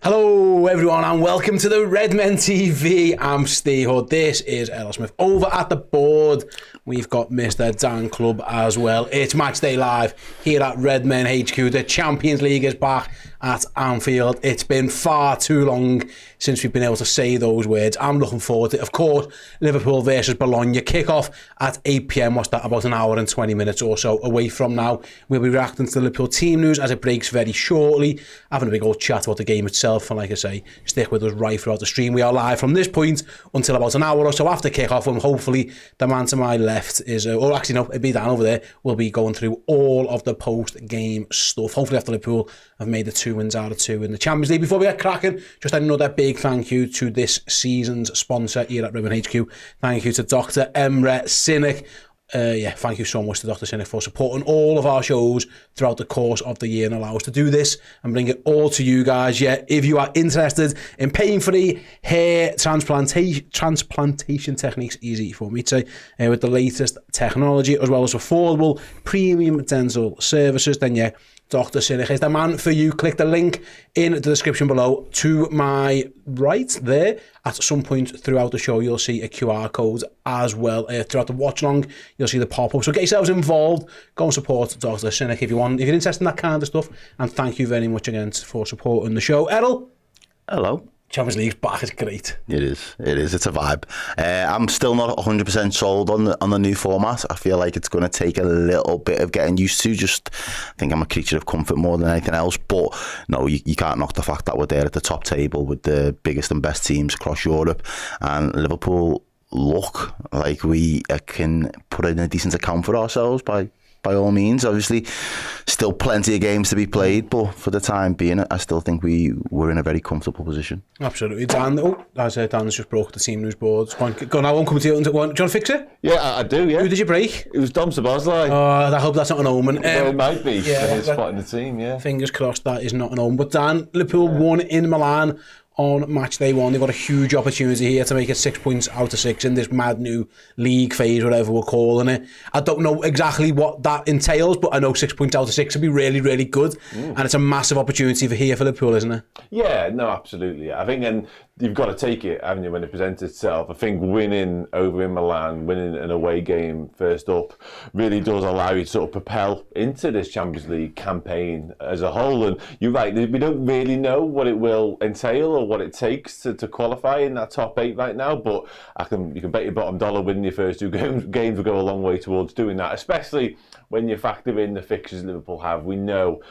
Hello everyone and welcome to the Redmen TV. I'm Steve Hood. This is Errol Smith. Over at the board we've got Mr. Dan Club as well. It's Match Day Live here at Redmen HQ. The Champions League is back at Anfield. It's been far too long since we've been able to say those words. I'm looking forward to it. Of course, Liverpool versus Bologna kick-off at 8 p.m. What's that? About an hour and 20 minutes or so away from now. We'll be reacting to the Liverpool team news as it breaks very shortly. Having a big old chat about the game itself. And like I say, stick with us right throughout the stream. We are live from this point until about an hour or so after kick-off, when hopefully the man to my left is, or actually no, it'd be Dan over there, will be going through all of the post-game stuff. Hopefully after Liverpool have made the 2 wins out of 2 in the Champions League. Before we get cracking, just another big thank you to this season's sponsor here at Redmen HQ. Thank you to Dr. Emre Sinek. Thank you so much to Dr. Sinek for supporting all of our shows throughout the course of the year and allow us to do this and bring it all to you guys. If you are interested in pain-free hair transplantation techniques, easy for me to say, with the latest technology as well as affordable premium dental services, then Dr. Sinek is the man for you. Click the link in the description below. To my right there, at some point throughout the show, you'll see a QR code as well. Throughout the watch-along, you'll see the pop-up. So get yourselves involved. Go and support Dr. Sinek if you want, if you're interested in that kind of stuff. And thank you very much again for supporting the show. Errol? Hello. Champions League back is great. It is. It's a vibe. I'm still not 100% sold on the new format. I feel like it's going to take a little bit of getting used to. I think I'm a creature of comfort more than anything else. But no, you can't knock the fact that we're there at the top table with the biggest and best teams across Europe, and Liverpool look like we can put in a decent account for ourselves by all means. Obviously, still plenty of games to be played, but for the time being, I still think we're in a very comfortable position. Absolutely. Dan, Dan's just broke the team news boards. Go on, I won't come to you. Do you want to fix it? Yeah, I do, yeah. Who did you break? It was Dom Szoboszlai. Oh, I hope that's not an omen. Well, it might be. Yeah, his spot in the team, yeah. Fingers crossed that is not an omen. But Dan, Liverpool won in Milan on match day 1. They've got a huge opportunity here to make it 6 points out of 6 in this mad new league phase, whatever we're calling it. I don't know exactly what that entails, but I know 6 points out of 6 would be really, really good. And it's a massive opportunity for Liverpool, isn't it? Yeah, no, absolutely. I think, and you've got to take it, haven't you, when it presents itself. I think winning over in Milan, winning an away game first up, really does allow you to sort of propel into this Champions League campaign as a whole. And you're right, we don't really know what it will entail or what it takes to qualify in that top 8 right now, but you can bet your bottom dollar winning your first 2 games will go a long way towards doing that, especially when you factor in the fixtures Liverpool have. We know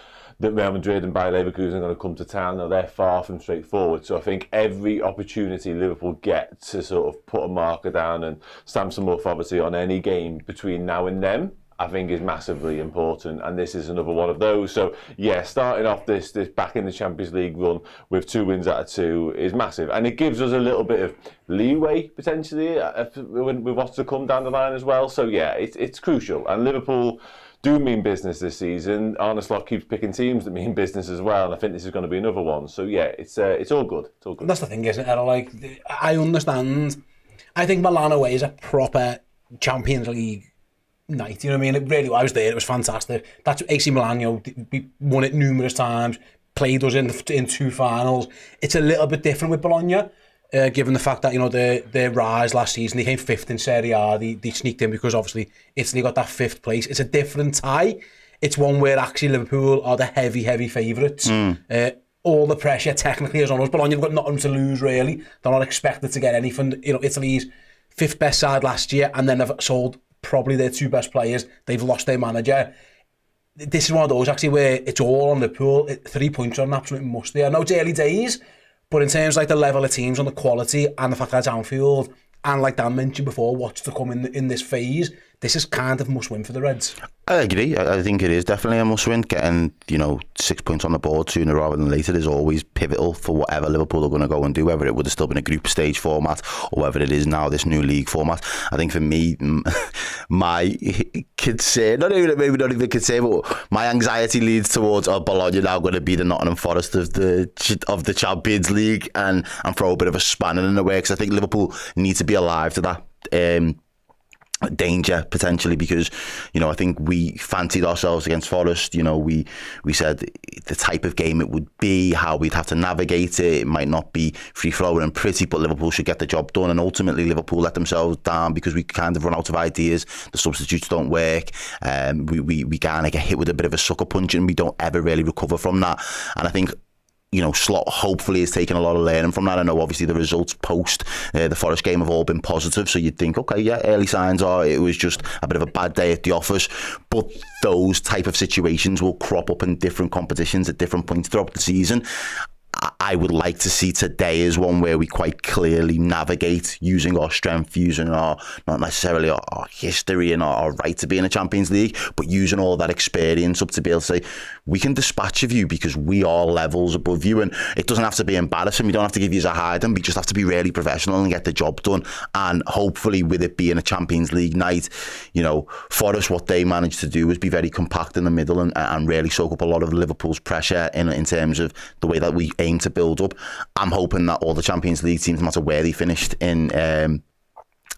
that Real Madrid and Bayer Leverkusen are going to come to town. Now, they're far from straightforward, so I think every opportunity Liverpool get to sort of put a marker down and stamp some authority on any game between now and then, I think is massively important, and this is another one of those. So yeah, starting off this back in the Champions League run with 2 wins out of 2 is massive, and it gives us a little bit of leeway potentially with what's to come down the line as well. So yeah, it's crucial, and Liverpool do mean business this season. Arne Slot keeps picking teams that mean business as well, and I think this is going to be another one. So yeah, it's all good. It's all good. That's the thing, isn't it, Errol? Like, I understand. I think Milan away is a proper Champions League night, you know what I mean? It really, I was there, it was fantastic. That's AC Milan, we won it numerous times, played us in 2 finals. It's a little bit different with Bologna, given the fact that, their rise last season, they came 5th in Serie A, they sneaked in because obviously Italy got that 5th place. It's a different tie. It's one where actually Liverpool are the heavy favourites. All the pressure technically is on us. Bologna have got nothing to lose, really. They're not expected to get anything. Italy's 5th best side last year, and then they've sold probably their 2 best players. They've lost their manager. This is one of those actually where it's all on Liverpool. 3 points are an absolute must there. I know it's early days, but in terms of like the level of teams and the quality and the fact that it's Anfield, and like Dan mentioned before, what's to come in this phase, this is kind of must win for the Reds. I agree. I think it is definitely a must win. Getting 6 points on the board sooner rather than later is always pivotal for whatever Liverpool are going to go and do, whether it would have still been a group stage format or whether it is now this new league format. I think for me, my concern, maybe not even concern, but my anxiety leads towards Bologna now going to be the Nottingham Forest of the Champions League and throw a bit of a spanner in the works. I think Liverpool need to be alive to that. danger potentially, because I think we fancied ourselves against Forest. We said the type of game it would be, how we'd have to navigate it. It might not be free flowing and pretty, but Liverpool should get the job done. And ultimately Liverpool let themselves down because we kind of run out of ideas. The substitutes don't work. We kind of get hit with a bit of a sucker punch and we don't ever really recover from that. And I think Slot hopefully has taken a lot of learning from that. I know obviously the results post the Forest game have all been positive, so you'd think, okay, yeah, early signs are it was just a bit of a bad day at the office, but those type of situations will crop up in different competitions at different points throughout the season. I would like to see today as one where we quite clearly navigate using our strength, using our, not necessarily our history and our right to be in the Champions League, but using all that experience up to be able to say, we can dispatch of you because we are levels above you. And it doesn't have to be embarrassing. We don't have to give you a hiding. We just have to be really professional and get the job done. And hopefully with it being a Champions League night, Forest, what they managed to do was be very compact in the middle and really soak up a lot of Liverpool's pressure in terms of the way that we aim to build up. I'm hoping that all the Champions League teams, no matter where they finished in their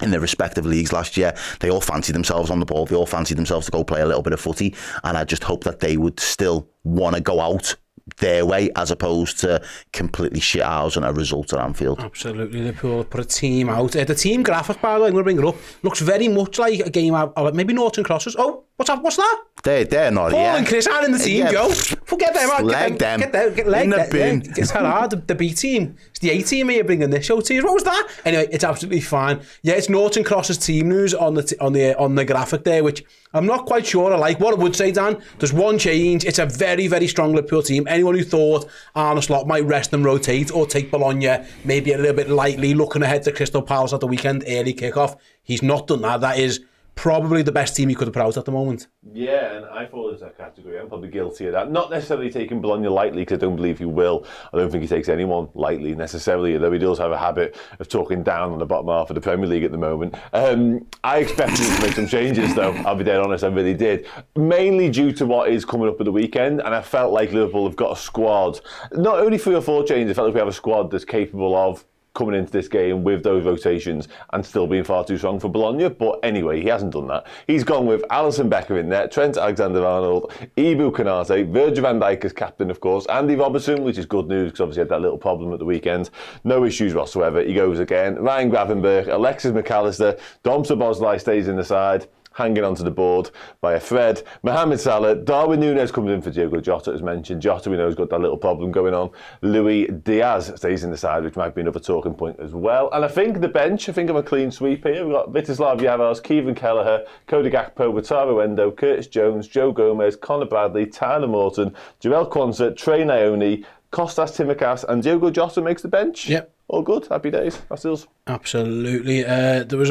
respective leagues last year, they all fancied themselves on the ball. They all fancied themselves to go play a little bit of footy, and I just hope that they would still want to go out their way as opposed to completely shit house and a result at Anfield. Absolutely. Liverpool put a team out. The team graphic, by the way, I'm going to bring it up, looks very much like a game of maybe Norton Crosses. Oh, what's that? They're not, Paul and Chris are in the team, Joe. Forget them. Leg them. Get leg them. It's hard. The B team. It's the A team here bringing this show to you. What was that? Anyway, it's absolutely fine. Yeah, it's Norton Cross's team news on the graphic there, which I'm not quite sure I like. What I would say, Dan, there's one change. It's a very, very strong Liverpool team. Anyone who thought Arne Slot might rest and rotate or take Bologna maybe a little bit lightly, looking ahead to Crystal Palace at the weekend, early kickoff, he's not done that. That is probably the best team he could have put out at the moment. Yeah, and I fall into that category. I'm probably guilty of that. Not necessarily taking Bologna lightly, because I don't believe he will. I don't think he takes anyone lightly necessarily, though he does have a habit of talking down on the bottom half of the Premier League at the moment. I expected him to make some changes, though. I'll be dead honest, I really did. Mainly due to what is coming up at the weekend, and I felt like Liverpool have got a squad. Not only 3 or 4 changes, I felt like we have a squad that's capable of coming into this game with those rotations and still being far too strong for Bologna. But anyway, he hasn't done that. He's gone with Alisson Becker in there, Trent Alexander-Arnold, Ibu Konate, Virgil van Dijk as captain, of course, Andy Robertson, which is good news because obviously he had that little problem at the weekend. No issues whatsoever. He goes again. Ryan Gravenberch, Alexis Mac Allister, Dom Szoboszlai stays in the side, hanging onto the board by a thread. Mohamed Salah, Darwin Nunes comes in for Diogo Jota, as mentioned. Jota, we know, has got that little problem going on. Luis Diaz stays in the side, which might be another talking point as well. And I think the bench, I'm a clean sweep here. We've got Vítězslav Jaros, Kevin Kelleher, Cody Gakpo, Wataru Endo, Curtis Jones, Joe Gomez, Conor Bradley, Tyler Morton, Jarell Quansah, Trey Naoni, Kostas Tsimikas, and Diogo Jota makes the bench. Yep. All good, happy days. That's us. Absolutely. There was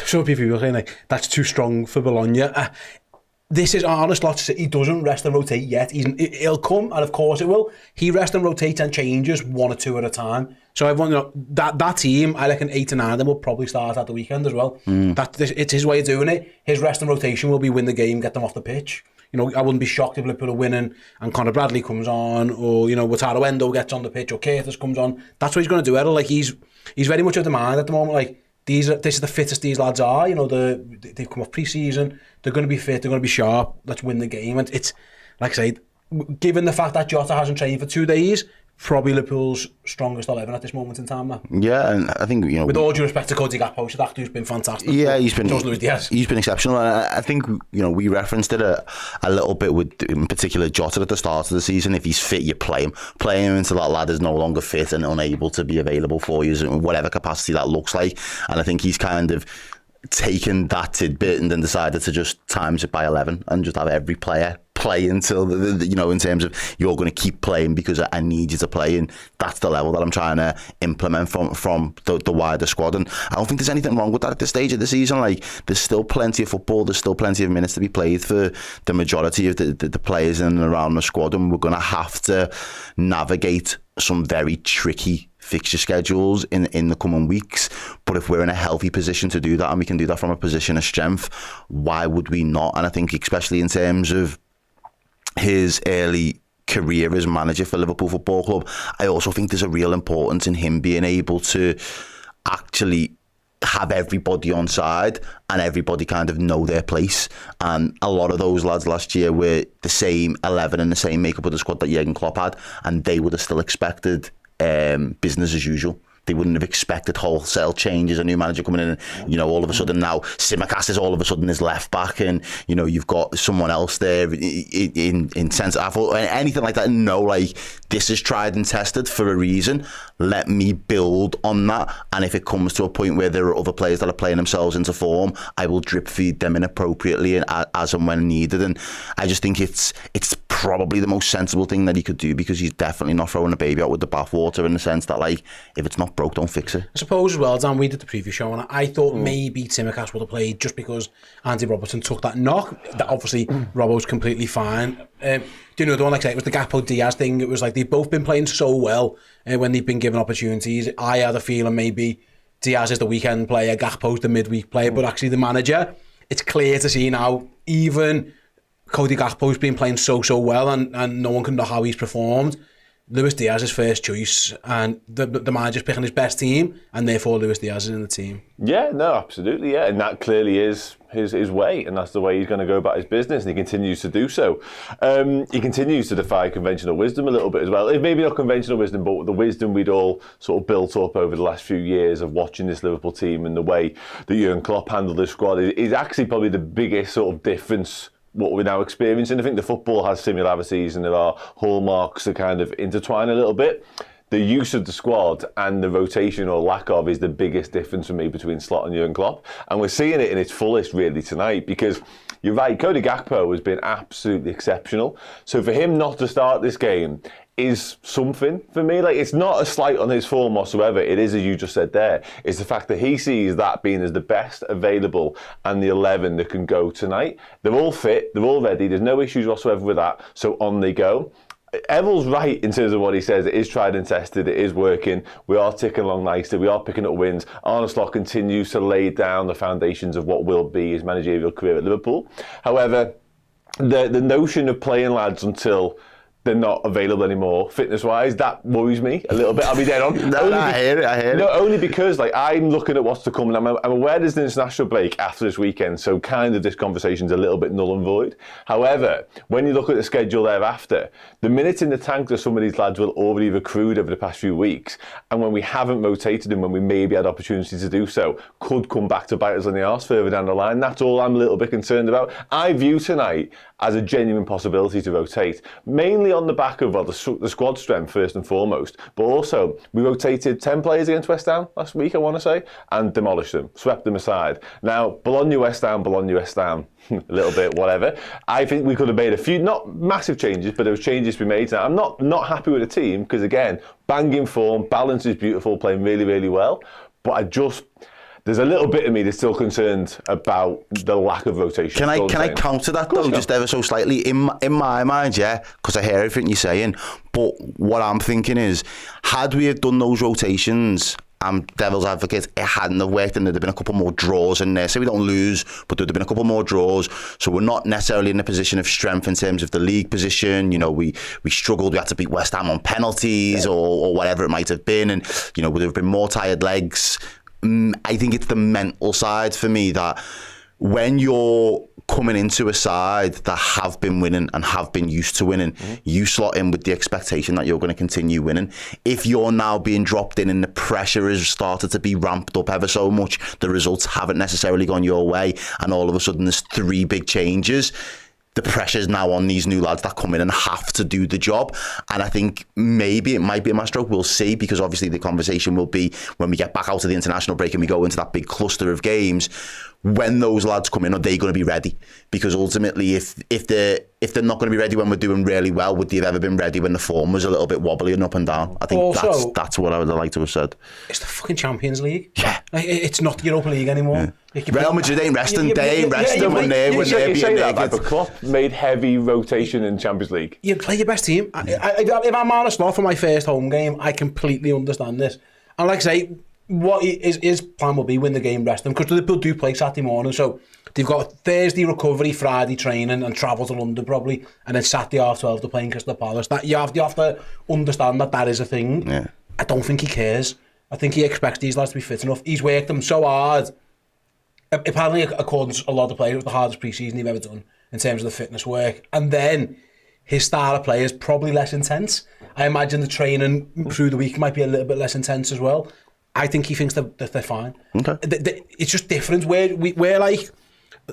some people were saying like that's too strong for Bologna. This is Arne Slot. He doesn't rest and rotate yet. He'll come, and of course it will. He rests and rotates and changes 1 or 2 at a time. So everyone, that team, I reckon 8 to 9 of them will probably start at the weekend as well. It's his way of doing it. His rest and rotation will be win the game, get them off the pitch. I wouldn't be shocked if Liverpool are winning and Conor Bradley comes on, or Wataru Endo gets on the pitch, or Curtis comes on. That's what he's going to do, Errol. Like he's very much of the mind at the moment. Like this is the fittest these lads are. They've come off pre-season. They're going to be fit. They're going to be sharp. Let's win the game. And it's like I say, given the fact that Jota hasn't trained for 2 days, probably Liverpool's strongest 11 at this moment in time, man. Yeah, and I think with all due respect to Cody Gakpo, that dude's been fantastic. Yeah, he's been exceptional. And I think we referenced it a little bit with, in particular, Jota at the start of the season. If he's fit, you play him until that lad is no longer fit and unable to be available for you in whatever capacity that looks like. And I think he's kind of taken that tidbit and then decided to just times it by 11 and just have every player play until in terms of you're going to keep playing because I need you to play, and that's the level that I'm trying to implement from the wider squad. And I don't think there's anything wrong with that at this stage of the season. Like there's still plenty of football, there's still plenty of minutes to be played for the majority of the players in and around the squad, and we're going to have to navigate some very tricky fixture schedules in the coming weeks. But if we're in a healthy position to do that, and we can do that from a position of strength, why would we not? And I think especially in terms of his early career as manager for Liverpool Football Club, I also think there's a real importance in him being able to actually have everybody on side and everybody kind of know their place. And a lot of those lads last year were the same 11 and the same makeup of the squad that Jurgen Klopp had, and they would have still expected business as usual. They wouldn't have expected wholesale changes, a new manager coming in and, all of a sudden now Simicast is all of a sudden his left back, and, you've got someone else there in sense. I thought anything like that, no, like, this is tried and tested for a reason. Let me build on that. And if it comes to a point where there are other players that are playing themselves into form, I will drip feed them inappropriately and as and when needed. And I just think it's probably the most sensible thing that he could do, because he's definitely not throwing a baby out with the bathwater, in the sense that, like, if it's not broke, don't fix it. I suppose as well, Dan, we did the preview show, and I thought maybe Simicast would have played just because Andy Robertson took that knock. That obviously Robbo's completely fine. Do you know the one, like I say, it was the Gakpo Diaz thing. It was like they've both been playing so well when they've been given opportunities. I had a feeling maybe Diaz is the weekend player, Gakpo's the midweek player, but actually the manager, it's clear to see now, even Cody Gakpo's been playing so well, and no one can know how he's performed. Luis Diaz is first choice, and the manager's picking his best team, and therefore Luis Diaz is in the team. Yeah, no, absolutely, yeah, and that clearly is his way, and that's the way he's going to go about his business, and he continues to do so. He continues to defy conventional wisdom a little bit as well. Maybe not conventional wisdom, but the wisdom we'd all sort of built up over the last few years of watching this Liverpool team, and the way that Jurgen Klopp handled this squad is actually probably the biggest sort of difference what we're now experiencing. I think the football has similarities and there are hallmarks that kind of intertwine a little bit. The use of the squad and the rotation or lack of is the biggest difference for me between Slot and Jurgen Klopp. And we're seeing it in its fullest really tonight, because you're right, Cody Gakpo has been absolutely exceptional. So for him not to start this game is something for me. Like, it's not a slight on his form whatsoever. It is, as you just said there, it's the fact that he sees that being as the best available and the 11 that can go tonight. They're all fit, they're all ready, there's no issues whatsoever with that, so on they go. Errol's right in terms of what he says. It is tried and tested, it is working, we are ticking along nicely, we are picking up wins. Arne Slot continues to lay down the foundations of what will be his managerial career at Liverpool. However, the notion of playing lads until they're not available anymore, fitness-wise, that worries me a little bit. I'll be dead on. I hear it. No, only because I'm looking at what's to come, and I'm aware there's an international break after this weekend, so kind of this conversation's a little bit null and void. However, when you look at the schedule thereafter, the minutes in the tank that some of these lads will already have accrued over the past few weeks, and when we haven't rotated them, when we maybe had opportunities to do so, could come back to bite us on the arse further down the line. That's all I'm a little bit concerned about. I view tonight as a genuine possibility to rotate, mainly on the back of the squad strength first and foremost, but also we rotated 10 players against West Ham last week, I want to say, and demolished them, swept them aside. Now, Bologna, West Ham, a little bit, whatever. I think we could have made a few, not massive changes, but there was changes to be made. Now, I'm not happy with the team, because again, banging form, balance is beautiful, playing really, really well, but there's a little bit of me that's still concerned about the lack of rotation. Can I counter that though, just ever so slightly? In my mind, yeah, because I hear everything you're saying, but what I'm thinking is, had we have done those rotations, I'm devil's advocate, it hadn't have worked, and there'd have been a couple more draws in there. So we don't lose, but there'd have been a couple more draws. So we're not necessarily in a position of strength in terms of the league position. We struggled. We had to beat West Ham on penalties, or whatever it might have been, and would have been more tired legs. I think it's the mental side for me, that when you're coming into a side that have been winning and have been used to winning, you slot in with the expectation that you're going to continue winning. If you're now being dropped in and the pressure has started to be ramped up ever so much, the results haven't necessarily gone your way, and all of a sudden there's 3 big changes, the pressure's now on these new lads that come in and have to do the job. And I think maybe it might be a masterstroke. We'll see, because obviously the conversation will be when we get back out of the international break and we go into that big cluster of games, when those lads come in, are they going to be ready? Because ultimately, if they're not going to be ready when we're doing really well, would they have ever been ready when the form was a little bit wobbly and up and down? I think also, that's what I would like to have said. It's the fucking Champions League. Yeah. It's not the Europa League anymore. Yeah. Real Madrid ain't resting. They ain't resting when they're being naked. But Klopp made heavy rotation in Champions League. You play your best team. If I'm Arne Slot for my first home game, I completely understand this. And like I say, what his plan will be, win the game, rest them, because Liverpool do play Saturday morning, so they've got Thursday recovery, Friday training, and travel to London probably, and then Saturday 12:30 they're playing Crystal Palace. That you have to understand that is a thing. Yeah. I don't think he cares. I think he expects these lads to be fit enough. He's worked them so hard. Apparently, according to a lot of the players, it was the hardest pre-season they've ever done in terms of the fitness work. And then his style of play is probably less intense. I imagine the training through the week might be a little bit less intense as well. I think he thinks that they're fine. Okay. It's just different. We're like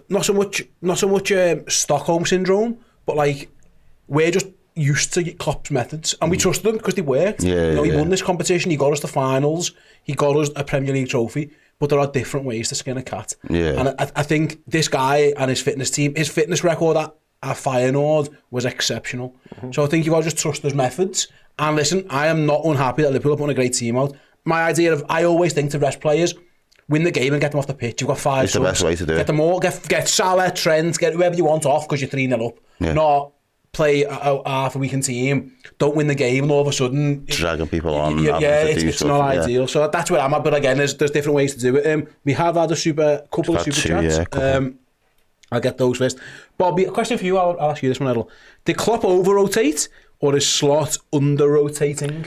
not so much Stockholm syndrome, but like we're just used to Klopp's methods, and we trust them because they worked. He won this competition. He got us to finals. He got us a Premier League trophy. But there are different ways to skin a cat. And I think this guy and his fitness team, his fitness record at Feyenoord was exceptional. So I think you've got to just trust his methods. And listen, I am not unhappy that Liverpool put a great team out. My idea of, I always think to rest players, win the game and get them off the pitch. You've got 5 It's the best way to do it. Get them all, get Salah, Trent, get whoever you want off because you're 3-0 up. Not play a half a weekend team, don't win the game, and all of a sudden dragging people on. It's not ideal. So that's where I'm at. But again, there's different ways to do it. We have had couple of super chats. I'll get those first. Bobby, a question for you. I'll ask you this one, Errol. Did Klopp over rotate, or is Slot under rotating?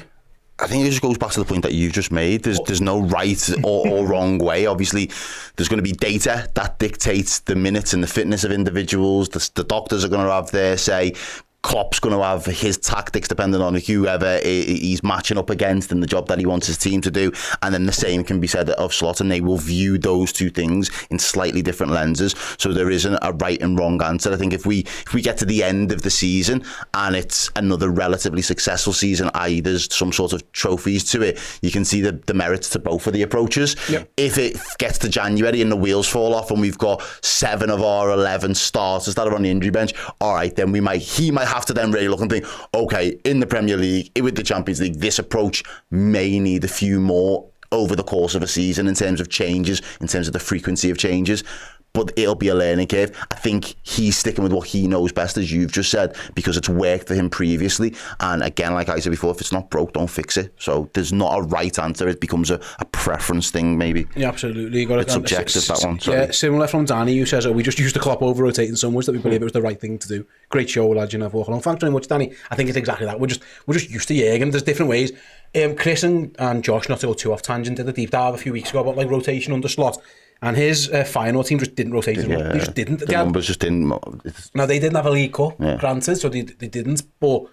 I think it just goes back to the point that you've just made. There's no right or wrong way. Obviously, there's going to be data that dictates the minutes and the fitness of individuals. The doctors are going to have their say. Klopp's going to have his tactics depending on whoever he's matching up against and the job that he wants his team to do. And then the same can be said of Slot, and they will view those two things in slightly different lenses. So there isn't a right and wrong answer. I think if we get to the end of the season and it's another relatively successful season, i.e. there's some sort of trophies to it, you can see the merits to both of the approaches. If it gets to January and the wheels fall off and we've got 7 of our 11 starters that are on the injury bench, all right, then he might have to then really look and think, okay, in the Premier League, with the Champions League, this approach may need a few more over the course of a season in terms of changes, in terms of the frequency of changes. But it'll be a learning curve. I think he's sticking with what he knows best, as you've just said, because it's worked for him previously. And again, like I said before, if it's not broke, don't fix it. So there's not a right answer. It becomes a preference thing, maybe. Yeah, absolutely. It's subjective, that one. Sorry. Yeah, similar from Danny, who says, we just used the Klopp over rotating so much that we believe it was the right thing to do. Great show, lads. You know, Watchalong. Thanks very much, Danny. I think it's exactly that. We're just used to Jürgen. There's different ways. Chris and Josh, not to go too off tangent, did a deep dive a few weeks ago about like rotation under Slot. And his Feyenoord team just didn't rotate as well. They just didn't. The numbers just didn't. No, they didn't have a League Cup, granted, so they didn't. But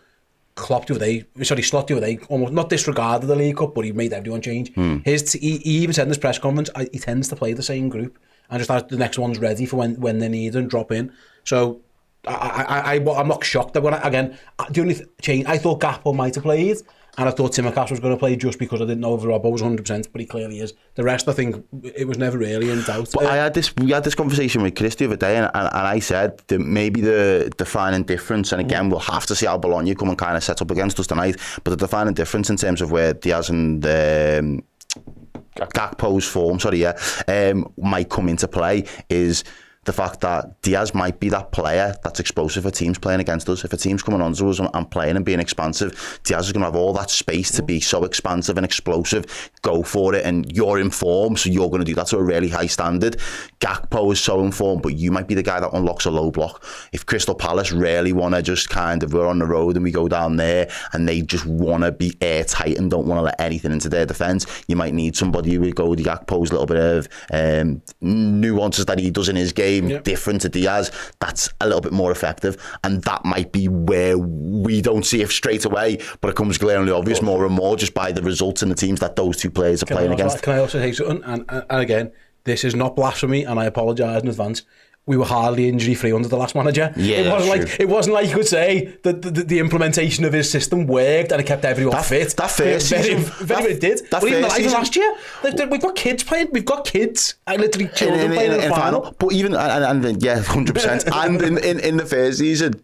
Slot the other day, almost not disregarded the League Cup, but he made everyone change. He even said in his press conference, he tends to play the same group and just has the next one's ready for when they need and drop in. So I'm not shocked that the only change, I thought Gakpo might have played. And I thought Timmercast was going to play just because I didn't know if Robbo was 100%, but he clearly is. The rest, I think, it was never really in doubt. But we had this conversation with Chris the other day, and I said that maybe the defining difference, and again, we'll have to see how Bologna come and kind of set up against us tonight, but the defining difference in terms of where Diaz and Gakpo's form, might come into play is the fact that Diaz might be that player that's explosive for teams playing against us. If a team's coming onto us and playing and being expansive, Diaz is going to have all that space to be so expansive and explosive, go for it, and you're in form, so you're going to do that to a really high standard. Gakpo is so in form, but you might be the guy that unlocks a low block. If Crystal Palace really want to just we're on the road and we go down there and they just want to be airtight and don't want to let anything into their defence, you might need somebody who would go with Gakpo's little bit of nuances that he does in his game, different to Diaz, that's a little bit more effective, and that might be where we don't see it straight away, but it comes glaringly obvious more and more just by the results in the teams that those two players are playing against. Can I also say something? And again, this is not blasphemy, and I apologise in advance. We were hardly injury-free under the last manager. It wasn't like you could say that the implementation of his system worked and it kept everyone fit. That first season, it did. But even last year, we've got kids playing. We've got kids, literally children playing in the final. But even 100%. And in the first season,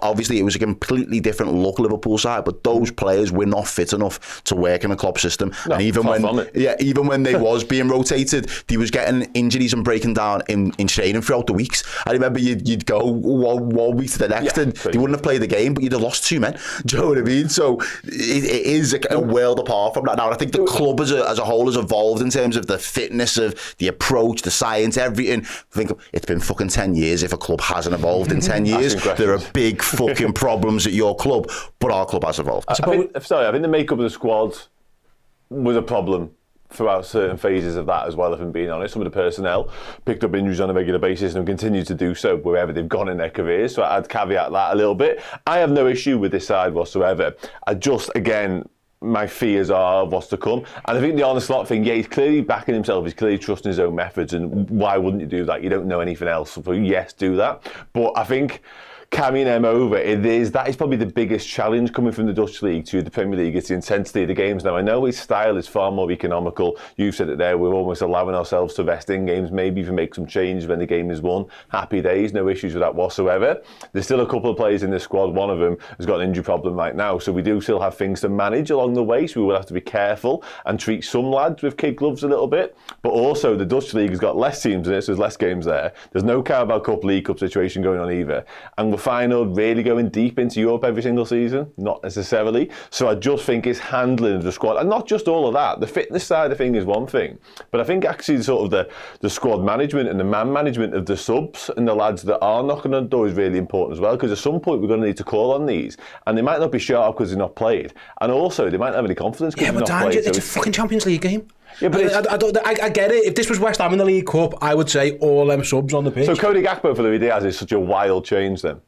obviously it was a completely different look Liverpool side. But those players were not fit enough to work in a club system. No, and even when they was being rotated, they was getting injuries and breaking down in training throughout the weeks. I remember you'd go one week to the next and they wouldn't have played the game, but you'd have lost 2 men. Do you know what I mean? So it is a world apart from that. Now I think the club as a whole has evolved in terms of the fitness of the approach, the science, everything. I think it's been fucking 10 years if a club hasn't evolved in 10 years. There are big fucking problems at your club, but our club has evolved. I think the makeup of the squad was a problem throughout certain phases of that as well, if I'm being honest. Some of the personnel picked up injuries on a regular basis and continue to do so wherever they've gone in their careers. So I'd caveat that a little bit. I have no issue with this side whatsoever. I just, again, my fears are of what's to come. And I think the Arne Slot thing, he's clearly backing himself, he's clearly trusting his own methods, and why wouldn't you do that? You don't know anything else, so yes, do that. But I think carrying them over, that is probably the biggest challenge coming from the Dutch League to the Premier League. It's the intensity of the games. Now, I know his style is far more economical. You've said it there, we're almost allowing ourselves to rest in games, maybe even make some changes when the game is won. Happy days, no issues with that whatsoever. There's still a couple of players in the squad. One of them has got an injury problem right now, so we do still have things to manage along the way, so we will have to be careful and treat some lads with kid gloves a little bit. But also, the Dutch League has got less teams in it, so there's less games there. There's no Carabao Cup, League Cup situation going on either. And we're final really going deep into Europe every single season? Not necessarily. So I just think it's handling of the squad, and not just all of that. The fitness side of thing is one thing, but I think actually sort of the squad management and the man management of the subs and the lads that are knocking on the door is really important as well, because at some point we're going to need to call on these, and they might not be sharp because they're not played, and also they might not have any confidence because they're not played. It's a fucking Champions League game. Yeah, but I get it. If this was West Ham in the League Cup, I would say all them subs on the pitch. So Cody Gakpo for Louis Diaz is such a wild change then?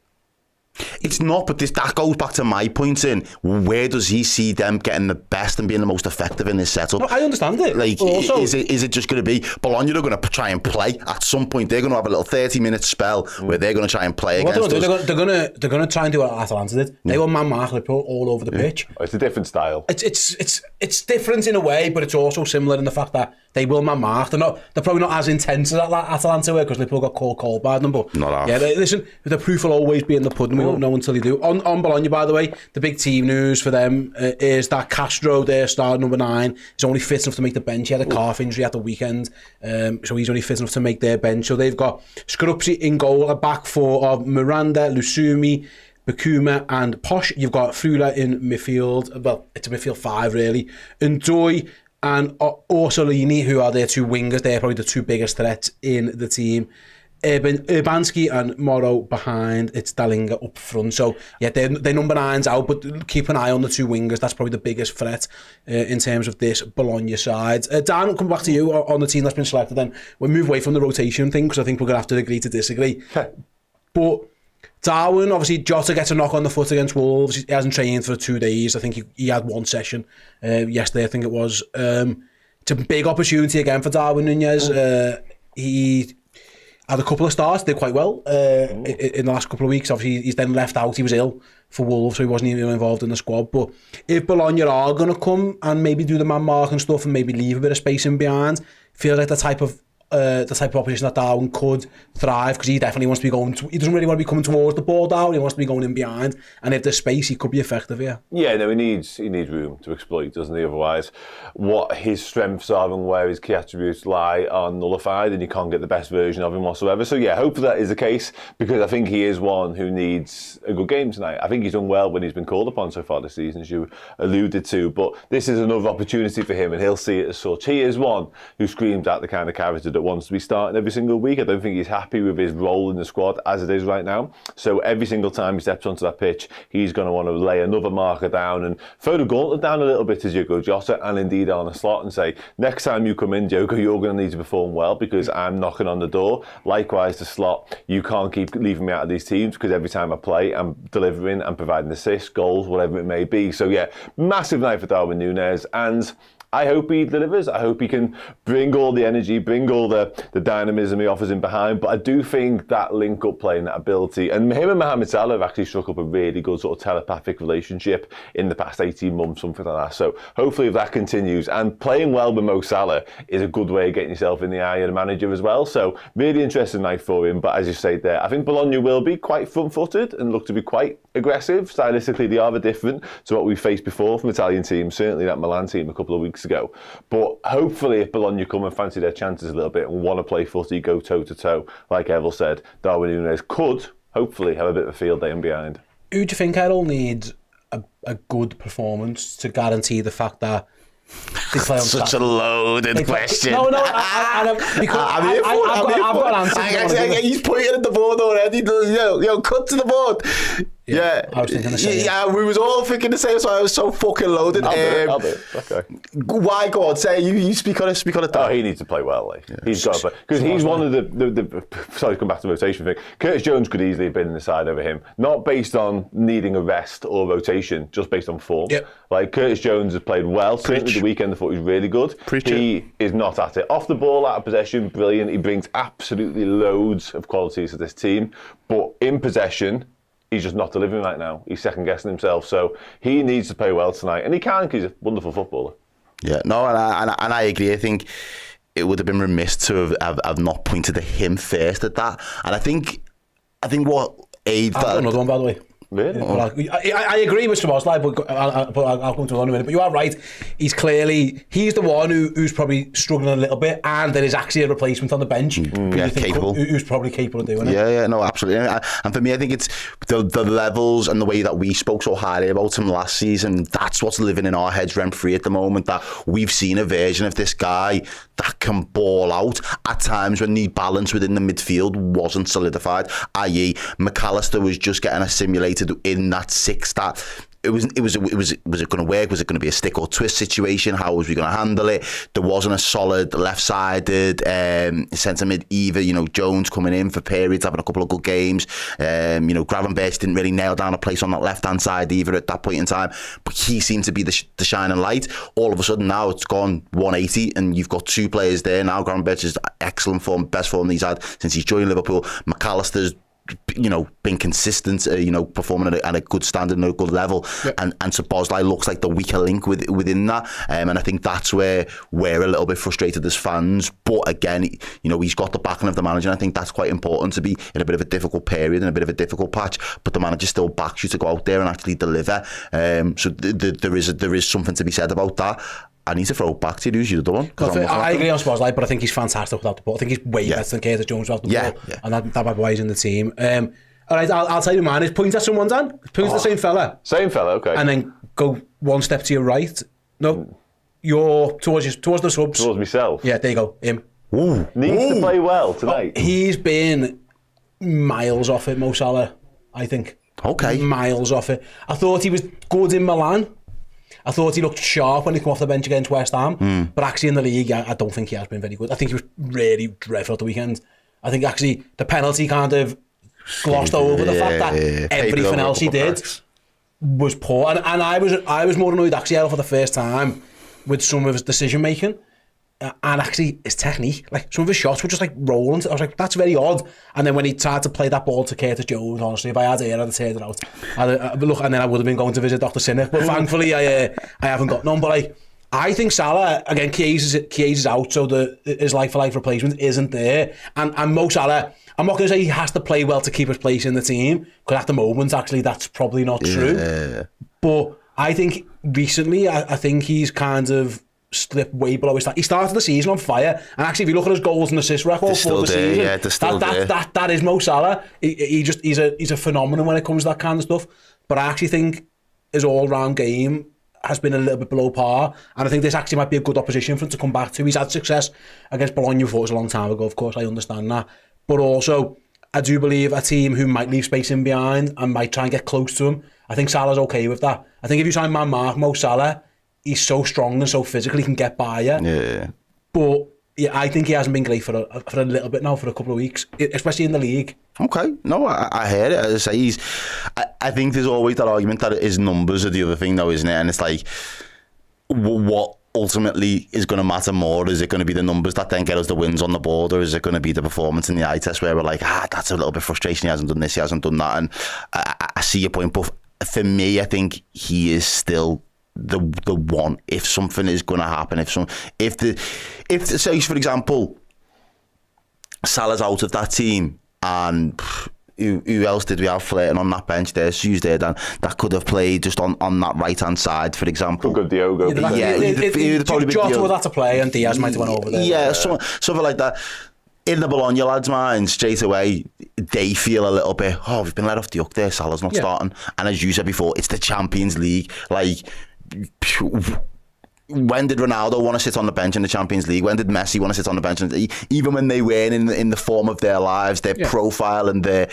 It's not, but that goes back to my point in where does he see them getting the best and being the most effective in this setup? No, I understand it. Like, also, is it just going to be Bologna are going to try and play at some point? They're going to have a little 30-minute spell where they're going to try and play against us. They're going to try and do what Atalanta did. They will man-mark Liverpool all over the pitch. It's a different style. It's different in a way, but it's also similar in the fact that they will man-mark. They're probably not as intense as Atalanta were because Liverpool got cold by them. But not yeah, listen, the proof will always be in the pudding. We won't know until they do. On Bologna, by the way, the big team news for them is that Castro, their star number 9, is only fit enough to make the bench. He had a calf injury at the weekend, so he's only fit enough to make their bench. So they've got Skorupski in goal, a back four of Miranda, Lusumi, Bakuma and Posh. You've got Frula in midfield. Well, it's a midfield 5 really. Ndoye and Orsolini, who are their 2 wingers. They're probably the 2 biggest threats in the team. Urbanski and Morrow behind. It's Dalinga up front. So yeah, they're number 9's out, but keep an eye on the 2 wingers. That's probably the biggest threat in terms of this Bologna side. Dan, I'll come back to you on the team that's been selected. Then we'll move away from the rotation thing because I think we're going to have to agree to disagree. But Darwin, obviously, Jota gets a knock on the foot against Wolves. He hasn't trained for 2 days. I think he had 1 session yesterday, I think it was. It's a big opportunity again for Darwin Nunes. He had a couple of starts, did quite well in the last couple of weeks. Obviously, he's then left out. He was ill for Wolves, so he wasn't even involved in the squad. But if Bologna are going to come and maybe do the man mark and stuff and maybe leave a bit of space in behind, feels like the type of opposition that Darwin could thrive, because he definitely wants to be going he doesn't really want to be coming towards the ball down, he wants to be going in behind, and if there's space he could be effective here. Yeah, no, he needs room to exploit, doesn't he? Otherwise what his strengths are and where his key attributes lie are nullified and you can't get the best version of him whatsoever. So yeah, hopefully that is the case, because I think he is one who needs a good game tonight. I think he's done well when he's been called upon so far this season, as you alluded to, but this is another opportunity for him and he'll see it as such. He is one who screams out the kind of character that wants to be starting every single week. I don't think he's happy with his role in the squad as it is right now. So every single time he steps onto that pitch, he's going to want to lay another marker down and throw the gauntlet down a little bit to Diogo Jota and indeed Arne Slot and say, next time you come in, Diogo, you're going to need to perform well because I'm knocking on the door. Likewise to Slot, you can't keep leaving me out of these teams because every time I play, I'm delivering and providing assists, goals, whatever it may be. So yeah, massive night for Darwin Nunes, and I hope he delivers. I hope he can bring all the energy, bring all the dynamism he offers in behind. But I do think that link-up play and that ability, and him and Mohamed Salah have actually struck up a really good sort of telepathic relationship in the past 18 months, something like that. So hopefully if that continues, and playing well with Mo Salah is a good way of getting yourself in the eye of the manager as well. So really interesting night for him. But as you say there, I think Bologna will be quite front-footed and look to be quite aggressive. Stylistically, they are different to what we faced before from Italian teams, certainly that Milan team a couple of weeks ago. But hopefully if Bologna come and fancy their chances a little bit and want to play footy, go toe-to-toe, like Errol said, Darwin Nunes could hopefully have a bit of a field day in behind. Who do you think Errol needs a good performance to guarantee the fact that They play on Such Saturday. a loaded question. No, I've got an answer. He's pointing at the board already. Yo, cut to the board. Yeah, I was thinking the same. Yeah, we was all thinking the same, so I was so fucking loaded. I'll do it. Okay. Why, go on, say, you speak on it, Oh, he needs to play well, like. He's got to play. Because he's one of the sorry to come back to the rotation thing. Curtis Jones could easily have been in the side over him. Not based on needing a rest or rotation, just based on form. Yep. Like, Curtis Jones has played well. Certainly the weekend I thought he was really good. He is not at it. Off the ball, out of possession, brilliant. He brings absolutely loads of qualities to this team. But in possession, he's just not delivering right now. He's second-guessing himself. So he needs to play well tonight. And he can, because he's a wonderful footballer. Yeah, no, and I agree. I think it would have been remiss to have not pointed to him first at that. And I think what Aid... I've got another one, by the way. Really? I agree with Szoboszlai, but I'll come to it in a minute. But you are right. He's the one who's probably struggling a little bit, and there is actually a replacement on the bench capable. Who's probably capable of doing it. Yeah, no, absolutely. And for me, I think it's the levels and the way that we spoke so highly about him last season. That's what's living in our heads rent free at the moment. That we've seen a version of this guy that can ball out at times when the balance within the midfield wasn't solidified. I.e., Mac Allister was just getting assimilated in that six. That was it going to work? Was it going to be a stick or twist situation? How was we going to handle it? There wasn't a solid left-sided centre mid either. Jones coming in for periods, having a couple of good games. Gravenberch didn't really nail down a place on that left-hand side either at that point in time. But he seemed to be the shining light. All of a sudden now it's gone 180, and you've got two players there now. Gravenberch is excellent form, best form he's had since he's joined Liverpool. Mac Allister's been consistent, performing at a good standard and a good level. Yep. And Szoboszlai looks like the weaker link within that. And I think that's where we're a little bit frustrated as fans. But again, he's got the backing of the manager. And I think that's quite important, to be in a bit of a difficult period and a bit of a difficult patch. But the manager still backs you to go out there and actually deliver. So there is something to be said about that. I need to throw it back to you, the other one. I agree on Szoboszlai, but I think he's fantastic without the ball. I think he's way better than Curtis Jones without the ball. Yeah. And that's why he's in the team. All right, I'll tell you mine is point at someone, Dan. Point at the same fella. Same fella, okay. And then go one step to your right. No, you're towards the subs. Towards myself. Yeah, there you go. Him. Ooh. Needs to play well tonight. He's been miles off it, Mo Salah, I think. Okay. Miles off it. I thought he was good in Milan. I thought he looked sharp when he came off the bench against West Ham. But actually in the league, I don't think he has been very good. I think he was really dreadful at the weekend. I think actually the penalty kind of glossed over the fact that everything else he did was poor. And I was more annoyed actually for the first time with some of his decision making. And actually his technique, like some of his shots were just like rolling. I was like, that's very odd. And then when he tried to play that ball to Curtis Jones, honestly, if I had it, I'd have turned it out. And then I would have been going to visit Dr. Cynic. But thankfully, I haven't got none. But I think Salah, again, Chiesa is out, so his like-for-like replacement isn't there. And Mo Salah, I'm not going to say he has to play well to keep his place in the team, because at the moment, actually, that's probably not true. But I think recently, I think he's kind of slipped way below his. He started the season on fire, and actually, if you look at his goals and assist record for the season, that is Mo Salah. He's a phenomenon when it comes to that kind of stuff. But I actually think his all-round game has been a little bit below par, and I think this actually might be a good opposition for him to come back to. He's had success against Bologna, before it was a long time ago, of course, I understand that. But also, I do believe a team who might leave space in behind and might try and get close to him, I think Salah's okay with that. I think if you try and man-mark Mo Salah, he's so strong and so physical, he can get by you. Yeah. But yeah, I think he hasn't been great for a little bit now, for a couple of weeks, especially in the league. Okay, no, I hear it. As I say, I think there's always that argument that his numbers are the other thing, though, isn't it? And it's like, what ultimately is going to matter more? Is it going to be the numbers that then get us the wins on the board, or is it going to be the performance in the eye test where we're like, that's a little bit frustration, he hasn't done this, he hasn't done that. And I see your point, but for me, I think he is still the one. If something is going to happen, if say, for example, Salah's out of that team, and who else did we have flirting on that bench there? Sue's there, Dan, that could have played just on that right-hand side, for example. Could go Diogo. He'd probably be Jota would have to play, and Diaz might have went over there. Yeah, something like that. In the Bologna lads' minds, straight away, they feel a little bit, we've been let off the hook there, Salah's not starting. And as you said before, it's the Champions League. Like, when did Ronaldo want to sit on the bench in the Champions League? When did Messi want to sit on the bench? Even when they weren't in the form of their lives, their profile and the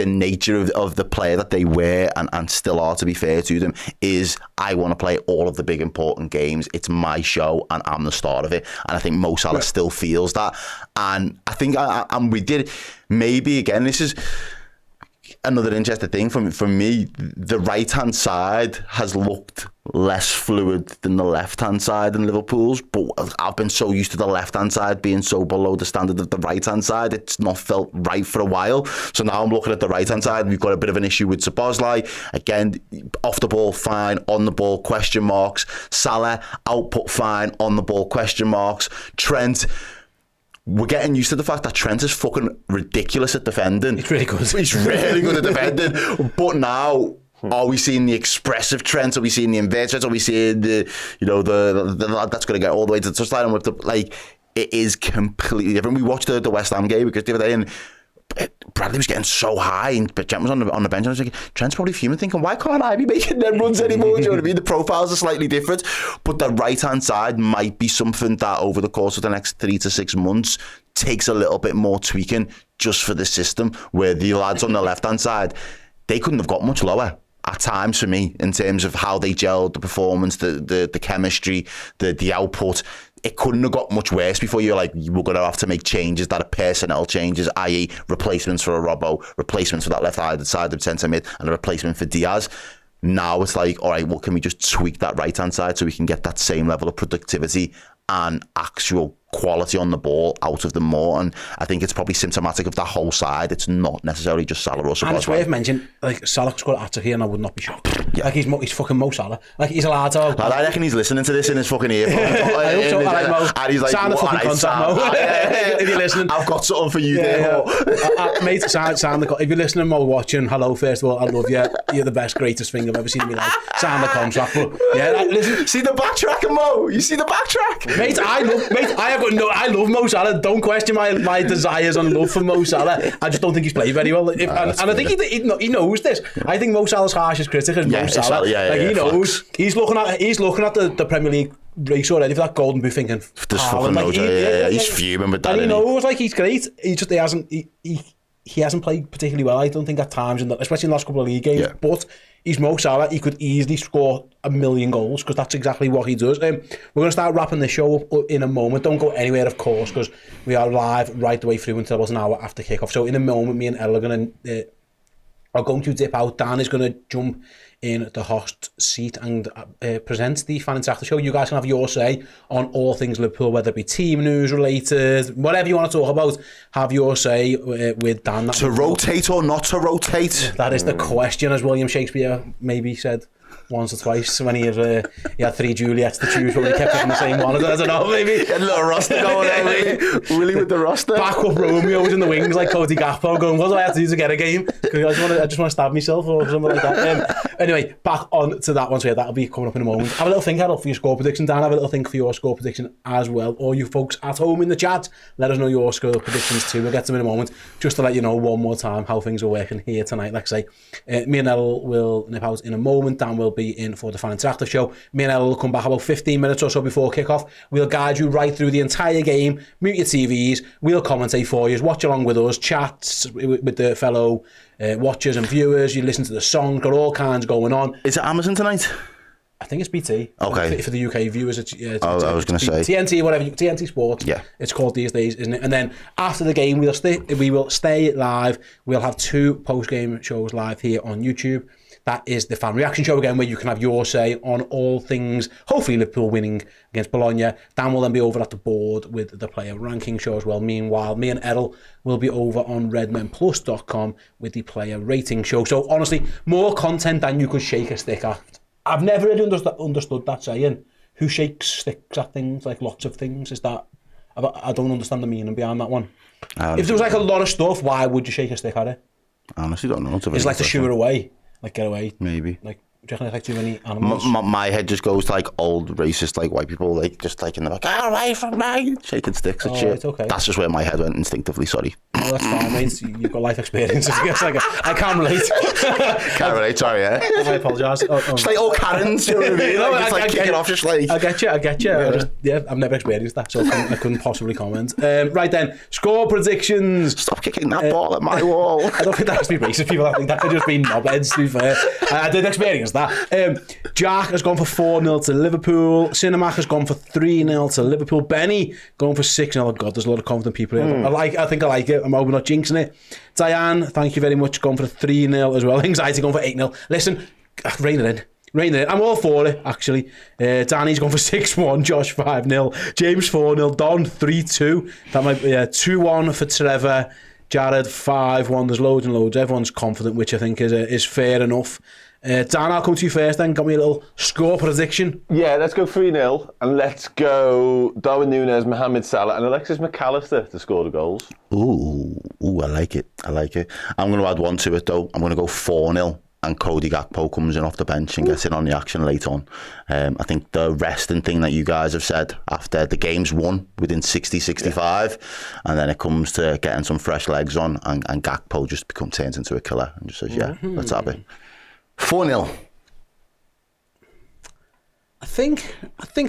nature of the player that they were and still are, to be fair to them, is I want to play all of the big important games. It's my show and I'm the star of it. And I think Mo Salah still feels that. And I think and we did, maybe again, this is another interesting thing for me, the right-hand side has looked less fluid than the left-hand side in Liverpool's, but I've been so used to the left-hand side being so below the standard of the right-hand side, it's not felt right for a while. So now I'm looking at the right-hand side, we've got a bit of an issue with Szoboszlai. Again, off the ball, fine. On the ball, question marks. Salah, output, fine. On the ball, question marks. Trent... We're getting used to the fact that Trent is fucking ridiculous at defending. He's really good. He's really good at defending. But now, are we seeing the expressive Trent? Are we seeing the inverted Trent? Are we seeing the lad that's going to get all the way to the touchline? And with the, like, it is completely different. We watched the West Ham game because the other day, and Bradley was getting so high, and Trent was on the bench, and I was thinking, Trent's probably fuming, thinking, why can't I be making them runs anymore? Do you know what I mean? The profiles are slightly different, but the right-hand side might be something that over the course of the next 3 to 6 months takes a little bit more tweaking just for the system, where the lads on the left-hand side, they couldn't have got much lower at times for me in terms of how they gelled, the performance, the chemistry, the output. It couldn't have got much worse before you're like, we're going to have to make changes that are personnel changes, i.e. replacements for a Robbo, replacements for that left-handed side of centre mid, and a replacement for Diaz. Now it's like, all right, well, can we just tweak that right-hand side so we can get that same level of productivity and actual quality on the ball out of them more? And I think it's probably symptomatic of that whole side. It's not necessarily just Salah or Szoboszlai. And it's worth mentioning, like, Salah scored a hat-trick here and I would not be shocked. Yeah. Like, he's fucking Mo Salah. Like, he's allowed to... I reckon he's listening to this in his fucking earphone. I hope so. All right, Mo. And he's like, sign the fucking contract, Mo. If you're listening. I've got something for you there, Mo. Mate, sign the... If you're listening, Mo, watching, hello, first of all, I love you. You're the best, greatest thing I've ever seen in my life. Sign the contract. But, yeah, listen... See the backtrack, Mo? You see the backtrack? Mate, I love Mo Salah. Don't question my desires and love for Mo Salah. I just don't think he's played very well. And I think he knows this. I think Mo Salah's harshest critic is Mo Salah. He knows. He's looking at the Premier League race already for that golden boot, thinking this fucking like, he's fuming with that. And he knows, like, he's great. He hasn't played particularly well, I don't think, at times, especially in the last couple of league games. Yeah. But he's Mo Salah. He could easily score 1 million goals because that's exactly what he does. We're going to start wrapping the show up in a moment. Don't go anywhere, of course, because we are live right the way through until about an hour after kickoff. So in a moment, me and Errol are going to dip out. Dan is going to jump in the host seat and present the Fan Interactive Show. You guys can have your say on all things Liverpool, whether it be team news related, whatever you want to talk about. Have your say with Dan. To rotate or not to rotate? That is the question, as William Shakespeare maybe said once or twice when he had 3 Juliets to choose, but he kept picking the same one. I don't know, maybe a little roster going on. Willie with the roster. Backup Romeo's in the wings like Cody Gakpo going, what do I have to do to get a game? I just want to stab myself or something like that. Anyway, back on to that one. So yeah, that'll be coming up in a moment. Have a little think, Errol, for your score prediction. Dan, have a little think for your score prediction as well. Or you folks at home in the chat, let us know your score predictions too. We'll get to them in a moment. Just to let you know one more time how things are working here tonight. Like I say, me and Errol will nip out in a moment. Dan will be in for the Fan Interactive Show. Me and Errol will come back about 15 minutes or so before kickoff. We'll guide you right through the entire game. Mute your TVs. We'll commentate for you. Watch along with us. Chats with the fellow watchers and viewers. You listen to the song. Got all kinds going on. Is it Amazon tonight? I think it's BT. Okay. For the UK viewers, it's I was going to say TNT, whatever. TNT Sports. Yeah. It's called these days, isn't it? And then after the game, we will stay live. We'll have 2 post-game shows live here on YouTube. That is the Fan Reaction Show again, where you can have your say on all things, hopefully Liverpool winning against Bologna. Dan will then be over at the board with the player ranking show as well. Meanwhile, me and Errol will be over on redmenplus.com with the player rating show. So honestly, more content than you could shake a stick at. I've never really understood that saying. Who shakes sticks at things, like lots of things? Is that... I don't understand the meaning behind that one. If there was like a lot of stuff, why would you shake a stick at it? I honestly don't know. It's like to shoo it away. Like, get away. Maybe. Like, do you reckon it's like too many animals? My head just goes to like old racist, like white people, like just like in the back, get away from me, shaking sticks and shit. Right, okay. That's just where my head went instinctively, sorry. No, that's fine, mate. You've got life experience. I can't relate. Can't relate, sorry, yeah. I apologise. It's like all Karens, you know what I mean? Like, it's like kicking off just like... I get you. I've never experienced that, so I couldn't possibly comment. Right then, score predictions. Stop kicking that ball at my wall. I don't think that has to be racist people. I think that could just be knobheads, to be fair. I did experience that. Jack has gone for 4-0 to Liverpool. Cinemac has gone for 3-0 to Liverpool. Benny going for 6-0. Oh God, there's a lot of confident people here. I think I like it. I'm hoping not jinxing it. Diane, thank you very much. Going for 3-0 as well. Anxiety going for 8-0. Listen, rein it in. I'm all for it, actually. Danny's gone for 6-1, Josh 5-0, James 4-0, Don 3-2. That might be 2-1 for Trevor, Jared 5-1. There's loads and loads. Everyone's confident, which I think is fair enough. Dan, I'll come to you first then. Got me a little score prediction. Yeah, let's go 3-0 and let's go Darwin Nunes, Mohamed Salah and Alexis Mac Allister to score the goals. Ooh, I like it. I'm going to add one to it though. I'm going to go 4-0 and Cody Gakpo comes in off the bench and gets in on the action late on. I think the resting thing that you guys have said after the game's won within 60-65 and then it comes to getting some fresh legs on and Gakpo just turns into a killer and just says, let's have it. 4-0. I think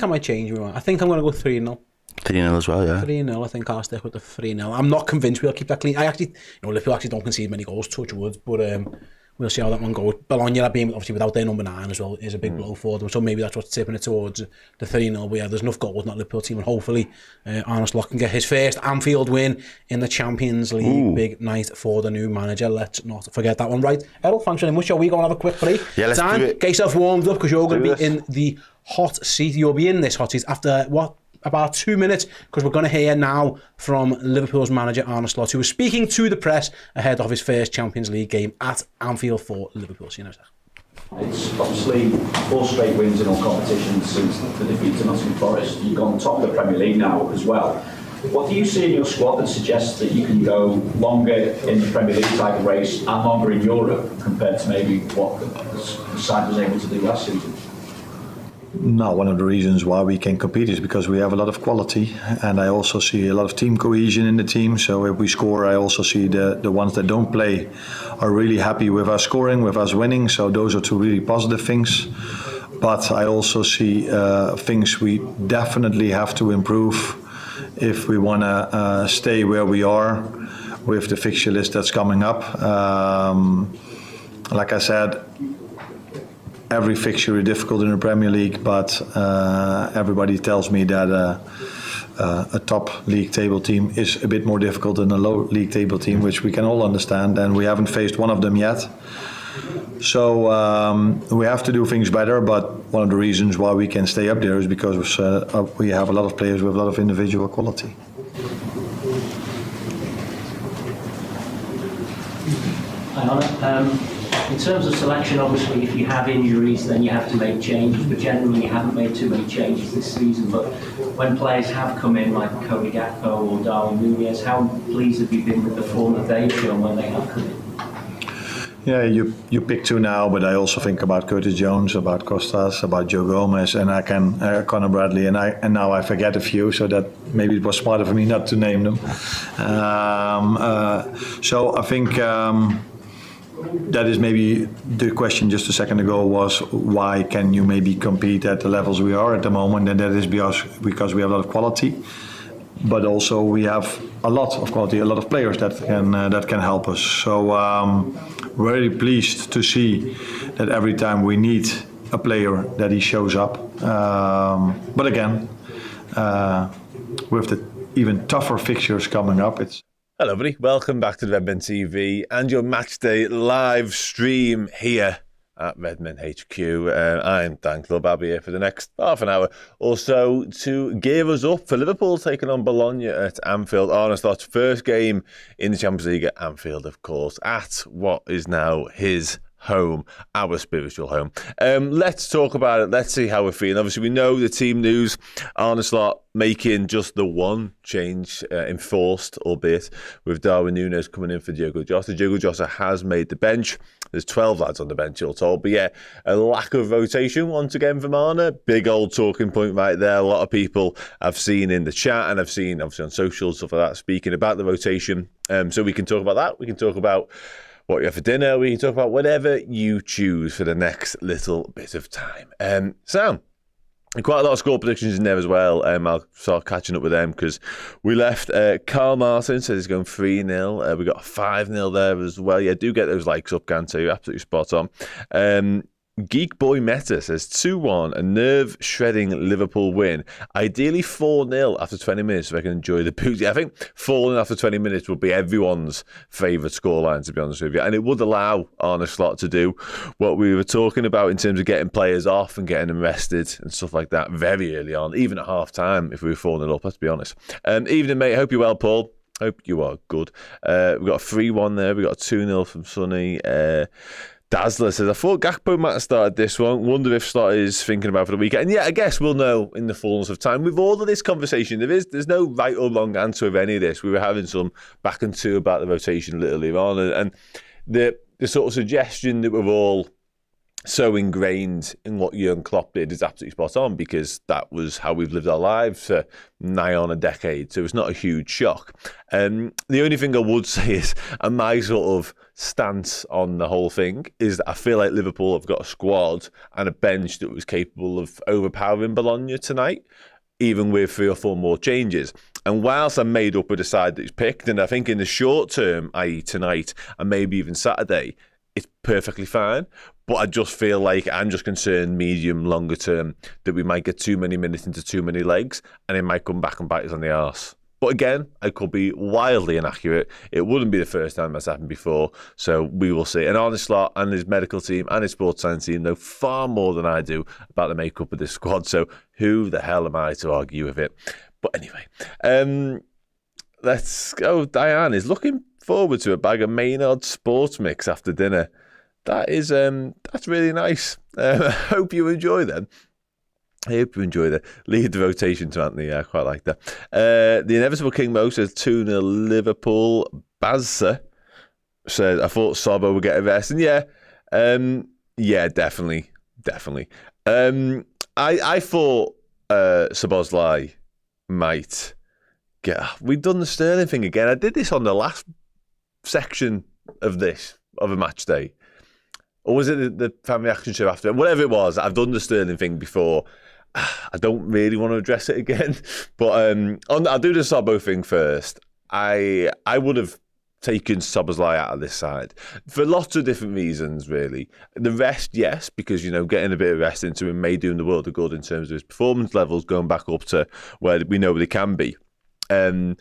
I might change my mind. I think I'm going to go 3-0. 3-0 as well, yeah. 3-0, I think I'll stick with the 3-0. I'm not convinced we'll keep that clean. Liverpool actually don't concede many goals, touch wood, but we'll see how that one goes. Bologna, being obviously without their number 9 as well, is a big blow for them, so maybe that's what's tipping it towards the 3-0. But yeah, there's enough goals in that Liverpool team, and hopefully Arne Slot can get his first Anfield win in the Champions League. Big night for the new manager. Let's not forget that one. Right, Errol, thanks very much. Shall we go and have a quick break? Yeah, let's Dan, do it. get yourself warmed up because you're going to be in the hot seat. You'll be in this hot seat after about 2 minutes, because we're going to hear now from Liverpool's manager Arne Slot, who was speaking to the press ahead of his first Champions League game at Anfield for Liverpool. See you now, sir. It's obviously 4 straight wins in all competitions since the defeat to Nottingham Forest. You've gone top of the Premier League now as well. What do you see in your squad that suggests that you can go longer in the Premier League title race and longer in Europe compared to maybe what the side was able to do last season? No, one of the reasons why we can compete is because we have a lot of quality, and I also see a lot of team cohesion in the team. So if we score, I also see the ones that don't play are really happy with us scoring, with us winning. So those are 2 really positive things. But I also see things we definitely have to improve if we want to stay where we are with the fixture list that's coming up. Like I said, every fixture is difficult in the Premier League, but everybody tells me that a top league table team is a bit more difficult than a low league table team, which we can all understand, and we haven't faced one of them yet. So we have to do things better, but one of the reasons why we can stay up there is because we have a lot of players with a lot of individual quality. In terms of selection, obviously, if you have injuries, then you have to make changes, but generally you haven't made too many changes this season. But when players have come in, like Cody Gakpo or Darwin Nunes, how pleased have you been with the form that they've shown when they have come in? Yeah, you pick 2 now, but I also think about Curtis Jones, about Costas, about Joe Gomez, and I can Conor Bradley, and now I forget a few, so that maybe it was smarter for me not to name them. So I think that is maybe the question just a second ago was, why can you maybe compete at the levels we are at the moment? And that is because we have a lot of quality, but also we have a lot of quality, a lot of players that can help us. So very pleased to see that every time we need a player that he shows up. But again, with the even tougher fixtures coming up, it's... Hello everybody, welcome back to the Redmen TV and your matchday live stream here at Redmen HQ. I'm Dan Club. I'll be here for the next half an hour or so to gear us up for Liverpool taking on Bologna at Anfield. Arne Slot's first game in the Champions League at Anfield, of course, at what is now his home, our spiritual home. Let's talk about it. Let's see how we're feeling. Obviously, we know the team news. Arne Slot making just the one change enforced, albeit with Darwin Nunes coming in for Diogo Jota. Diogo Jota has made the bench. There's 12 lads on the bench, all told. But yeah, a lack of rotation once again from Arne. Big old talking point right there. A lot of people I've seen in the chat and I've seen obviously on socials, stuff like that, speaking about the rotation. So we can talk about that. We can talk about what you have for dinner. We can talk about whatever you choose for the next little bit of time. Sam, quite a lot of score predictions in there as well. I'll start catching up with them because we left Carl Martin says he's going 3-0. We got a 5-0 there as well. Yeah, do get those likes up, Ganto. You're absolutely spot on. Geek Boy Meta says 2-1, a nerve-shredding Liverpool win. Ideally 4-0 after 20 minutes so I can enjoy the booty. I think 4-0 after 20 minutes would be everyone's favourite scoreline, to be honest with you. And it would allow Arne Slot to do what we were talking about in terms of getting players off and getting them rested and stuff like that very early on, even at half-time if we were 4-0 up, let's be honest. Evening, mate. Hope you're well, Paul. Hope you are good. We've got a 3-1 there. We've got a 2-0 from Sonny. Dazzler says, I thought Gakpo might have started this one. Wonder if Slot is thinking about for the weekend. And yeah, I guess we'll know in the fullness of time. With all of this conversation, there's no right or wrong answer of any of this. We were having some back and two about the rotation a little earlier on. And the sort of suggestion that we're all so ingrained in what Jurgen Klopp did is absolutely spot on because that was how we've lived our lives for nigh on a decade. So it's not a huge shock. The only thing I would say is, and my sort of stance on the whole thing is that I feel like Liverpool have got a squad and a bench that was capable of overpowering Bologna tonight, even with 3 or 4 more changes. And whilst I'm made up with the side that he's picked, and I think in the short term, i.e. tonight and maybe even Saturday, it's perfectly fine. But I just feel like I'm just concerned medium, longer term that we might get too many minutes into too many legs and it might come back and bite us on the arse. But again, I could be wildly inaccurate. It wouldn't be the first time that's happened before. So we will see. And Arne Slot and his medical team and his sports science team know far more than I do about the makeup of this squad. So who the hell am I to argue with it? But anyway, let's go. Diane is looking forward to a bag of Maynard sports mix after dinner. That is, that's really nice. I hope you enjoy them. I hope you enjoy the lead the rotation to Anthony. Yeah, I quite like that. The Inevitable King Mo says 2-0 Liverpool. Bazza says, I thought Sobbo would get a rest. And yeah, definitely. I thought Szoboszlai might get... We've done the Sterling thing again. I did this on the last section of a match day. Or was it the family action show after? Whatever it was, I've done the Sterling thing before. I don't really want to address it again. But I'll do the Sobbo thing first. I would have taken Szoboszlai out of this side for lots of different reasons, really. The rest, yes, because, getting a bit of rest into him may do him the world of good in terms of his performance levels going back up to where we know they can be. I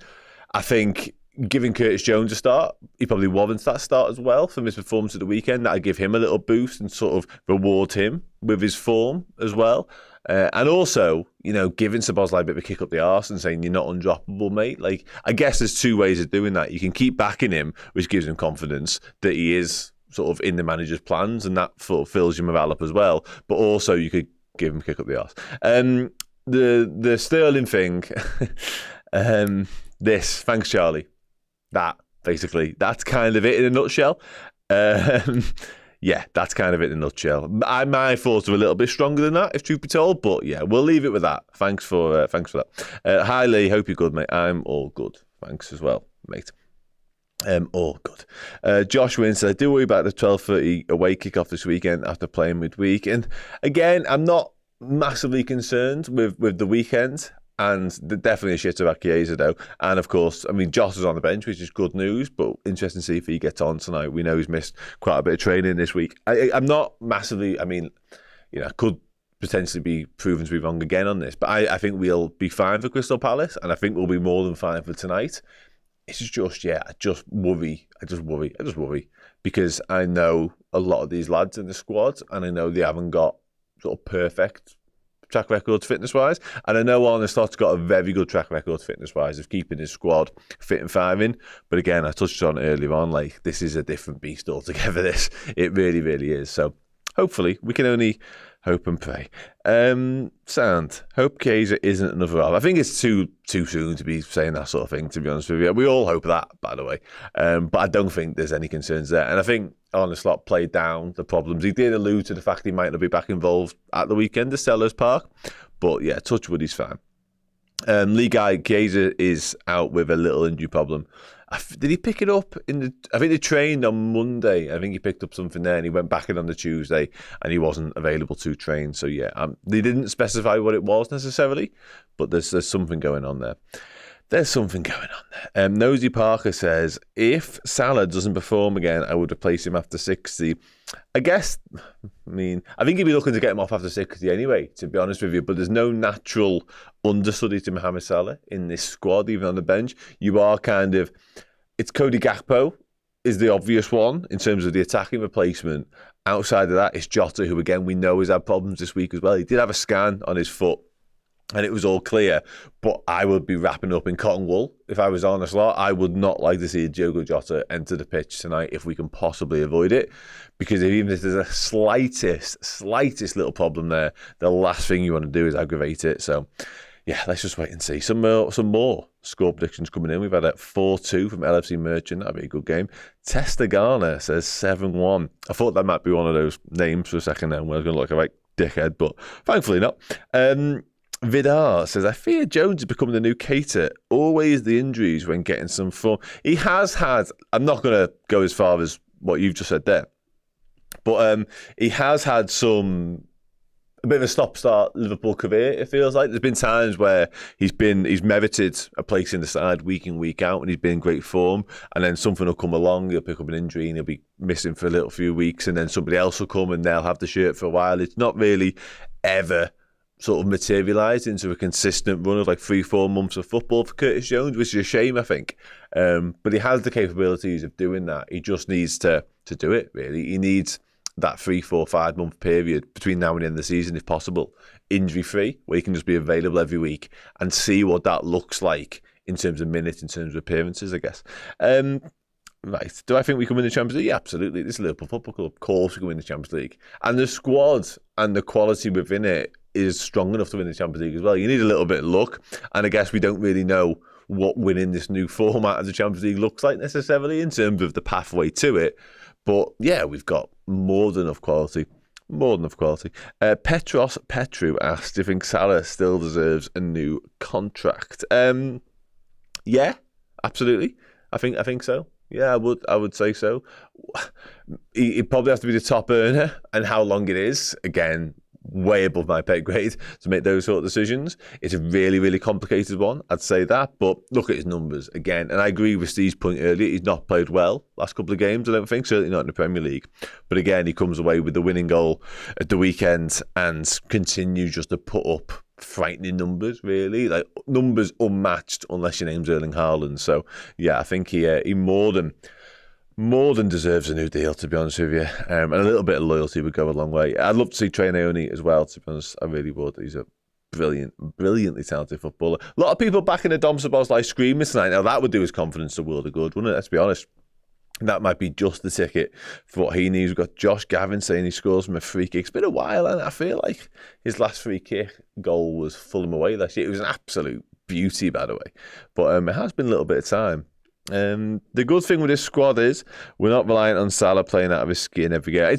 think... giving Curtis Jones a start, he probably warrants that start as well from his performance at the weekend. That'll give him a little boost and sort of reward him with his form as well. And also, giving Szoboszlai a bit of a kick up the arse and saying you're not undroppable, mate. Like, I guess there's 2 ways of doing that. You can keep backing him, which gives him confidence that he is sort of in the manager's plans, and that sort of fills your morale up as well. But also, you could give him a kick up the arse. The Sterling thing, thanks, Charlie. That's kind of it in a nutshell. Yeah, that's kind of it in a nutshell. My thoughts are a little bit stronger than that, if truth be told, but yeah, we'll leave it with that. Thanks for that. Hi Lee, hope you're good, mate. I'm all good. Thanks as well, mate. All good. Josh Wynn said, I do worry about the 12:30 away kick-off this weekend after playing midweek. And again, I'm not massively concerned with the weekend. And definitely a shit about Chiesa, though. And, of course, Jota's on the bench, which is good news, but interesting to see if he gets on tonight. We know he's missed quite a bit of training this week. I'm not massively... could potentially be proven to be wrong again on this, but I think we'll be fine for Crystal Palace, and I think we'll be more than fine for tonight. It's just, I just worry. Because I know a lot of these lads in the squad, and I know they haven't got sort of perfect track record fitness-wise. And I know Arne Slot's got a very good track record fitness-wise of keeping his squad fit and firing. But again, I touched on it earlier on, like, this is a different beast altogether, this. It really, really is. So hopefully, we can only hope and pray. Sound. Hope Chiesa isn't another half. I think it's too soon to be saying that sort of thing, to be honest with you. We all hope that, by the way. But I don't think there's any concerns there. And I think Arne Slot played down the problems. He did allude to the fact he might not be back involved at the weekend at Sellers Park. But yeah, touch wood, he's fine. League guy Chiesa is out with a little injury problem. Did he pick it up I think they trained on Monday. I think he picked up something there and he went back in on the Tuesday and he wasn't available to train. So yeah, they didn't specify what it was necessarily, but there's something going on there. There's something going on there. Nosy Parker says, if Salah doesn't perform again, I would replace him after 60. I think he'd be looking to get him off after 60 anyway, to be honest with you. But there's no natural understudy to Mohamed Salah in this squad, even on the bench. You are it's Cody Gakpo is the obvious one in terms of the attacking replacement. Outside of that, it's Jota, who again we know has had problems this week as well. He did have a scan on his foot, and it was all clear, but I would be wrapping up in cotton wool if I was Arne Slot. I would not like to see Diogo Jota enter the pitch tonight if we can possibly avoid it, because even if there's a slightest little problem there, the last thing you want to do is aggravate it. So yeah, let's just wait and see. Some more score predictions coming in. We've had a 4-2 from LFC Merchant. That'd be a good game. Testa Garner says 7-1. I thought that might be one of those names for a second there where I was going to look like a right dickhead, but thankfully not. Vidar says, I fear Jones is becoming the new Keita. Always the injuries when getting some form. He has had, I'm not going to go as far as what you've just said there, but he has had a bit of a stop-start Liverpool career, it feels like. There's been times where he's merited a place in the side week in, week out, and he's been in great form, and then something will come along, he'll pick up an injury and he'll be missing for a few weeks, and then somebody else will come and they'll have the shirt for a while. It's not really ever sort of materialised into a consistent run of like 3-4 months of football for Curtis Jones, which is a shame, I think. But he has the capabilities of doing that. He just needs to do it, really. He needs that 3-4-5 month period between now and the end of the season, if possible, injury-free, where he can just be available every week and see what that looks like in terms of minutes, in terms of appearances, I guess. Right. Do I think we can win the Champions League? Yeah, absolutely. This is Liverpool Football Club. Of course we can win the Champions League. And the squad and the quality within it is strong enough to win the Champions League as well. You need a little bit of luck. And I guess we don't really know what winning this new format of the Champions League looks like necessarily in terms of the pathway to it. But yeah, we've got more than enough quality. More than enough quality. Petros Petru asked, do you think Salah still deserves a new contract? Yeah, absolutely. I think so. Yeah, I would say so. He'd probably have to be the top earner, and how long it is, again, way above my pay grade to make those sort of decisions. It's a really, really complicated one, I'd say that. But look at his numbers again. And I agree with Steve's point earlier. He's not played well last couple of games, I don't think. Certainly not in the Premier League. But again, he comes away with the winning goal at the weekend and continues just to put up frightening numbers, really. Like, numbers unmatched unless your name's Erling Haaland. So, yeah, I think he more than deserves a new deal, to be honest with you. And a little bit of loyalty would go a long way. I'd love to see Trey Naoni as well, to be honest. I really would. He's a brilliantly talented footballer. A lot of people backing the Dom Szoboszlai screaming tonight. Now, that would do his confidence a world of good, wouldn't it? Let's be honest. That might be just the ticket for what he needs. We've got Josh Gavin saying he scores from a free kick. It's been a while, and I feel like his last free kick goal was Fulham away last year. It was an absolute beauty, by the way. But it has been a little bit of time. The good thing with this squad is we're not reliant on Salah playing out of his skin every game.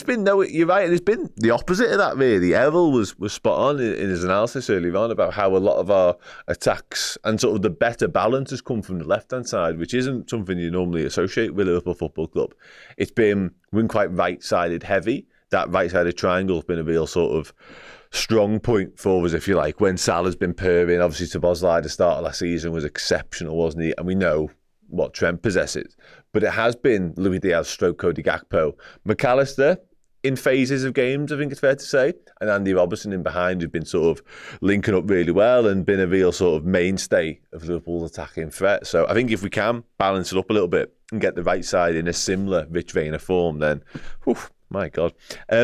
You're right, it's been the opposite of that, really. Errol was spot on in his analysis earlier on about how a lot of our attacks and sort of the better balance has come from the left-hand side, which isn't something you normally associate with Liverpool Football Club. It's been quite right-sided heavy. That right-sided triangle has been a real sort of strong point for us, if you like, when Salah's been purring. Obviously, Szoboszlai at the start of last season was exceptional, wasn't he? And we know what Trent possesses. But it has been Luis Diaz stroke Cody Gakpo. Mac Allister in phases of games, I think it's fair to say, and Andy Robertson in behind, who've been sort of linking up really well and been a real sort of mainstay of Liverpool's attacking threat. So I think if we can balance it up a little bit and get the right side in a similar rich vein of form, then My God.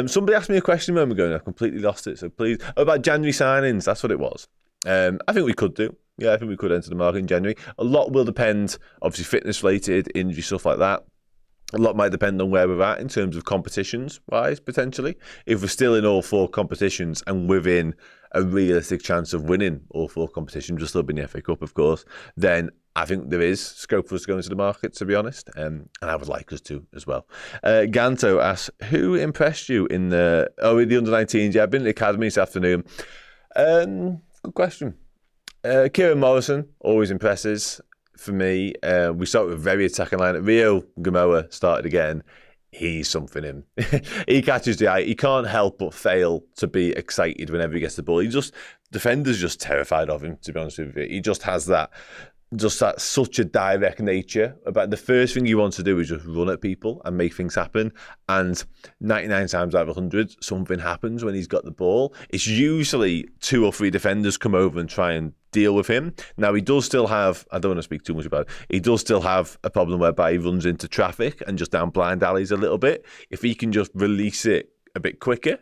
Somebody asked me a question a moment ago and I completely lost it. So please, about January signings. That's what it was. I think we could do. Yeah, I think we could enter the market in January. A lot will depend, obviously, fitness related, injury, stuff like that. A lot might depend on where we're at in terms of competitions-wise, potentially. If we're still in all 4 competitions and within a realistic chance of winning all 4 competitions, just still being the FA Cup, of course, then I think there is scope for us to go into the market, to be honest. And I would like us to as well. Ganto asks, who impressed you in the under-19s? Yeah, I've been at the academy this afternoon. Good question. Kieran Morrison always impresses for me. We started with a very attacking line. Rio Gamoa started again. He's something in. He catches the eye. He can't help but fail to be excited whenever he gets the ball. Defenders just terrified of him, to be honest with you. He just has that such a direct nature. About the first thing you want to do is just run at people and make things happen. And 99 times out of 100, something happens when he's got the ball. It's usually 2 or 3 defenders come over and try and deal with him. Now, he does still have, I don't want to speak too much about it, he does still have a problem whereby he runs into traffic and just down blind alleys a little bit. If he can just release it a bit quicker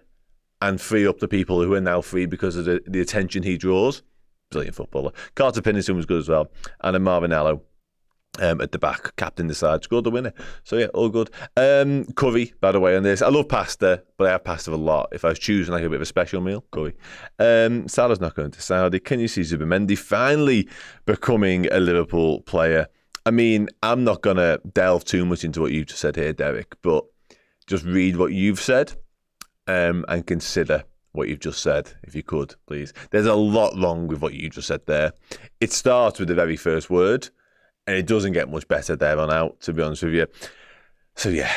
and free up the people who are now free because of the attention he draws, brilliant footballer. Carter Pinnington was good as well. And then Marvinello at the back, captain the side, scored the winner. So yeah, all good. Curry, by the way, on this. I love pasta, but I have pasta a lot. If I was choosing like a bit of a special meal, curry. Salah's not going to Saudi. Can you see Zubimendi finally becoming a Liverpool player? I mean, I'm not going to delve too much into what you just said here, Derek, but just read what you've said and consider what you've just said, if you could, please. There's a lot wrong with what you just said there. It starts with the very first word, and it doesn't get much better there on out, to be honest with you. So, yeah.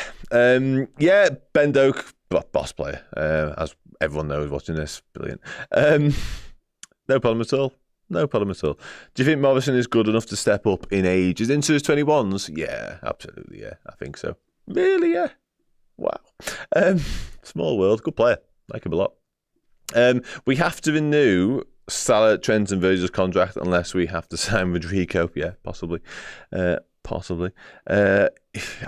Ben Doak, boss player, as everyone knows watching this. Brilliant. No problem at all. No problem at all. Do you think Morrison is good enough to step up in age? Is into his 21s? Yeah, absolutely, yeah. I think so. Really, yeah. Wow. Small world. Good player. Like him a lot. We have to renew Salah, Trent and Virgil's contract unless we have to sign Rodrigo. Yeah, possibly. I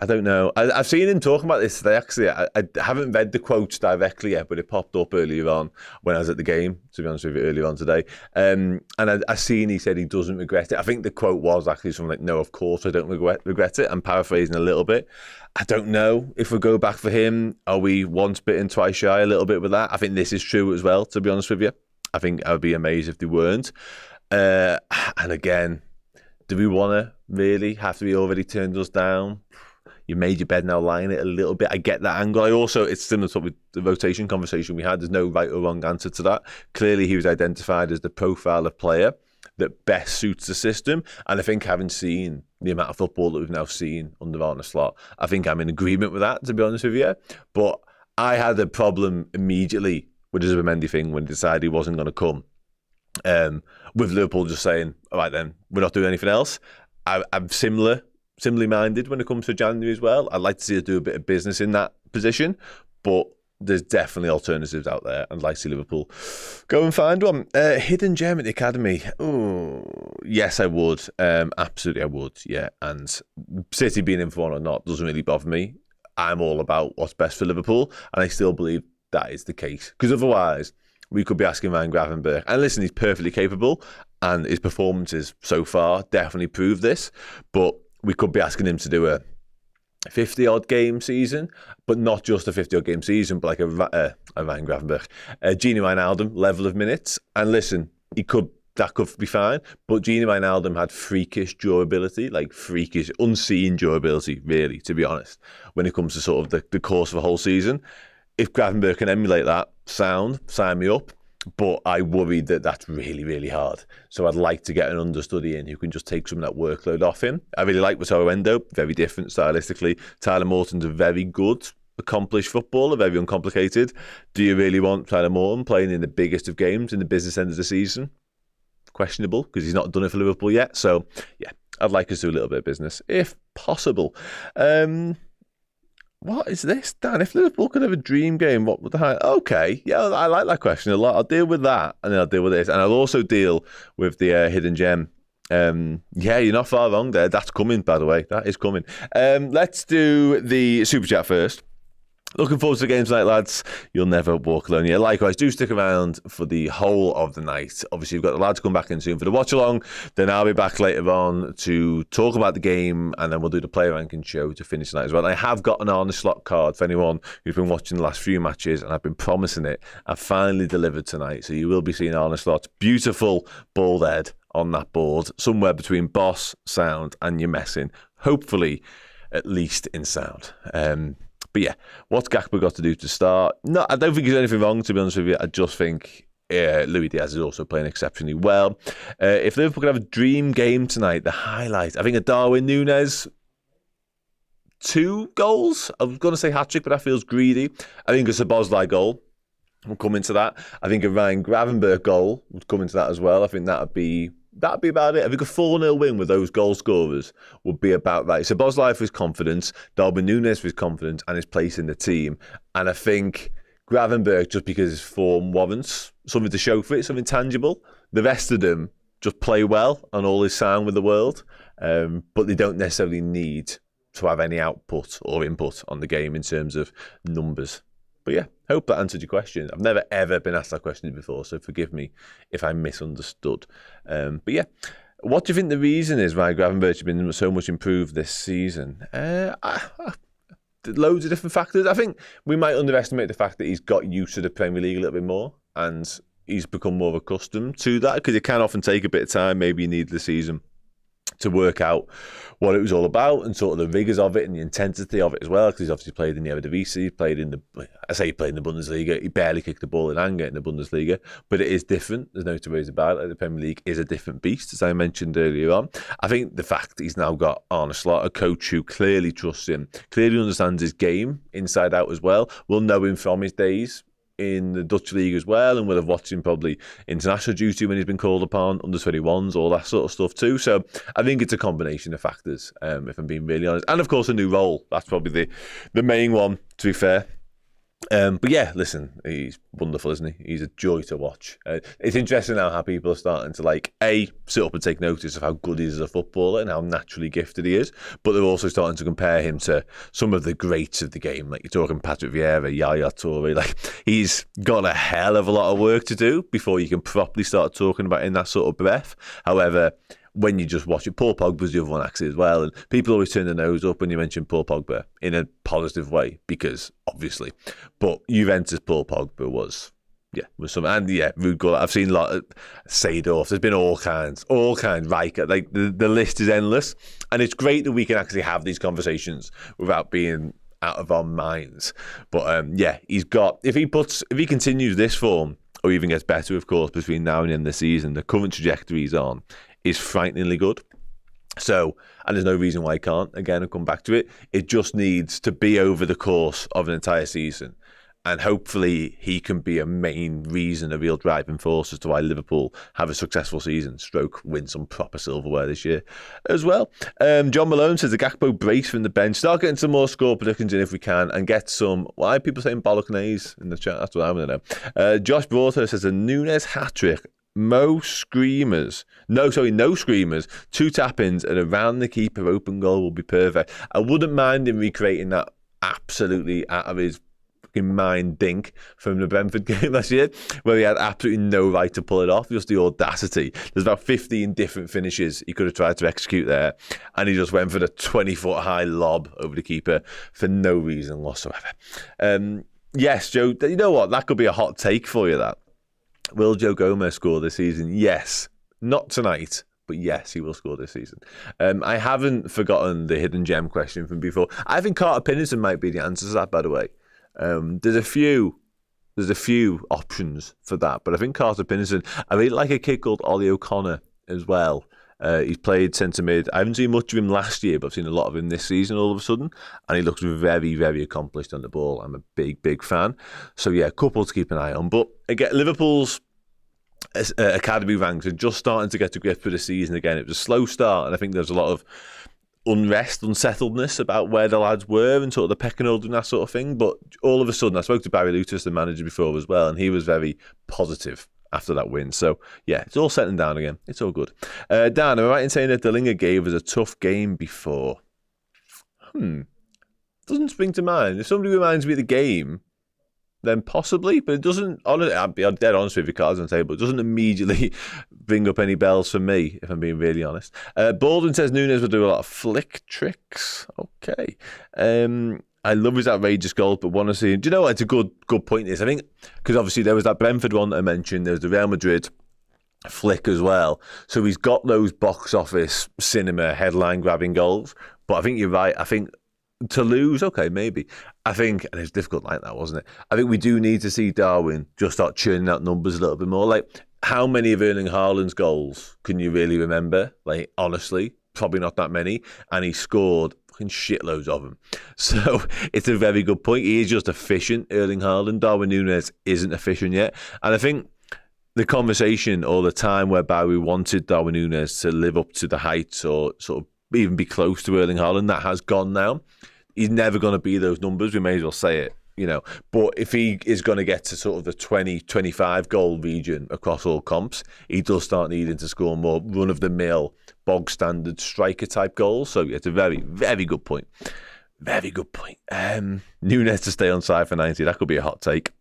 don't know. I've seen him talking about this today, actually. I haven't read the quotes directly yet, but it popped up earlier on when I was at the game, to be honest with you, earlier on today. And I seen he said he doesn't regret it. I think the quote was actually something like, no, of course I don't regret it. I'm paraphrasing a little bit. I don't know if we go back for him. Are we once bitten, twice shy a little bit with that? I think this is true as well, to be honest with you. I think I would be amazed if they weren't. And again, do we want to really have to be already turned us down? You made your bed, now lie in it a little bit. I get that angle. It's similar to with the rotation conversation we had. There's no right or wrong answer to that. Clearly, he was identified as the profile of player that best suits the system. And I think having seen the amount of football that we've now seen under Arne Slot, I think I'm in agreement with that, to be honest with you. But I had a problem immediately with the Zubimendi thing when he decided he wasn't going to come. With Liverpool just saying, all right then, we're not doing anything else. I'm similarly minded when it comes to January as well. I'd like to see us do a bit of business in that position, but there's definitely alternatives out there. I'd like to see Liverpool go and find one. Hidden gem at the academy. Oh, yes, I would. Absolutely, I would. Yeah, and City being in for one or not doesn't really bother me. I'm all about what's best for Liverpool, and I still believe that is the case. Because otherwise, we could be asking Ryan Gravenberch. And listen, he's perfectly capable, and his performances so far definitely prove this. But we could be asking him to do a 50-odd game season, but not just a 50-odd game season, but like a Ryan Gravenberch, a Gini Wijnaldum level of minutes. And listen, that could be fine, but Gini Wijnaldum had freakish durability, like freakish, unseen durability, really, to be honest, when it comes to sort of the course of a whole season. If Gravenberch can emulate that, sign me up. But I worry that that's really, really hard. So I'd like to get an understudy in who can just take some of that workload off him. I really like Wataru Endo, very different stylistically. Tyler Morton's a very good, accomplished footballer, very uncomplicated. Do you really want Tyler Morton playing in the biggest of games in the business end of the season? Questionable, because he's not done it for Liverpool yet. So, yeah, I'd like us to do a little bit of business, if possible. What is this, Dan? If Liverpool could have a dream game, what would the high? Okay, yeah, I like that question a lot. I'll deal with that, and then I'll deal with this, and I'll also deal with the hidden gem. Yeah, you're not far wrong there. That's coming, by the way. That is coming. Let's do the super chat first. Looking forward to the games tonight, lads. You'll never walk alone. Yeah, likewise, do stick around for the whole of the night. Obviously, you've got the lads come back in soon for the watch-along. Then I'll be back later on to talk about the game, and then we'll do the player ranking show to finish tonight as well. I have got an Arne Slot card for anyone who's been watching the last few matches, and I've been promising it. I've finally delivered tonight, so you will be seeing Arne Slot's beautiful bald head on that board, somewhere between boss, sound, and you're messing. Hopefully, at least in sound. But yeah, what's Gakpo got to do to start? No, I don't think there's anything wrong, to be honest with you. I just think Luis Diaz is also playing exceptionally well. If Liverpool could have a dream game tonight, the highlight, I think a Darwin Nunes, 2 goals. I was going to say hat-trick, but that feels greedy. I think it's a Szoboszlai goal. We'll come into that. I think a Ryan Gravenberch goal would come into that as well. I think that'd be about it. I think a 4-0 win with those goal scorers would be about right. So Szoboszlai for his confidence, Darwin Nunes for his confidence and his place in the team. And I think Gravenberch, just because his form warrants something to show for it, something tangible. The rest of them just play well and all is sound with the world. But they don't necessarily need to have any output or input on the game in terms of numbers. But yeah, hope that answered your question. I've never ever been asked that question before, so forgive me if I misunderstood. But yeah, what do you think the reason is why Gravenberch has been so much improved this season? Loads of different factors. I think we might underestimate the fact that he's got used to the Premier League a little bit more and he's become more accustomed to that, because it can often take a bit of time. Maybe you need the season to work out what it was all about and sort of the rigours of it and the intensity of it as well, because he's obviously played in the Eredivisie, he played in the Bundesliga. He barely kicked the ball in anger in the Bundesliga, but it is different. There's no two ways about it. The Premier League is a different beast, as I mentioned earlier on. I think the fact that he's now got Arne Slot, a coach who clearly trusts him, clearly understands his game inside out as well, will know him from his days in the Dutch league as well, and will have watched him probably international duty when he's been called upon, under 21s, all that sort of stuff too. So I think it's a combination of factors, if I'm being really honest. And of course a new role, that's probably the main one, to be fair. But yeah, listen, he's wonderful, isn't he? He's a joy to watch. It's interesting now how people are starting to sit up and take notice of how good he is as a footballer and how naturally gifted he is, but they're also starting to compare him to some of the greats of the game. Like you're talking Patrick Vieira, Yaya Toure. Like he's got a hell of a lot of work to do before you can properly start talking about in that sort of breath. However, when you just watch it, Paul Pogba's the other one actually as well, and people always turn their nose up when you mention Paul Pogba in a positive way, because obviously, but Juventus Paul Pogba was some, and Ruud Gullit. I've seen a lot of Seedorf. There's been all kinds, like the list is endless, and it's great that we can actually have these conversations without being out of our minds. But he's got, if he continues this form, or even gets better, of course, between now and the end of the season, the current trajectory he's on is frighteningly good. So, and there's no reason why he can't. Again, I'll come back to it. It just needs to be over the course of an entire season. And hopefully he can be a main reason, a real driving force as to why Liverpool have a successful season, win some proper silverware this year as well. John Malone says the Gakpo brace from the bench. Start getting some more score predictions in if we can, and get some, why are people saying Bolognese in the chat? That's what I want to know. Josh Broadhurst says a Nunes hat-trick. No screamers, 2 tap-ins and around the keeper open goal will be perfect. I wouldn't mind him recreating that absolutely out of his fucking mind dink from the Brentford game last year, where he had absolutely no right to pull it off, just the audacity. There's about 15 different finishes he could have tried to execute there, and he just went for the 20-foot high lob over the keeper for no reason whatsoever. Yes, Joe, you know what? That could be a hot take for you, that. Will Joe Gomez score this season? Yes. Not tonight, but yes, he will score this season. I haven't forgotten the hidden gem question from before. I think Carter Pinnerton might be the answer to that, by the way. There's a few options for that, but I think Carter Pinnerton, I really like a kid called Ollie O'Connor as well. He's played centre mid. I haven't seen much of him last year, but I've seen a lot of him this season all of a sudden, and he looks very, very accomplished on the ball. I'm a big fan. So yeah, a couple to keep an eye on. But again, Liverpool's academy ranks are just starting to get to grips with the season again. It was a slow start, and I think there's a lot of unsettledness about where the lads were and sort of the pecking order and that sort of thing. But all of a sudden, I spoke to Barry Lutis, the manager, before as well, and he was very positive after that win. So yeah, it's all settling down again. It's all good. Dan, am I right in saying that Delinga gave us a tough game before? doesn't spring to mind. If somebody reminds me of the game, then possibly, but it doesn't. Honestly, I'm dead honest with you, cards on the table. It doesn't immediately bring up any bells for me, if I'm being really honest. Baldwin says Nunes will do a lot of flick tricks. Okay. I love his outrageous goal, but want to see him. Do you know what? It's a good point. This, I think, because obviously there was that Brentford one that I mentioned. There was the Real Madrid flick as well. So he's got those box office cinema headline grabbing goals. But I think you're right. I think to lose, okay, maybe. I think, and it's difficult like that, wasn't it? I think we do need to see Darwin just start churning out numbers a little bit more. Like, how many of Erling Haaland's goals can you really remember? Like, honestly, probably not that many. And he scored fucking shitloads of them. So it's a very good point. He is just efficient, Erling Haaland. Darwin Nunes isn't efficient yet. And I think the conversation all the time whereby we wanted Darwin Nunes to live up to the heights or sort of even be close to Erling Haaland, that has gone now. He's never going to be those numbers. We may as well say it, you know. But if he is going to get to sort of the 20, 25 goal region across all comps, he does start needing to score more run-of-the-mill, bog-standard striker-type goals. So it's a very, very good point. Very good point. Nunes to stay on side for 90. That could be a hot take.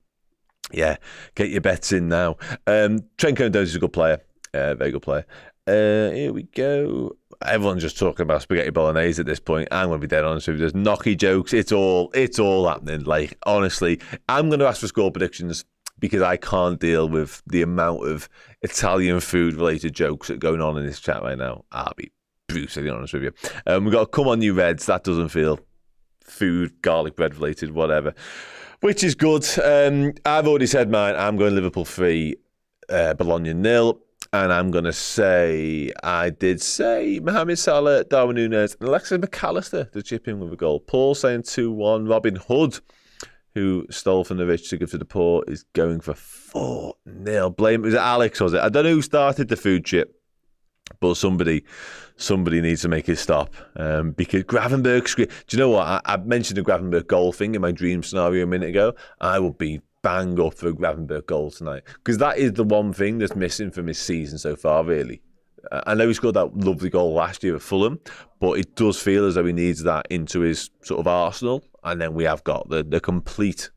Yeah, get your bets in now. Trent Condon is a good player. Very good player. Here we go. Everyone's just talking about spaghetti bolognese at this point. I'm going to be dead honest with you. There's knocky jokes. It's all happening. Like, honestly, I'm going to ask for score predictions because I can't deal with the amount of Italian food related jokes that are going on in this chat right now. I'll be brutally honest with you. We've got Come On You Reds. That doesn't feel food, garlic bread related, whatever, which is good. I've already said mine. I'm going Liverpool 3, Bologna 0. And I'm going to say, I did say Mohamed Salah, Darwin Nunes, and Alexis Mac Allister to chip in with a goal. Paul saying 2-1. Robin Hood, who stole from the rich to give to the poor, is going for 4-0. Blame, was it Alex, was it? I don't know who started the food chip, but somebody needs to make it stop. Because Gravenberg, do you know what? I mentioned the Gravenberg goal thing in my dream scenario a minute ago. I would be bang up for a Gravenberg goal tonight, because that is the one thing that's missing from his season so far, really. I know he scored that lovely goal last year at Fulham, but it does feel as though he needs that into his sort of arsenal, and then we have got the complete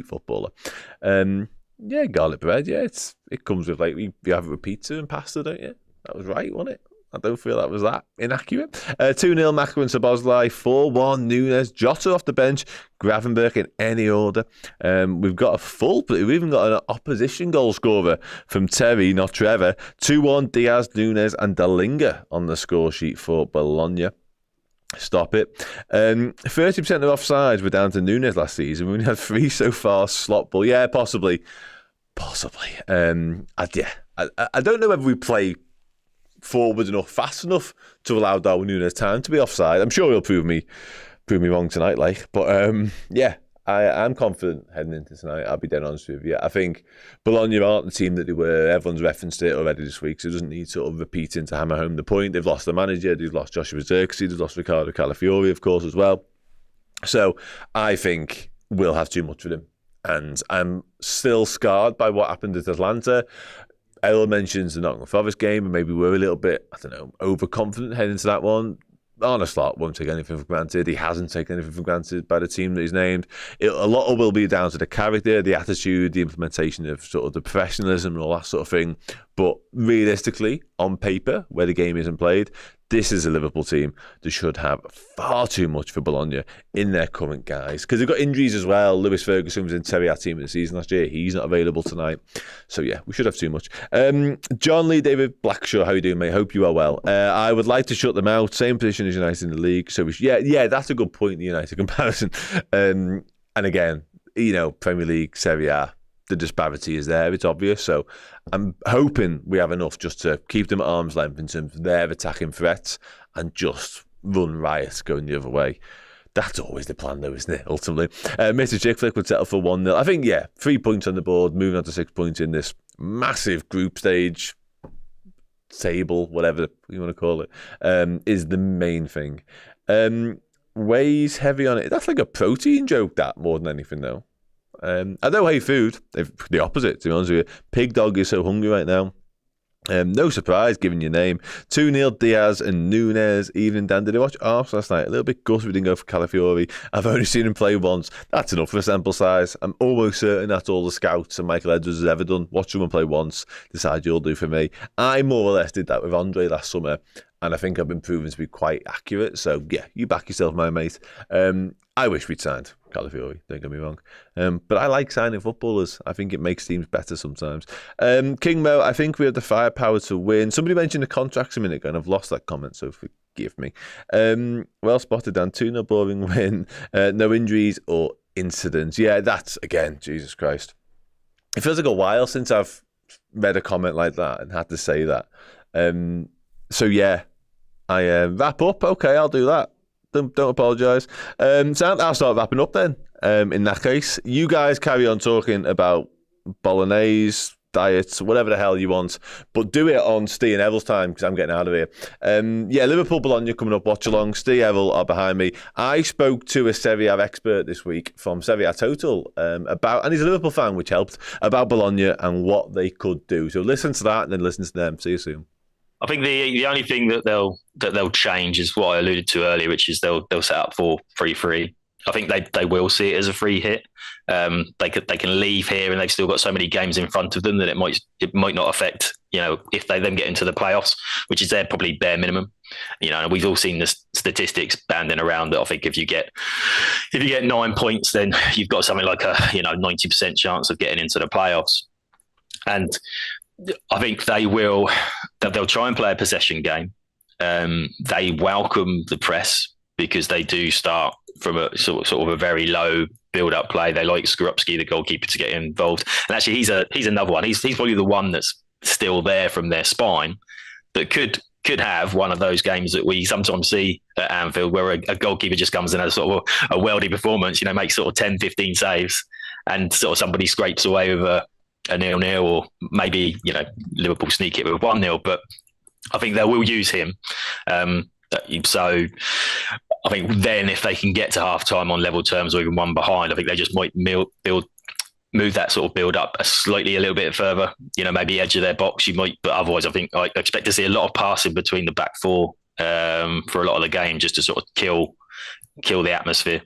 footballer. Yeah, garlic bread, yeah, it comes with, like, you have it with pizza and pasta, don't you? That was right, wasn't it? I don't feel that was that inaccurate. 2-0 Maka and Szoboszlai, 4-1 Nunes, Jota off the bench, Gravenberg in any order. We've got we've even got an opposition goal scorer from Terry, not Trevor. 2-1 Diaz, Nunes and Dalinga on the score sheet for Bologna. Stop it. 30% of offsides were down to Nunes last season. We only had 3 so far. Slot ball, yeah, possibly. I don't know whether we play forward enough, fast enough to allow Darwin Nunes time to be offside. I'm sure he'll prove me wrong tonight, but yeah, I'm confident heading into tonight. I'll be dead honest with you. I think Bologna aren't the team that they were. Everyone's referenced it already this week, so it doesn't need sort of repeating to hammer home the point. They've lost their manager, they've lost Joshua Zirkzee, they've lost Riccardo Calafiori, of course, as well. So I think we'll have too much for them, and I'm still scarred by what happened at Atlanta. Errol mentions the Nottingham Forest game, and maybe we're a little bit, I don't know, overconfident heading into that one. Arne Slot won't take anything for granted. He hasn't taken anything for granted by the team that he's named. A lot of it will be down to the character, the attitude, the implementation of sort of the professionalism and all that sort of thing. But realistically, on paper, where the game isn't played, this is a Liverpool team that should have far too much for Bologna in their current guys. Because they've got injuries as well. Lewis Ferguson was in Terry, our team of the season last year. He's not available tonight. So yeah, we should have too much. John Lee David Blackshaw, how you doing, mate? Hope you are well. I would like to shut them out. Same position as United in the league. So yeah, that's a good point, the United comparison. And again, you know, Premier League, Serie A, the disparity is there, it's obvious. So I'm hoping we have enough just to keep them at arm's length in terms of their attacking threats and just run riot going the other way. That's always the plan, though, isn't it, ultimately? Mr. Chickflick would settle for 1-0. I think, yeah, 3 points on the board, moving on to 6 points in this massive group stage, table, whatever you want to call it, is the main thing. Weighs heavy on it. That's like a protein joke, that, more than anything, though. I don't hate food. The opposite, to be honest with you. Pig Dog is so hungry right now. No surprise, given your name. 2-0 Diaz and Nunes. Evening, Dan. Did I watch Arsenal last night? A little bit gutted we didn't go for Calafiori. I've only seen him play once. That's enough for a sample size. I'm almost certain that's all the scouts and Michael Edwards has ever done. Watch someone play once, decide you'll do for me. I more or less did that with Andre last summer, and I think I've been proven to be quite accurate. So, yeah, you back yourself, my mate. I wish we'd signed Calafiori, don't get me wrong. But I like signing footballers. I think it makes teams better sometimes. King Mo, I think we have the firepower to win. Somebody mentioned the contracts a minute ago, and I've lost that comment, so forgive me. Well spotted, Dan. 2-0 boring win. No injuries or incidents. Yeah, that's, again, Jesus Christ. It feels like a while since I've read a comment like that and had to say that. So, yeah, I wrap up. Okay, I'll do that. Don't apologise. So I'll start wrapping up then. In that case, you guys carry on talking about bolognese, diets, whatever the hell you want, but do it on Steve and Errol's time because I'm getting out of here. Yeah, Liverpool, Bologna coming up, Watchalong. Steve, Errol are behind me. I spoke to a Serie A expert this week from Serie A Total about, and he's a Liverpool fan, which helped, about Bologna and what they could do. So listen to that and then listen to them. See you soon. I think the only thing that they'll change is what I alluded to earlier, which is they'll set up for 3-3. I think they will see it as a free hit. They can leave here, and they've still got so many games in front of them that it might not affect, if they then get into the playoffs, which is their probably bare minimum. And we've all seen the statistics banding around that. I think if you get 9 points, then you've got something like a 90% chance of getting into the playoffs. And I think they'll try and play a possession game. They welcome the press because they do start from a sort of a very low build-up play. They like Skorupski, the goalkeeper, to get involved. And actually, he's another one. He's probably the one that's still there from their spine that could have one of those games that we sometimes see at Anfield, where a goalkeeper just comes in as sort of a worldy performance. Makes sort of 10, 15 saves, and sort of somebody scrapes away with a 0-0, or maybe Liverpool sneak it with 1-0. But I think they will use him. So I think then if they can get to half time on level terms or even one behind, I think they just might move that sort of build up a little bit further. Maybe edge of their box. You might, but otherwise, I expect to see a lot of passing between the back four for a lot of the game, just to sort of kill the atmosphere.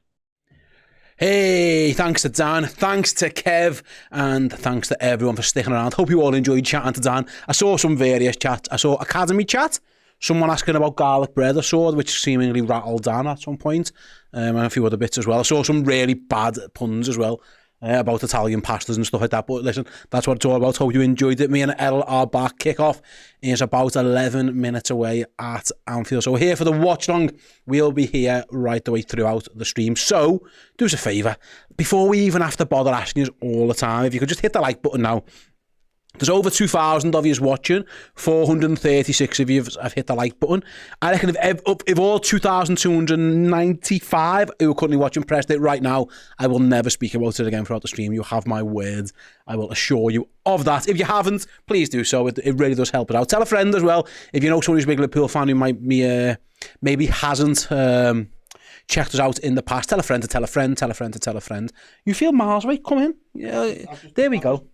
Hey, thanks to Dan, thanks to Kev, and thanks to everyone for sticking around. Hope you all enjoyed chatting to Dan. I saw some various chats. I saw Academy chat, someone asking about garlic bread I saw, which seemingly rattled Dan at some point, and a few other bits as well. I saw some really bad puns as well about Italian pastas and stuff like that. But listen, that's what it's all about. Hope you enjoyed it. Me and Errol are back. Kickoff is about 11 minutes away at Anfield. So here for the watch long. We'll be here right the way throughout the stream. So do us a favour, before we even have to bother asking you all the time, if you could just hit the like button now. There's over 2,000 of you watching. 436 of you have hit the like button. I reckon if all 2,295 who are currently watching pressed it right now, I will never speak about it again throughout the stream. You have my word. I will assure you of that. If you haven't, please do so. It really does help it out. Tell a friend as well. If you know someone who's a big Liverpool fan who might be, maybe hasn't checked us out in the past, tell a friend to tell a friend, tell a friend to tell a friend. You feel miles away? Come in. Yeah, there we go.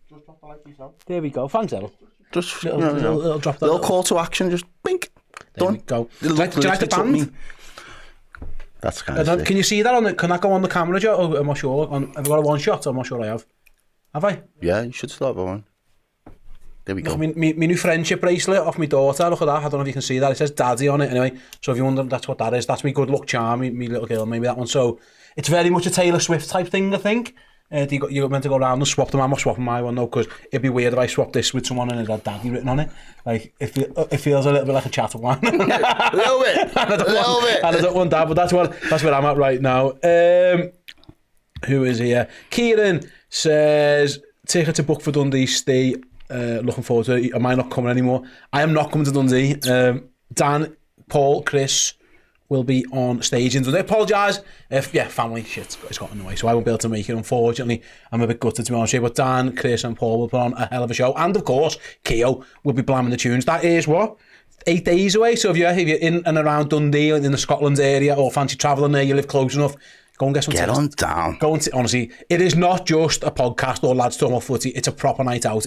There we go. Thanks, Errol. Just little drop that. Little call to action. Just bink. There Done. we go. Do you like the band? That's kind of sick. Can you see that can that go on the camera, Joe? Oh, I'm not sure. Have I got a one shot? I'm not sure I have. Have I? Yeah, you should start with one. There we go. My new friendship bracelet off my daughter. Look at that. I don't know if you can see that. It says Daddy on it anyway. So if you wonder, that's what that is. That's my good luck charm, my little girl, maybe that one. So it's very much a Taylor Swift type thing, I think. You're meant to go around and swap them. I'm not swapping my one though, because it'd be weird if I swapped this with someone and it had Daddy written on it. Like it feels a little bit like a chat of one. A little bit. And I don't want that, but that's where I'm at right now. Who is here? Kieran says, take it to book for Dundee, stay. Looking forward to it. Am I not coming anymore? I am not coming to Dundee. Dan, Paul, Chris will be on stage in Dundee. I apologise if, family shit has got in the way, so I won't be able to make it, unfortunately. I'm a bit gutted, to be honest with you, but Dan, Chris and Paul will put on a hell of a show, and of course Keo will be blamming the tunes. That is what, 8 days away, so if you're in and around Dundee, in the Scotland area, or fancy travelling there, you live close enough, go and get some tickets. Get on down. Honestly, it is not just a podcast or lads talking about footy, it's a proper night out.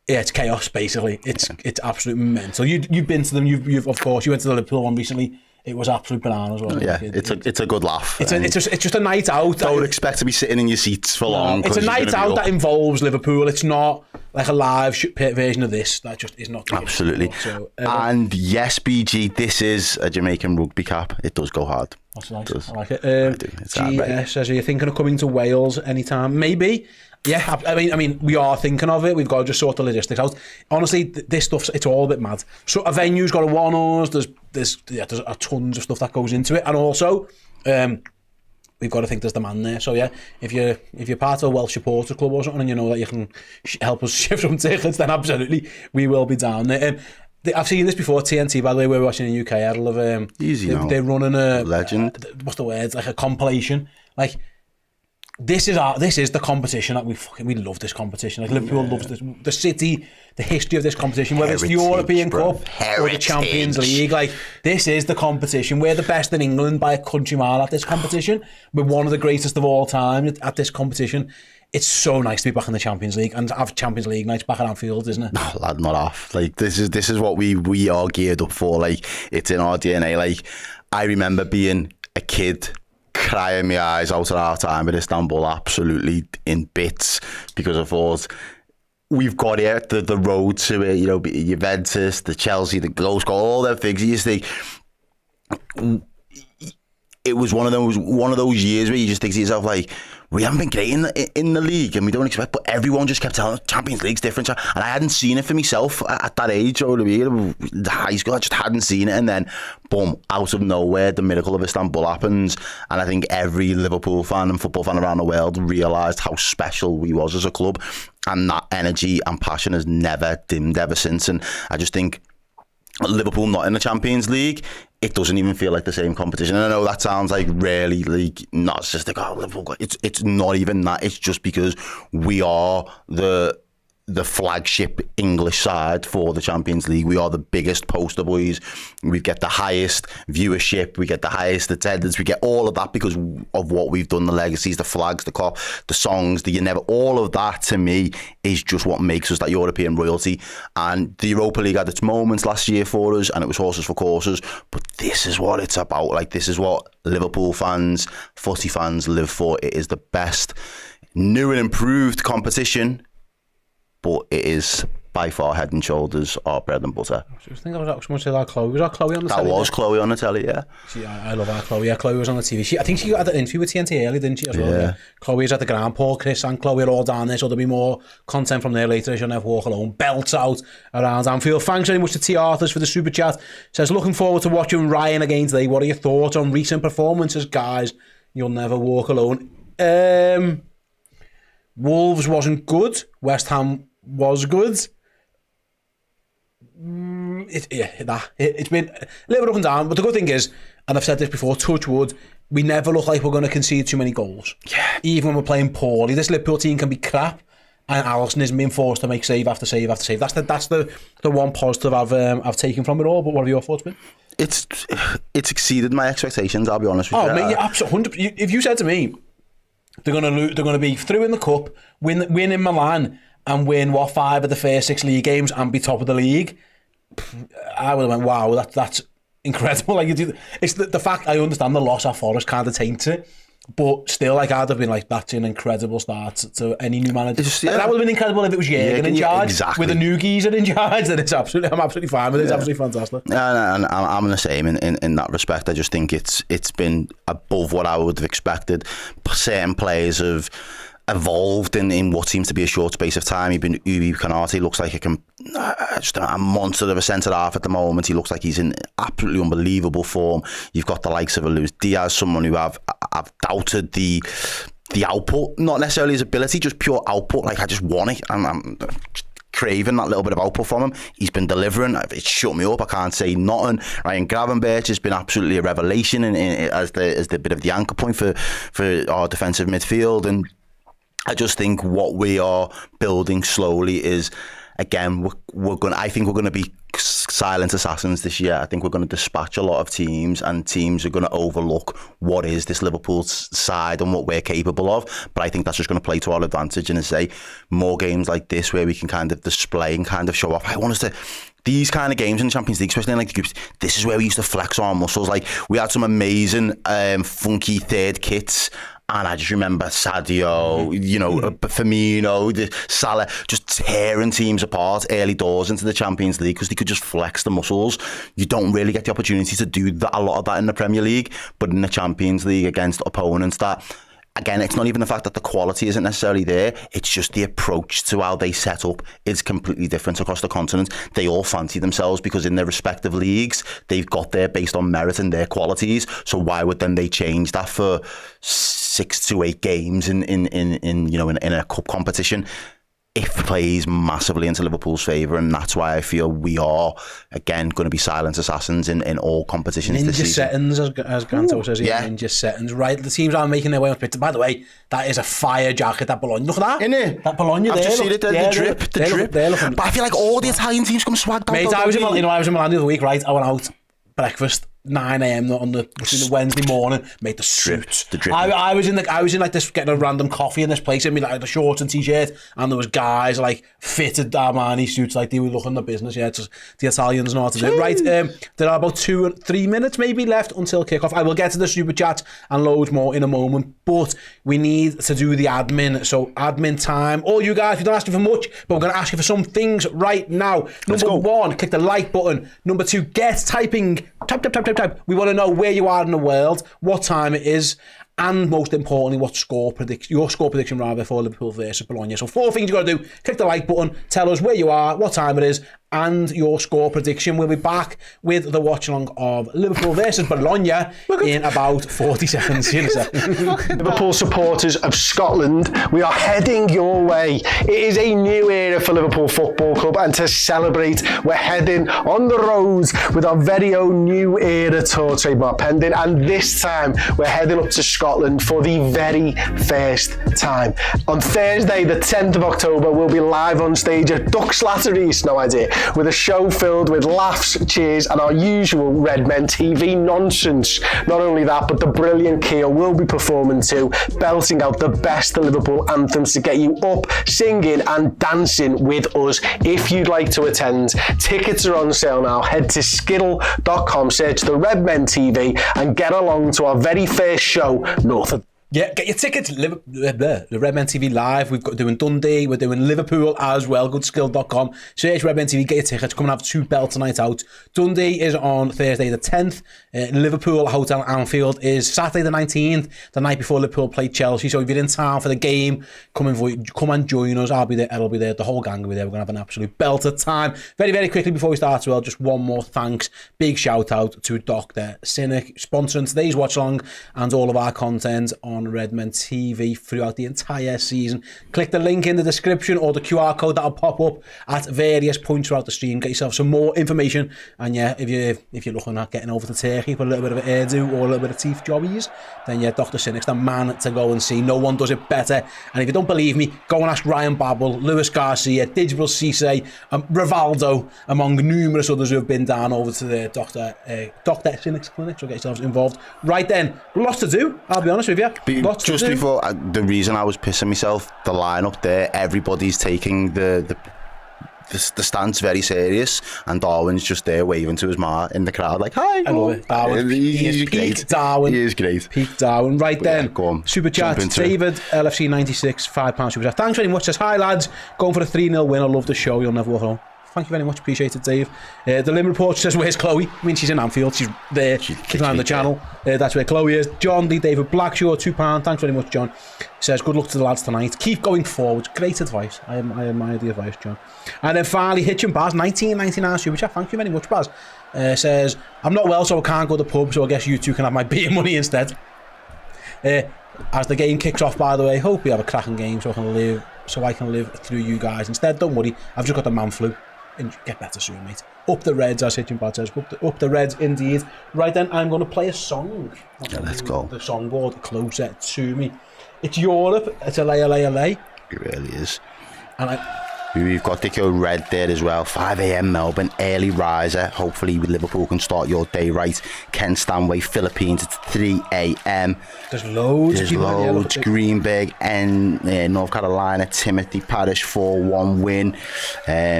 Yeah, it's chaos basically. It's absolutely mental. You've been to them. You've of course you went to the Liverpool one recently. It was absolute bananas, wasn't it? Yeah, it's a good laugh. It's just a night out. Don't expect to be sitting in your seats for long. It's a night out that involves Liverpool. It's not like a live version of this. That just is not. Absolutely. And yes, BG, this is a Jamaican rugby cap. It does go hard. That's nice. I like it. It's hard, right? GS says, are you thinking of coming to Wales anytime? Maybe. Yeah, I mean, we are thinking of it. We've got to just sort the logistics out. Honestly, this stuff, it's all a bit mad. So a venue's got to want us. There's tons of stuff that goes into it, and also we've got to think there's demand there. So yeah, if you're part of a Welsh supporter club or something, and you know that you can help us shift some tickets, then absolutely we will be down there. I've seen this before. TNT, by the way, we're watching in the UK. I love they're running a legend. What's the word? Like a compilation, like. This is the competition that we love. This competition, like Liverpool loves this, the city, the history of this competition, whether it's the European Cup or the Champions League. Like, this is the competition. We're the best in England by a country mile at this competition. We're one of the greatest of all time at this competition. It's so nice to be back in the Champions League and have Champions League nights back at Anfield, isn't it? No, lad, not off. Like, this is what we are geared up for. Like, it's in our DNA. Like, I remember being a kid, crying my eyes out at our time in Istanbul, absolutely in bits, because I thought, we've got it, the road to it, you know, Juventus, the Chelsea, the Glasgow, all them things. You just think, it was one of those years where you just think to yourself, like, we haven't been great in the league, and we don't expect, but everyone just kept telling us Champions League's different, and I hadn't seen it for myself at that age, or the high school. I just hadn't seen it, and then boom, out of nowhere, the miracle of Istanbul happens, and I think every Liverpool fan and football fan around the world realised how special we was as a club, and that energy and passion has never dimmed ever since. And I just think Liverpool not in the Champions League, it doesn't even feel like the same competition. And I know that sounds like really like narcissistic. Oh, Liverpool, it's not even that. It's just because we are the flagship English side for the Champions League. We are the biggest poster boys. We get the highest viewership. We get the highest attendance. We get all of that because of what we've done, the legacies, the flags, the cop, the songs, the you never. All of that to me is just what makes us that European royalty. And the Europa League had its moments last year for us, and it was horses for courses. But this is what it's about. Like, this is what Liverpool fans, footy fans live for. It is the best, new and improved competition. But it is by far head and shoulders our bread and butter. I think I was someone said that Chloe. Was that Chloe on the telly? That was Chloe on the telly, yeah. I love our Chloe. Yeah, Chloe was on the TV. I think she had an interview with TNT early, didn't she, as well? Yeah. Chloe's at the ground. Paul, Chris and Chloe are all down there, so there'll be more content from there later as you'll never walk alone. Belts out around Anfield. Thanks very much to T. Arthurs for the super chat. Says, looking forward to watching Ryan again today. What are your thoughts on recent performances, guys? You'll never walk alone. Wolves wasn't good. West Ham was good. It's been a little bit up and down, but the good thing is, and I've said this before, touch wood, we never look like we're going to concede too many goals. Yeah. Even when we're playing poorly, this Liverpool team can be crap, and Alisson is being forced to make save after save after save. That's the one positive I've taken from it all. But what have your thoughts been? It's exceeded my expectations. I'll be honest with you. Oh, mate, yeah, absolutely. If you said to me, they're going to be through in the cup, win in Milan, and win 5 of the first 6 league games and be top of the league, I would have went, wow, that's incredible. Like, it's the fact I understand the loss at Forest kind of taints it, but still, like, I'd have been like, that's an incredible start to any new manager. That would have been incredible if it was Jürgen in charge, exactly. With a new geezer in charge. Then I'm absolutely fine with it. It's absolutely fantastic. And I'm the same in that respect. I just think it's been above what I would have expected. Certain players have evolved in what seems to be a short space of time. Even Ubi Kanate looks like just a monster of a centre-half at the moment. He looks like he's in absolutely unbelievable form. You've got the likes of a Luis Diaz, someone who I've doubted the output, not necessarily his ability, just pure output. Like, I just want it. I'm craving that little bit of output from him. He's been delivering. It's shut me up. I can't say nothing. Ryan Gravenberch has been absolutely a revelation as the bit of the anchor point for our defensive midfield. And I just think what we are building slowly is again, I think we're going to be silent assassins this year. I think we're going to dispatch a lot of teams, and teams are going to overlook what is this Liverpool side and what we're capable of. But I think that's just going to play to our advantage, and say more games like this where we can kind of display and kind of show off. I want us to. These kind of games in the Champions League, especially in like the groups, this is where we used to flex our muscles. Like, we had some amazing, funky third kits. And I just remember Sadio, Firmino, Salah, just tearing teams apart early doors into the Champions League because they could just flex the muscles. You don't really get the opportunity to do that, a lot of that in the Premier League, but in the Champions League against opponents that... Again, it's not even the fact that the quality isn't necessarily there. It's just the approach to how they set up is completely different across the continent. They all fancy themselves because in their respective leagues, they've got there based on merit and their qualities. So why would then they change that for 6 to 8 games in a cup competition? It plays massively into Liverpool's favour, and that's why I feel we are, again, going to be silent assassins in all competitions ninja this season. Settings, as Ganto says, ninja settings. Right, the teams are making their way on Twitter. By the way, that is a fire jacket, that Bologna. Look at that. Isn't it? That Bologna I've there. just seen it, the drip. Looking, but I feel like all the Italian teams come swagged out. Mate, I was in Milan the other week, right? I went out, breakfast, 9 a.m. between the Wednesday morning, made the suits. The drip. I was in like this, getting a random coffee in this place, in me like the shorts and t-shirt, and there was guys like fitted Armani suits, like they were looking the business. Yeah, just the Italians know how to do it. Right, there are about 2 or 3 minutes maybe left until kickoff. I will get to the super chat and loads more in a moment, but we need to do the admin. So admin time. All you guys, we don't ask you for much, but we're going to ask you for some things right now. Number 1, click the like button. Number 2, get typing. Type. We want to know where you are in the world, what time it is, and most importantly, what your score prediction for Liverpool versus Bologna. So 4 things you got to do. Click the like button, tell us where you are, what time it is, and your score prediction. We'll be back with the watch-along of Liverpool versus Bologna in about 40 seconds. See you in a second. Liverpool supporters of Scotland, we are heading your way. It is a new era for Liverpool Football Club, and to celebrate, we're heading on the road with our very own new era tour, trademark pending, and this time we're heading up to Scotland for the very first time. On Thursday, the 10th of October, we'll be live on stage at Ducks Latteries, no idea, with a show filled with laughs, cheers, and our usual Redmen TV nonsense. Not only that, but the brilliant Keogh will be performing too, belting out the best Liverpool anthems to get you up, singing and dancing with us. If you'd like to attend, tickets are on sale now. Head to skiddle.com, search the Redmen TV, and get along to our very first show north of... Yeah, get your tickets. The Redmen TV live. We've got doing Dundee. We're doing Liverpool as well. Goodskill.com. Search Redmen TV. Get your tickets. Coming up 2 belts tonight out. Dundee is on Thursday the 10th. Liverpool Hotel Anfield is Saturday the 19th. The night before Liverpool play Chelsea. So if you're in town for the game, come and join us. I'll be there. Errol will be there. The whole gang will be there. We're going to have an absolute belter time. Very, very quickly before we start as well, just one more thanks. Big shout out to Dr. Cynic, sponsoring today's watch along and all of our content on Redmen TV throughout the entire season. Click the link in the description or the QR code that'll pop up at various points throughout the stream. Get yourself some more information, and yeah, if you're looking at getting over to Turkey for a little bit of an hairdo or a little bit of teeth jobbies, then yeah, Dr. Cynic's the man to go and see. No one does it better. And if you don't believe me, go and ask Ryan Babel, Lewis Garcia, Digital Cisse, Rivaldo, among numerous others who have been down over to the Dr. Cynic's clinic. So get yourselves involved. Right then, lots to do, I'll be honest with you. Just before, the reason I was pissing myself, the lineup there, everybody's taking the stance very serious, and Darwin's just there waving to his ma in the crowd like, hi. I love it. Darwin. He's great. Darwin. He is great. Peak Darwin. Right then, go on. Super chat, David, LFC 96, £5 super chat. Thanks very much. Says, hi lads, going for a 3-0 win. I love the show. You'll never walk home. Thank you very much, appreciate it, Dave. The Lim report says, where's Chloe? I mean, she's in Anfield, she's there, she's on the channel. That's where Chloe is. John D. David Blackshaw, £2. Thanks very much, John. Says, good luck to the lads tonight. Keep going forward. Great advice. I admire the advice, John. And then finally, Hitchin Baz, 1999 super chat. Thank you very much, Baz. Says, I'm not well, so I can't go to the pub, so I guess you two can have my beer money instead. As the game kicks off, by the way, hope we have a cracking game so I can live through you guys instead. Don't worry, I've just got the man flu. And get better soon, mate. Up the Reds, as Hitchin Bad says. Up the Reds, indeed. Right then, I'm going to play a song. Yeah, let's go. The songboard closer to me. It's Europe. It's LA. It really is. And We've got Dicko Red there as well. 5 a.m. Melbourne, early riser. Hopefully Liverpool can start your day right. Ken Stanway, Philippines, it's 3 a.m. There's loads of people in here. Greenberg and North Carolina, Timothy Parish, 4-1 win.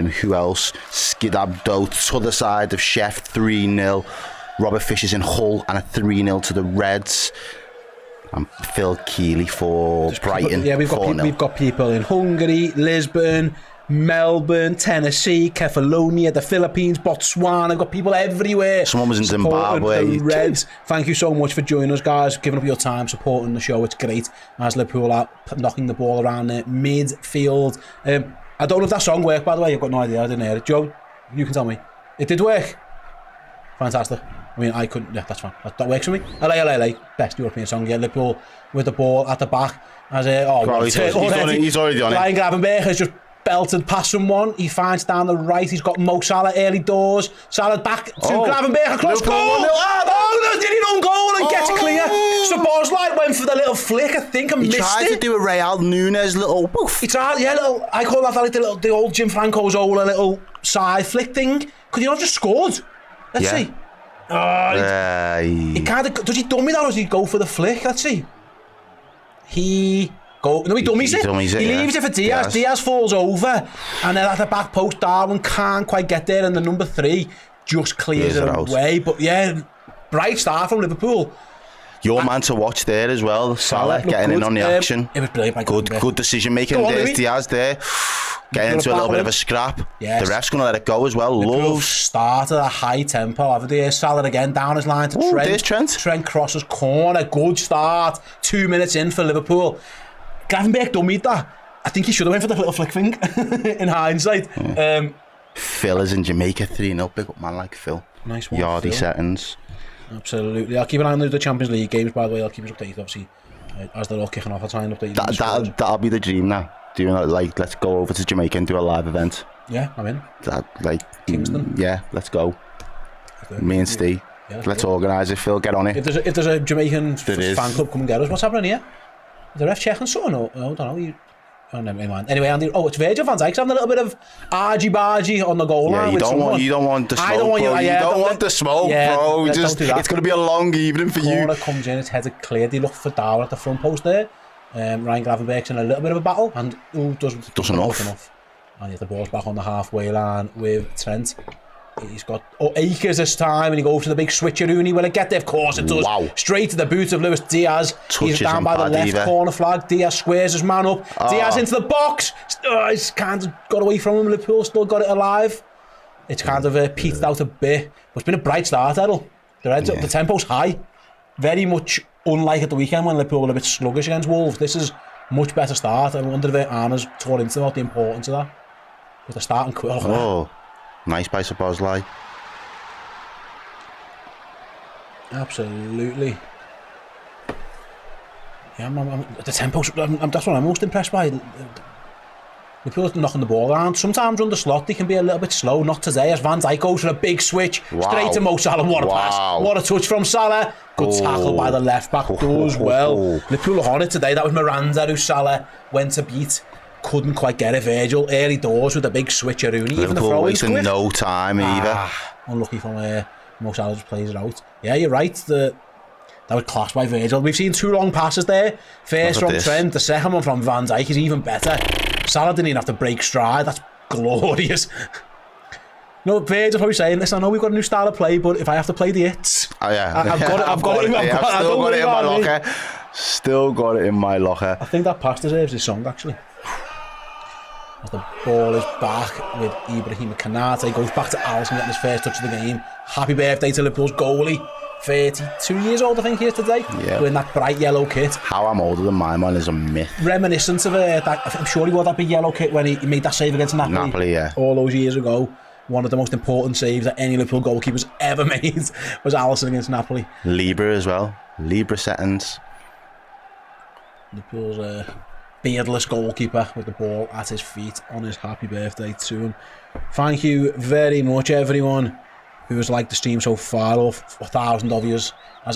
Who else? Skidabdo, to the side of Chef, 3-0. Robert Fisher's in Hull and a 3-0 to the Reds. And Phil Keeley for Brighton. Yeah, we've got people in Hungary, Lisbon, Melbourne, Tennessee, Kefalonia, the Philippines, Botswana. I've got people everywhere. Someone was in Zimbabwe. The Reds. Thank you so much for joining us, guys, giving up your time, supporting the show. It's great as Liverpool are knocking the ball around the midfield. I don't know if that song worked, by the way. I've got no idea. I didn't hear it. Joe, you can tell me. It did work. Fantastic. I mean, I couldn't. Yeah, that's fine. That works for me. LA. Best European song. Yeah, Liverpool with the ball at the back. As he's already on it. Ryan Gravenberch has just belted past someone. He finds down the right. He's got Mo Salah early doors. Salah back to Gravenberch across goal. Oh, did he own goal and gets it clear? Szoboszlai went for the little flick, I think, and missed it. He tried to do a Real Nunes little poof. He tried, yeah, little. I call that like the old Jim Franco Zola little side flick thing. Could he not just scored? Let's see. He kind of does he dummy that or does he go for the flick? Let's see. He dummies it. He leaves it for Diaz. Diaz falls over, and then at the back post, Darwin can't quite get there, and the number 3 just clears it away. But yeah, bright start from Liverpool. Your man to watch there as well, Salah getting in on the action. It was brilliant. Good decision making. There's Diaz there. Getting into a little bit of a scrap. Yes. The ref's going to let it go as well. Love. Started at a high tempo. Haven't they? Salah again down his line to Trent. There's Trent. Trent crosses corner. Good start. 2 minutes in for Liverpool. Gravenberch dummied that. I think he should have went for the little flick thing in hindsight. Yeah. Phil is in Jamaica 3-0. Big up man like Phil. Nice one. Yardy Phil. Settings. Absolutely. I'll keep an eye on the Champions League games, by the way. I'll keep us updated, obviously. As they're all kicking off, I'll try and update you. That'll be the dream now. Do let's go over to Jamaica and do a live event. Yeah, I'm in. Kingston. Yeah, let's go. Me and Steve. Yeah, let's organise it, Phil. Get on it. If there's a Jamaican fan club, come and get us. What's happening here? Is the ref checking something? I don't know. Never mind. Anyway, Andy. It's Virgil van Dijk's having a little bit of argy-bargy on the goal line. You don't want the smoke, bro. You don't want the smoke, bro. It's going to be a long evening for you. Corner comes in, it's headed clear. They look for Darwin at the front post there. Ryan Gravenberch's in a little bit of a battle and does enough. And the ball's back on the halfway line with Trent. He's got acres this time and he goes for the big switcheroo. Will it get there? Of course it does. Wow. Straight to the boot of Luis Diaz. He's down by the left corner flag. Diaz squares his man up. Diaz into the box. He's kind of got away from him. Liverpool still got it alive. It's kind of petered out a bit. But it's been a bright start, Errol. The tempo's high. Very much unlike at the weekend when Liverpool were a bit sluggish against Wolves. This is much better start. I wonder if Arne's taught into about the importance of that. But they're starting quick. Nice by Szoboszlai. Absolutely. Yeah, the tempo. That's what I'm most impressed by. Liverpool's knocking the ball around. Sometimes under Slot they can be a little bit slow. Not today, as Van Dijk goes for a big switch straight to Mo Salah. What a pass! What a touch from Salah. Good tackle by the left back. Does well. Liverpool are on it today. That was Miranda who Salah went to beat. Couldn't quite get it. Virgil early doors with a big switcheroo. Even the throw wasting no time either. Unlucky from Mo Salah just plays it out. Yeah, you're right. That was class by Virgil. We've seen 2 long passes there. First from Trent, the second one from Van Dijk is even better. Salah didn't even have to break stride. That's glorious. Virgil's probably saying, listen, I know we've got a new style of play, but if I have to play the hits, I've got it in my locker. Still got it in my locker. I think that pass deserves this song, actually. As the ball is back with Ibrahima Konate, goes back to Alisson getting his first touch of the game. Happy birthday to Liverpool's goalie. 32 years old, I think he is today. Yeah. Wearing that bright yellow kit. How I'm older than my man is a myth. Reminiscent of that. I'm sure he wore that big yellow kit when he made that save against Napoli. All those years ago. One of the most important saves that any Liverpool goalkeeper's ever made was Alisson against Napoli. Libra as well. Libra settings. Liverpool's beardless goalkeeper with the ball at his feet on his happy birthday to him. Thank you very much, everyone who has liked the stream so far. 1,000 of you as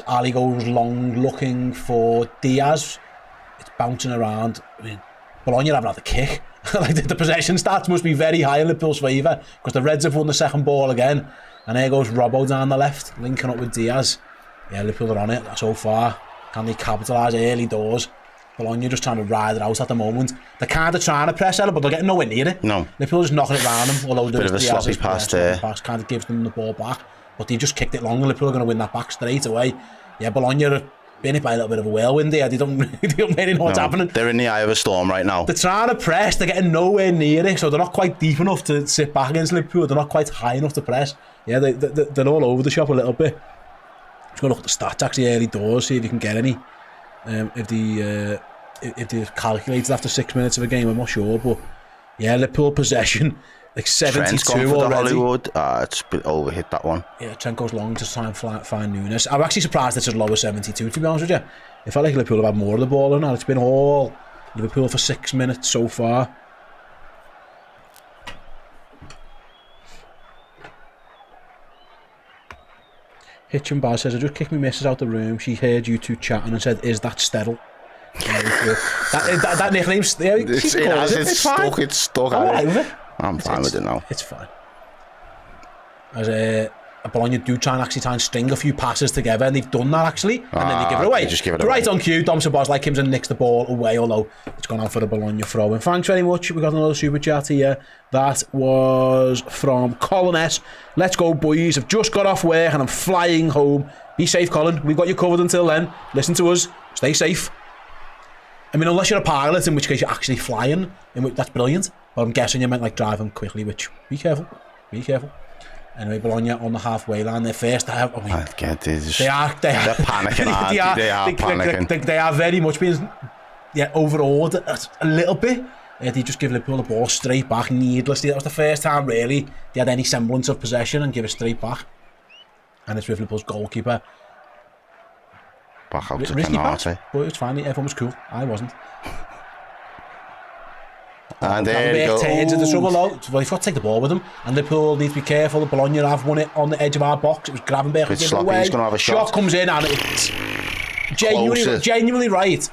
Ali goes long looking for Diaz. It's bouncing around. I mean, Bologna haven't had the kick. like the possession stats must be very high in Liverpool's favour, because the Reds have won the second ball again, and there goes Robbo down the left, linking up with Diaz. Yeah, Liverpool are on it so far. Can they capitalise early doors? Bologna just trying to ride it out at the moment. They're kind of trying to press it, but they're getting nowhere near it. No. Liverpool just knocking it around them, although Bit of a sloppy pass there. Kind of gives them the ball back, but they just kicked it long, and Liverpool are going to win that back straight away. Yeah, Bologna are being hit by a little bit of a whirlwind there. They don't really know what's happening. They're in the eye of a storm right now. They're trying to press, they're getting nowhere near it, so they're not quite deep enough to sit back against Liverpool. They're not quite high enough to press. Yeah, they're all over the shop a little bit. Just going to look at the stats actually early doors, see if you can get any. If they've calculated after 6 minutes of a game, I'm not sure, but yeah, Liverpool possession like 72 Trent's gone for already. the Hollywood. It's a bit overhit, that one. Yeah, Trent goes long to try and find Nunes. I'm actually surprised it's as low as 72, to be honest with you. It felt like Liverpool have had more of the ball than that. It's been all Liverpool for 6 minutes so far. Hitch and Baz says, I just kicked my missus out the room. She heard you two chatting and said, is that sterile? that nickname's there. It's stuck. It's stuck. I'm fine with it now. It's fine. As Bologna do try and string a few passes together, and they've done that actually, and then they give it away. Just give it right away. on cue. Dom Szoboszlai comes and nicks the ball away, although it's gone out for the Bologna throw. And thanks very much. We got another super chat here. That was from Colin S. Let's go, boys. I've just got off work and I'm flying home. Be safe, Colin. We've got you covered until then. Listen to us. Stay safe. I mean, unless you're a pilot, in which case you're actually flying, that's brilliant. But I'm guessing you meant like driving quickly, which, be careful. Be careful. Anyway, Bologna on the halfway line. They're first. They are panicking. They are very much being overawed a little bit. They just give Liverpool the ball straight back needlessly. That was the first time really they had any semblance of possession and give it straight back. And it's with Liverpool's goalkeeper. Back out to Risky pass, Canate. but it's fine. Everyone was cool. I wasn't. And there you go. Turns into trouble though. Well, you've got to take the ball with them. And Liverpool need to be careful. Bologna have won it on the edge of our box. It was Gravenberch It's giving sloppy. away. He's going to have a shot. Comes in and it's genuinely right.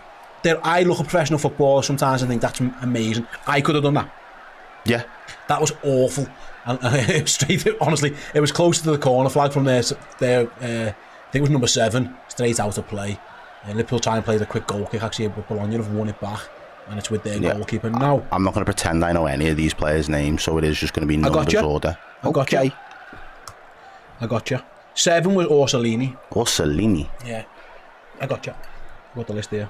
I look at professional football sometimes and think that's amazing. I could have done that. Yeah. That was awful. And straight, honestly, it was close to the corner flag from there. I think it was number 7, straight out of play. Liverpool trying to play the quick goal kick. Actually, but Bologna have won it back, and it's with their goalkeeper now. I'm not going to pretend I know any of these players' names, so it is just going to be numbers order. I got you. 7 was Orsolini. Orsolini. Yeah, I got you. Got the list here.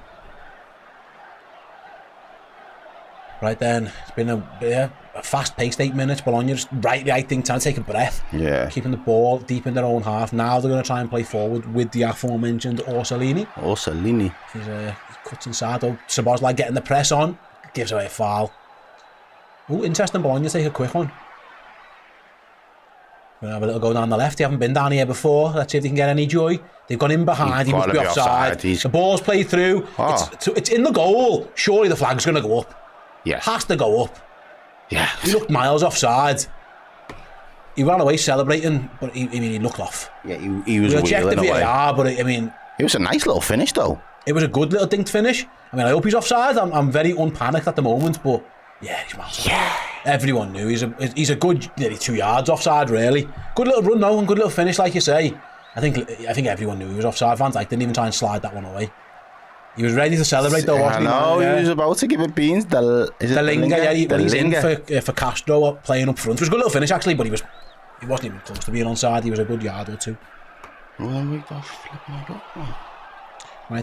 Right then, it's been a fast-paced 8 minutes. Bologna just I think, trying to take a breath. Yeah. Keeping the ball deep in their own half. Now they're going to try and play forward with the aforementioned Orsolini. Orsolini. He cuts inside. Szoboszlai getting the press on. Gives away a foul. Oh, interesting. Bologna take a quick one. We're going to have a little go down the left. They haven't been down here before. Let's see if they can get any joy. They've gone in behind. He must be offside. The ball's played through. It's in the goal. Surely the flag's going to go up. Yeah. Has to go up. Yeah. He looked miles offside. He ran away celebrating, but he looked off. Yeah, he was wheeling away. But it was a nice little finish though. It was a good little dinked finish. I mean, I hope he's offside. I'm very unpanicked at the moment, but yeah, he's miles offside. Everyone knew he's a good nearly 2 yards offside, really. Good little run though, and good little finish, like you say. I think everyone knew he was offside. Van Dijk didn't even try and slide that one away. He was ready to celebrate though, wasn't he? No, he was about to give it beans. He's in for Castro playing up front. It was a good little finish actually, but he wasn't even close to being onside. He was a good yard or two. Right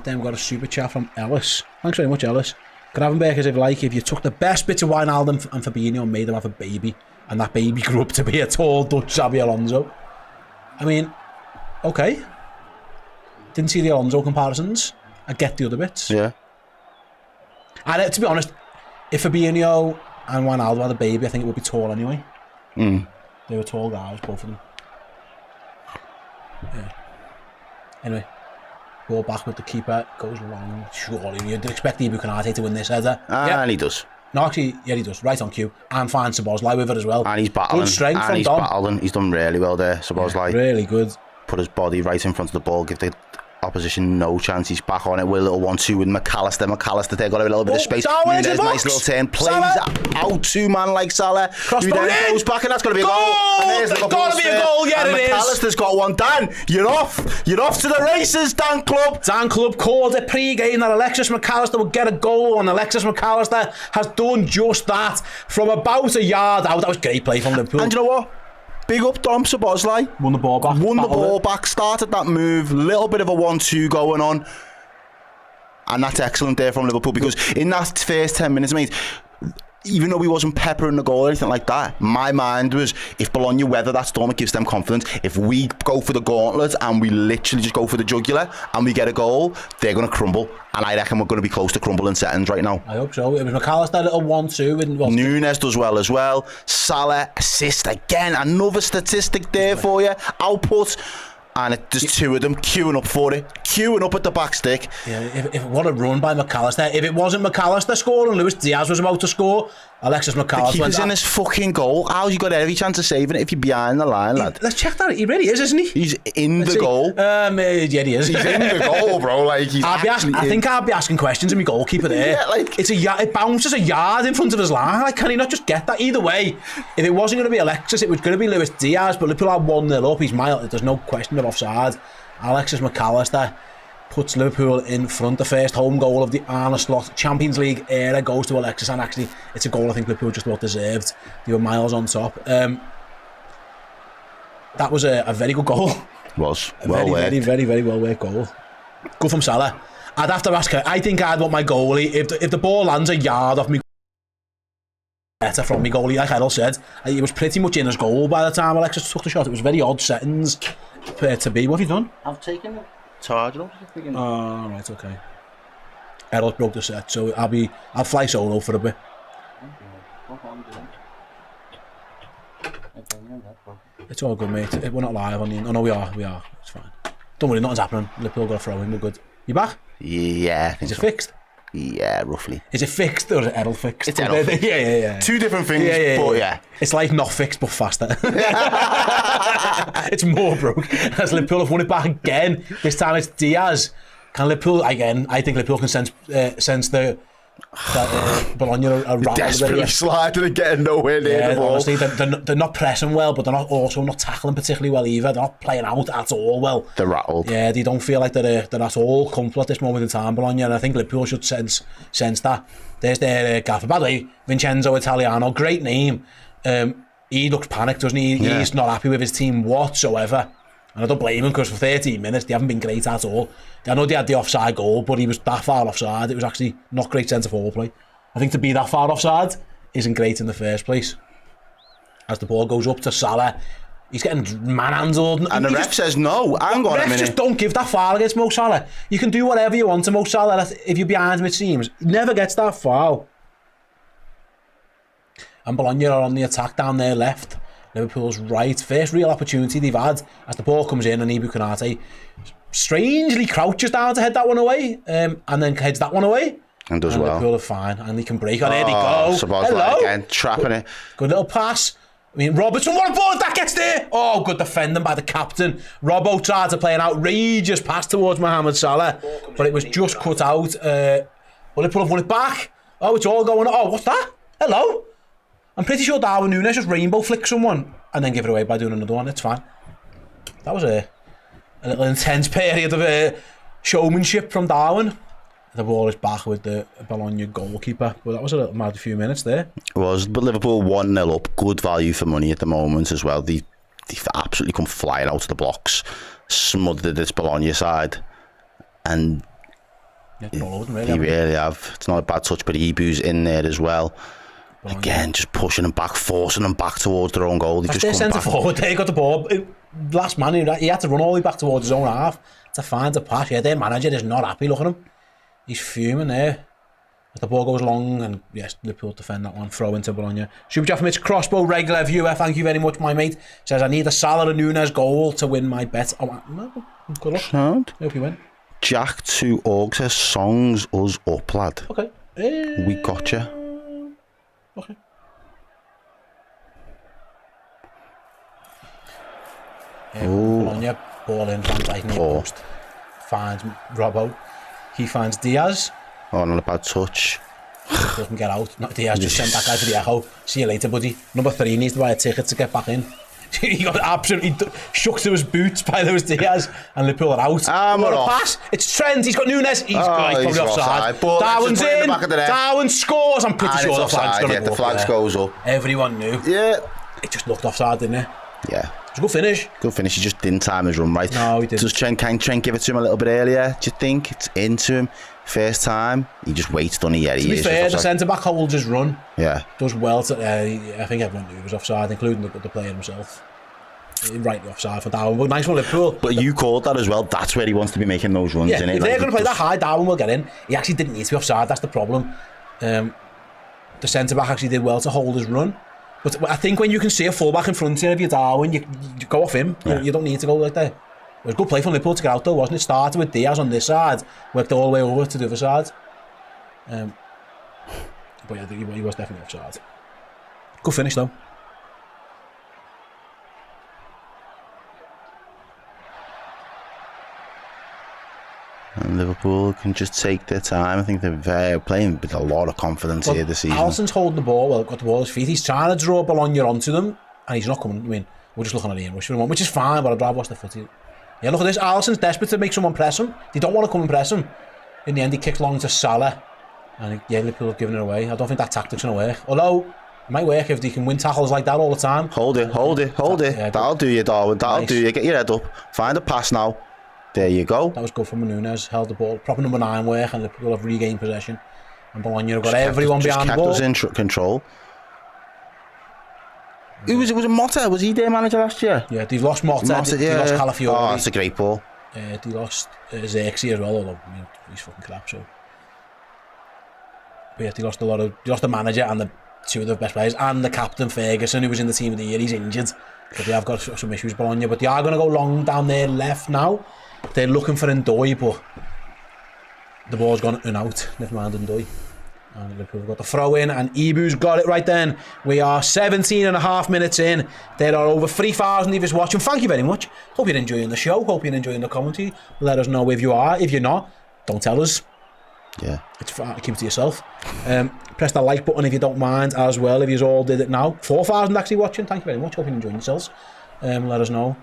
then, we've got a super chat from Ellis. Thanks very much, Ellis. Gravenberch is if you took the best bits of Wijnaldum and Fabinho and made them have a baby, and that baby grew up to be a tall Dutch Xabi Alonso. I mean, okay. Didn't see the Alonso comparisons. I get the other bits. Yeah. And to be honest, if Fabinho and Wijnaldum had a baby, I think it would be tall anyway. They were tall guys, both of them. Yeah. Anyway, ball back with the keeper, goes long. Surely you'd expect Ibu Konate to win this header. And he does. No, actually, yeah, he does. Right on cue. And finds Szoboszlai with it as well. And he's battling. Good strength and from he's Dom. battling. He's done really well there, Szoboszlai. Yeah, really good. Put his body right in front of the ball, give the opposition no chance. He's back on it with a little 1-2 with Mac Allister. Mac Allister there got a little bit of space. Nunes, nice little turn, plays out to man like Salah. Who then goes back, and that's going to be a goal. And there's Got to be a goal, yeah, it is. Mac Allister's got one. Dan, you're off to the races, Dan Club. Dan Club called it pre-game that Alexis Mac Allister would get a goal, and Alexis Mac Allister has done just that from about a yard out. That was great play from Liverpool. And you know what? Big up Dom Szoboszlai. Won the ball back. Started that move, little bit of a 1-2 going on. And that's excellent there from Liverpool, because in that first 10 minutes, mate, even though he wasn't peppering the goal or anything like that, my mind was, if Bologna weather that storm, it gives them confidence. If we go for the gauntlet and we literally just go for the jugular and we get a goal, they're going to crumble. And I reckon we're going to be close to crumbling settings right now. I hope so. It was Mac Allister, a little 1-2. Nunes does well as well. Salah, assist again. Another statistic there for you. Output. And there's two of them queuing up for it, queuing up at the back stick. Yeah, if what a run by Mac Allister. If it wasn't Mac Allister scoring, Luis Diaz was about to score, Alexis Mac Allister. The keeper's in his fucking goal. How's you got every chance of saving it if you're behind the line, lad? Let's check that. He really is, isn't he? He's in the goal. Yeah, he is. He's in the goal, bro. Like I think I'd be asking questions of my goalkeeper there. Yeah, like it bounces a yard in front of his line. Like, can he not just get that? Either way, if it wasn't going to be Alexis, it was going to be Luis Diaz. But Liverpool had 1-0 up. He's mild. There's no question of offside. Alexis Mac Allister puts Liverpool in front. The first home goal of the Arne Slot Champions League era goes to Alexis, and actually it's a goal I think Liverpool just about deserved. They were miles on top. That was a very good goal. Was very well worked goal. Good from Salah. I'd have to ask her. I think I'd want my goalie, if the ball lands a yard off me, better from me goalie, like Errol said. He was pretty much in his goal by the time Alexis took the shot. It was very odd settings to be. What have you done? I've taken it. Charged. Oh, right, okay. Errol broke the set, so I'll fly solo for a bit. It's all good, mate. We're not live on the... Oh no, we are. It's fine. Don't worry, nothing's happening. Liverpool got a throw in, we're good. You back? Yeah. Is it fixed? Yeah, roughly. Is it fixed or is it Errol fixed? It's Errol fixed. Yeah. Two different things, but yeah. It's like not fixed, but faster. It's more broke. As Liverpool have won it back again. This time it's Diaz. Can Liverpool, again, I think Liverpool can sense that Bologna are desperately sliding and getting nowhere near the ball. Honestly, they're not pressing well, but they're also not tackling particularly well either. They're not playing out at all well. They're rattled. Yeah, they don't feel like they're at all comfortable at this moment in time, Bologna, and I think Liverpool should sense that. There's their gaffer. By the way, Vincenzo Italiano, great name. He looks panicked, doesn't he? Yeah. He's not happy with his team whatsoever. And I don't blame him, because for 13 minutes they haven't been great at all. I know they had the offside goal, but he was that far offside. It was actually not great centre-forward play. I think to be that far offside isn't great in the first place. As the ball goes up to Salah, he's getting manhandled. And the ref says no. Hang on a minute. Just don't give that foul against Mo Salah. You can do whatever you want to Mo Salah if you're behind him, it seems. He never gets that foul. And Bologna are on the attack down their left. Liverpool's right. First real opportunity they've had as the ball comes in, and Ibu Konate strangely crouches down to head that one away, and then heads that one away. And does well. Liverpool are fine, and they can break. There they go. Hello. Again, trapping it. Good little pass. I mean, Robertson, what a ball if that gets there! Oh, good defending by the captain. Robbo tried to play an outrageous pass towards Mohamed Salah, but it was just cut out. Liverpool have won it back. Oh, it's all going on. Oh, what's that? Hello? I'm pretty sure Darwin Nunes just rainbow flicked someone and then give it away by doing another one. It's fine. That was a little intense period of showmanship from Darwin. The ball is back with the Bologna goalkeeper. But that was a little mad few minutes there. It was, but Liverpool 1-0 up. Good value for money at the moment as well. They've absolutely come flying out of the blocks. Smothered this Bologna side. And they really have. It's not a bad touch, but Ibu's in there as well. Again, just pushing them back, forcing them back towards their own goal. That's their centre forward. They got the ball. Last man, he had to run all the way back towards his own half to find the pass. Yeah, their manager is not happy. Look at him. He's fuming there. As the ball goes long, and yes, Liverpool defend that one. Throw into Bologna. Super chat from its Crossbow, regular viewer. Thank you very much, my mate. Says, I need a Salah and Nunes goal to win my bet. Oh, good luck. Sound. Hope you win. Jack 2 Org says, songs us up, lad. Okay. We gotcha. Okay. Bologna, ball in, Van Dijk near post. finds Robbo. He finds Diaz. Oh, not a bad touch. Doesn't get out. Not Diaz, just sent that guy to the Echo. See you later, buddy. Number 3 needs to buy a ticket to get back in. He got absolutely shook to his boots by those Diaz, and Liverpool are out. What a pass! It's Trent. He's got Nunes. He's probably offside. Darwin's in. Darwin scores. I'm pretty sure the flag's going to go the flag goes up. Everyone knew. Yeah. It just looked offside, didn't it? Yeah. It was a good finish. Good finish. He just didn't time his run right. No, he didn't. Does Trent give it to him a little bit earlier? Do you think it's into him? First time, he just waits, doesn't he? Yeah, to be fair, the centre-back holds his run. Yeah. Does well. I think everyone knew he was offside, including the player himself. Rightly offside for Darwin, but nice for Liverpool. But you called that as well. That's where he wants to be making those runs, yeah, innit? If they're going to play that high, Darwin will get in. He actually didn't need to be offside, that's the problem. The centre-back actually did well to hold his run. But I think when you can see a full-back in front of you, Darwin, you go off him. Yeah. You don't need to go like that. It was a good play from Liverpool to get out though, wasn't it? Started with Diaz on this side, worked all the way over to the other side. But yeah, he was definitely offside. Good finish though. And Liverpool can just take their time. I think they're playing with a lot of confidence here this season. Alisson's holding the ball, got the ball at his feet. He's trying to draw Bologna onto them, and he's not coming. I mean, we're just looking at the rush for him, which is fine, but I'd rather watch the footy. Yeah, look at this. Alisson's desperate to make someone press him. They don't want to come and press him. In the end, he kicks long to Salah, and Liverpool have given it away. I don't think that tactic's going to work. Although, it might work if they can win tackles like that all the time. Hold it. Yeah, that'll do you, Darwin. That'll do you. Get your head up. Find a pass now. There you go. That was good from Nunes. Held the ball. Proper number 9 work, and Liverpool have regained possession. And Bologna have got everyone behind the ball. Just kept us in control. Was it Motta? Was he their manager last year? Yeah, they've lost Motta. They lost Calafiori. Oh, that's a great ball. They lost Xerxes as well, although he's fucking crap, so. But yeah, they lost the manager and the 2 of the best players, and the captain Ferguson, who was in the team of the year. He's injured. But they have got some issues, Bologna. But they are going to go long down their left now. They're looking for Ndoye, but the ball's gone in and out. Never mind Ndoye. And Liverpool have got the throw in, and Ibu's got it right then. We are 17 and a half minutes in. There are over 3,000 of us watching. Thank you very much. Hope you're enjoying the show. Hope you're enjoying the commentary. Let us know if you are. If you're not, don't tell us. Yeah. It's fine. Keep it to yourself. Press the like button if you don't mind as well. If you all did it now. 4,000 actually watching. Thank you very much. Hope you're enjoying yourselves. Let us know.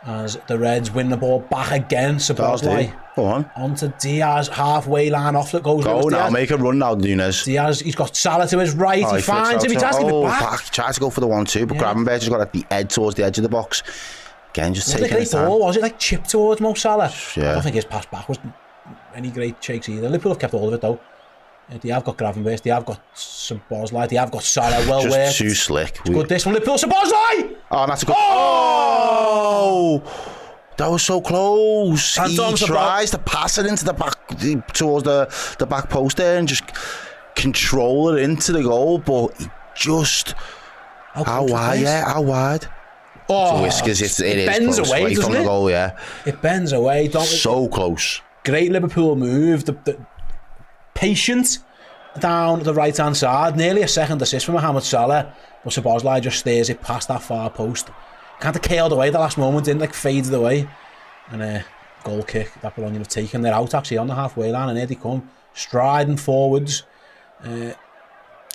As the Reds win the ball back again. Sabozlai. Go on. Onto Diaz, halfway line off that goes. Go now, make a run now, Nunes. Diaz, he's got Salah to his right. He finds him. He tries to give it back. He tries to go for the 1-2, but Gravenberch has got at the edge towards the edge of the box. Again, just taking his time. Was it like chipped towards Mo Salah? Yeah. I don't think his pass back was any great shakes either. Liverpool have kept all of it though. They have got Gravenberch, they have got Sabozlai, they have got Salah, well worked. Just too slick. Good this one, Liverpool, Sabozlai! Oh, that's a good... Oh! That was so close. He tries to pass it into the back, towards the back post there, and just control it into the goal, but he just... How wide? Yeah, how wide? Oh, Whiskers, it bends is away, from the goal, yeah. It bends away, so close. Great Liverpool move. The patient down the right hand side, nearly a second assist from Mohamed Salah, but Sabozlai just steers it past that far post. Kind of curled away the last moment, didn't faded away, and goal kick that Bologna have taken. They're out actually on the halfway line, and here they come striding forwards.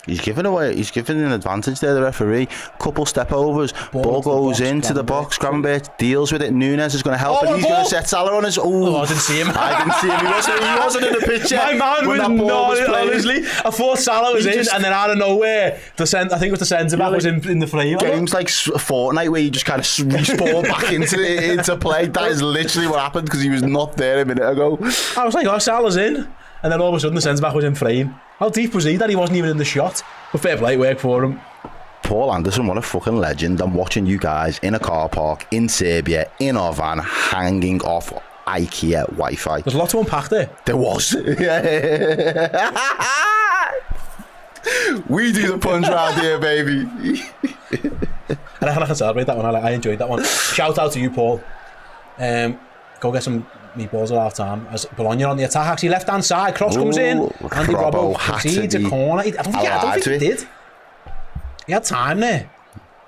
He's given an advantage there, the referee. Couple step overs, ball goes into the box. Gravenberch deals with it. Nunes is going to help, and he's going to set Salah on his. Oh, I didn't see him. I didn't see him. He wasn't in the picture. My man was not. Honestly, I thought Salah was in, and then out of nowhere, I think it was the centre back was in the frame. Games like Fortnite where you just kind of respawn back into play. That is literally what happened because he was not there a minute ago. I was like, oh, Salah's in, and then all of a sudden the centre back was in frame. How deep was he that he wasn't even in the shot? But fair play, work for him. Paul Anderson, what a fucking legend. I'm watching you guys in a car park in Serbia, in our van, hanging off IKEA Wi-Fi. There's a lot to unpack there. There was. We do the punch round here, baby. And I can celebrate that one. I enjoyed that one. Shout out to you, Paul. Go get some meatballs at half time. As Bologna on the attack, actually left hand side, cross comes in. Andy Robbo concedes a corner. I don't think he did. He had time there,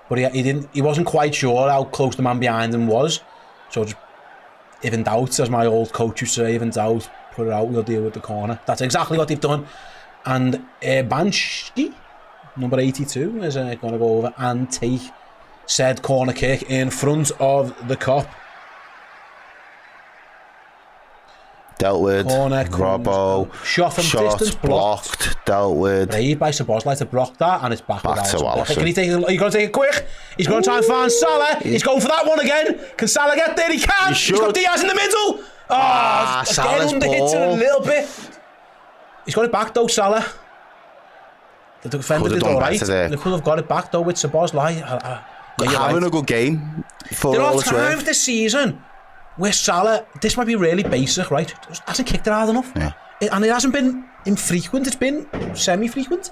but he didn't. He wasn't quite sure how close the man behind him was, so just if in doubt, as my old coach used to say, if in doubt, put it out, we'll deal with the corner. That's exactly what they've done. And Banshee, number 82, is going to go over and take said corner kick in front of the cop. Dealt with. Corner Robbo. Shot from distance, blocked. Dealt with. Brave by Szoboszlai to block that, and it's back to Alison. Can he take it? He's going to take it quick. He's going to try and find Salah. He's going for that one again. Can Salah get there? He can. He's got Diaz in the middle. Salah's again, underhits it a little bit. He's got it back though, Salah. The defender did all right. Liverpool have got it back though with Szoboszlai. Having a good game for there all are its worth. times this season where Salah, this might be really basic, right? Hasn't kicked it hard enough. Yeah. And it hasn't been infrequent, it's been semi-frequent.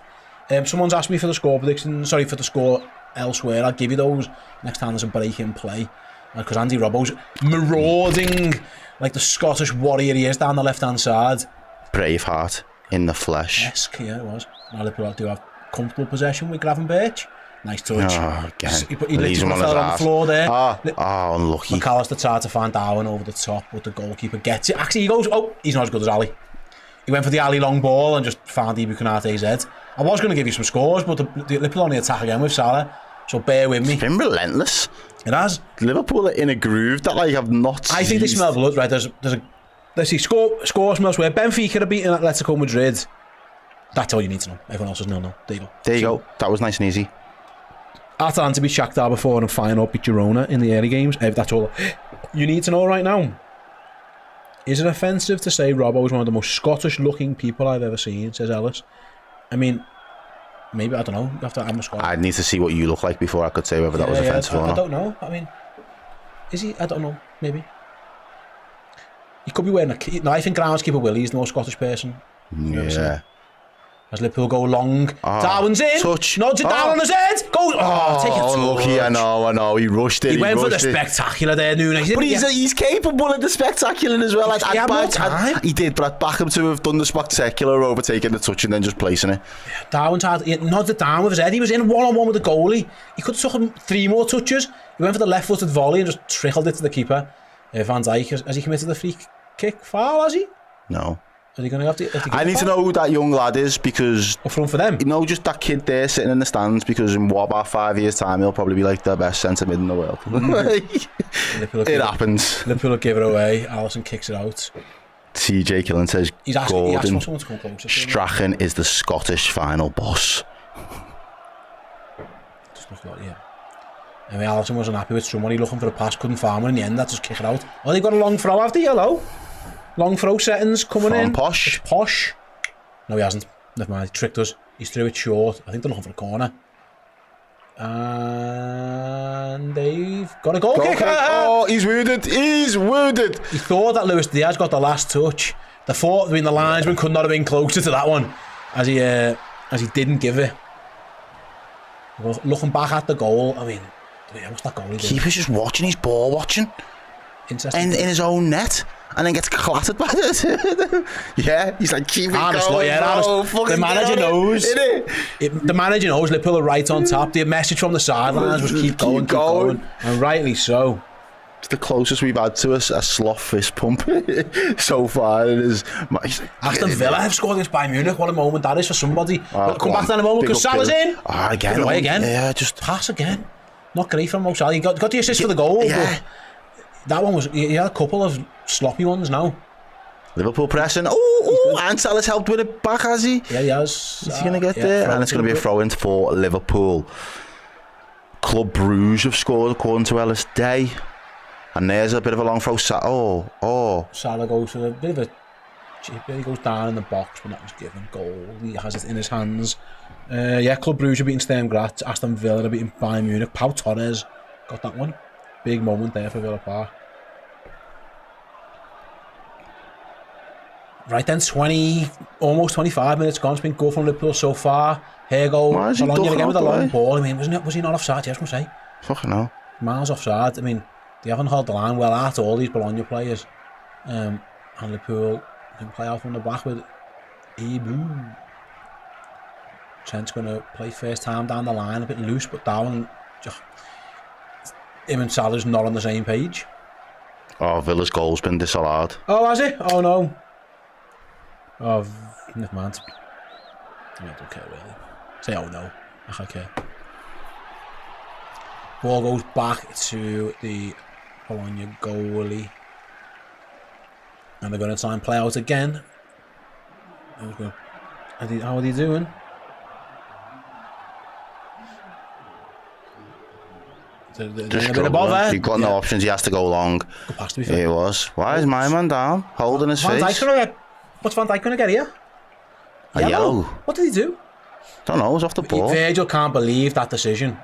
Someone's asked me for the score prediction, for the score elsewhere. I'll give you those next time there's a break in play. Because Andy Robbo's marauding like the Scottish warrior he is down the left-hand side. Braveheart in the flesh. Yeah, it was. Now Liverpool do have comfortable possession with Gravenberch. Nice touch. Again. He literally fell on the floor there. Unlucky. Mac Allister tried to find Darwin over the top, but the goalkeeper gets it. Actually, he goes, he's not as good as Ali. He went for the Ali long ball and just found Ibu Konate's head. I was going to give you some scores, but the Liverpool only attack again with Salah, so bear with me. It's been relentless. It has. Liverpool are in a groove that I've not I think they smell blood, right? There's a let's see, score smells where Benfica are beating Atletico Madrid. That's all you need to know. Everyone else is 0-0. There you go. That was nice and easy. Atalanta beat Shakhtar before and Feyenoord beat Girona in the early games. That's all you need to know right now. Is it offensive to say Robbo is one of the most Scottish looking people I've ever seen, says Ellis? I mean, maybe, I don't know. You have to, I'm a Scot. I'd need to see what you look like before I could say whether that was offensive or not. I don't know. I mean, is he? I don't know. Maybe. He could be wearing a... No, I think groundskeeper Willie's the most Scottish person. Yeah. As Liverpool go long, Darwin's in. Touch. Nods it down on his head. Go. Take it. Unlucky. I know. He rushed it. He went for the spectacular there, Nunes. But he's capable of the spectacular as well. He had more time. He did, but I'd back him to have done the spectacular, overtaking the touch and then just placing it. Darwin nodded it down with his head. He was in one-on-one with the goalie. He could have took him 3 more touches. He went for the left-footed volley and just trickled it to the keeper. Van Dijk, has he committed the free kick foul, has he? No. Are they going to have to? I need to know who that young lad is because... Up front for them? You know, just that kid there sitting in the stands because in about 5 years' time he'll probably be like the best centre mid in the world. It happens. Liverpool will give it away. Allison kicks it out. TJ Killen says Gordon Strachan is the Scottish final boss. Just look like, yeah. I mean, Allison wasn't happy with someone. He looking for a pass, couldn't farm it in the end. That's just kick it out. Oh, they got a long throw after yellow. Long throw settings coming in. Posh. It's Posh. No, he hasn't. Never mind. He tricked us. He's threw it short. I think they're looking for a corner. And they've got a goal kicker. Oh, he's wounded. He thought that Luis Diaz got the last touch. The thought between the linesman could not have been closer to that one, as he didn't give it. Well, looking back at the goal, I mean, what's that goal? Keeper's just watching his ball, in his own net. And then gets clattered by this. Yeah, he's like, keep it going. The manager knows. The manager knows Liverpool are right on top. The message from the sidelines was keep going. And rightly so. It's the closest we've had to a sloth fist pump so far. It is. Aston Villa have scored against Bayern Munich. What a moment that is for somebody. We'll come back to that in a moment because Salah's in. Again. Give it away again. Yeah, just pass again. Not great from Mo Salah. He got the assist for the goal. Yeah. But that one was, he had a couple of sloppy ones now. Liverpool pressing. And Salah's helped with it back, has he? Yeah, he has. Is he going to get there? And it's going to be a throw-in for Liverpool. Club Brugge have scored according to Ellis Day. And there's a bit of a long throw. Salah goes for a bit of a chip. He goes down in the box, but that was given. Goal. He has it in his hands. Club Brugge are beating Sturm Graz. Aston Villa are beating Bayern Munich. Pau Torres got that one. Big moment there for Villa Park. Right then, almost 25 minutes gone. It's been good from Liverpool so far. Here goes Bologna again with a long ball. I mean, was he not offside? Yes, I was going to say. Fucking hell. Miles offside. I mean, they haven't held the line well at all, these Bologna players. And Liverpool can play out from the back with Ibu. Trent's going to play first time down the line, a bit loose, but Darwin... Him and Salah's not on the same page. Oh, Villa's goal's been disallowed. Oh, has it? Oh, no. Oh, never mind. I don't care, really. Say, oh, no. I don't care. Ball goes back to the Bologna goalie. And they're going to try and play out again. How are they doing? They're a bit of bother. You've got no options. He has to go long. Good pass, to be fair. It was. Why is my man down? Holding his face. What's Van Dijk going to get here? A yellow. What did he do? Don't know. It was off the ball. Virgil can't believe that decision.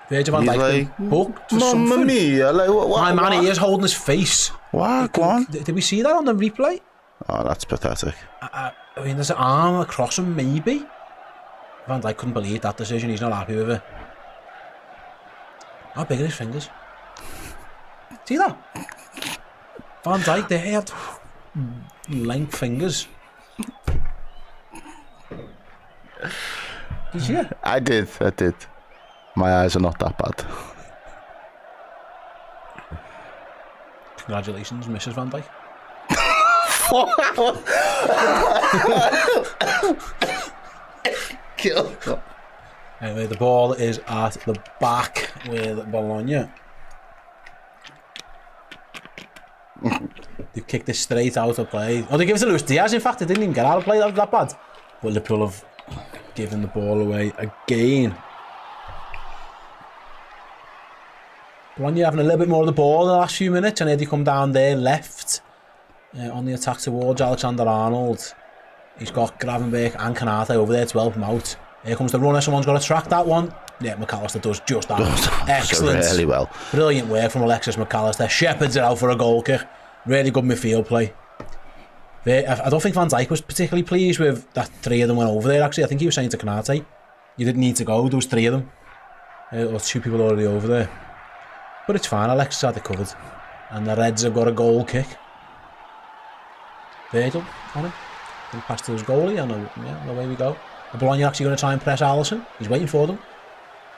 Virgil van Dijk booked for Mamma something. mia! Like, My man, he is holding his face. What? Go on. Did we see that on the replay? Oh, that's pathetic. I mean, there's an arm across him, maybe. Van Dijk couldn't believe that decision. He's not happy with it. How big are his fingers? See that? Van Dijk, they had length fingers. Did you see it? I did. My eyes are not that bad. Congratulations, Mrs. Van Dijk. Kill. Anyway, the ball is at the back with Bologna. They've kicked this straight out of play. Oh, they give it to Luis Diaz. In fact, they didn't even get out of play. That was that bad. But Liverpool have given the ball away again. Bologna having a little bit more of the ball in the last few minutes, and Eddie come down there left on the attack towards Alexander-Arnold. He's got Gravenberch and Kanate over there to help him out. Here comes the runner. Someone's got to track that one. Yeah, Mac Allister does just that. Excellent. Really well. Brilliant work from Alexis Mac Allister. Shepherds it out for a goal kick. Really good midfield play. I don't think Van Dijk was particularly pleased with that three of them went over there, actually. I think he was saying to Kanate, you didn't need to go. There was three of them. Or two people already over there. But it's fine. Alexis had it covered. And the Reds have got a goal kick. Virgil on him. Then pass to his goalie, and away we go. The Bologna actually going to try and press Alisson. He's waiting for them.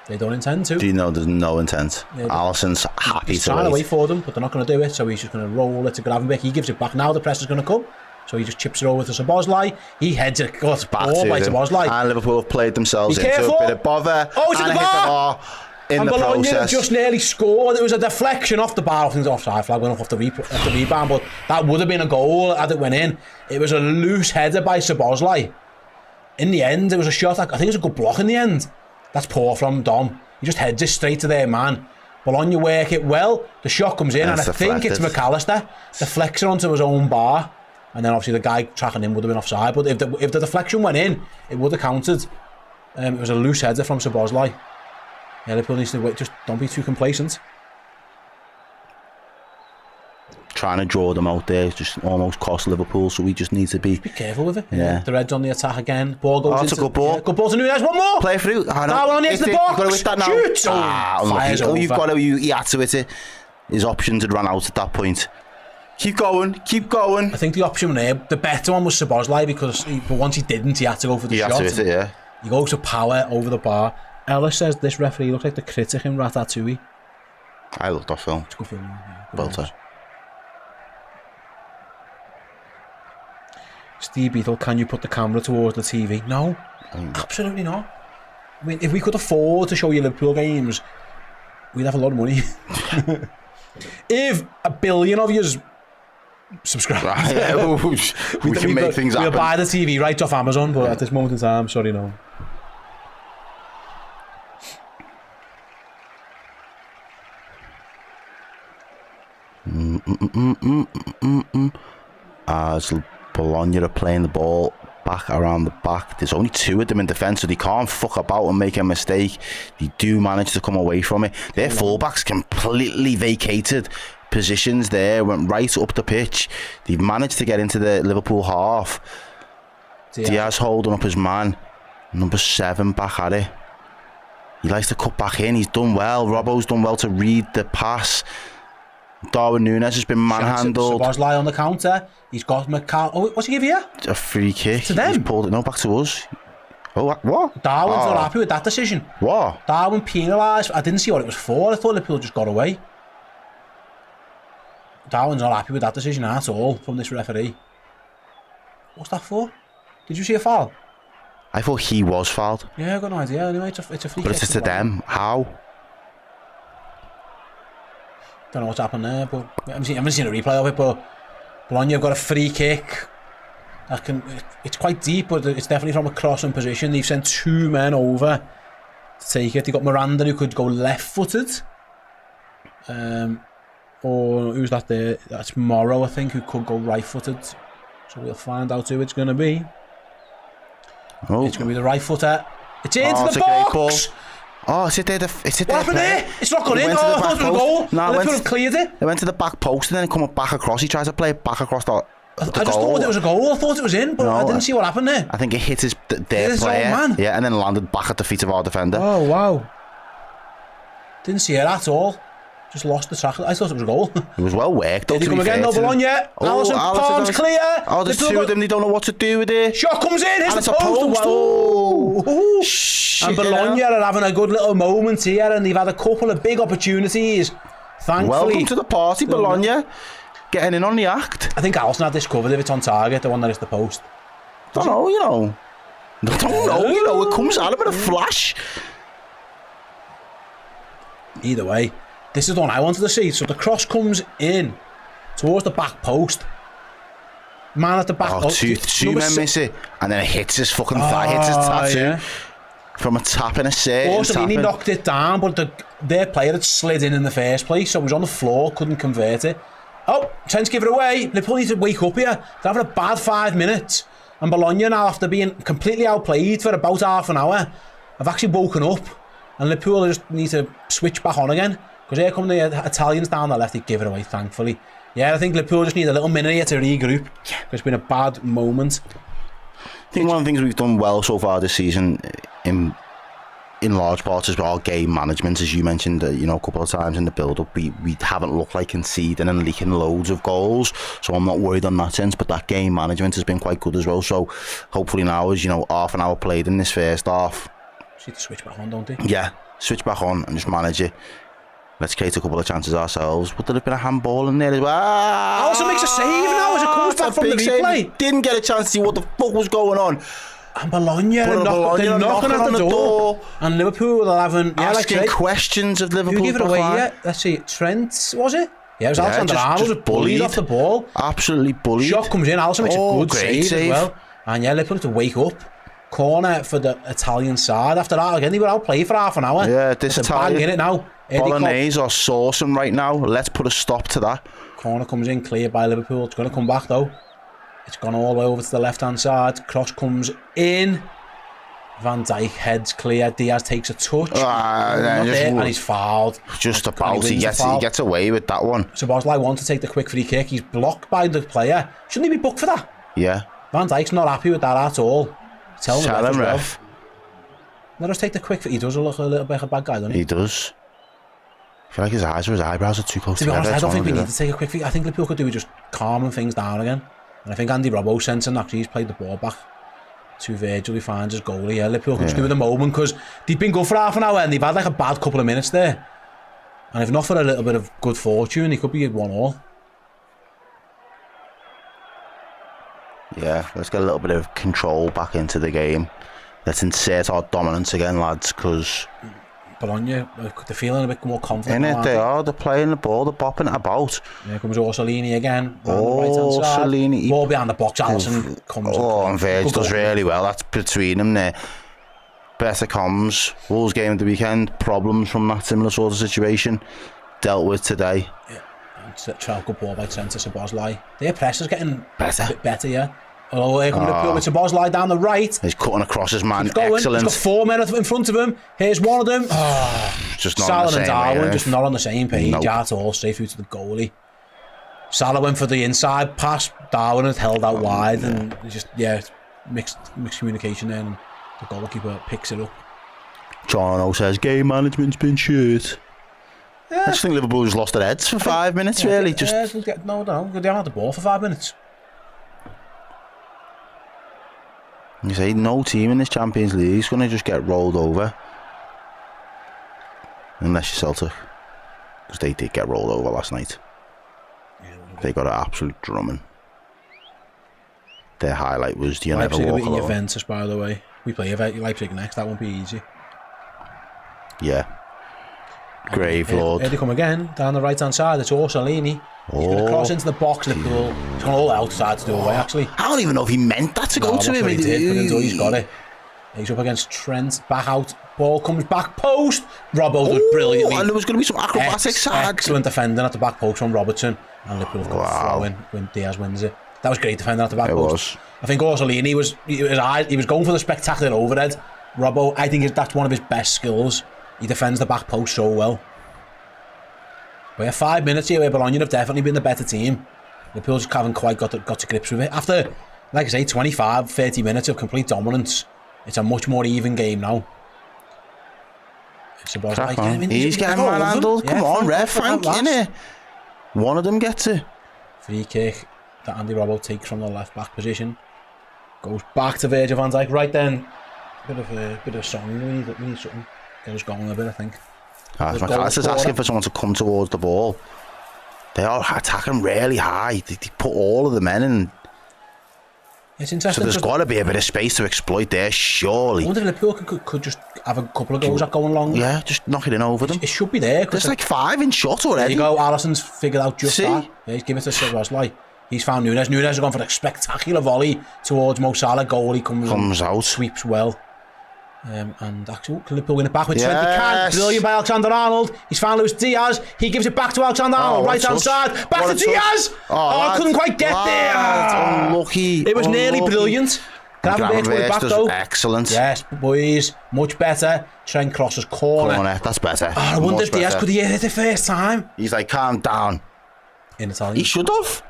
They don't intend to. Do you know there's no intent? Yeah, Alisson's happy he's to trying to wait. wait for them, but they're not going to do it, so he's just going to roll it to Gravenberch. He gives it back. Now the press is going to come, so he just chips it over to Szoboszlai. He heads it back by Szoboszlai. And Liverpool have played themselves Be into careful. a bit of bother. Oh, it's and in the hit bar. In and the Bologna process. just nearly scored. It was a deflection off the bar. I think the offside flag went off the rebound, but that would have been a goal had it went in. It was a loose header by Szoboszlai. In the end, it was a shot. I think it was a good block in the end. That's poor from Dom. He just heads it straight to their man. Bologna work it well. The shot comes in, and I think it's Mac Allister. Deflects it onto his own bar. And then obviously the guy tracking him would have been offside. But if the deflection went in, it would have counted. It was a loose header from Szoboszlai. Yeah, Liverpool needs to wait. Just don't be too complacent. Trying to draw them out there just almost cost Liverpool, so we just need to be careful with it. Yeah. The Reds on the attack again. Ball goes that's into... a good ball. Yeah, good ball to Nunes. One more. Play through. Darwin on the edge of the box. You've got to hit that now. Shoot. You've got to... He had to hit it. His options had run out at that point. Keep going. I think the option there, the better one was Szoboszlai, because but once he didn't, he had to go for the shot. He had to hit it, yeah. He goes to power over the bar. Ellis says this referee looks like the critic in Ratatouille. I love that film. It's a good film. Yeah, Well done. Steve Beatle, can you put the camera towards the TV? No, absolutely not. I mean, if we could afford to show you Liverpool games, we'd have a lot of money. If 1 billion of you subscribe, we can make things happen. We'll buy the TV right off Amazon, but at this moment in time, sorry, no. As Bologna are playing the ball back around the back, there's only two of them in defence, so they can't fuck about and make a mistake. They do manage to come away from it. Their fullbacks completely vacated positions there, went right up the pitch. They've managed to get into the Liverpool half. Diaz holding up his man, number 7 back at it. He likes to cut back in. He's done well. Robbo's done well to read the pass. Darwin Nunes has been manhandled. Szoboszlai on the counter. He's got McCall. Oh, what's he give here? A free kick. To them? He's pulled it. No, back to us. Oh, what? Darwin's not happy with that decision. What? Darwin penalised. I didn't see what it was for. I thought Liverpool just got away. Darwin's not happy with that decision at all from this referee. What's that for? Did you see a foul? I thought he was fouled. Yeah, I've got no idea. Anyway, it's a free But kick. it's to them. How? Don't know what's happened there, but I haven't seen a replay of it. But Bologna have got a free kick. It's quite deep, but it's definitely from a crossing position. They've sent 2 men over to take it. They've got Miranda who could go left-footed. Or who's that there? That's Morrow, I think, who could go right-footed. So we'll find out who it's going to be. Oh. It's going to be the right-footer. It's into it's the a great box! ball. Oh, is it there? What happened there? It's not gone in. Oh, I thought it was a goal. No, Liverpool have cleared it. They went to the back post and then come back across. He tried to play it back across the I just thought it was a goal. I thought it was in, but I didn't see what happened there. I think it hit their player. Man. Yeah, and then landed back at the feet of our defender. Oh, wow. Didn't see it at all. Just lost the track. I thought it was a goal. It was well worked, though. Did he come again? No, Bologna. Alisson, palms clear. Oh, there's 2 of them. They don't know what to do with it. Shot comes in. Hits the post. Oh. And Bologna are having a good little moment here, and they've had a couple of big opportunities. Thankfully. Welcome to the party, Bologna. Getting in on the act. I think Alisson had this covered if it's on target, the one that hits the post. Don't know, you know. It comes out of it a flash. Either way, this is the one I wanted to see. So the cross comes in towards the back post. Man at the back. Two men miss it, and then it hits his fucking thigh, hits his tattoo. Yeah. From a tap in a set. Also, he knocked it down, but their player had slid in the first place, so it was on the floor, couldn't convert it. Oh, tends to give it away. Liverpool need to wake up here. They're having a bad 5 minutes. And Bologna now, after being completely outplayed for about half an hour, have actually woken up. And Liverpool just need to switch back on again. Because here come the Italians down the left. They give it away, thankfully. Yeah, I think Liverpool just need a little minute here to regroup. It's been a bad moment. I think one of the things we've done well so far this season, in large part, is our game management, as you mentioned, a couple of times in the build-up. We haven't looked like conceding and leaking loads of goals, so I'm not worried on that sense. But that game management has been quite good as well. So hopefully now, as half an hour played in this first half, just need to switch back on, don't they? Yeah, switch back on and just manage it. Let's create a couple of chances ourselves. Would there have been a handball in there as well? Alisson makes a save now as it comes back from the replay. Didn't get a chance to see what the fuck was going on. And Bologna are knocking at the door. And Liverpool are having... asking questions of Liverpool. Who gave it away yet? Let's see. Trent, was it? Yeah, it was Alexander Arnold. Just bullied off the ball. Absolutely bullied. Shot comes in. Alisson makes a good save as well. And yeah, Liverpool have to wake up. Corner for the Italian side. After that, again, they were outplayed for half an hour. Yeah, this Italian... bang in it now. Bolognese or saucing right now. Let's put a stop to that. Corner comes in, cleared by Liverpool. It's going to come back though. It's gone all the way over to the left-hand side. Cross comes in. Van Dijk heads clear. Diaz takes a touch. And he's fouled. Just about. He gets away with that one. Szoboszlai wants to take the quick free kick. He's blocked by the player. Shouldn't he be booked for that? Yeah. Van Dijk's not happy with that at all. Tell him ref. Let us take the quick. He does look a little bit of a bad guy, doesn't he? He does. I feel like his eyes or his eyebrows are too close to be together. Honest, I don't think we need to take a quick free. I think Liverpool could do with just calming things down again. And I think Andy Robbo sensing actually he's played the ball back to Virgil. He finds his goalie. Yeah, Liverpool could just do with the moment because they've been good for half an hour and they've had like a bad couple of minutes there. And if not for a little bit of good fortune, they could be 1-1. Yeah, let's get a little bit of control back into the game. Let's insert our dominance again, lads, because... Bologna, they're feeling a bit more confident. In it, they are. They're playing the ball, they're bopping it about. Here comes Orsolini again. Orsolini. Ball behind the box, Alisson comes and Virgil does really well. That's between them there. Better comms. Wolves game of the weekend. Problems from that similar sort of situation. Dealt with today. Yeah. Good ball by Trent to Szoboszlai. Their press is getting better. A bit better, yeah. Oh, here comes Liverpool with Szoboszlai down the right. He's cutting across his man. Excellent. He's got 4 men in front of him. Here's one of them. Just not Salah on the same and Darwin way, just not on the same page at all. Straight through to the goalie. Salah went for the inside pass. Darwin had held out wide and just mixed communication there. And the goalkeeper picks it up. Jono says game management's been shit. Yeah. I just think Liverpool just lost their heads for 5 minutes. Really, just no. They haven't had the ball for 5 minutes. You say no team in this Champions League is going to just get rolled over. Unless you're Celtic. Because they did get rolled over last night. Yeah, They got an absolute drumming. Their highlight was, do you never Leipzig are walk beating alone? Juventus, by the way. We play Leipzig next. That won't be easy. Yeah. Grave Lord. Here they come again, down the right-hand side. It's Orsolini. He's going to cross into the box, Liverpool. He's gone all outside to do away, actually. I don't even know if he meant that to go to him. He did, but he's got it. He's up against Trent, back out. Ball comes back post. Robbo does brilliantly. And there was going to be some acrobatic side. Excellent defending at the back post from Robertson. And Liverpool have got a throw in when Diaz wins it. That was great defending at the back post. I think Orsolini he was going for the spectacular overhead. Robbo, I think that's one of his best skills. He defends the back post so well. We have 5 minutes here where Bologna have definitely been the better team. Liverpool just haven't quite got to grips with it. After, like I say, 25, 30 minutes of complete dominance, it's a much more even game now. He's getting manhandled. Come on, ref, Frank, innit? One of them gets it. Free kick that Andy Robbo takes from the left back position. Goes back to Virgil van Dijk. Right then, bit of a song. We need something. Get us going a bit, I think. Mac Allister's asking for someone to come towards the ball. They are attacking really high. They put all of the men in. It's interesting. So there's got to be a bit of space to exploit there, surely. I wonder if Liverpool could just have a couple of goals at going long. Yeah, just knock it in over them. It should be there. There's like 5 in shot already. There you go. Alisson's figured out just that. Yeah, he's given it to Szoboszlai. He's found Nunes. Nunes has gone for a spectacular volley towards Mo Salah. Goalie comes out. Sweeps well. And actually, Liverpool win it back with 20 can. Brilliant by Alexander-Arnold. He's found Luis Diaz. He gives it back to Alexander-Arnold. Right hand side. Back to Diaz. I couldn't quite get there. Unlucky. It was nearly brilliant. Gravenberch put it back though. Excellent. Yes, boys. Much better. Trent crosses corner. That's better. I wonder if Diaz could he hit it the first time. He's like, calm down. In Italian. He should have.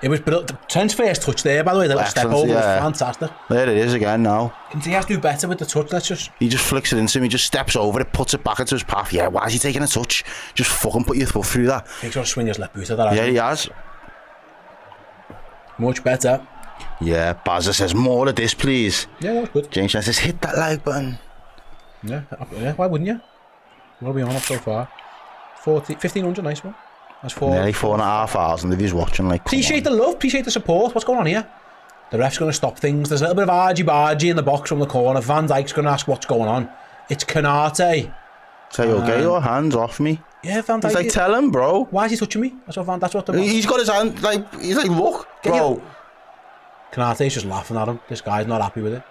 It was Trent's first touch there, by the way. The little step over was fantastic. There it is again now. Can Diaz do better with the touch? He just flicks it into him. He just steps over it, puts it back into his path. Yeah, why is he taking a touch? Just fucking put your foot through that. I think swing his left boot at that. Yeah, he has. Much better. Yeah, Bazza says more of this, please. Yeah, that was good. James says, hit that like button. Yeah, why wouldn't you? What are we on so far? 1,500, nice one. That's nearly 4,500 if he's watching. Like, appreciate the love, appreciate the support. What's going on here? The ref's going to stop things. There's a little bit of argy-bargy in the box from the corner. Van Dijk's going to ask what's going on. It's Canate. Say, get your hands off me. Yeah, Van Dijk. He's like, tell him, bro. Why is he touching me? That's what the. He's got his hand, like, he's like, look, bro. Canate's just laughing at him. This guy's not happy with it.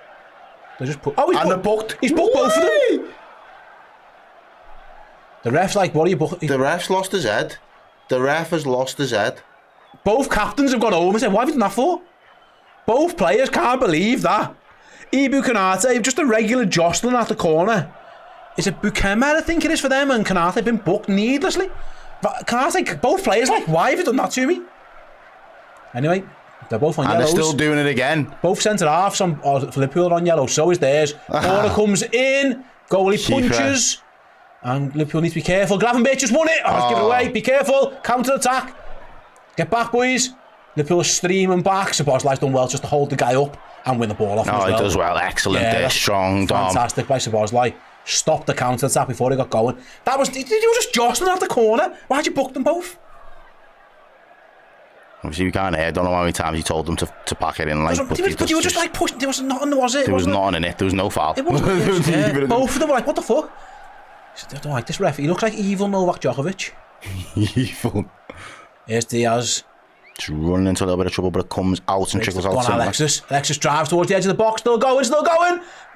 They just put. He's booked both of them. The ref's like, what are you booking? The ref's lost his head. The ref has lost his head. Both captains have gone home and said, what have you done that for? Both players can't believe that. Ibu Kanate, just a regular jostling at the corner. Is it Bukema, I think it is for them, and Kanate been booked needlessly? But Kanate, both players like, why have you done that to me? Anyway, they're both on yellows. And they're still doing it again. Both centre-halves for Liverpool on yellow, so is theirs. Corner comes in, goalie punches. And Liverpool need to be careful. Gravenberch just won it. Let's give it away. Be careful. Counter-attack. Get back, boys. Liverpool streaming back. Szoboszlai's done well just to hold the guy up and win the ball off him as well. He does well. Excellent there. Strong, Dom. Fantastic by Szoboszlai. Stopped the counter-attack before he got going. He was just jostling at the corner. Why'd you book them both? Obviously, we can't hear. I don't know how many times you told them to pack it in. Like, but you were just like pushing. There was nothing, was it? There was nothing in it. There was no foul. It wasn't. Yeah. Both of them were like, what the fuck? I don't like this ref. He looks like evil Novak Djokovic. Evil. Here's Diaz. Just running into a little bit of trouble, but it comes out and trickles out. Alexis drives towards the edge of the box. Still going.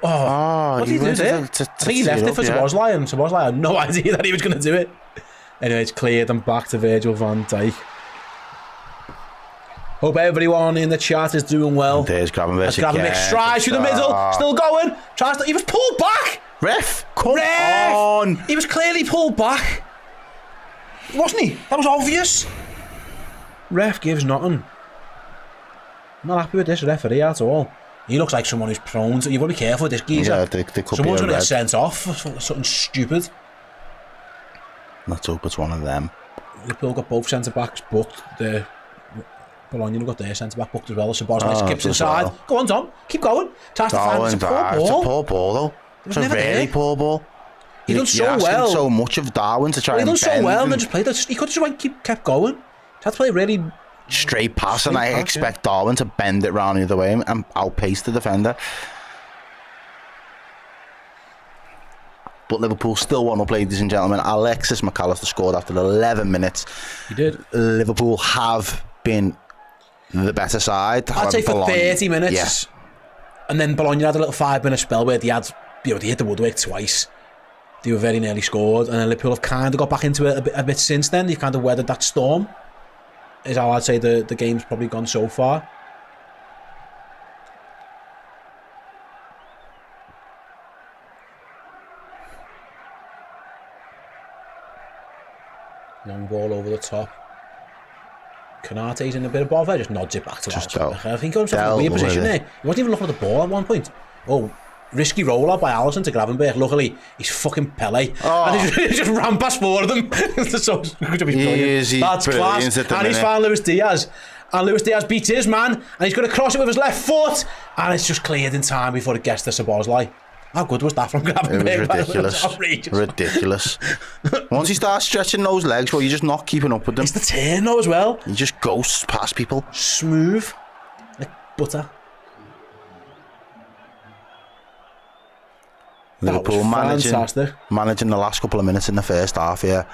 What did he do there? I think he left it for Szoboszlai, and Szoboszlai had no idea that he was going to do it. Anyway, it's cleared and back to Virgil van Dijk. Hope everyone in the chat is doing well. There's Gravenberch. Gravenberch strides through the middle. Still going. He was pulled back. Ref, come on. He was clearly pulled back. Wasn't he? That was obvious. Ref gives nothing. I'm not happy with this referee at all. He looks like someone who's prone to... You've got to be careful with this geezer. Yeah, they could someone's be going to get sent off for something stupid. Let's hope it's one of them. Liverpool got both centre-backs booked. Bologna got their centre-back booked as well. Szoboszlai skips inside. Well. Go on, Tom. Keep going. Tries to find it's a poor ball. It's a poor ball, though. It's a very poor ball. He done so well. So much of Darwin to try and bend. He done so well and then just played. He could have just kept going. That's play really straight pass, and I pass, expect Darwin to bend it round the other way and outpace the defender. But Liverpool still want to play, ladies and gentlemen. Alexis Mac Allister scored after 11 minutes. He did. Liverpool have been the better side. I'd say for Bologna, 30 minutes. Yeah. And then Bologna had a little 5-minute spell where they hit the woodwork twice. They were very nearly scored, and then Liverpool have kind of got back into it a bit since then. They've kind of weathered that storm, is how I'd say the game's probably gone so far. Long ball over the top. Konate's in a bit of bother, just nods it back to Alisson. I think he got himself in a weird position there. He wasn't even looking at the ball at one point. Oh, risky roll out by Alisson to Gravenberch. Luckily, he's fucking Pele. And he just ran past four of them. So good to be brilliant. That's class. And he's found Luis Diaz. And Luis Diaz beats his man. And he's going to cross it with his left foot. And it's just cleared in time before it gets to Szoboszlai. How good was that from Gravenberch? It was ridiculous. Ridiculous. Once he starts stretching those legs, well, you're just not keeping up with them. It's the turn though as well. He just ghosts past people. Smooth. Like butter. Liverpool managing the last couple of minutes in the first half here.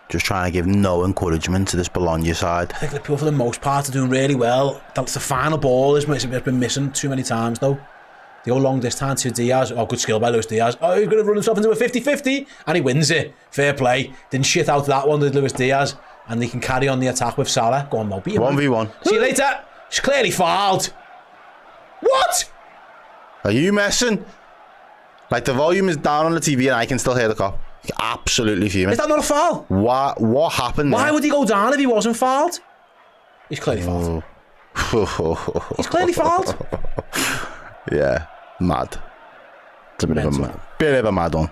Just trying to give no encouragement to this Bologna side. I think Liverpool for the most part are doing really well. That's the final ball has been missing too many times though. They go long distance to Diaz. Oh, good skill by Luis Diaz. Oh, he's going to run himself into a 50-50 and he wins it. Fair play. Didn't shit out that one, did Luis Diaz. And they can carry on the attack with Salah. Go on, Mo, beat him. 1v1. See you later. She's clearly fouled. What? Are you messing? Like, the volume is down on the TV and I can still hear the cop. Absolutely fuming. Is that not a foul? What happened there? Why would he go down if he wasn't fouled? He's clearly fouled. He's clearly fouled. Yeah, mad. It's a bit of a mad one.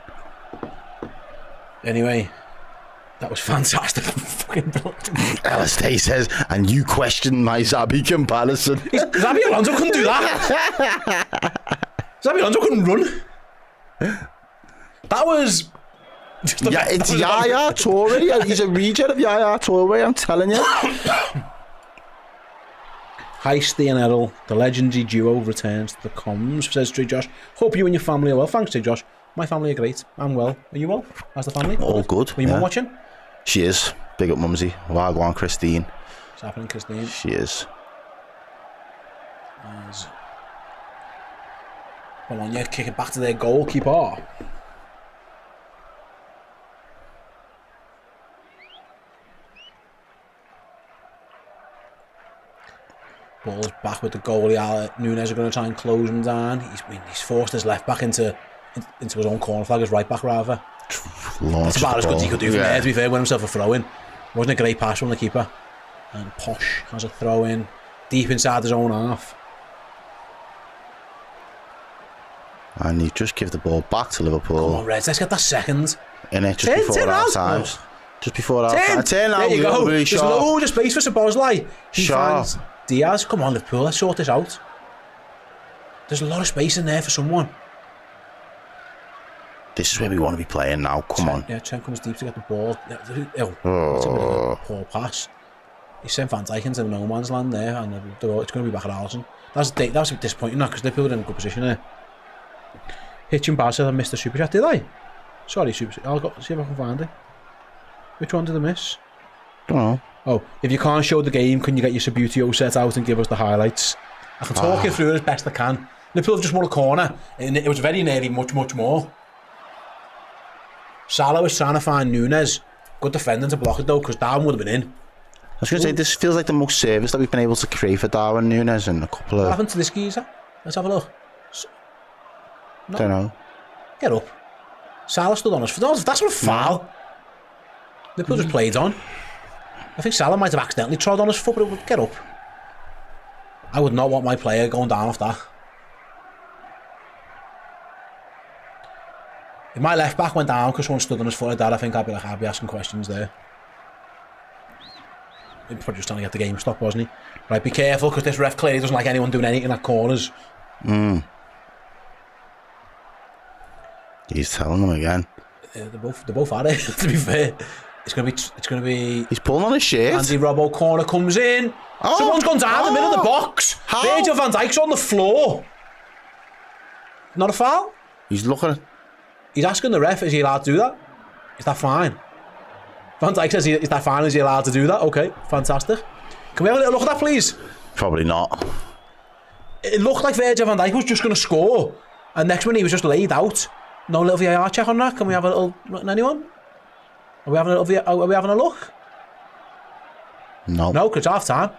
Anyway, that was fantastic. Fucking Alistair says, and you question my Zabi comparison. Zabi Alonso couldn't do that. Zabi Alonso couldn't run. That was... Yeah, it's Yaya Toure. He's a reject of Yaya Toure, I'm telling you. Heisty and Errol, the legendary duo, returns to the comms, says Trey Josh. Hope you and your family are well. Thanks, Trey Josh. My family are great. I'm well. Are you well? How's the family? All good. Were your mum watching? She is. Big up Mumsy. Wagwan Christine. What's happening, Christine? She is. Bologna kick it back to their goalkeeper. Ball's back with the goalie. Nunes are going to try and close him down. He's forced his left back into his own corner flag, his right back rather. That's about as good as he could do from there, to be fair. Won himself a throw in. Wasn't a great pass from the keeper. And Posh has a throw in deep inside his own half. And you just give the ball back to Liverpool. Come on, Reds, let's get that second. In it, just before our times. Just before our time. 10 now. There you go. Really There's loads of space for Szoboszlai. He finds Sharp. Diaz. Come on, Liverpool, let's sort this out. There's a lot of space in there for someone. This is where we want to be playing now. Come on. Yeah, Trent comes deep to get the ball. That's a bit of a poor pass. He sent Van Dijk into no man's land there, and it's going to be back at Alisson. That's a bit disappointing now, because Liverpool are in a good position there. Hitch and Baz said I missed the super chat, did I? Sorry, super chat. I'll see if I can find it. Which one did I miss? Don't know. Oh, if you can't show the game, can you get your Subutio set out and give us the highlights? I can talk you through it as best I can. Liverpool have just won a corner, and it was very nearly much more. Salah was trying to find Nunes. Good defending to block it though, because Darwin would have been in. I was going to say, this feels like the most service that we've been able to create for Darwin Nunes in a couple of... What happened to this geezer? Let's have a look. No. Don't know. Get up. Salah stood on his foot. That's not a foul. Liverpool just played on. I think Salah might have accidentally trod on his foot, but it would get up. I would not want my player going down off that. If my left back went down because someone stood on his foot like that, I think I'd be asking questions there. He was probably just trying to get the game stopped, wasn't he? Right, be careful, because this ref clearly doesn't like anyone doing anything at corners. He's telling them again. They're both at it, to be fair. It's gonna be. He's pulling on his shirt. Andy Robbo corner comes in. Someone's gone down the middle of the box. How? Virgil van Dijk's on the floor. Not a foul. He's looking. He's asking the ref, is he allowed to do that? Is that fine? Van Dijk says, is that fine? Is he allowed to do that? Okay, fantastic. Can we have a little look at that, please? Probably not. It looked like Virgil van Dijk was just going to score. And next minute he was just laid out. No little VAR check on that. Can we have a little... Anyone? Are we having a look? No. No, because it's half time.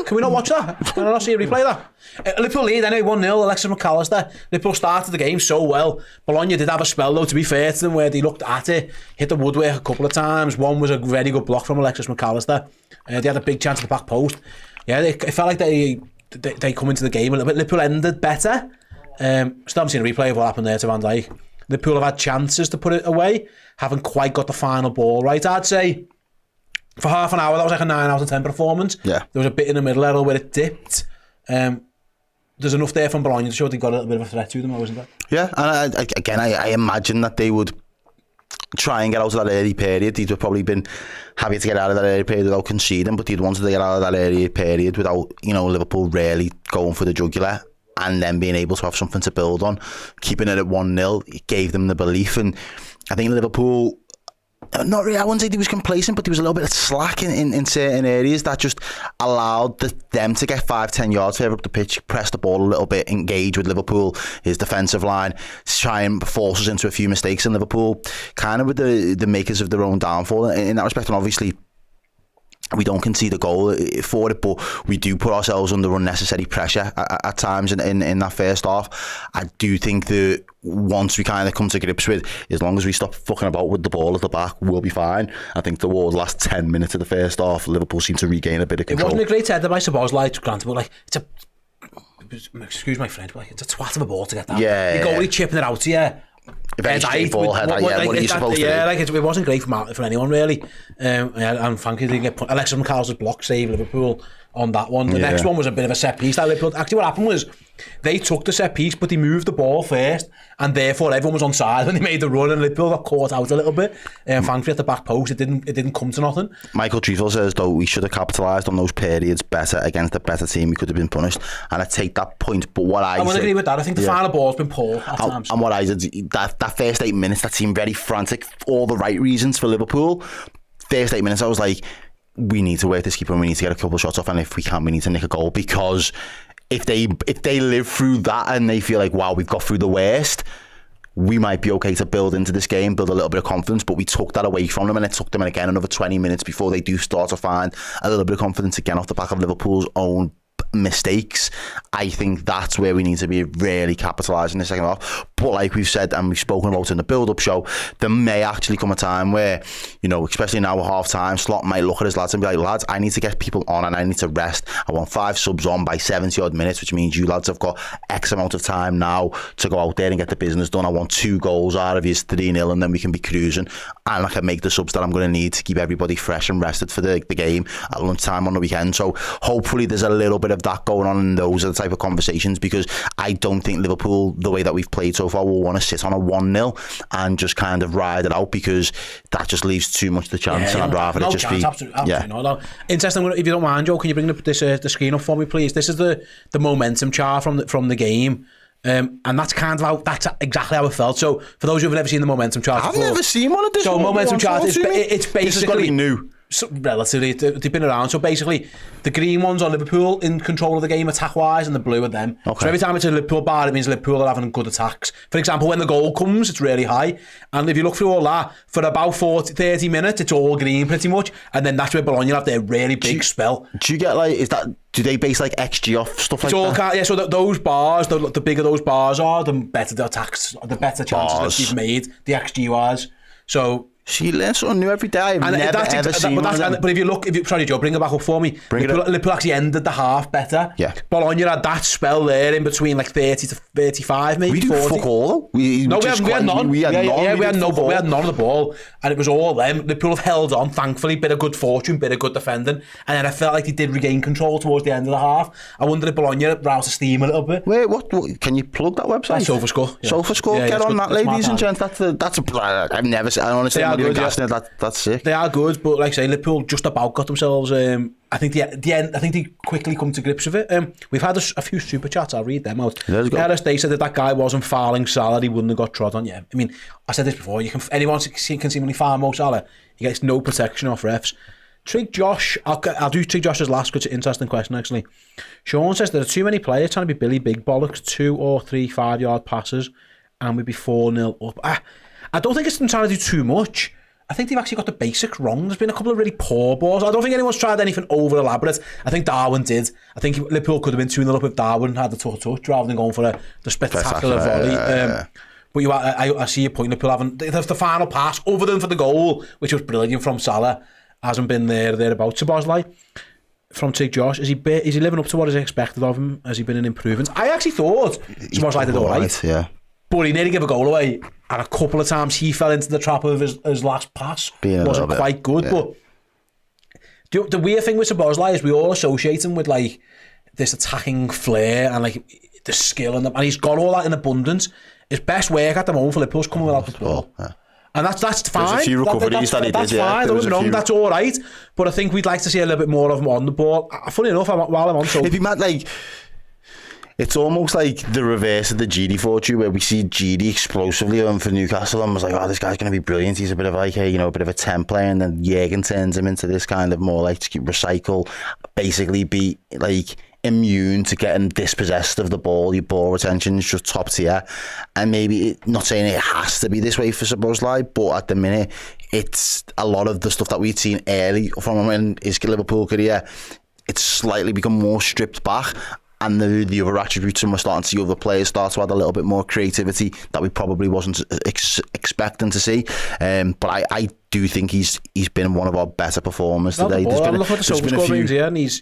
Can we not watch that? Can I not see a replay of that? Liverpool lead anyway, 1-0. Alexis Mac Allister. Liverpool started the game so well. Bologna did have a spell though, to be fair to them, where they looked at it, hit the woodwork a couple of times. One was a very good block from Alexis Mac Allister. They had a big chance at the back post. Yeah, it felt like they come into the game a little bit. Liverpool ended better. Still haven't seen a replay of what happened there to Van Dijk. Liverpool have had chances to put it away, haven't quite got the final ball right. I'd say for half an hour that was like a 9 out of 10 performance. Yeah. There was a bit in the middle there where it dipped. There's enough there from Bologna to show they got a little bit of a threat to them, wasn't there? Yeah, and I imagine that they would try and get out of that early period. They'd have probably been happy to get out of that early period without conceding, but they'd wanted to get out of that early period without, Liverpool really going for the jugular and then being able to have something to build on. Keeping it at 1-0, it gave them the belief, and I think Liverpool, not really, I wouldn't say he was complacent, but there was a little bit of slack in certain areas that just allowed them to get 5-10 yards further up the pitch, press the ball a little bit, engage with Liverpool, his defensive line, try and force us into a few mistakes in Liverpool, kind of with the makers of their own downfall in that respect. And obviously we don't concede a goal for it, but we do put ourselves under unnecessary pressure at times in that first half. I do think that once we kind of come to grips with, as long as we stop fucking about with the ball at the back, we'll be fine. I think towards the last 10 minutes of the first half, Liverpool seemed to regain a bit of control. It wasn't a great header by Szoboszlai, granted, but it's excuse my French, but it's a twat of a ball to get that. Yeah. You go really chipping it out to you. Very straight ball header, what are you supposed to do? Yeah, it wasn't great for anyone really. And frankly, they get Alexis Mac Allister's block saved Liverpool on that one. The next one was a bit of a set piece that Liverpool. Actually, what happened was they took the set piece, but they moved the ball first, and therefore everyone was on side when they made the run, and Liverpool got caught out a little bit. Thankfully, at the back post, it didn't come to nothing. Michael Trevel says though we should have capitalised on those periods better against a better team. We could have been punished, and I take that point. But what I would agree with that. I think the final ball's been poor at times. And what I said, that first 8 minutes that seemed very frantic for all the right reasons for Liverpool. First 8 minutes, I was like, we need to work this keeper and we need to get a couple of shots off, and if we can, we need to nick a goal, because if they live through that and they feel like, wow, we've got through the worst, we might be okay to build into this game, build a little bit of confidence. But we took that away from them, and it took them again another 20 minutes before they do start to find a little bit of confidence again off the back of Liverpool's own mistakes. I think that's where we need to be really capitalising the second half. But like we've said and we've spoken about in the build-up show, there may actually come a time where, especially now at half-time, Slot might look at his lads and be like, lads, I need to get people on and I need to rest. I want 5 subs on by 70-odd minutes, which means you lads have got X amount of time now to go out there and get the business done. I want 2 goals out of his 3-0, and then we can be cruising, and I can make the subs that I'm going to need to keep everybody fresh and rested for the game at lunchtime on the weekend. So hopefully there's a little bit of that going on, and those are the type of conversations, because I don't think Liverpool, the way that we've played so far, will want to sit on a 1-0 and just kind of ride it out, because that just leaves too much to chance, and I'd rather it just be absolutely not. Interesting. If you don't mind, Joe, can you bring the screen up for me, please? This is the momentum chart from the game. And that's that's exactly how it felt. So for those who have never seen the momentum chart, I've never seen one of this. So momentum chart it's basically, this is going to be new. So relatively, they've been around. So basically, the green ones are Liverpool in control of the game attack-wise, and the blue are them. Okay. So every time it's a Liverpool bar, it means Liverpool are having good attacks. For example, when the goal comes, it's really high. And if you look through all that, for about 30 minutes, it's all green pretty much. And then that's where Bologna have their really big spell. Do you get do they base like XG off stuff like that? Yeah, so those bars, the bigger those bars are, the better the attacks, the better chances that you've made, the XG wise. So she learns something new every day. I've never ever seen one. But if you look, sorry Joe, bring it back up for me. Liverpool actually ended the half better. Yeah. Bologna had that spell there in between like 30 to 35 maybe. We do 40. fuck all. We had none. We had none of the ball, and it was all them. Liverpool have held on, thankfully, bit of good fortune, bit of good defending, and then I felt like they did regain control towards the end of the half. I wonder if Bologna ran out of steam a little bit. Wait, what can you plug that website? SofaScore. SofaScore. Get on that, ladies and gents. I've never seen. I honestly, are good. That's sick. They are good, but like I say, Liverpool just about got themselves. I think they quickly come to grips with it. We've had a few super chats. I'll read them out. They said that guy wasn't fouling Salah, he wouldn't have got trod on. Yeah, I mean, I said this before. Anyone can seemingly foul Mo Salah. He gets no protection off refs. Trig Josh, I'll do Trig Josh's last because it's an interesting question actually. Sean says there are too many players trying to be Billy Big Bollocks, 2 or 3 5-yard passes, and we'd be 4-0 up. I don't think it's them trying to do too much. I think they've actually got the basics wrong. There's been a couple of really poor balls. I don't think anyone's tried anything over elaborate. I think Darwin did. I think Liverpool could have been 2-0 up if Darwin had the touch rather than going for the spectacular volley. But I see your point. Liverpool having the final pass, other than for the goal, which was brilliant from Salah, hasn't been thereabouts. Szoboszlai from Tig Josh, is he living up to what is expected of him? Has he been an improvement? I actually thought Szoboszlai did all right. Yeah. But he nearly gave a goal away, and a couple of times he fell into the trap of his last pass. Wasn't quite good. Yeah. But the weird thing with Szoboszlai is we all associate him with like this attacking flair and like the skill, and he's got all that in abundance. His best work at the moment for Liverpool's coming without the ball. Yeah. And that's fine. There's a few recoveries that he did. That's fine. Don't get me wrong. That's all right. But I think we'd like to see a little bit more of him on the ball. Funny enough, while I'm on, so if you might like. It's almost like the reverse of the Gidi fortune, where we see Gidi explosively on for Newcastle and was like, oh, this guy's going to be brilliant. He's a bit of like a bit of a temp player, and then Jürgen turns him into this kind of more like to recycle, basically be like immune to getting dispossessed of the ball. Your ball retention is just top tier, and maybe not saying it has to be this way for Szoboszlai, but at the minute, it's a lot of the stuff that we'd seen early from him in his Liverpool career. It's slightly become more stripped back. And the other attributes, and we're starting to see other players start to add a little bit more creativity that we probably wasn't expecting to see. But I do think he's been one of our better performers today. I'm looking at the Silver score range here, and he's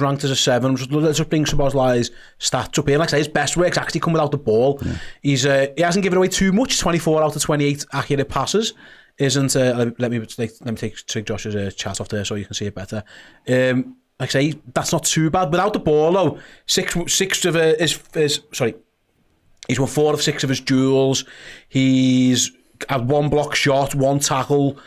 ranked as a 7. Let's just bring Szoboszlai's stats up here. Like I say, his best work's actually come without the ball. Yeah. He hasn't given away too much. 24 out of 28 accurate passes. Isn't let me take Josh's chat off there so you can see it better. Like I say, that's not too bad. Without the ball, though, he's won 4 of 6 of his duels. He's had 1 block shot, 1 tackle.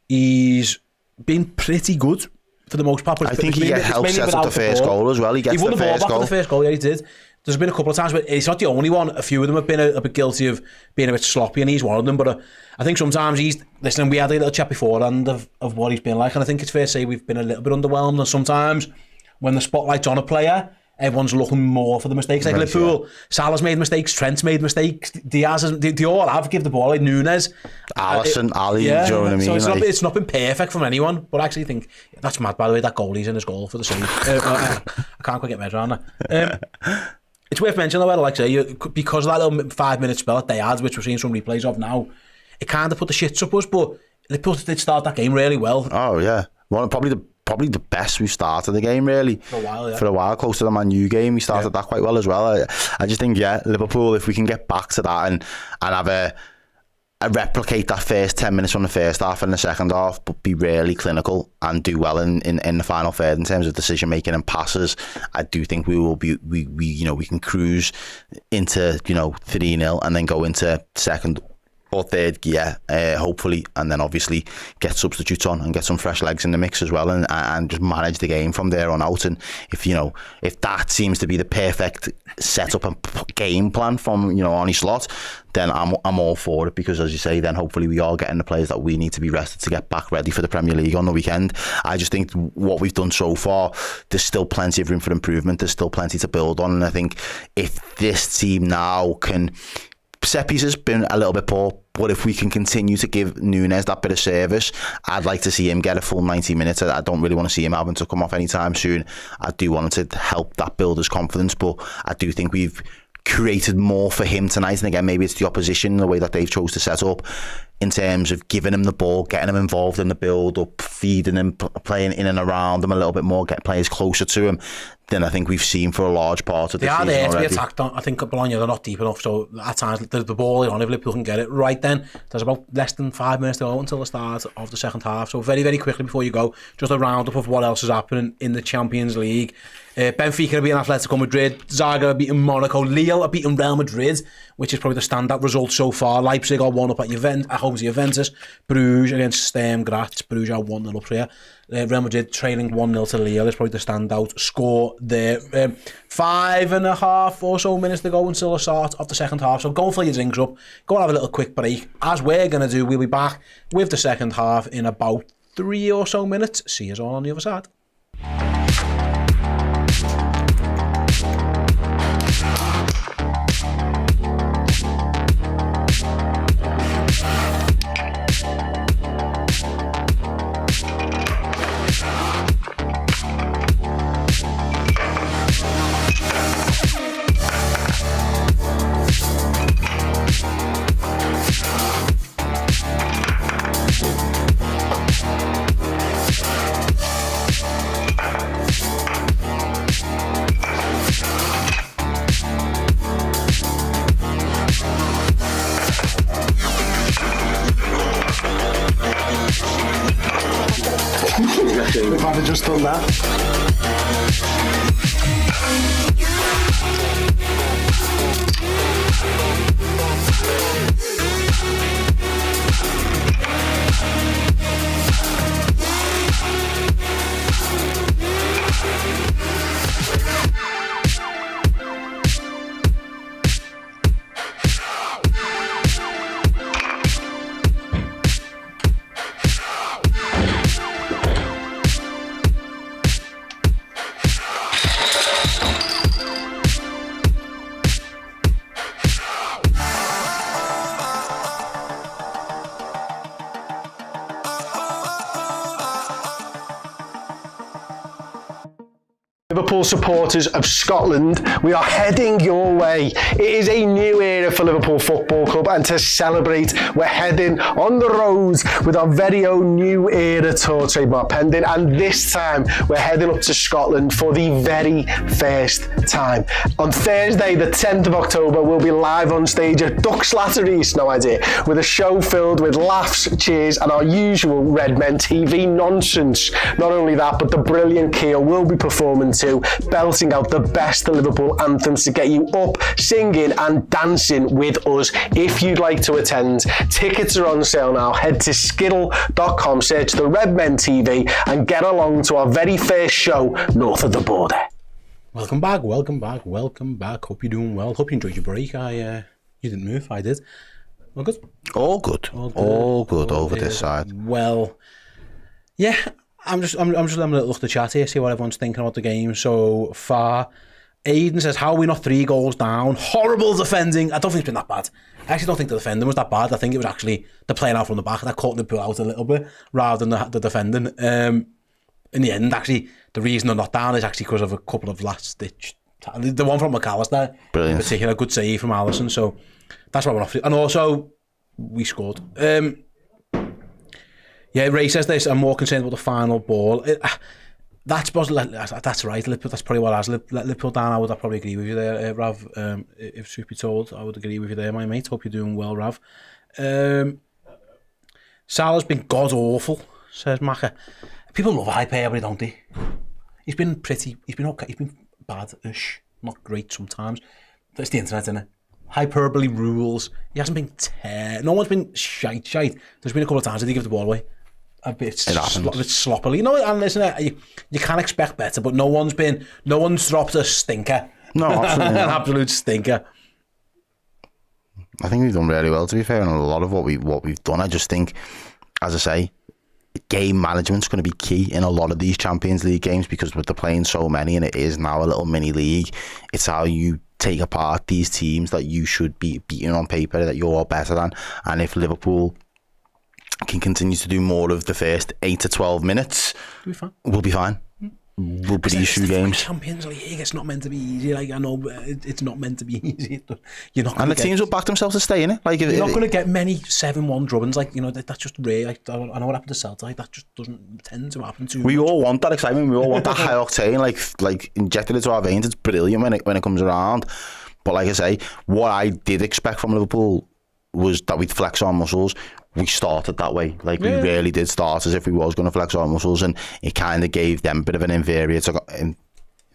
He's been pretty good for the most part. But I think he helped set up the first goal as well. He won the ball back for the first goal. Yeah, he did. There's been a couple of times, but he's not the only one. A few of them have been a bit guilty of being a bit sloppy, and he's one of them. But I think sometimes listen, we had a little chat beforehand of what he's been like, and I think it's fair to say we've been a little bit underwhelmed. And sometimes when the spotlight's on a player, everyone's looking more for the mistakes. Like Liverpool, Salah's made mistakes, Trent's made mistakes, Diaz they all have give the ball. Like Nunes, Alisson, Ali, do you know what I mean? So it's not been perfect from anyone, but I actually think that's mad. By the way, that goal he's in his goal for the save. I can't quite get my head around that. It's worth mentioning, though, like I say, because of that little 5-minute spell that they had, which we're seeing some replays of now, it kind of put the shits up us, but Liverpool did start that game really well. Oh, yeah. Well, probably the best we've started the game, really. For a while, close to the Man U game, we started that quite well as well. I just think, Liverpool, if we can get back to that and have replicate that first 10 minutes from the first half and the second half, but be really clinical and do well in the final third in terms of decision making and passes, I do think we will be we can cruise into 3-0 and then go into second or third gear, hopefully, and then obviously get substitutes on and get some fresh legs in the mix as well, and just manage the game from there on out. And if that seems to be the perfect setup and game plan from Arne Slot, then I'm all for it, because as you say, then hopefully we are getting the players that we need to be rested to get back ready for the Premier League on the weekend. I just think what we've done so far, there's still plenty of room for improvement. There's still plenty to build on, and I think if this team now can, set piece has been a little bit poor, but if we can continue to give Nunes that bit of service, I'd like to see him get a full 90 minutes. I don't really want to see him having to come off anytime soon. I do want him to help that build his confidence, but I do think we've created more for him tonight. And again, maybe it's the opposition, the way that they've chose to set up, in terms of giving him the ball, getting him involved in the build-up, feeding him, playing in and around him a little bit more, get players closer to him, than I think we've seen for a large part of the season already. They are there to be attacked on. I think Bologna, they're not deep enough, so at times the ball is on, if Liverpool can get it right then. There's about less than 5 minutes to go until the start of the second half, so very, very quickly before you go, just a roundup of what else is happening in the Champions League. Benfica are beating Atletico Madrid, Zaga are beating Monaco, Lille are beating Real Madrid, which is probably the standout result so far. Leipzig are 1-up at home to Juventus. Bruges against Graz. Bruges are 1-0 up here. Real Madrid trailing 1-0 to Lille is probably the standout score there. 5.5 or so minutes to go until the start of the second half. So go and fill your drinks up. Go and have a little quick break. As we're going to do, we'll be back with the second half in about 3 or so minutes. See you all on the other side. We've had just done that. Liverpool supporters of Scotland, we are heading your way. It is a new era for Liverpool Football Club, and to celebrate, we're heading on the roads with our very own new era tour, trademark pending, and this time we're heading up to Scotland for the very first time. On Thursday, the 10th of October, we'll be live on stage at Duck Slattery's, no idea, with a show filled with laughs, cheers, and our usual Redmen TV nonsense. Not only that, but the brilliant Keel will be performing too, belting out the best Liverpool anthems to get you up, singing and dancing with us. If you'd like to attend, tickets are on sale now. Head to skiddle.com, search the Redmen TV and get along to our very first show north of the border. Welcome back. Hope you're doing well. Hope you enjoyed your break. You didn't move, I did. All good? All good over this side. Well, yeah, I'm just having a little look at the chat here, see what everyone's thinking about the game so far. Aidan says, how are we not 3 goals down? Horrible defending. I don't think it's been that bad. I actually don't think the defending was that bad. I think it was actually the playing out from the back that caught the pull out a little bit rather than the defending. In the end, actually, the reason they're not down is actually because of a couple of last-ditch... The one from Mac Allister, in particular, good save from Alisson. So that's why we're off. And also, we scored. Yeah, Ray says this, I'm more concerned about the final ball. That's right. That's probably what I was. Let Liverpool down. I would probably agree with you there, Rav. If truth be told, I would agree with you there, my mate. Hope you're doing well, Rav. Salah's been god awful, says Macca. People love hyperbole, don't they? He's been okay. He's been bad-ish, not great sometimes. That's the internet, isn't it? Hyperbole rules. He hasn't been no one's been shite. There's been a couple of times that he give the ball away a bit sloppily. You know, and listen, you can't expect better, but no one's dropped a stinker. No, absolutely an absolute stinker. I think we've done really well, to be fair, in a lot of what we've done. I just think, as I say, game management's going to be key in a lot of these Champions League games, because with the playing so many, and it is now a little mini league, it's how you take apart these teams that you should be beating on paper, that you're better than. And if Liverpool can continue to do more of the first 8 to 12 minutes, we'll be fine. We'll be these 2 games. Champions League, it's not meant to be easy. Like, I know it's not meant to be easy. You're not. And the teams will back themselves to stay in it. Like, you're not going to get many 7-1 drubbings. Like, you know, that's just rare. Like, I know what happened to Celtic. Like, that just doesn't tend to happen too much. We all want that excitement. We all want that high octane, like injected into our veins. It's brilliant when it comes around. But like I say, what I did expect from Liverpool was that we'd flex our muscles. We started that way. Like, we really did start as if we was going to flex our muscles, and it kind of gave them a bit of an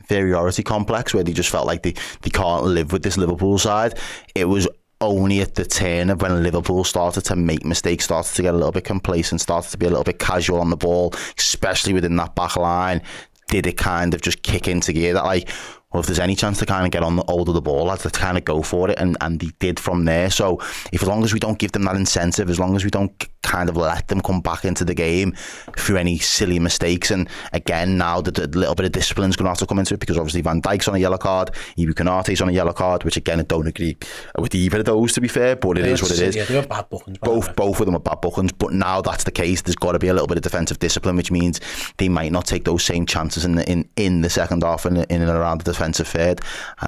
inferiority complex where they just felt like they can't live with this Liverpool side. It was only at the turn of when Liverpool started to make mistakes, started to get a little bit complacent, started to be a little bit casual on the ball, especially within that back line, did it kind of just kick into gear that, like, well, if there's any chance to kind of get on the hold of the ball, let's kind of go for it, and they did from there. So if, as long as we don't give them that incentive, as long as we don't kind of let them come back into the game through any silly mistakes, and again, now the little bit of discipline is going to have to come into it, because obviously Van Dijk's on a yellow card, Ibu Konate's on a yellow card, which again, I don't agree with either of those, to be fair, but it is what it is. Yeah, they were bad bookings. Both of them are bad bookings, but now that's the case, there's got to be a little bit of defensive discipline, which means they might not take those same chances in the second half and in and around the defensive third.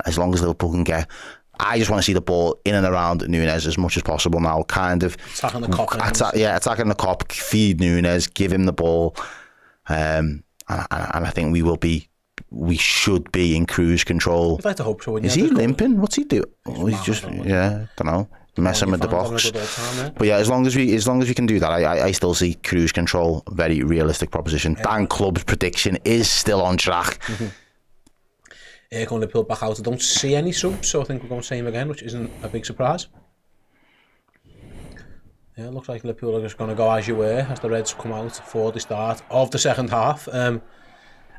As long as Liverpool can get, I just want to see the ball in and around Nunes as much as possible now, kind of attacking the cop. Attacking the cop, feed Nunes, give him the ball, and I think we should be in cruise control. I'd like to hope so. Is he limping? What's he doing? He's just, don't know, messing with the box. But yeah, as long as we can do that, I still see cruise control, very realistic proposition. Dan Club's prediction is still on track. Going Liverpool back out. I don't see any subs, so I think we're going to see him again, which isn't a big surprise. Yeah, it looks like Liverpool are just going to go as you were as the Reds come out for the start of the second half. I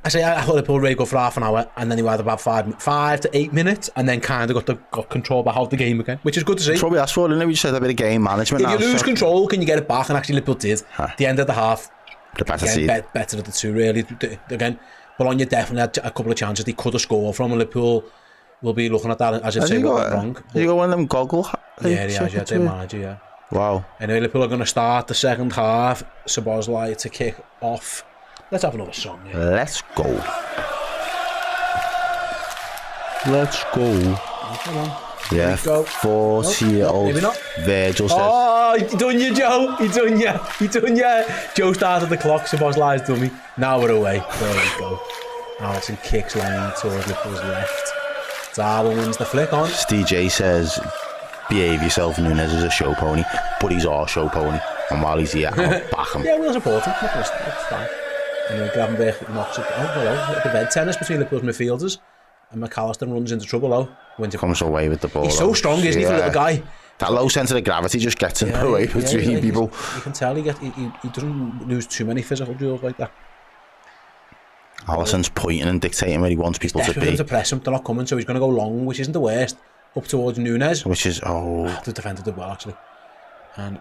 thought Liverpool really good for half an hour, and then they had about 5 to 8 minutes, and then kind of got control back out the game again, which is good to see. Probably that's what, didn't we? We just had a bit of game management. If you lose control, can you get it back? And actually Liverpool did. At the end of the half, the better better of the two, really. Again, Bologna definitely had a couple of chances they could have scored from, and Liverpool will be looking at that as if say what went wrong. You got one of them goggle? Yeah, he has, their manager, yeah. Wow. Anyway, Liverpool are going to start the second half. Szoboszlai to kick off. Let's have another song. Yeah. Let's go. Let's go. Come on. Yeah, 40-year-old Virgil says. Oh, he done you, Joe. He done you. Joe started the clock. Szoboszlai's dummy. Now we're away. There we go. Alisson kicks long towards Liverpool's left. Darwin wins the flick on. Steve J says, behave yourself, Nunes is a show pony, but he's our show pony. And while he's here, I'll back him. Yeah, we'll support him. That's fine. And Gravenberch knocks it. Oh, hello. The bed tennis between Liverpool's midfielders. And Mac Allister runs into trouble, though. Comes away with the ball. He's so strong, isn't he, for a little guy? That low centre of gravity just gets him away between people. You can tell he doesn't lose too many physical duels like that. Alisson's pointing and dictating where he wants people to be. He's to press him, they're not coming, so he's going to go long, which isn't the worst, up towards Nunes. Which is, the defender did well, actually. And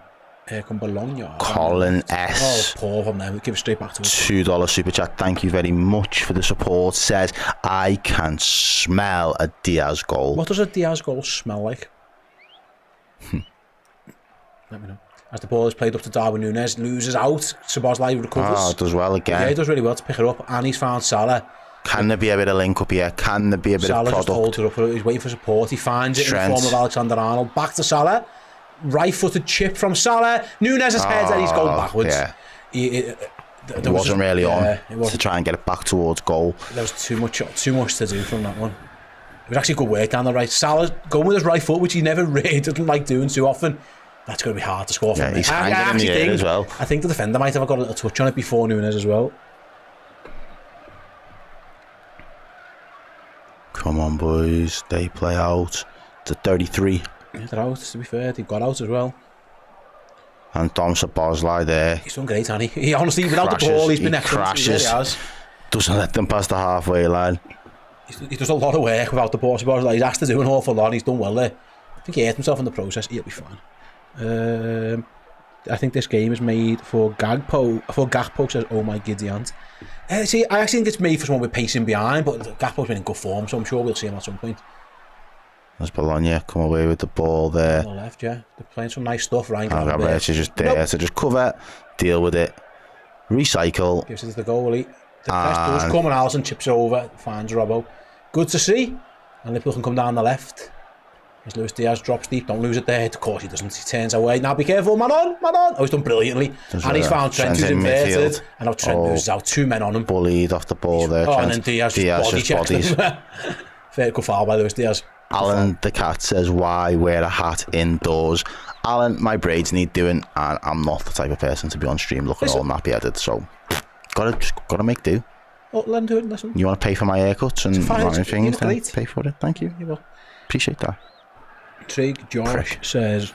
here come Bologna. Colin S. Oh, poor from them. Give it straight back to him. $2 super chat. Thank you very much for the support. Says, I can smell a Diaz goal. What does a Diaz goal smell like? Let me know. As the ball is played up to Darwin Nunes, loses out. Szoboszlai recovers. Does well again. Yeah, he does really well to pick it up. And he's found Salah. Can there be a bit of link up here? Can there be a bit Salah of product? Salah just holds it up. He's waiting for support. He finds it in the form of Alexander-Arnold. Back to Salah. Right-footed chip from Salah. Nunes' head and he's going backwards. Yeah. There wasn't really on to try and get it back towards goal. There was too much to do from that one. It was actually good work down the right. Salah going with his right foot, which he never really doesn't like doing too often. That's going to be hard to score from. Yeah, he's hanging in the air as well. I think the defender might have got a little touch on it before Nunes as well. Come on, boys. They play out to 33. Yeah, they're out, to be fair. They got out as well. And Dom Szoboszlai there. He's done great, hasn't he? He honestly, without the ball, he's been excellent. Crashes. He has. Doesn't let them past the halfway line. He does a lot of work without the ball. Szoboszlai. He's asked to do an awful lot. He's done well there. I think he hurt himself in the process. He'll be fine. I think this game is made for Gakpo. For Gakpo says, "Oh my giddy aunt." See, I actually think it's made for someone with pacing behind, but Gakpo's been in good form, so I'm sure we'll see him at some point. There's Bologna come away with the ball there. On the left, yeah. They're playing some nice stuff, Ryan. Gravenberch is just there to just cover, deal with it, recycle. Gives it to the goalie. The press does come and Alisson chips over, finds Robbo. Good to see. And Liverpool can come down the left. As Luis Diaz drops deep, don't lose it there. Of course he doesn't, he turns away. Now be careful, man on. Oh, he's done brilliantly. And he's found Trent, who's inverted. And now Trent loses out, 2 men on him. Bullied off the ball there, Trent. and then Diaz just bodies. Fair good foul by Luis Diaz. Alan the cat says, why wear a hat indoors? Alan, my braids need doing, and I'm not the type of person to be on stream looking all nappy headed, so gotta make do. Oh, let him do it, listen. You want to pay for my haircuts and my things? Great. Pay for it, thank you. You will. Appreciate that. Trig Josh says,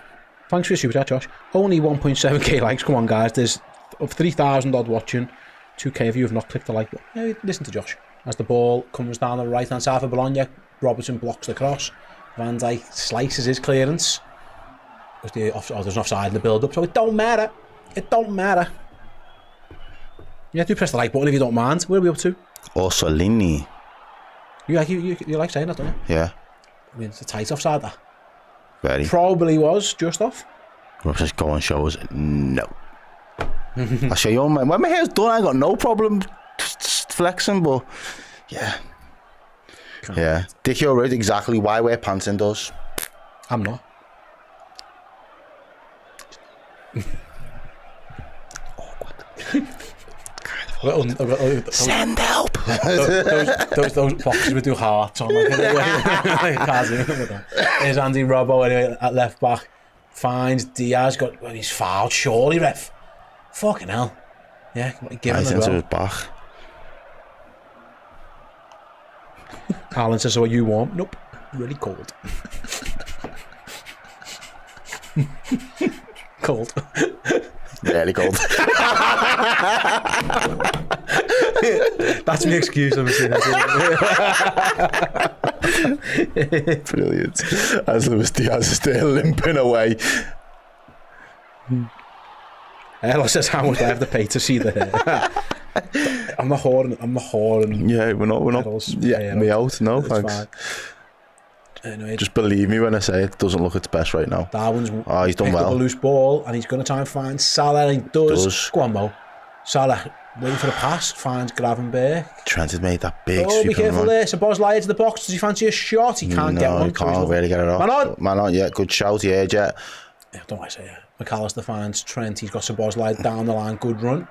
thanks for your super chat, Josh. Only 1.7k likes. Come on, guys. There's 3,000 odd watching. 2k of you have not clicked the like button. Yeah, listen to Josh. As the ball comes down the right-hand side for Bologna, Robertson blocks the cross. Van Dijk slices his clearance. There's an offside in the build-up, so it don't matter. It don't matter. Yeah, do press the like button if you don't mind. Where are we up to? Orsolini. You like saying that, don't you? Yeah. I mean, it's a tight offside, that. Very. Probably was just off. Let's just go and show us. No. I'll show you when my hair's done, I got no problem flexing, but yeah. Yeah. Dick, you're right, exactly why wear pants indoors. I'm not. Send help. those boxes would do hearts on. Here's Andy Robbo anyway at left back. Finds Diaz, he's fouled, surely, ref. Fucking hell. Yeah, give him into his back. Alan says, so are you warm? Nope, really cold. Cold. Really cold. That's my excuse, I'm saying. Brilliant. As Luis Diaz is still limping away. Errol says, how much do I have to pay to see the hair? I'm not whoring. Yeah, we're not. Yeah, me out. No, it's thanks. Fine. Anyway, just believe me when I say it doesn't look its best right now. Darwin's he's done picked well. up a loose ball and he's going to try and find Salah, and he does. Go on, Mo. Salah waiting for the pass, finds Gravenberg. Trent has made that big be careful there. Szoboszlai to the box. Does he fancy a shot? He can't get one. He can't really get it off. Man on, yeah, good shout, yeah. Yeah, don't I say it. Mac Allister finds Trent. He's got Szoboszlai down the line. Good run.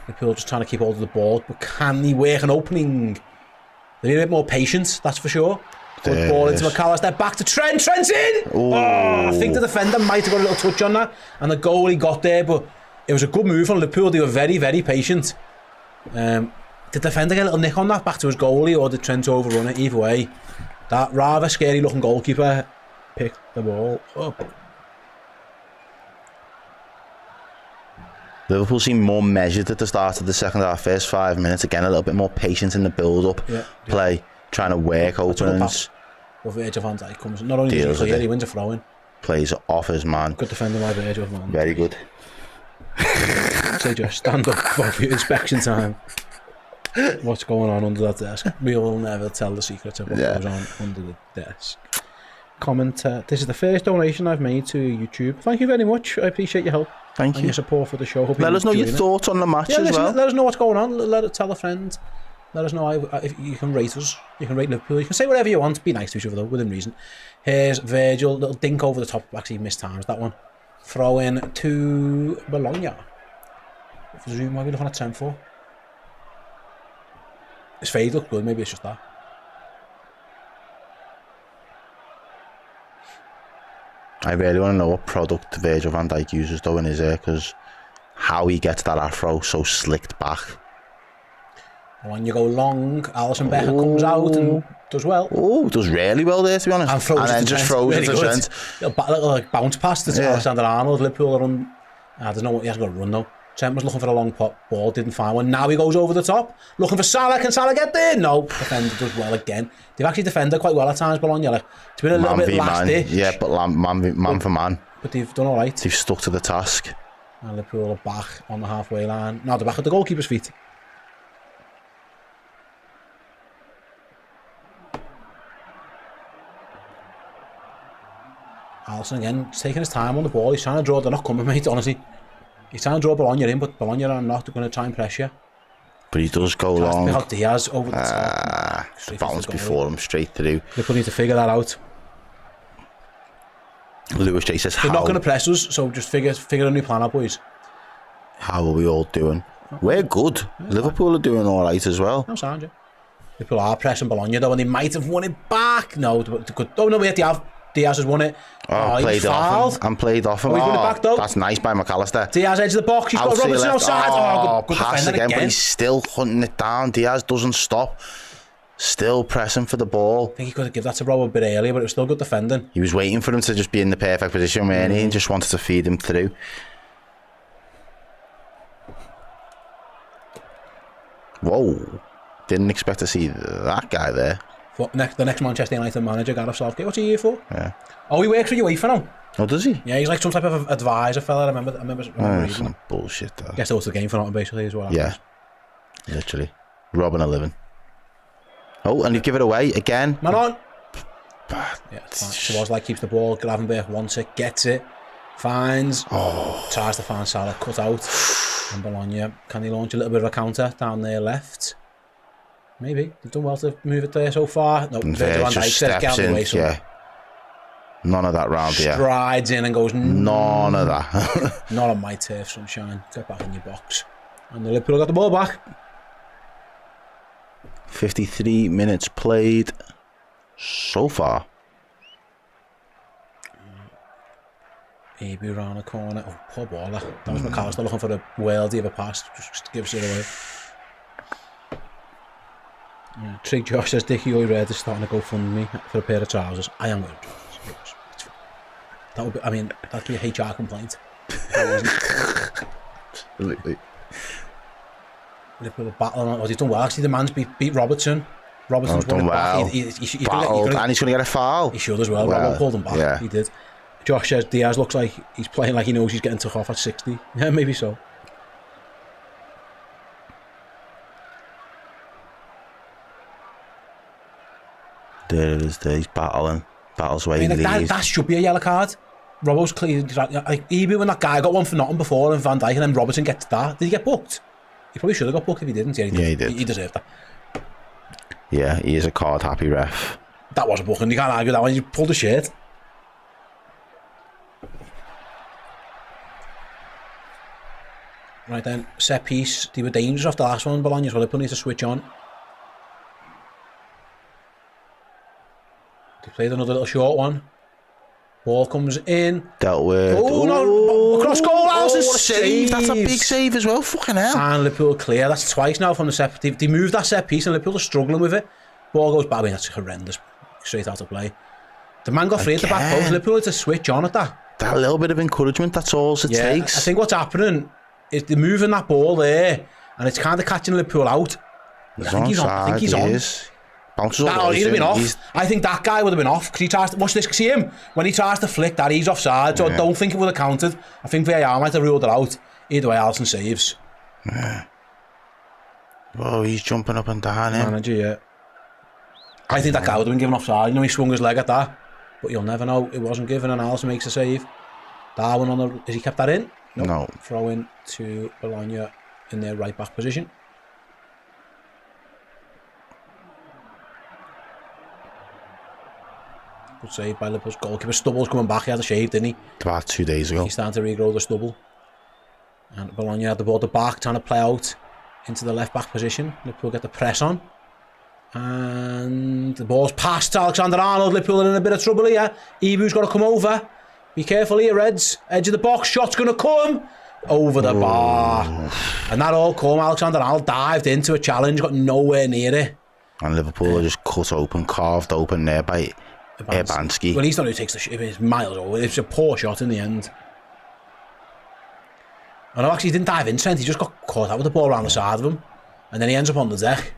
Liverpool just trying to keep hold of the ball, but can he work an opening? They need a bit more patience, that's for sure. Good ball into Mac Allister, back to Trent. Trent's in! Oh, I think the defender might have got a little touch on that, and the goalie got there, but it was a good move from Liverpool. They were very, very patient. Did the defender get a little nick on that back to his goalie, or did Trent overrun it? Either way, that rather scary looking goalkeeper picked the ball up. Liverpool seemed more measured at the start of the second half. First 5 minutes, again a little bit more patience in the build-up play, trying to work openings. Well, Virgil van Dijk comes, not only does he clear, he wins a throw-in. Plays off his man. Good defender by Virgil van Dijk. Very good. So just stand up for inspection time. What's going on under that desk? We will never tell the secret of what goes on under the desk. Comment, this is the first donation I've made to YouTube. Thank you very much. I appreciate your help. Thank you. Your support for the show. Hope let us know your thoughts on the match as well. Let us know what's going on. Let it tell a friend. Let us know if you can rate us. You can rate Liverpool. You can say whatever you want. Be nice to each other though, within reason. Here's Virgil, little dink over the top. Actually missed times that one. Throw in to Bologna. Zoom, what are we looking at 10 for? His fade looked good. Maybe it's just that. I really want to know what product Virgil van Dijk uses though in his hair, because how he gets that afro so slicked back. When you go long, Alisson Becker comes out and does well. Oh, does really well there, to be honest. And then just throws it to Trent. Little bounce pass to Alexander Arnold. Liverpool are on. There's no, he hasn't got a run though. Trent was looking for a long ball, didn't find one. Now he goes over the top, looking for Salah. Can Salah get there? No. Defender does well again. They've actually defended quite well at times, Bologna. Like, it's been a little bit last ditch. Yeah, but man for man. But they've done all right. They've stuck to the task. And Liverpool are back on the halfway line. Now they're back at the goalkeeper's feet. Alisson again, taking his time on the ball. He's trying to draw. They're not coming, mate, honestly. He's trying to draw Bologna in, but Bologna are not going to try and press you. But he does go long. Diaz over the top. Bounce before him, straight through. Liverpool need to figure that out. Lewis J says, they're not going to press us, so just figure a new plan out, boys. How are we all doing? We're good. Liverpool are doing all right as well. No sound, yeah. Liverpool are pressing Bologna, though, and they might have won it back. No, Diaz has won it. Played off him. And played off him. He's won it back, though. That's nice by Mac Allister. Diaz edge of the box. He's got Robertson outside. Good pass again, but he's still hunting it down. Diaz doesn't stop. Still pressing for the ball. I think he could have given that to Rob a bit earlier, but it was still good defending. He was waiting for him to just be in the perfect position, really, and just wanted to feed him through. Whoa. Didn't expect to see that guy there. The next Manchester United manager, Gareth Southgate. What's he here for? Yeah. Oh, he works for UEFA now. Oh, does he? Yeah, he's like some type of advisor fella. I remember reading. Some bullshit, though. Guess that was the game for Nottingham, basically, as well. Yeah. Literally. Robbing a living. Oh, and you give it away again. Man on! Yeah, Szoboszlai keeps the ball. Gravenberch wants it, gets it, finds. Tries to find Salah, cut out. And Bologna, can he launch a little bit of a counter down there left? Maybe. They've done well to move it there so far. No, Virgil van Dijk says get out of the way. Yeah. None of that round here. Strides in and goes, None of that. not on my turf, sunshine. Get back in your box. And the Liverpool got the ball back. 53 minutes played so far. Maybe around the corner. Oh, poor baller. That was Mac Allister looking for a worldie of a pass. Just gives it away. Yeah, Trig Josh says Dickie O'Reilly is starting to go fund me for a pair of trousers. I am wearing trousers. That would be, I mean, that'd be a HR complaint. Absolutely. Liverpool battling on. He's done well. Actually, the man's beat Robertson. Robertson's done well. He Battled, and he's going to get a foul. He should as well. Robert pulled him back. Yeah. He did. Josh says Diaz looks like he's playing like he knows he's getting took off at 60. Yeah, maybe so. There it is. There he's battling. Battles way that should be a yellow card. Robbo's clear. Like, even when that guy got one for Nottingham before and Van Dijk, and then Robertson gets that. Did he get booked? He probably should have got booked if he didn't. Yeah, he did. He deserved that. Yeah, he is a card-happy ref. That was a booking. You can't argue that one. You pulled the shirt. Right then, set piece. They were dangerous off the last one. Bologna, so Liverpool need to switch on. They played another little short one. Ball comes in. Dealt with. Oh, no. Across goal. Alison save. That's a big save as well. Fucking hell. And Liverpool clear. That's twice now from the set. They moved that set piece and Liverpool are struggling with it. Ball goes back. I mean, that's horrendous. Straight out of play. The man got free at the back post. Liverpool had to switch on at that. That little bit of encouragement, that's all it takes. I think what's happening is they're moving that ball there and it's kind of catching Liverpool out. I think he's on. Bounces that, he'd have been off. I think that guy would have been off because he tries to watch this. See him when he tries to flick that, he's offside. So I don't think it would have counted. I think VAR might have ruled it out. Either way, Alisson saves. Yeah. Whoa, he's jumping up and down. Manager, yeah. I think that guy would have been given offside. You know, he swung his leg at that, but you'll never know. It wasn't given, and Alisson makes a save. Darwin on the. Has he kept that in? Nope. No. Throw in to Bologna in their right back position. Good save by Liverpool's goalkeeper. Stubble's coming back. He had a shave, didn't he? About 2 days ago. He's starting to regrow the stubble. And Bologna had the ball at the back, trying to play out into the left back position. Liverpool get the press on. And the ball's passed to Alexander-Arnold. Liverpool are in a bit of trouble here. Ibu's got to come over. Be careful here, Reds. Edge of the box. Shot's going to come. Over the bar. And that all come. Alexander-Arnold dived into a challenge, got nowhere near it. And Liverpool are just cut open, carved open there by Urbanski. Well, he's not who takes the shot. It's miles over. It's a poor shot in the end. I know, actually, he didn't dive in, Trent. He just got caught out with the ball around the side of him. And then he ends up on the deck.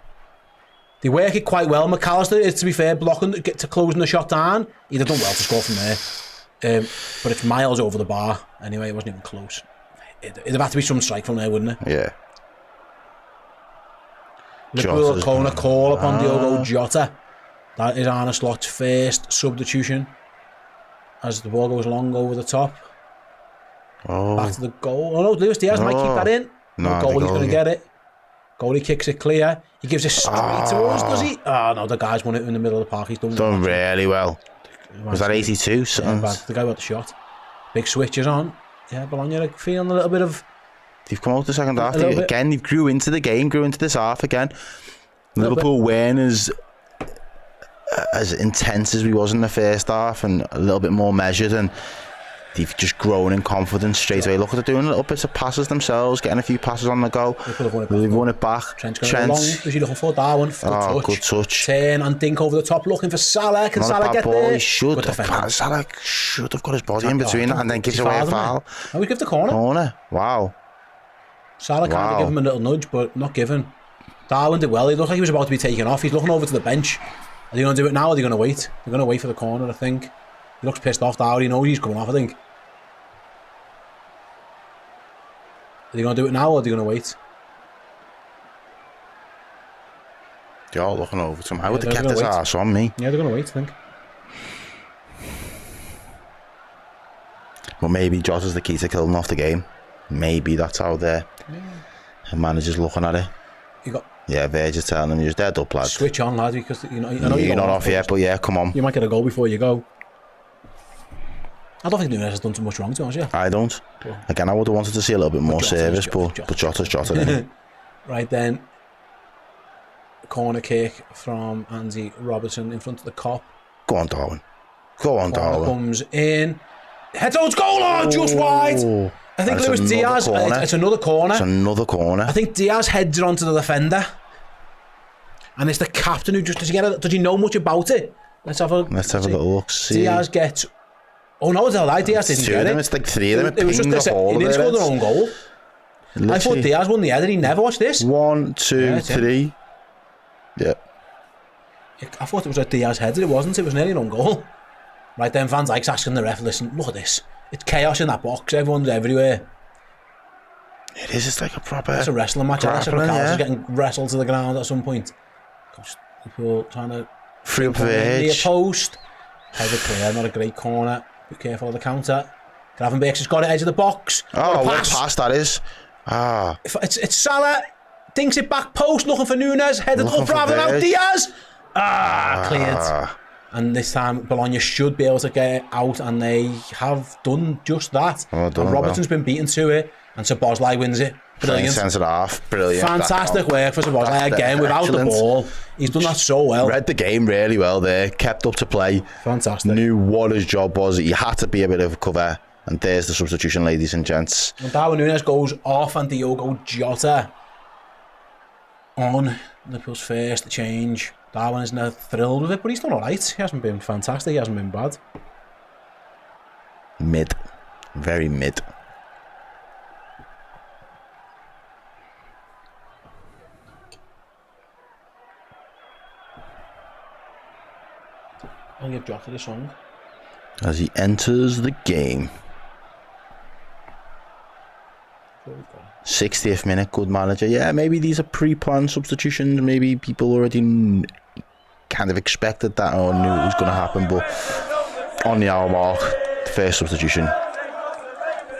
They work it quite well. Mac Allister is, to be fair, blocking to closing the shot down. He'd have done well to score from there. But it's miles over the bar. Anyway, it wasn't even close. It'd have had to be some strike from there, wouldn't it? Yeah. Liverpool corner call upon Diogo Jota. That is Arne Slot's first substitution. As the ball goes long over the top. Oh. Back to the goal. Oh no, Luis Diaz might keep that in. No, goalie's going to get it. Goalie kicks it clear. He gives it straight to us, does he? Oh no, the guy's won it in the middle of the park. He's done really well. Was that 82? Yeah, the guy with the shot. Big switches on. Yeah, Bologna are feeling a little bit of... They've come out the second half. Again, they grew into the game, grew into this half again. Liverpool weren't as intense as we was in the first half and a little bit more measured. And they've just grown in confidence straight away. Look at them doing little bits of passes themselves, getting a few passes on the go. They've won it back. Trent. Was he looking for Darwin? Good touch. Turn and dink over the top, looking for Salah. Can Salah get there? He should. Salah should have got his body in between that and then gives away a foul. And we give the corner. Wow. Salah kind of give him a little nudge, but not given. Darwin did well. He looked like he was about to be taken off. He's looking over to the bench. Are they going to do it now or are they going to wait? They're going to wait for the corner, I think. He looks pissed off. Darwin, he knows he's coming off, I think. Are they going to do it now or are they going to wait? They're all looking over to him. How would they kept his arse on me? Yeah, they're going to wait, I think. Well, maybe Jota's the key to killing off the game. Maybe that's how the manager's looking at it. Yeah, they're just telling them, you're dead up, lad. Switch on, lad, because I know you're not off yet, but yeah, come on. You might get a goal before you go. I don't think Nunes has done too much wrong, to be honest, yeah. I don't. Again, I would have wanted to see a little bit more service, but Jota's Jota. Right then, corner kick from Andy Robertson in front of the Kop. Go on, Darwin. Darwin. Comes in. Heads out, goal, just wide. I think Luis Diaz, it's another corner. I think Diaz heads it onto the defender. And it's the captain who just, does he know much about it? Let's have a little look. See. Diaz gets, oh no, it's a lie, Diaz didn't get it. It's like three of them. It was just he didn't score their own goal. Literally. I thought Diaz won the header, he never watched this. 1, 2, 3. Yeah. I thought it was a Diaz header, it wasn't, it was nearly an own goal. Right then, Van Dijk's asking the ref, listen, look at this. It's chaos in that box. Everyone's everywhere. It is. It's like a proper. It's a wrestling match. Is getting wrestled to the ground at some point. Liverpool trying to free up the edge. Near post. Header clear. Not a great corner. Be careful of the counter. Gravenberch has got it edge of the box. Oh, what a pass that is! It's Salah. Dinks it back post. Looking for Nunes. Headed up rather than out. Diaz. Cleared. And this time, Bologna should be able to get it out, and they have done just that. And Robertson's been beaten to it, and Szoboszlai wins it. Brilliant. Sends it off. Brilliant. Fantastic work for Szoboszlai again, without the ball. He's done that so well. Read the game really well there, kept up to play. Fantastic. Knew what his job was. He had to be a bit of a cover. And there's the substitution, ladies and gents. And Darwin Nunes goes off, and Diogo Jota on Liverpool's first change. Darwin is now thrilled with it, but he's done alright. He hasn't been fantastic, he hasn't been bad. Mid. Very mid. I'll give Jota the song. As he enters the game. 60th minute, good manager. Yeah, maybe these are pre-planned substitutions. Maybe people already kind of expected that or knew it was going to happen, but on the hour mark, the first substitution.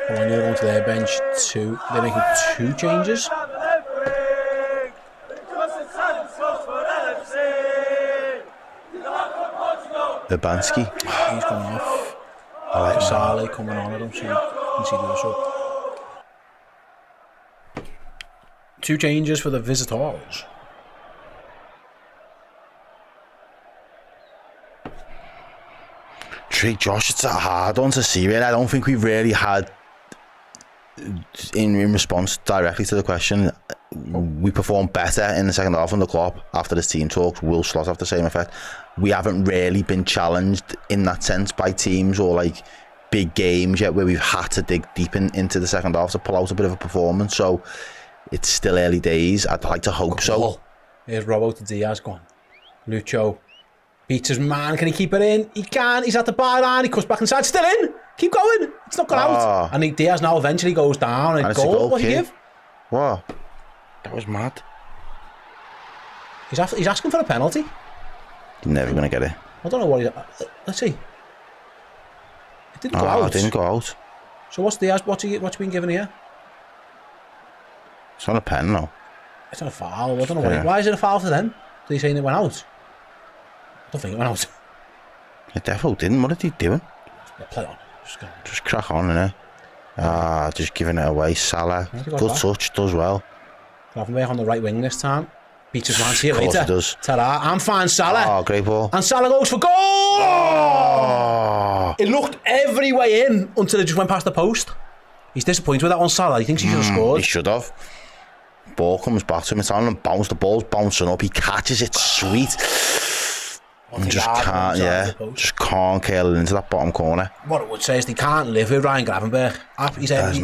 Bologna going to their bench, they're making 2 changes. Urbanski. He's going off. I like Salah coming on, I don't see the sub. 2 changes for the visitors. Josh, it's a hard one to see, really. I don't think we've really had, in response directly to the question, we performed better in the second half under Klopp after this team talks. Will Slot have the same effect? We haven't really been challenged in that sense by teams or like big games yet where we've had to dig deep into the second half to pull out a bit of a performance. So it's still early days. I'd like to hope so. Here's Robbo to Diaz, go on. Lucho beats his man. Can he keep it in? He can. He's at the bar and he cuts back inside. Still in. Keep going. It's not gone out. And Diaz now eventually goes down. And goal. What do you give? What? That was mad. He's asking for a penalty. He's never going to get it. I don't know what he's... Let's see. It didn't go out. It didn't go out. So what's Diaz? What's he been given here? It's not a pen, no. It's not a foul. I don't know why is it a foul for them? Are they saying it went out? I don't think it went out. It definitely didn't. What are they doing? Play on. Just crack on, innit? Just giving it away. Salah. Good touch, does well. Gravenberch on the right wing this time. Beats his man, see you Of course later. he does. Ta-da. And finds Salah. Oh, great ball. And Salah goes for goal! Oh. It looked every way in until it just went past the post. He's disappointed with that one, Salah. He thinks he should have scored. He should have. Ball comes back to him, it's on and bounce. The ball's bouncing up. He catches it sweet. And just can't curl it into that bottom corner. What it would say is they can't live with Ryan Gravenberch. There's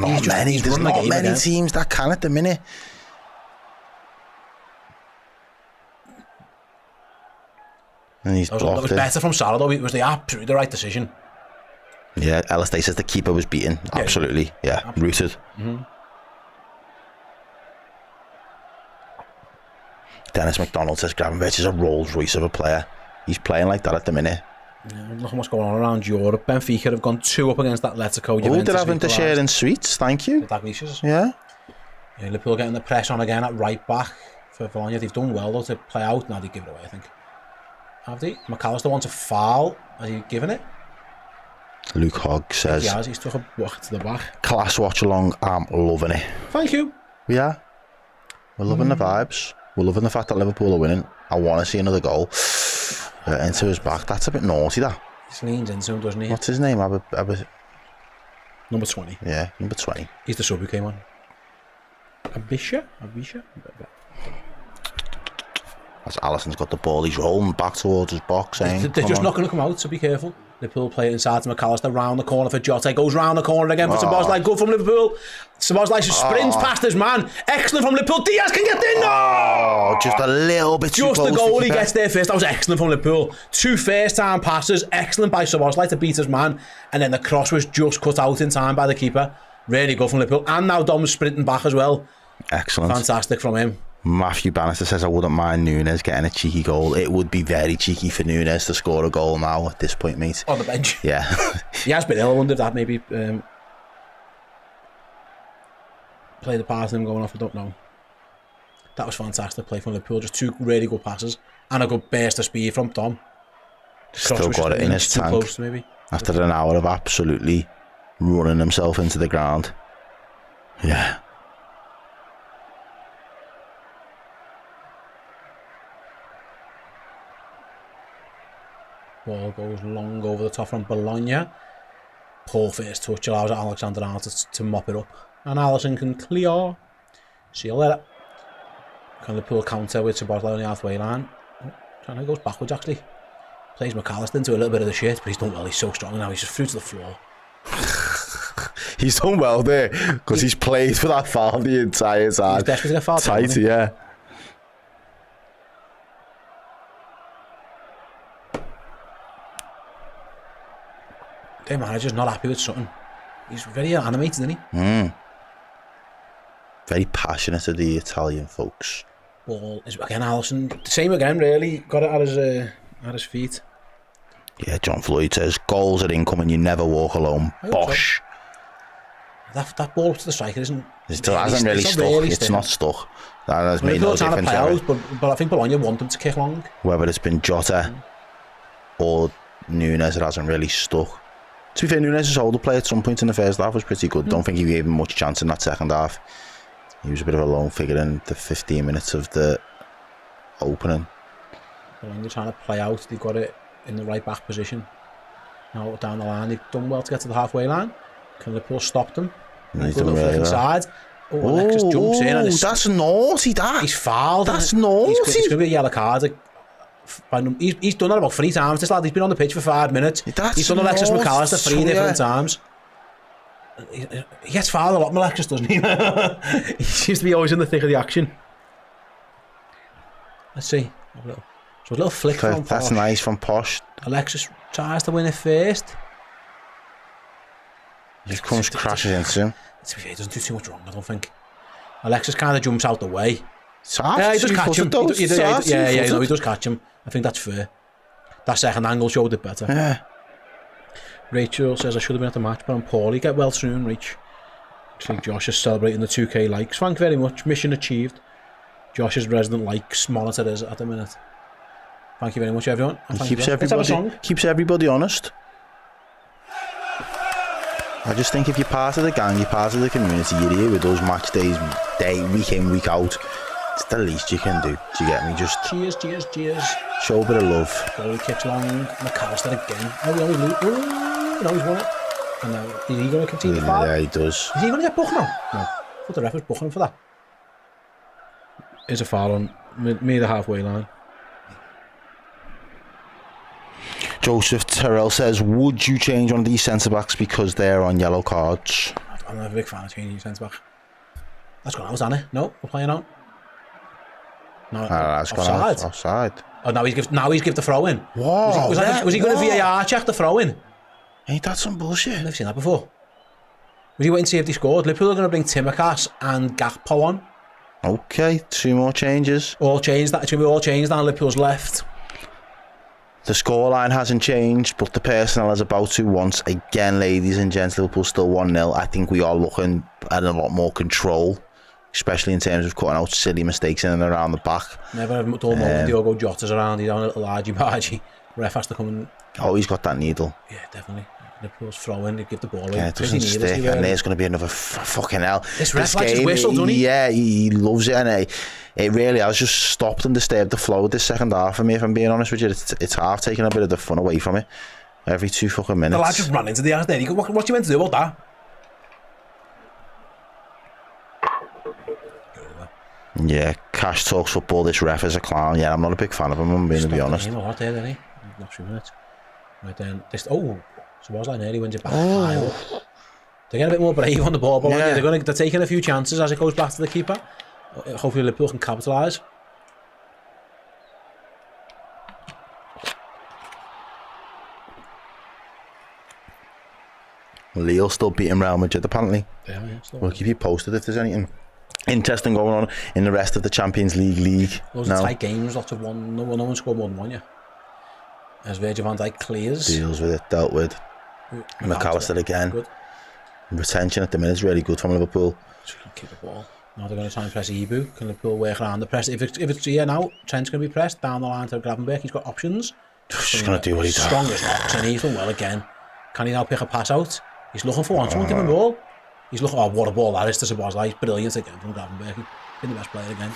not many teams that can at the minute. And he's blocked that was better from Salah though. It was absolutely the right decision. Yeah, Allister says the keeper was beaten. Absolutely. Yeah, rooted. Mm-hmm. Dennis McDonald says Gravenberch is a Rolls Royce of a player. He's playing like that at the minute. Yeah, look at what's going on around Europe. Benfica have gone 2 up against Atletico. Oh, they're having to share in sweets. Thank you. Yeah. Liverpool getting the press on again at right back for Bologna. They've done well though to play out. Now they give it away, I think. Have they? Mac Allister wants a foul. Has he given it? Luke Hogg says... He has. He's took a walk to the back. Class watch-along. I'm loving it. Thank you. Yeah. We're loving the vibes. We're loving the fact that Liverpool are winning. I want to see another goal into his back. That's a bit naughty, that. He leans into him, doesn't he? What's his name? Number 20. Yeah, number 20. He's the sub who came on. Abisha? As Alisson's got the ball, he's rolling back towards his box. They're just not going to come out, so be careful. Liverpool play it inside to Mac Allister, round the corner for Jota, goes round the corner again for Szoboszlai, good from Liverpool. Szoboszlai sprints past his man, excellent from Liverpool. Diaz can get there, no! Just a little bit too just close. The goal, he gets there first. That was excellent from Liverpool. 2 first-time passes, excellent by Szoboszlai to beat his man, and then the cross was just cut out in time by the keeper. Really good from Liverpool, and now Dom's sprinting back as well. Excellent. Fantastic from him. Matthew Bannister says, I wouldn't mind Nunes getting a cheeky goal. It would be very cheeky for Nunes to score a goal now at this point, mate. On the bench. Yeah. He has been ill. I wonder if that maybe played a part in him going off. I don't know. That was fantastic play from Liverpool. Just 2 really good passes and a good burst of speed from Dom. Still got it in his tank. Close, maybe. After an hour of absolutely running himself into the ground. Yeah. Ball goes long over the top from Bologna. Poor first touch allows Alexander Arnold to mop it up. And Alisson can clear. See you later. Can Liverpool counter with Szoboszlai on the halfway line? He goes backwards actually. Plays Mac Allister into a little bit of the shit, but he's done well. He's so strong now. He's just through to the floor. He's done well there because he's played for that foul the entire time. He's desperate to get fouled. Tight, yeah. Their manager's not happy with Sutton. He's very animated, isn't he? Very passionate of the Italian folks. Ball is again Alisson. Same again, really. Got it at his feet. Yeah, John Floyd says, goals are incoming, you never walk alone. Bosh. So. That ball up to the striker isn't... It still hasn't really stuck. It's not stuck. That has made no difference. Out, but I think Bologna want them to kick long. Whether it's been Jota or Nunes, it hasn't really stuck. To be fair, Nunes' older play at some point in the first half was pretty good. Don't think he gave him much chance in that second half. He was a bit of a lone figure in the 15 minutes of the opening. Bologna trying to play out. They've got it in the right back position. Now down the line, they've done well to get to the halfway line. Can Liverpool stop them? He's done really well. Inside. Alexis jumps in. And that's naughty, that. He's fouled. That's naughty. It's going to be a yellow card. He's done that about 3 times. This lad, he's been on the pitch for 5 minutes. He's done Alexis Mac Allister 3 different times. He gets fouled a lot, Alexis, doesn't he? He seems to be always in the thick of the action. Let's see. So a little flick from Posh. That's nice from Posh. Alexis tries to win it first. He just comes crashing into him. To be fair, he doesn't do too much wrong, I don't think. Alexis kind of jumps out the way. Yeah, he does catch him. He does catch him. I think that's fair. That second angle showed it better. Yeah. Rachel says I should have been at the match, but I'm poorly. Get well soon, Rach. I think Josh is celebrating the 2k likes. Thank you very much. Mission achieved. Josh's resident likes monitor is at the minute. Thank you very much, everyone. Keeps everybody honest. I just think if you're part of the gang, you're part of the community, you're here with those match days, week in, week out. It's the least you can do. Do you get me? Just Cheers. show a bit of love. Goal kicks long. Mac Allister again. Oh, we only lose. Oh, no, he's won it. And now, is he going to concede the foul? Yeah, he does. Is he going to get booked now? No. I thought the ref was booking him for that. Is a foul on me the halfway line. Joseph Terrell says, would you change one of these centre-backs because they're on yellow cards? I'm not a big fan of changing centre-back. That's gone out, hasn't it? No, we're playing on. No, That's gone out. Offside. Oh, now he's give the throw in. Whoa, Was he going to VAR check the throw in? Ain't that some bullshit? I've never seen that before. Was he waiting to see if they scored? Liverpool are going to bring Timmercast and Gakpo on. Okay, 2 more changes. All changed. It's going to be all changed now. Liverpool's left. The scoreline hasn't changed, but the personnel is about to once again, ladies and gents. Liverpool still 1-0. I think we are looking at a lot more control, especially in terms of cutting out silly mistakes in and around the back. Never have done more Diogo Jota's around. He's on a little argy-bargy. Ref has to come and... Oh, he's got that needle. Yeah, definitely. Liverpool's throwing, they give the ball away. Yeah, it doesn't stick, and there's going to be another fucking hell. This ref likes his whistle, doesn't he? Yeah, he loves it, and it really has just stopped and disturbed the flow of this second half for me, if I'm being honest with you. It's half taking a bit of the fun away from it. Every 2 fucking minutes. The lad just ran into the ass there. What you meant to do about that? Yeah, Cash talks football, this ref is a clown. Yeah, I'm not a big fan of him, I'm being to be honest. He stopped the game a lot there, didn't he? Last few minutes. Right then, so was like nearly wins it back high up. They're getting a bit more brave on the ball, but yeah. They're taking a few chances as it goes back to the keeper. Hopefully Liverpool can capitalise. Lille still beating Real Madrid apparently. Yeah, we'll keep you posted if there's anything interesting going on in the rest of the Champions League. Loads of tight games, lots of one. No one scored more than one, yeah. As Virgil van Dijk clears. Deals with it, dealt with. Mac Allister again. Good. Retention at the minute is really good from Liverpool. Just keep the ball. Now they're going to try and press Ibu. Can Liverpool work around the press? If it's here now, Trent's going to be pressed down the line to Gravenberch. He's got options. Just going to do what he does. Strongest box, and he's done well again. Can he now pick a pass out? He's looking for one. Someone give him a ball. He's looking. Oh, what a ball that is to Szoboszlai. Brilliant again from Gravenberch. Been the best player again.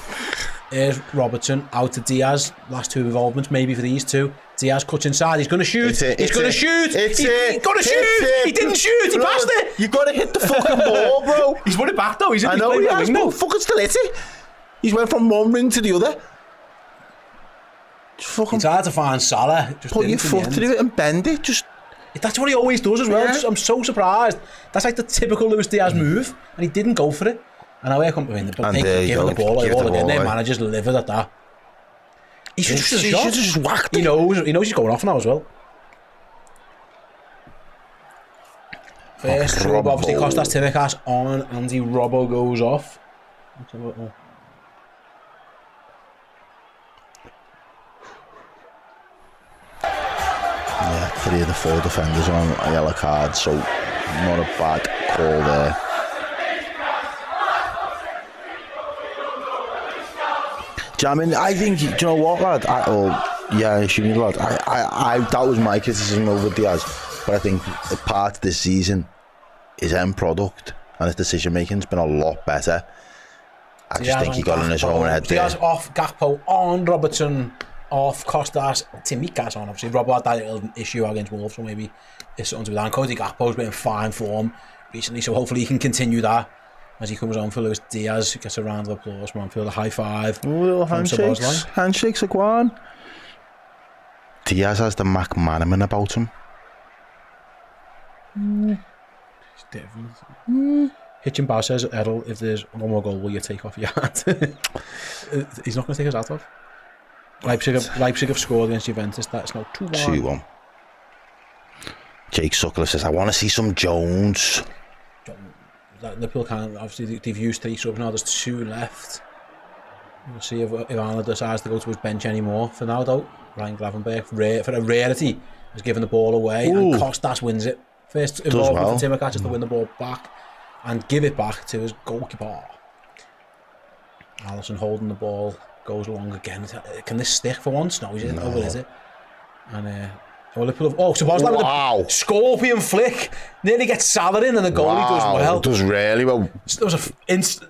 Here's Robertson out to Diaz. Last 2 involvements, maybe for these 2. Diaz cuts inside. He's going to shoot. He's going to shoot. He's going to shoot. He didn't shoot. He passed it. You got to hit the fucking ball, bro. He's won it back though. I know he has, but fucking still hit it. He's went from one ring to the other. Just fucking. It's hard to find Salah. Just put your foot through it and bend it. Just. That's what he always does as well. Yeah. I'm so surprised. That's like the typical Luis Diaz move, and he didn't go for it. And now here comes in, but giving the ball again. Their manager's livid at that. He should just whacked it. He knows he's going off now as well. First rub obviously Costas Timmercast on, and the Robbo goes off. Yeah, 3 of the 4 defenders on a yellow card, so not a bad call there. Jamming, I think, do you know what, lad? I assume you, lad. That was my criticism over Diaz, but I think the part of this season, his end product and his decision making's been a lot better. I just think he got in his own head there. Diaz off, Gakpo on, Robertson off, Costas, Timmercast on. Obviously, Rob had that little issue against Wolves, so maybe it's something to be done. Cody Gakpo's been in fine form recently, so hopefully he can continue that. As he comes on for Luis Diaz, he gets a round of applause from Anfield, a high five. Little handshakes are going. Diaz has the McManaman about him. It's different. Hitchin Bar says, Errol, if there's one more goal, will you take off your hat? He's not going to take his hat off. Leipzig have scored against Juventus. That's now 2-1. 2-1. Jake Sutcliffe says, I want to see some Jones. Liverpool can obviously they've used 3 subs now. There's 2 left. We'll see if Arne decides to go to his bench anymore. For now though, Ryan Gravenberch for a rarity has given the ball away. Ooh. And Costas wins it. First involvement for Timmercast is to win the ball back and give it back to his goalkeeper. Alisson holding the ball, goes along again. Can this stick for once? No, is it? And Sabozlai with a scorpion flick. Nearly gets Salah in and the goalie does well. Does really well. There was a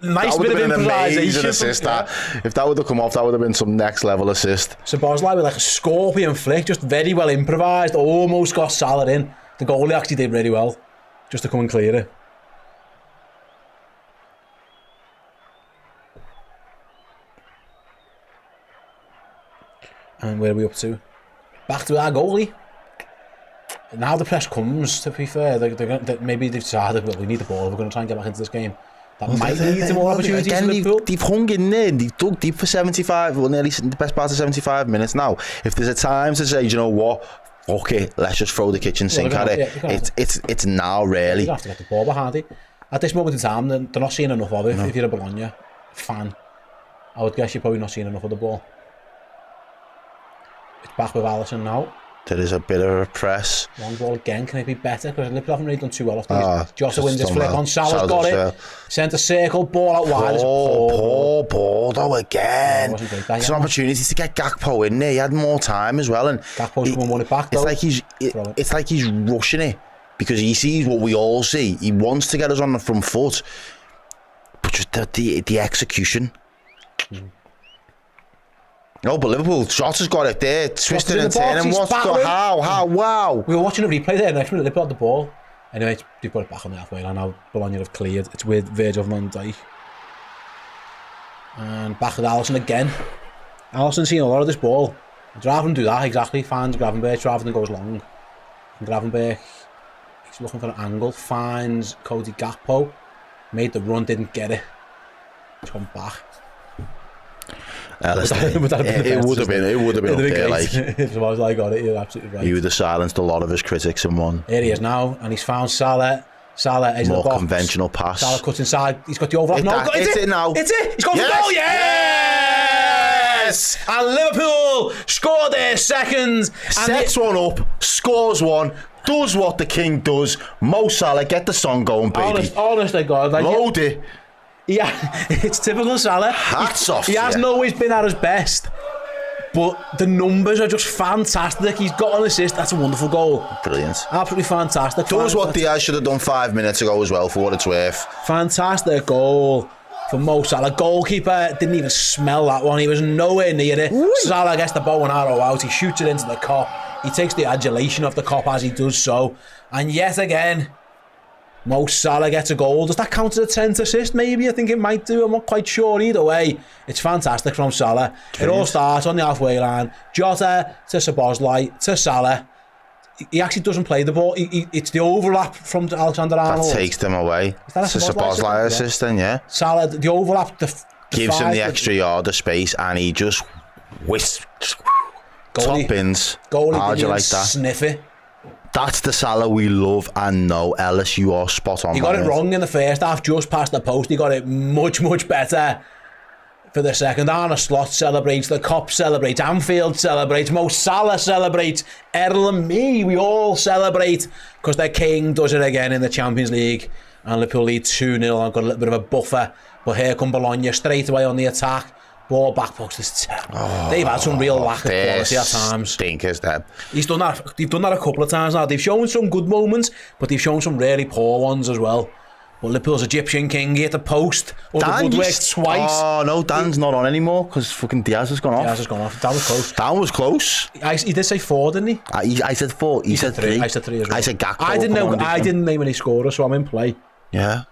nice bit of improvisation. Assist, if that would have come off, that would have been some next level assist. Sabozlai with like a scorpion flick, just very well improvised, almost got Salah in. The goalie actually did really well, just to come and clear it. And where are we up to? Back to our goalie. Now the press comes, to be fair, maybe they've decided, well, we need the ball, we're going to try and get back into this game. That might lead to more opportunities in Liverpool. They've hung in there, they've dug deep for 75, well, nearly the best part of 75 minutes now. If there's a time to say, you know what, okay, let's just throw the kitchen sink at it, it's now, really. You have to get the ball behind it. At this moment in time, they're not seeing enough of it. If you're a Bologna fan, I would guess you're probably not seeing enough of the ball. It's back with Alisson now. There is a bit of a press. Long ball again, can it be better? Because Liverpool haven't really done too well off these. Jota wins his flick on, Salah's got it. Centre circle, ball out wide. Poor ball though again. It's an opportunity to get Gakpo in there. He had more time as well. And Gakpo's come and won it back though. It's like he's rushing it because he sees what we all see. He wants to get us on the front foot. But just the execution. No, but Liverpool, Jota's got it there, twisting and turning. Wow. We were watching a replay there, next minute they put out the ball. Anyway, they've put it back on the halfway line now. Bologna have cleared. It's with Virgil van Dijk. And back with Alisson again. Alisson's seen a lot of this ball. I'd rather him do that, exactly. Finds Gravenberch rather than goes long. And Gravenberch, he's looking for an angle, finds Cody Gakpo. Made the run, didn't get it. He's gone back. It would have been up there, like. If I got it, you're absolutely right. He would have silenced a lot of his critics in one. Here he is now, and he's found Salah. Salah is more in the box. Conventional pass. Salah cuts inside. He's got the overlap. It's it now. It's it. He's got the goal. Yes! And Liverpool score their second. Sets one up, scores one. Does what the king does. Mo Salah, get the song going, baby. Honest to God. Like, load it. Yeah, it's typical Salah. Hats off. He hasn't always been at his best, but the numbers are just fantastic. He's got an assist. That's a wonderful goal. Brilliant. Absolutely fantastic. Does what Diaz should have done 5 minutes ago as well, for what it's worth. Fantastic goal for Mo Salah. Goalkeeper didn't even smell that one. He was nowhere near it. Ooh. Salah gets the bow and arrow out. He shoots it into the cop. He takes the adulation of the cop as he does so. And yet again, Mo Salah gets a goal. Does that count as a 10th assist? Maybe. I think it might do. I'm not quite sure. Either way, it's fantastic from Salah. It all starts on the halfway line. Jota to Szoboszlai to Salah. He actually doesn't play the ball. It's the overlap from Alexander-Arnold. That takes them away. It's a Szoboszlai assist then, yeah. Salah, the overlap gives him the extra yard of space and he just whisks. Top ins. Goalie didn't like that. Sniff it. That's the Salah we love and know. Ellis, you are spot on. He got it wrong in the first half, just past the post. He got it much, much better for the second. Arne Slot celebrates, the Cop celebrates, Anfield celebrates, Mo Salah celebrates, Errol and me, we all celebrate because their king does it again in the Champions League. And Liverpool lead 2-0 and got a little bit of a buffer. But here come Bologna straight away on the attack. Ball back post is terrible. They've had some real lack of quality at times. Stinkers, them. They've done that a couple of times now. They've shown some good moments, but they've shown some really poor ones as well. But Liverpool's Egyptian king hit the post. Dan worked twice. Oh no, Dan's not on anymore because fucking Diaz has gone off. Diaz has gone off. Dan was close. Dan was close. He did say 4, didn't he? I said 4. He said 3. I said 3 as well. I said Gakpo. I didn't name any scorer, so I'm in play. Yeah.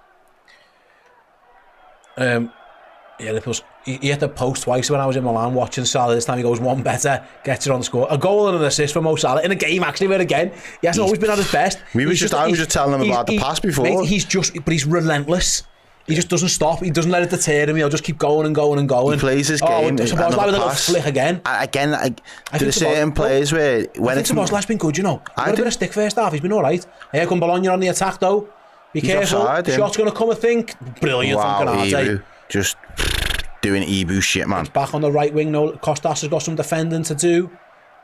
He hit the post twice when I was in Milan watching Salah. This time he goes one better, gets it on the score. A goal and an assist for Mo Salah in a game actually where again he hasn't always been at his best. I was just telling him about the pass before. Mate, he's relentless. He just doesn't stop. He doesn't let it deter him. He'll just keep going and going and going. He plays his game. Szoboszlai with a little flick again. There are certain players where when it's Szoboszlai's been good, you know. He got a bit of stick first half. He's been all right. Here come Bologna on the attack though. Be careful. Shot's going to come, I think. Brilliant from Canate. Just doing Ebu shit, man. It's back on the right wing. No, Costas has got some defending to do.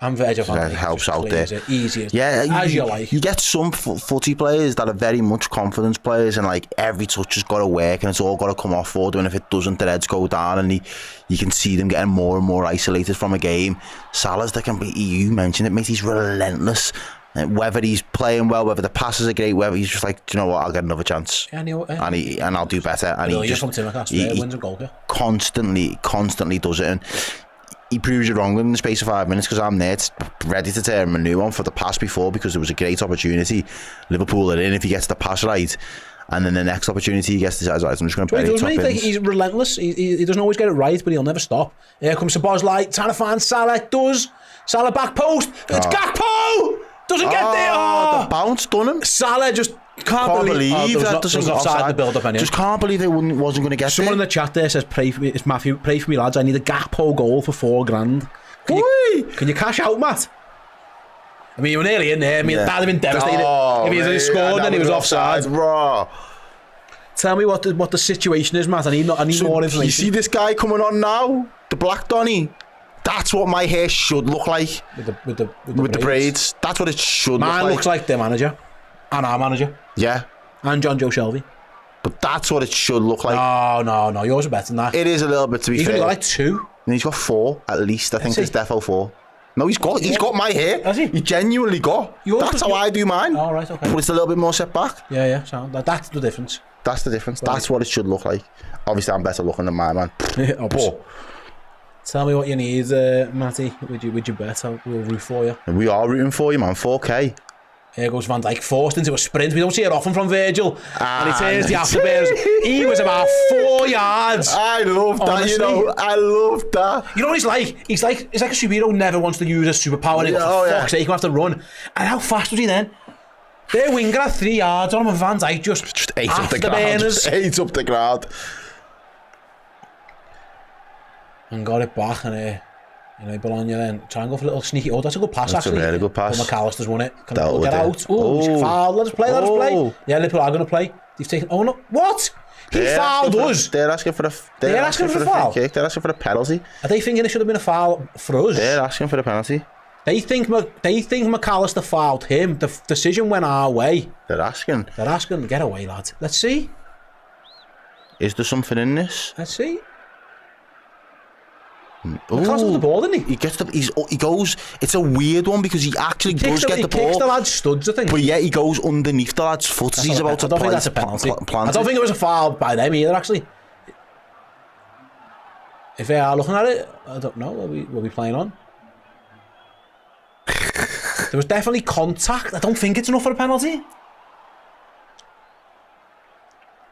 And Virgil van Dijk helps out there. Easy as you like. You get some footy players that are very much confidence players, and like every touch has got to work and it's all got to come off forward, and if it doesn't, their heads go down, and you can see them getting more and more isolated from a game. Salah's you mentioned it, mate, he's relentless. Whether he's playing well, whether the passes are great, whether he's just like, do you know what, I'll get another chance, and I'll do better. And he constantly does it, and he proves you wrong in the space of 5 minutes, because I'm there ready to tear him a new one for the pass before, because it was a great opportunity. Liverpool are in if he gets the pass right, and then the next opportunity he gets the size right. I'm just going to bury top ins. He's relentless. He doesn't always get it right, but he'll never stop. Here comes Szoboszlai trying to find Salah. Salah back post. It's Gakpo. Doesn't get there. The bounce done him. Salah just can't believe that doesn't offside the build-up anyway. Just can't believe they wasn't going to get Someone there. in the chat there says, it's Matthew, pray for me lads, I need a Gakpo goal for $4,000. Can you cash out, Matt? I mean, you were nearly in there. I mean, that'd have been devastating if he had scored and he was offside. Raw. Tell me what the situation is, Matt. I need more information. You see this guy coming on now? The black Donny? That's what my hair should look like. With the braids. That's what it should look like. Mine looks like their manager. And our manager. Yeah. And John Joe Shelby. But that's what it should look like. No. Yours are better than that. It is a little bit, to be fair. He's only got like 2. And he's got 4 at least. I think there's defo 4. No, he's got my hair. Has he? He genuinely got. That's how I do mine. Oh, right, okay. But it's a little bit more set back. Yeah. So that's the difference. That's the difference. Right. That's what it should look like. Obviously, I'm better looking than my man. But tell me what you need, Matty. Would you bet? We'll root for you. We are rooting for you, man. 4K. Here goes Van Dijk, forced into a sprint. We don't see it often from Virgil. And he turns the afterburners. He was about 4 yards. I love that, honestly. I love that. You know what he's like? He's like a superhero, never wants to use a superpower. And for fuck's sake, he'll have to run. And how fast was he then? Their winger had 3 yards on him, and Van Dijk just ate up the ground. Ate up the ground. And got it back, and Bologna then try and go for a little sneaky. Oh, that's a good pass, that's actually. That's a really good pass. But Mac Allister's won it. Can we get out? Oh, foul. Let us play. Yeah, Liverpool are going to play. They've taken. Oh no! What? He fouled us. They're asking for a. They're asking for a foul. Free kick. They're asking for a penalty. Are they thinking it should have been a foul for us? They're asking for a penalty. They think Mac Allister fouled him. The decision went our way. They're asking. Get away, lad. Let's see. Is there something in this? Let's see. Because of the ball, didn't he? He goes. It's a weird one because he actually does get the ball. He kicks the lad's studs, I think. But yeah, he goes underneath the lad's foot. He's about to. I don't think that's a penalty. I don't think it was a foul by them either. Actually, if they are looking at it, I don't know. Will we playing on? There was definitely contact. I don't think it's enough for a penalty.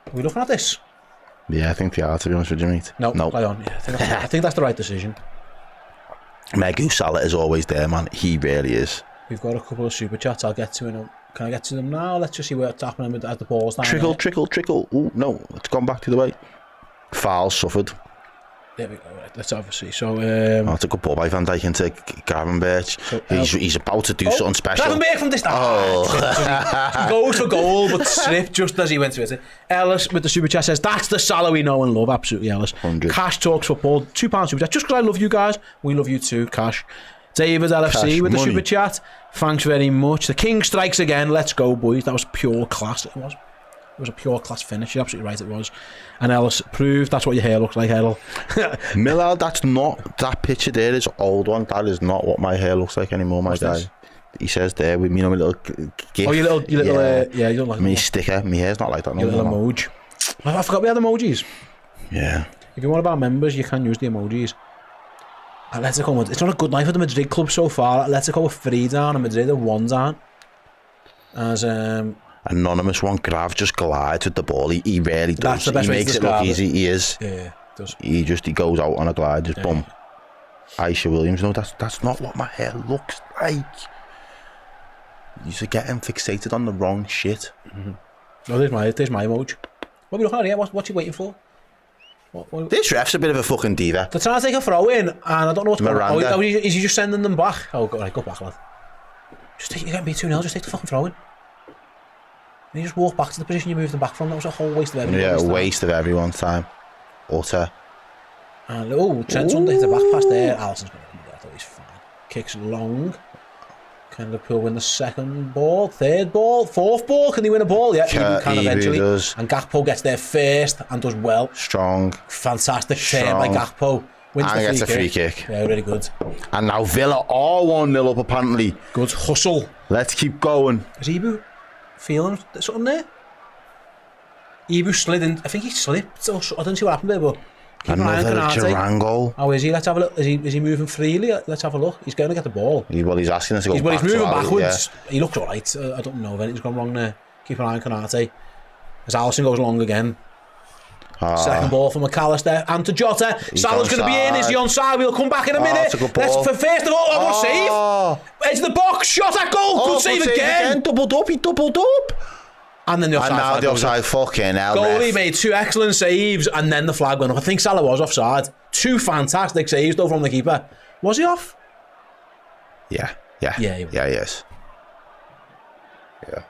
Are we looking at this? Yeah, I think they are, to be honest with you, mate. No, play on. Yeah, I think that's the right decision. Mohamed Salah is always there, man. He really is. We've got a couple of super chats. I'll get to them. Can I get to them now? Let's just see what's happening as the ball's down. Trickle. Oh, no. It's gone back to the way. Foul suffered. There we go. Right, let's obviously. So, it's a good ball by Van Dijk into Gravenberch. So, he's about to do something special. Gravenberch from this time. He goes for goal, but slipped just as he went to it. Ellis with the super chat says, that's the Salah we know and love. Absolutely, Ellis. 100. Cash Talks Football, £2 super chat. Just because I love you guys, we love you too, Cash. David LFC Cash with the money. super chat. Thanks very much. The King strikes again. Let's go, boys. That was pure class. It was a pure class finish. You're absolutely right, it was. And Ellis proved that's what your hair looks like, Errol. Miller, that's not, that picture there is an old one. That is not what my hair looks like anymore, my guy. This? He says there with me, my little gift. Oh, your little yeah, you don't like me sticker. My hair's not like that no more. Your little emoji. I forgot we had emojis. Yeah. If you're one of our members, you can use the emojis. Atletico, it's not a good night for the Madrid club so far. Atletico are 3 down and Madrid are 1 down. As anonymous one, Grav just glides with the ball. He really does. That's the best he way makes to it look it. easy. He is. Yeah, does. He goes out on a glide, just boom. Aisha Williams, no, that's not what my hair looks like. You're getting fixated on the wrong shit. Mm-hmm. Oh, there's my emoji. What are we looking at here? What's he waiting for? What? This ref's a bit of a fucking diva. They're trying to take a throw in, and I don't know what's going on. Miranda. Is he just sending them back? Oh, right, go back, lad. You're getting beat 2-0, just take the fucking throw in. And you just walk back to the position you moved them back from. That was a whole waste of everyone's time. Yeah, a waste of everyone's time. Utter. And Trent's under hit the back pass there. Alisson's going to come there. I thought he's fine. Kicks long. Can Liverpool win the second ball, third ball, fourth ball? Can they win a ball? Yeah, Ibu can eventually. Does. And Gakpo gets there first and does well. Strong. Fantastic turn by Gakpo. Wins And the gets a free kick. Yeah, really good. And now Villa are 1-0 up apparently. Good hustle. Let's keep going. Is Ibu feeling something there? Ibu slid in. I think he slipped. Or I don't see what happened there, but Another Duran goal. How is he? Let's have a look. Is he moving freely? Let's have a look. He's going to get the ball. He's asking us to go back. He's moving to backwards. Yeah. He looks alright. I don't know if anything's gone wrong there. Keep an eye on Konate. As Alisson goes long again. Second ball from Mac Allister and to Jota. Salah's going to be in. Is he onside? We'll come back in a minute. Let's first of all, what save? Edge of the box. Shot at goal. Good save again. Doubled up. He doubled up. And then the offside. And now the offside. Fucking hell. Goalie made 2 excellent saves and then the flag went up. I think Salah was offside. 2 fantastic saves though from the keeper. Was he off? Yeah. Yeah, he was. Yeah, he is. Yeah.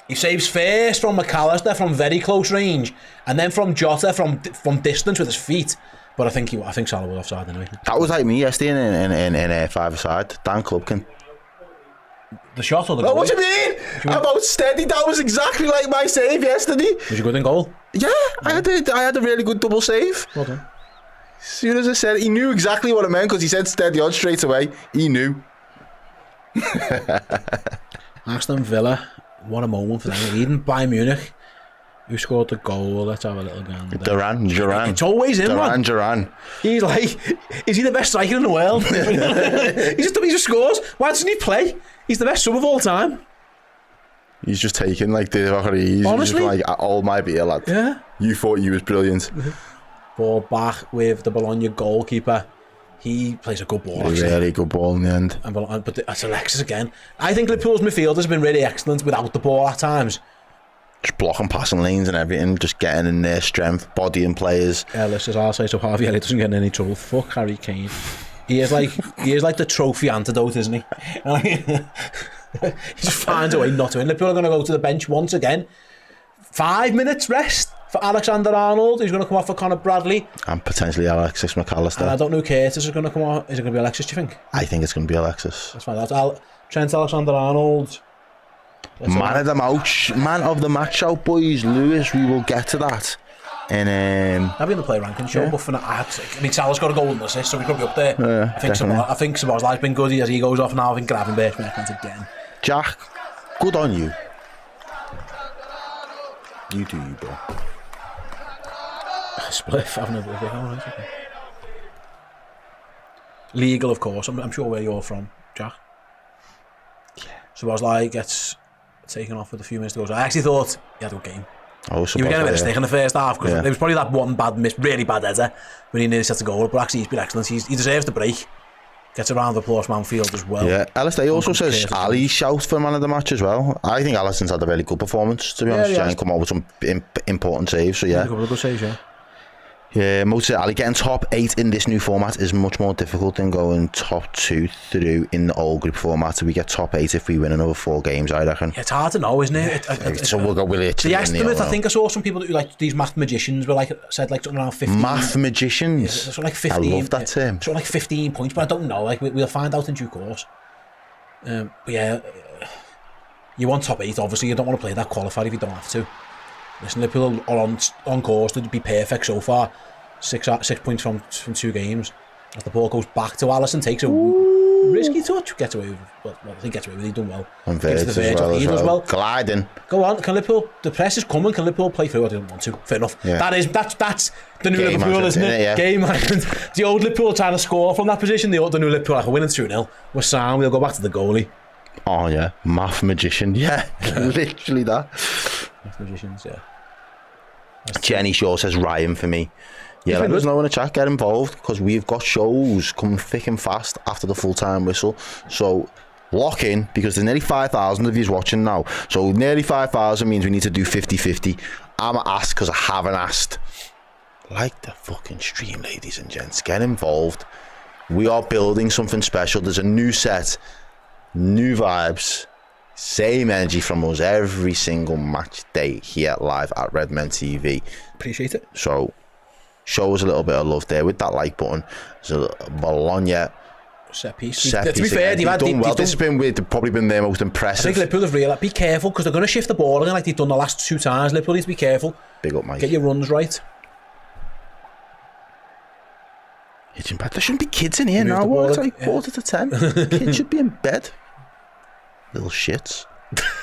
He saves first from Mac Allister from very close range, and then from Jota from distance with his feet. But I think Salah was offside anyway. That was like me yesterday in five-a-side. Dan Clubkin. The shot or the goal? What do you mean? About steady. That was exactly like my save yesterday. Was you good in goal? Yeah, I had a really good double save. Well done. As soon as I said it, he knew exactly what it meant because he said steady on straight away. He knew. Aston Villa, what a moment for them. Leading Bayern Munich. Who scored the goal? Let's have a little gander. Duran. It's always him, man. Duran. He's like, is he the best striker in the world? he just scores. Why doesn't he play? He's the best sub of all time. He's just taking like the He's honestly, just like all my beer, lad. Yeah. You thought you was brilliant. Ball back with the Bologna goalkeeper. He plays a good ball. A really good ball in the end. But that's Alexis again. I think Liverpool's midfielders have been really excellent without the ball at times. Just blocking passing lanes and everything, just getting in their strength, bodying players. Ellis is our side, so Harvey Elliott doesn't get in any trouble. Fuck Harry Kane. He is like the trophy antidote, isn't he? He just finds a way not to win. Liverpool are going to go to the bench once again. 5 minutes rest for Alexander Arnold, who's going to come off for Conor Bradley. And potentially Alexis Mac Allister. And I don't know who Curtis is going to come off. Is it going to be Alexis, do you think? I think it's going to be Alexis. That's fine. That's Trent Alexander-Arnold. Man of the match out, boys. Lewis, we will get to that. And I'll be in the player ranking show, but for now, I mean, Salah's got a golden assist, so we could be up there. Yeah, I think Szoboszlai's been good as he goes off now. I think Gravenberg's been excellent again. Jack, good on you. You do you, bro. Spliff, I've never been. Okay. Legal, of course. I'm sure where you're from, Jack. Yeah. Szoboszlai gets taken off with a few minutes to go. So I actually thought he had a good game. You were getting a bit of stick in the first half because there was probably that one bad miss, really bad header when he nearly set the goal. But actually, he's been excellent. He deserves the break. Gets a round of applause from Anfield as well. Yeah, Alistair also says Ali shout for man of the match as well. I think Alisson's had a really good performance, to be honest. And come out with some important saves. So yeah, a couple of good saves, yeah. Yeah, Mo said Ali getting top 8 in this new format is much more difficult than going top 2 through in the old group format. So we get top 8 if we win another 4 games, I reckon. Yeah, it's hard to know, isn't it? So we'll go with it. The estimate, I think I saw some people that like these math magicians were like said like something around 15. Math magicians. Yeah, something like 15. I love that term. Something like 15 points, but I don't know. Like we'll find out in due course. But yeah, you want top 8. Obviously, you don't want to play that qualifier if you don't have to. Listen, Liverpool are on course to be perfect so far. 6 points from 2 games. As the ball goes back to Alisson, takes a risky touch, gets away with it. Well, I think gets away with it, he's done well. And Verge as well. Gliding. Go on, can Liverpool, the press is coming, can Liverpool play through? I didn't want to, fair enough. Yeah. That's the new game Liverpool, isn't it? Yeah. Game management. The old Liverpool trying to score from that position, the new Liverpool like winning 2-0. We're sound, we'll go back to the goalie. Oh yeah, math magician, yeah. Literally that. Math magicians, yeah. Jenny Shaw says Ryan for me. Yeah, let us know in the chat, get involved, because we've got shows coming thick and fast after the full-time whistle. So lock in, because there's nearly 5,000 of you watching now. So nearly 5,000 means we need to do 50-50. I'm asked because I haven't asked. Like the fucking stream, ladies and gents. Get involved. We are building something special. There's a new set, new vibes, same energy from us every single match day here live at Redmen TV. Appreciate it. So show us a little bit of love there with that like button. So Bologna Set piece. Set To be piece fair, again. they've done well. This has probably been their most I impressive. think Liverpool have realised, be careful, because they're going to shift the ball again like they've done the last 2 times. Liverpool needs to be careful. Big up, Mike. Get your runs right. Hitching back. There shouldn't be kids in here Move now. the ball, It's like yeah. 9:45. Kids should be in bed. Little shits.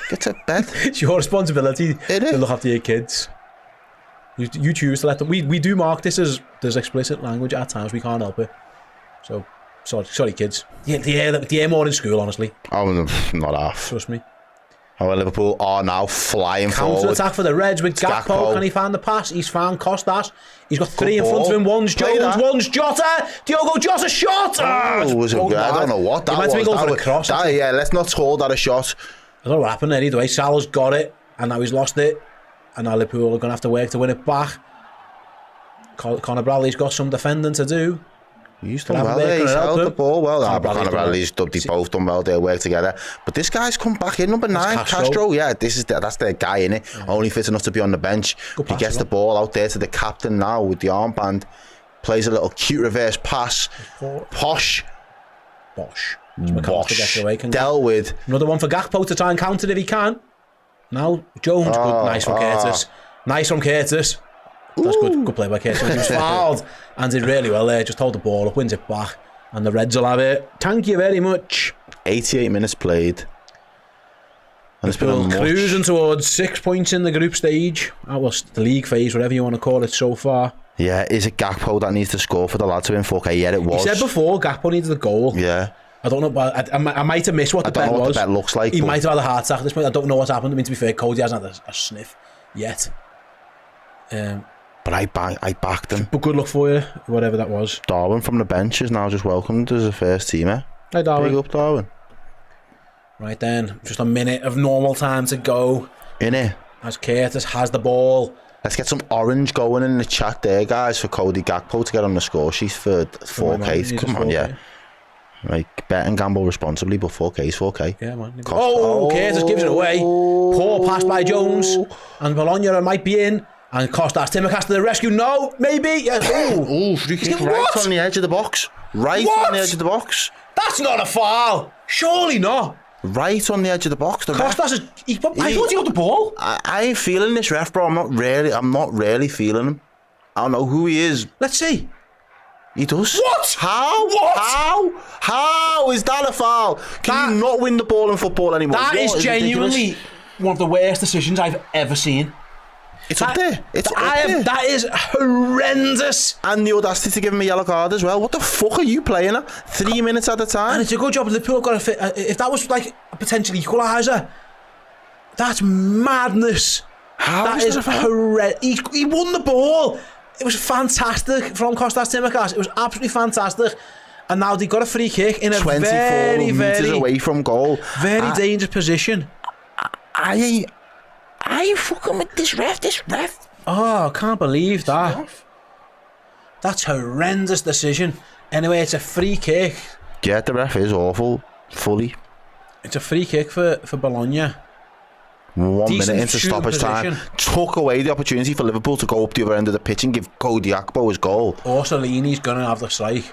Get to bed. It's your responsibility It is. to look after your kids. You choose to let them. We do mark this as there's explicit language at times. We can't help it. So, sorry kids. Yeah, the air more in school, honestly. I'm not half. Trust me. How Liverpool are now flying Counter forward. attack for the Reds with Gakpo. Gakpo. Can he find the pass? He's found Costas. He's got 3 in Good front of him. ball. One's Play Jones, that. one's Jota. Diogo Jota shot. Oh, was it, I don't know what that He might was. be going That for a was- cross. that- yeah, let's not call that a shot. I don't know what happened there either way. Salah's got it, and now he's lost it. And now Liverpool are going to have to work to win it back. Conor Bradley's got some defending to do. He's done Can well I have a there. bit? He's Can I help held the him? ball well. Conor Conor Bradley's Bradley's done. They both done well. They work together. But this guy's come back in, number 9, Castro. Yeah, that's their guy, innit? Only fit enough to be on the bench. Good He pass gets as the ball out there to the captain now with the armband. Plays a little cute reverse pass. Posh. Bosh. To get away. Dealt with. Another one for Gakpo to try and counter if he can. Now Jones, good, nice from Curtis. Nice from Curtis. That's good play by Curtis. He was fouled and did really well there. Just hold the ball up, wins it back, and the Reds will have it. Thank you very much. 88 minutes played. And it's been a Liverpool much... cruising towards 6 points in the group stage. That was the league phase, whatever you want to call it so far. Yeah, is it Gakpo that needs to score for the lads to win 4K? Yeah, it was. He said before Gakpo needed the goal. Yeah. I don't know, but I might have missed what the bet was. I don't know what the bet looks like. He but might have had a heart attack at this point. I don't know what's happened. I mean, to be fair, Cody hasn't had a sniff yet. But I backed him. But good luck for you, whatever that was. Darwin from the bench is now just welcomed as a first teamer. Hey, Darwin. Big up, Darwin. Right then, just a minute of normal time to go. Innit? As Curtis has the ball. Let's get some orange going in the chat there, guys, for Cody Gakpo to get on the score sheet for 4K. Come on, yeah. Like, bet and gamble responsibly, but 4K is 4K. Yeah, man. Curtis gives it away. Poor pass by Jones. And Bologna might be in. And Costas Timmercast to the rescue. No, maybe. Yes. Oh, free kick right what? on the edge of the box. Right What? on the edge of the box. That's not a foul. Surely not. Right on the edge of the box. The ref- Costas is. I thought he got the ball. I ain't feeling this ref, bro. I'm not really feeling him. I don't know who he is. Let's see. He does. What? How? What? How is that a foul? Can you not win the ball in football anymore? That is genuinely ridiculous. one of the worst decisions I've ever seen. It's up there. It's up there. That is horrendous. And the audacity to give him a yellow card as well. What the fuck are you playing at? 3 minutes at a time? And it's a good job Liverpool have got to fit. If that was like a potential equaliser, that's madness. How That is horrendous. He won the ball. It was fantastic from Costas Timmercast. It was absolutely fantastic. And now they've got a free kick in a 24 very, metres very, away from goal. very dangerous position. I ain't fucking with this ref. Oh, I can't believe that. That's horrendous decision. Anyway, it's a free kick. Yeah, the ref is awful. Fully. It's a free kick for Bologna. 1 Decent minute into shooting stoppage time. position. Took away the opportunity for Liverpool to go up the other end of the pitch and give Cody Gakpo his goal. Orsolini's going to have the strike.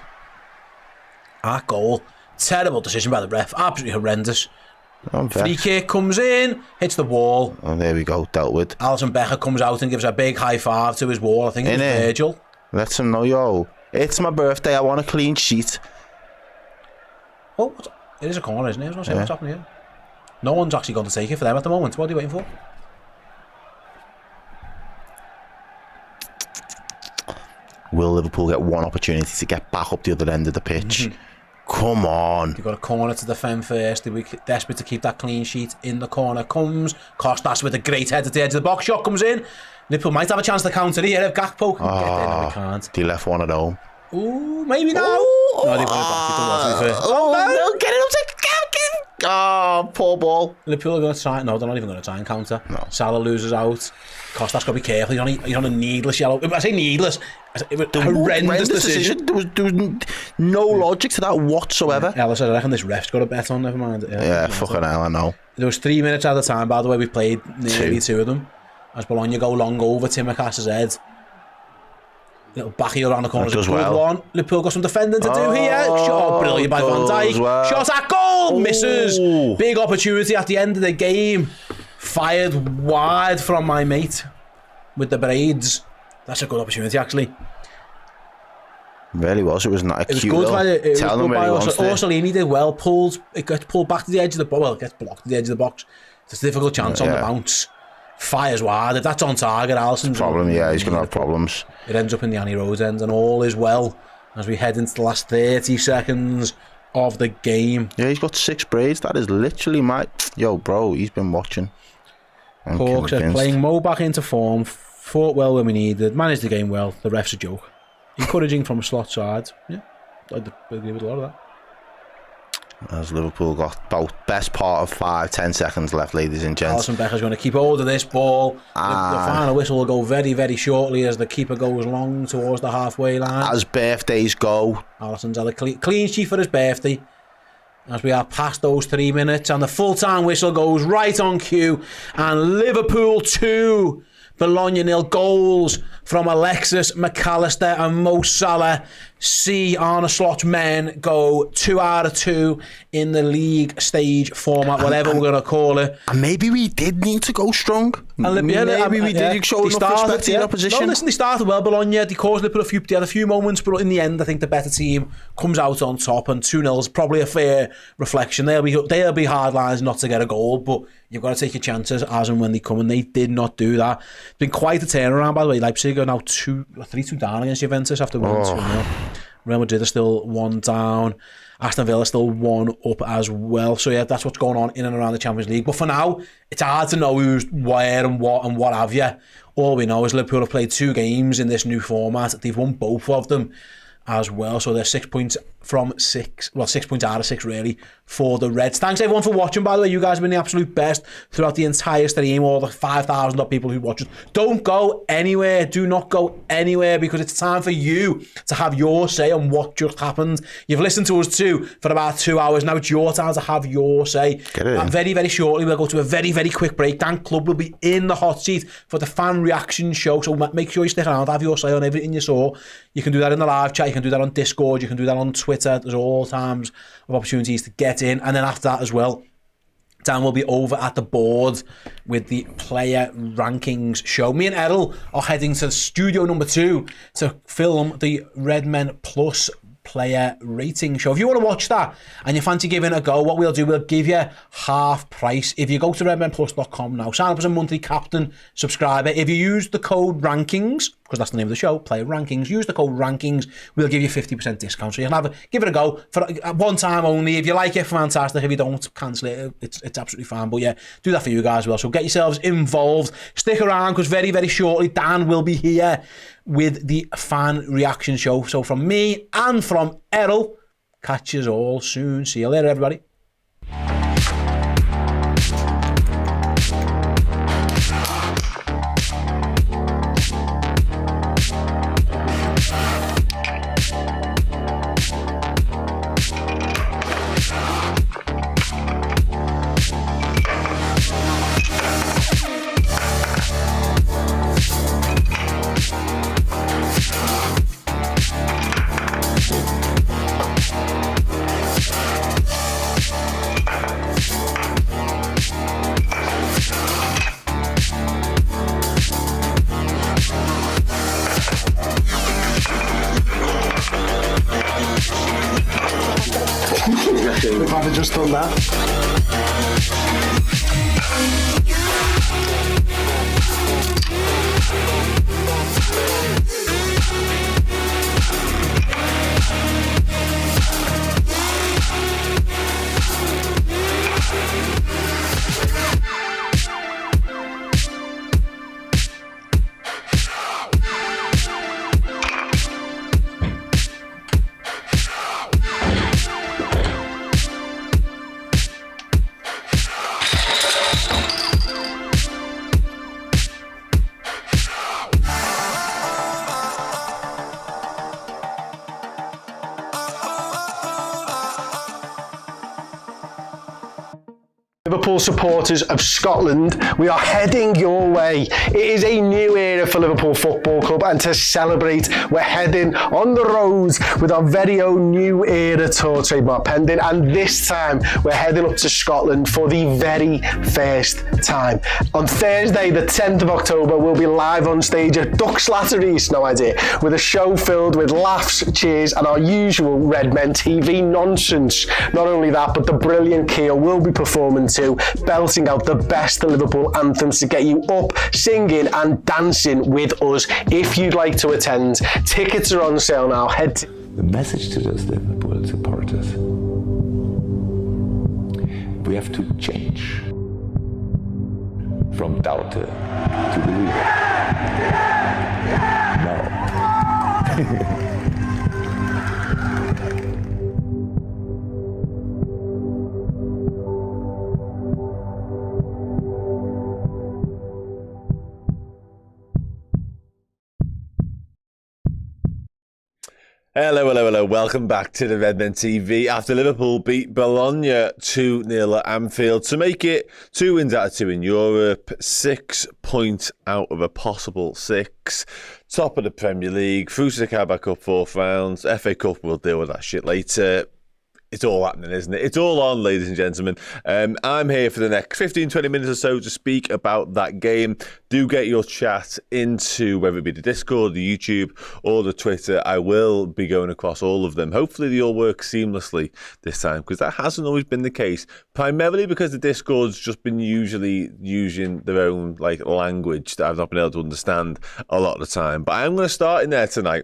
That goal. Terrible decision by the ref. Absolutely horrendous. Free kick comes in, hits the wall. Oh, there we go, dealt with. Alisson Becker comes out and gives a big high five to his wall. I think it's Innit? Virgil. Lets him know, yo, it's my birthday, I want a clean sheet. Oh, it is a corner, isn't it? I was going to say what's happening here. No one's actually going to take it for them at the moment. What are you waiting for? Will Liverpool get one opportunity to get back up the other end of the pitch? Come on. They've got a corner to defend first. They'll be desperate to keep that clean sheet. In the corner comes Costas with a great head at the edge of the box. Shot comes in. Liverpool might have a chance to counter here if Gakpo can get in. No, they can't. They left one at home. Ooh, maybe now. No, they've won it back. They've done well, to be fair. No, get it up to oh, poor ball. Liverpool are going to try. No, they're not even going to try and counter. No. Salah loses out. Costas got to be careful. He's on a needless yellow. I say needless. It was a horrendous decision. There was no logic to that whatsoever. Ellis said, I reckon this ref's got a bet on. Never mind. Yeah, fucking hell, I know. There was 3 minutes at a time. By the way, we played nearly two of them. As Bologna go long over Timmercast's head. Little back heel around the corner. Does a good well. one. Liverpool got some defending to do here. Shot brilliant by Van Dijk. Well. Shot at goal. Misses. Big opportunity at the end of the game. Fired wide from my mate with the braids. That's a good opportunity, actually. Really was. It was not a It was cute good by little... Tell them where he wants it. Orsolini did well. It gets pulled back to the edge of the box. Well, it gets blocked to the edge of the box. It's a difficult chance on the bounce. Fires wide. If that's on target, Alisson's problem. Yeah, he's going to have problems. It ends up in the Annie Rose end, and all is well as we head into the last 30 seconds of the game. Yeah, he's got 6 braids. That is literally my... Yo, bro, he's been watching. Cork said, playing Mo back into form, fought well when we needed, managed the game well. The ref's a joke. Encouraging from a Slot side. Yeah, I'd agree with a lot of that. As Liverpool got about best part of 5-10 seconds left, ladies and gents. Alisson Becker's going to keep hold of this ball. The final whistle will go very, very shortly as the keeper goes long towards the halfway line. As birthdays go. Alisson's had a clean sheet for his birthday. As we are past those 3 minutes, and the full-time whistle goes right on cue, and Liverpool 2, Bologna 0. Goals from Alexis Mac Allister and Mo Salah see Arne Slot's men go 2 out of 2 in the league stage format, whatever we're going to call it. And maybe we did need to go strong. Maybe we did show enough respect in opposition. No, listen, they started well, Bologna. They caused Liverpool they had a few moments, but in the end, I think the better team comes out on top, and 2-0 is probably a fair reflection. They'll be hard lines not to get a goal, but you've got to take your chances as and when they come, and they did not do that. It's been quite a turnaround, by the way. Leipzig are now 3-2 down against Juventus after winning 2-0. Real Madrid are still 1 down. Aston Villa still 1 up as well. So yeah, that's what's going on in and around the Champions League. But for now, it's hard to know who's where and what have you. All we know is Liverpool have played 2 games in this new format. They've won both of them as well. So they're 6 points from 6. Well, 6 points out of 6 really for the Reds. Thanks everyone for watching, by the way. You guys have been the absolute best throughout the entire stream. All the 5,000 people who watch us. Don't go anywhere. Do not go anywhere, because it's time for you to have your say on what just happened. You've listened to us too for about 2 hours. Now it's your time to have your say. Very, very shortly we'll go to a very, very quick break. Dan Club will be in the hot seat for the fan reaction show. So make sure you stick around, have your say on everything you saw. You can do that in the live chat. You can do that on Discord. You can do that on Twitter. There's all times of opportunities to get in. And then after that as well, Dan will be over at the board with the player rankings show. Me and Errol are heading to studio number 2 to film the Redmen Plus player rating show. If you want to watch that and you fancy giving it a go, what we'll do, we'll give you half price. If you go to redmenplus.com now, sign up as a monthly captain subscriber. If you use the code rankings, because that's the name of the show, player rankings, use the code rankings, we'll give you 50% discount. So you'll give it a go for one time only. If you like it, fantastic. If you don't, cancel it. It's absolutely fine. But yeah, do that for you guys as well. So get yourselves involved. Stick around, because very, very shortly Dan will be here with the fan reaction show. So from me and from Errol, catch you all soon. See you later, everybody. We've had just done that. Liverpool supporters of Scotland, we are heading your way. It is a new era for Liverpool Football Club, and to celebrate, we're heading on the roads with our very own new era tour, trademark pending, and this time we're heading up to Scotland for the very first time. On Thursday, the 10th of October, we'll be live on stage at Ducks Latteries, no idea, with a show filled with laughs, cheers, and our usual Redmen TV nonsense. Not only that, but the brilliant Keogh will be performing too, belting out the best of Liverpool anthems to get you up, singing and dancing with us. If you'd like to attend, tickets are on sale now. Head to... The message to those Liverpool supporters: we have to change from doubter to believer. No. Hello. Welcome back to the Redmen TV. After Liverpool beat Bologna 2-0 at Anfield to make it 2 wins out of 2 in Europe, 6 points out of a possible 6. Top of the Premier League, through to the Carabao Cup 4th rounds, FA Cup, we'll deal with that shit later. It's all happening, isn't it? It's all on, ladies and gentlemen. I'm here for the next 15-20 minutes or so to speak about that game. Do get your chat into whether it be the Discord, the YouTube, or the Twitter. I will be going across all of them. Hopefully they all work seamlessly this time, because that hasn't always been the case. Primarily because the Discord's just been usually using their own language that I've not been able to understand a lot of the time. But I'm going to start in there tonight.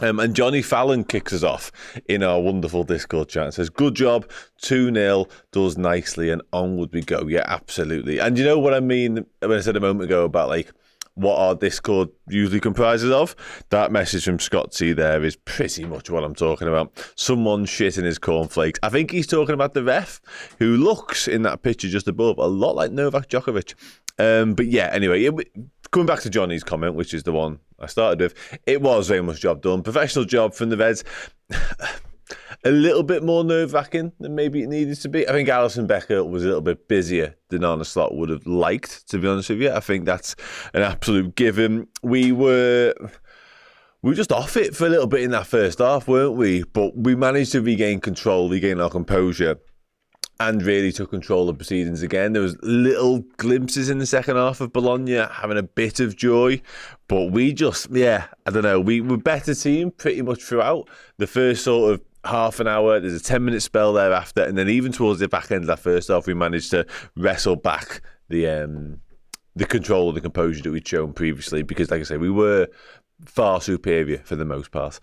And Johnny Fallon kicks us off in our wonderful Discord chat and says, good job, 2-0, does nicely, and onward we go. Yeah, absolutely. And you know what I mean when I said a moment ago about what our Discord usually comprises of? That message from Scott T there is pretty much what I'm talking about. Someone shitting his cornflakes. I think he's talking about the ref, who looks in that picture just above a lot like Novak Djokovic. But yeah, anyway, coming back to Johnny's comment, which is the one I started with, it was very much job done. Professional job from the Reds. A little bit more nerve-wracking than maybe it needed to be. I think Alisson Becker was a little bit busier than Arne Slot would have liked, to be honest with you. I think that's an absolute given. We were just off it for a little bit in that first half, weren't we? But we managed to regain control, regain our composure, and really took control of proceedings again. There was little glimpses in the second half of Bologna having a bit of joy, but we just, I don't know, we were better team pretty much throughout. The first sort of half an hour, there's a 10-minute spell thereafter, and then even towards the back end of that first half, we managed to wrestle back the control of the composure that we'd shown previously, because, like I say, we were far superior for the most part.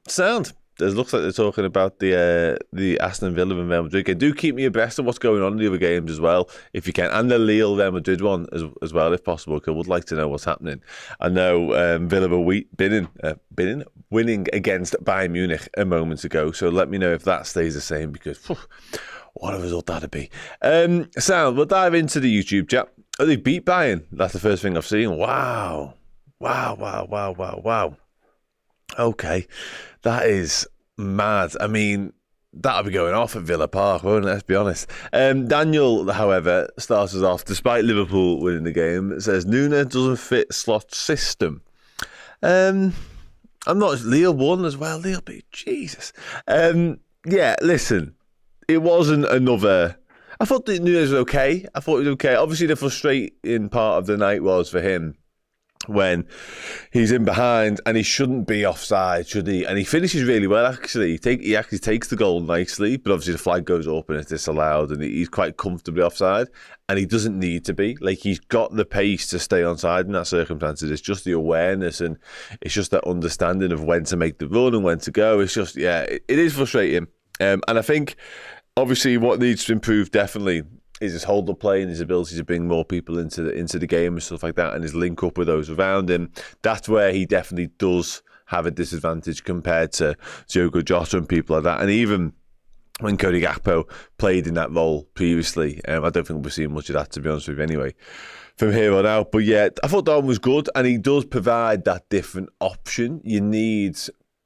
Sound. It looks like they're talking about the Aston Villa and Real Madrid game. Do keep me abreast of what's going on in the other games as well, if you can, and the Lille Real Madrid one as well, if possible, because I would like to know what's happening. I know Villa were winning against Bayern Munich a moment ago, so let me know if that stays the same, because what a result that'd be. We'll dive into the YouTube chat. Oh, they beat Bayern. That's the first thing I've seen. Wow. Okay, that is mad. I mean, that'll be going off at Villa Park, won't it? Let's be honest. Daniel, however, starts us off, despite Liverpool winning the game, says Nunes doesn't fit Slot's system. I'm not... Lille won as well. Lille beat... Jesus. Listen, it wasn't another... I thought that Nunes was okay. Obviously, the frustrating part of the night was for him when he's in behind and he shouldn't be offside, should he? And he finishes really well, actually. He actually takes the goal nicely, but obviously the flag goes up and it's disallowed, and he's quite comfortably offside, and he doesn't need to be. He's got the pace to stay onside in that circumstances. It's just the awareness, and it's just that understanding of when to make the run and when to go. It's just, it is frustrating. And I think, obviously, what needs to improve definitely is his hold up play and his ability to bring more people into the game and stuff like that, and his link up with those around him. That's where he definitely does have a disadvantage compared to Diogo Jota and people like that. And even when Cody Gakpo played in that role previously, I don't think we're seeing much of that, to be honest with you, anyway, from here on out. But yeah, I thought Darwin was good, and he does provide that different option. You need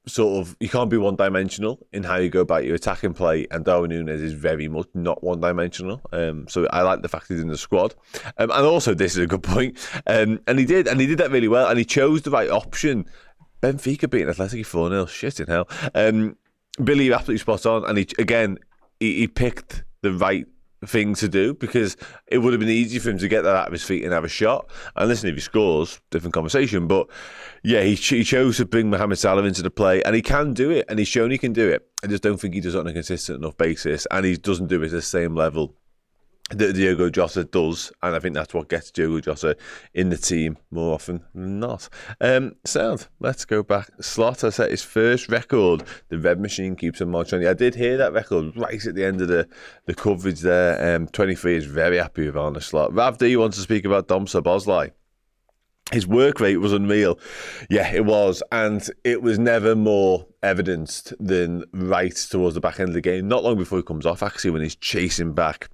you can't be one-dimensional in how you go about your attacking play, and Darwin Nunes is very much not one-dimensional. So I like the fact he's in the squad, and also this is a good point. And he did that really well, and he chose the right option. Benfica beating Athletic 4-0, shit in hell. Billy, you're absolutely spot on, and he picked the right thing to do, because it would have been easy for him to get that out of his feet and have a shot. And listen, if he scores, different conversation. But yeah, he chose to bring Mohamed Salah into the play, and he can do it, and he's shown he can do it. I just don't think he does it on a consistent enough basis, and he doesn't do it at the same level that Diogo Jota does, and I think that's what gets Diogo Jota in the team more often than not. Sound, let's go back. Slot has set his first record. The red machine keeps on marching. I did hear that record right at the end of the coverage there. 23 is very happy with Arne Slot. Rav D wants to speak about Dom Szoboszlai. His work rate was unreal. Yeah, it was. And it was never more evidenced than right towards the back end of the game. Not long before he comes off, actually, when he's chasing back.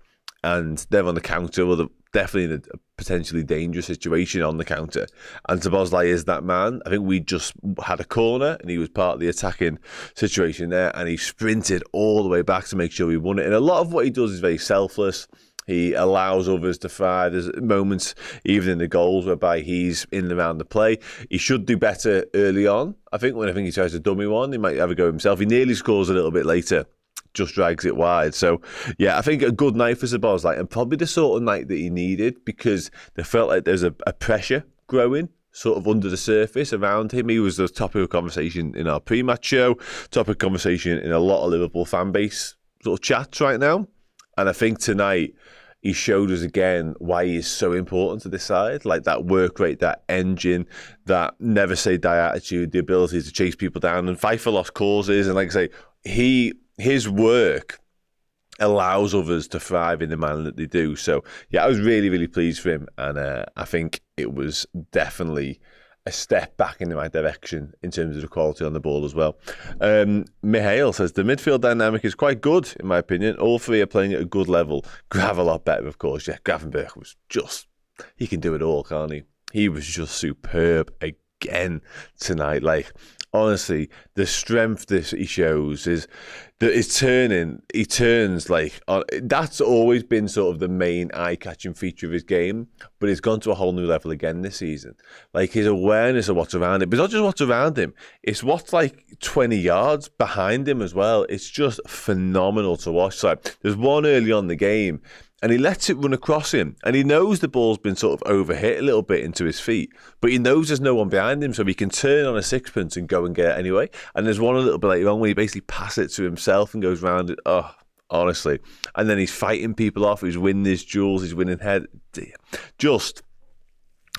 And they're on the counter, well, they're definitely in a potentially dangerous situation on the counter. And Szoboszlai is that man. I think we just had a corner and he was part of the attacking situation there, and he sprinted all the way back to make sure we won it. And a lot of what he does is very selfless. He allows others to fire. There's moments, even in the goals, whereby he's in and around the play. He should do better early on. I think he tries to dummy one, he might have a go himself. He nearly scores a little bit later. Just drags it wide. So, yeah, I think a good night for Szoboszlai, and probably the sort of night that he needed, because they felt like there's a pressure growing sort of under the surface around him. He was the topic of conversation in our pre-match show, topic of conversation in a lot of Liverpool fan base sort of chats right now. And I think tonight he showed us again why he is so important to this side, like that work rate, that engine, that never say die attitude, the ability to chase people down and fight for lost causes. And like I say, his work allows others to thrive in the manner that they do. So, yeah, I was really, really pleased for him. And I think it was definitely a step back in the right direction in terms of the quality on the ball as well. Mihail says, the midfield dynamic is quite good, in my opinion. All three are playing at a good level. Grav a lot better, of course. Yeah, Gravenberch was just, he can do it all, can't he? He was just superb again tonight. Like, honestly, the strength that he shows is that he turns like, that's always been sort of the main eye-catching feature of his game, but it's gone to a whole new level again this season. Like, his awareness of what's around him, but it's not just what's around him, it's what's like 20 yards behind him as well. It's just phenomenal to watch. So there's one early on in the game, and he lets it run across him, and he knows the ball's been sort of overhit a little bit into his feet, but he knows there's no one behind him, so he can turn on a sixpence and go and get it anyway. And there's one a little bit later on where he basically passes it to himself and goes round it. Oh, honestly. And then he's fighting people off, he's winning his duels, he's winning head. Just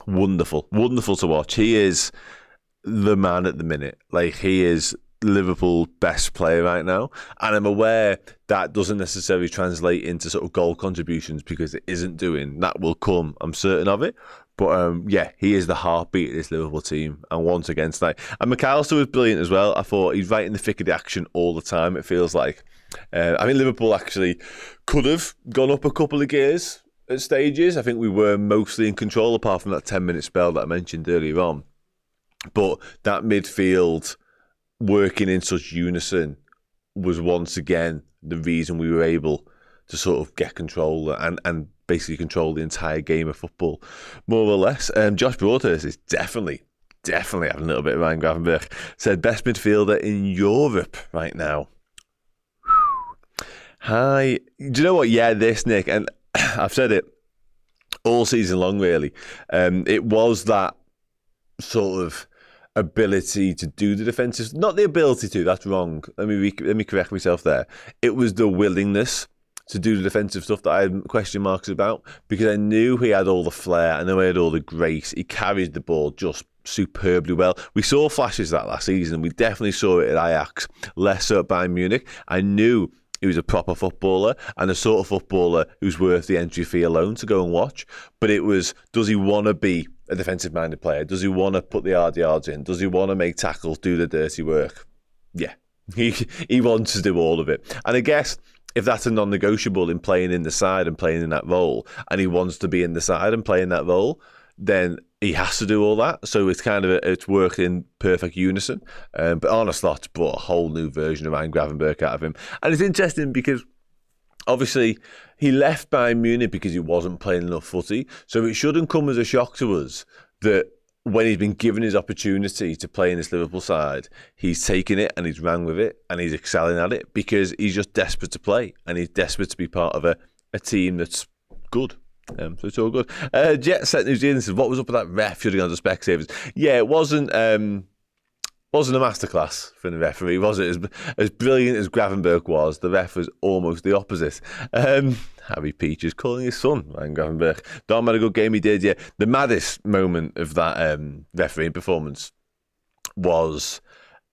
wonderful. Wonderful to watch. He is the man at the minute. Like, he is Liverpool best player right now, and I'm aware that doesn't necessarily translate into sort of goal contributions, because it isn't doing. That will come, I'm certain of it, but yeah, he is the heartbeat of this Liverpool team, and once again tonight. And Mac Allister was brilliant as well. I thought he's right in the thick of the action all the time, it feels like. I think Liverpool actually could have gone up a couple of gears at stages. I think we were mostly in control, apart from that 10-minute spell that I mentioned earlier on, but that midfield working in such unison was once again the reason we were able to sort of get control and basically control the entire game of football, more or less. Josh Broadhurst is definitely having a little bit of Ryan Gravenberch. Said best midfielder in Europe right now. Hi. Do you know what? Yeah, this, Nick, and I've said it all season long, really. It was that sort of ability to do the defensive, not the ability to, that's wrong. Let me correct myself there. It was the willingness to do the defensive stuff that I had question marks about, because I knew he had all the flair, I knew he had all the grace. He carried the ball just superbly well. We saw flashes of that last season. We definitely saw it at Ajax, less so at Bayern Munich. I knew he was a proper footballer, and a sort of footballer who's worth the entry fee alone to go and watch. But it was, does he want to be a defensive-minded player? Does he want to put the hard yards in? Does he want to make tackles, do the dirty work? Yeah, he wants to do all of it. And I guess if that's a non-negotiable in playing in the side and playing in that role, and he wants to be in the side and playing that role, then he has to do all that. So it's kind of it's worked in perfect unison. But Arne Slot brought a whole new version of Ryan Gravenberch out of him. And it's interesting because obviously he left Bayern Munich because he wasn't playing enough footy. So it shouldn't come as a shock to us that when he's been given his opportunity to play in this Liverpool side, he's taken it and he's ran with it and he's excelling at it because he's just desperate to play and he's desperate to be part of a team that's good. So it's all good. Jet Set New Zealand says, what was up with that ref shooting on the Specsavers? Yeah, it wasn't a masterclass from the referee, was it? As brilliant as Gravenberch was, the ref was almost the opposite. Harry Peaches calling his son, Ryan Gravenberch. Dom had a good game, he did, yeah. The maddest moment of that refereeing performance was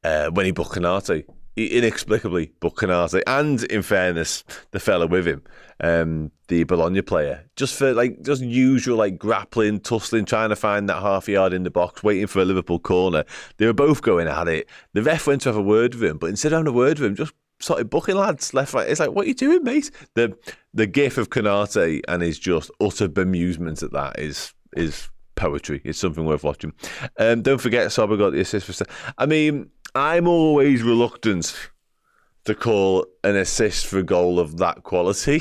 when he booked Canate. He inexplicably booked Canate. And, in fairness, the fella with him, the Bologna player, just for just usual grappling, tussling, trying to find that half yard in the box, waiting for a Liverpool corner. They were both going at it. The ref went to have a word with him, but instead of having a word with him, just started booking lads left, right. It's like, what are you doing, mate? The gif of Canate and his just utter bemusement at that is poetry. It's something worth watching. Don't forget, Sober got the assist for... I mean, I'm always reluctant to call an assist for a goal of that quality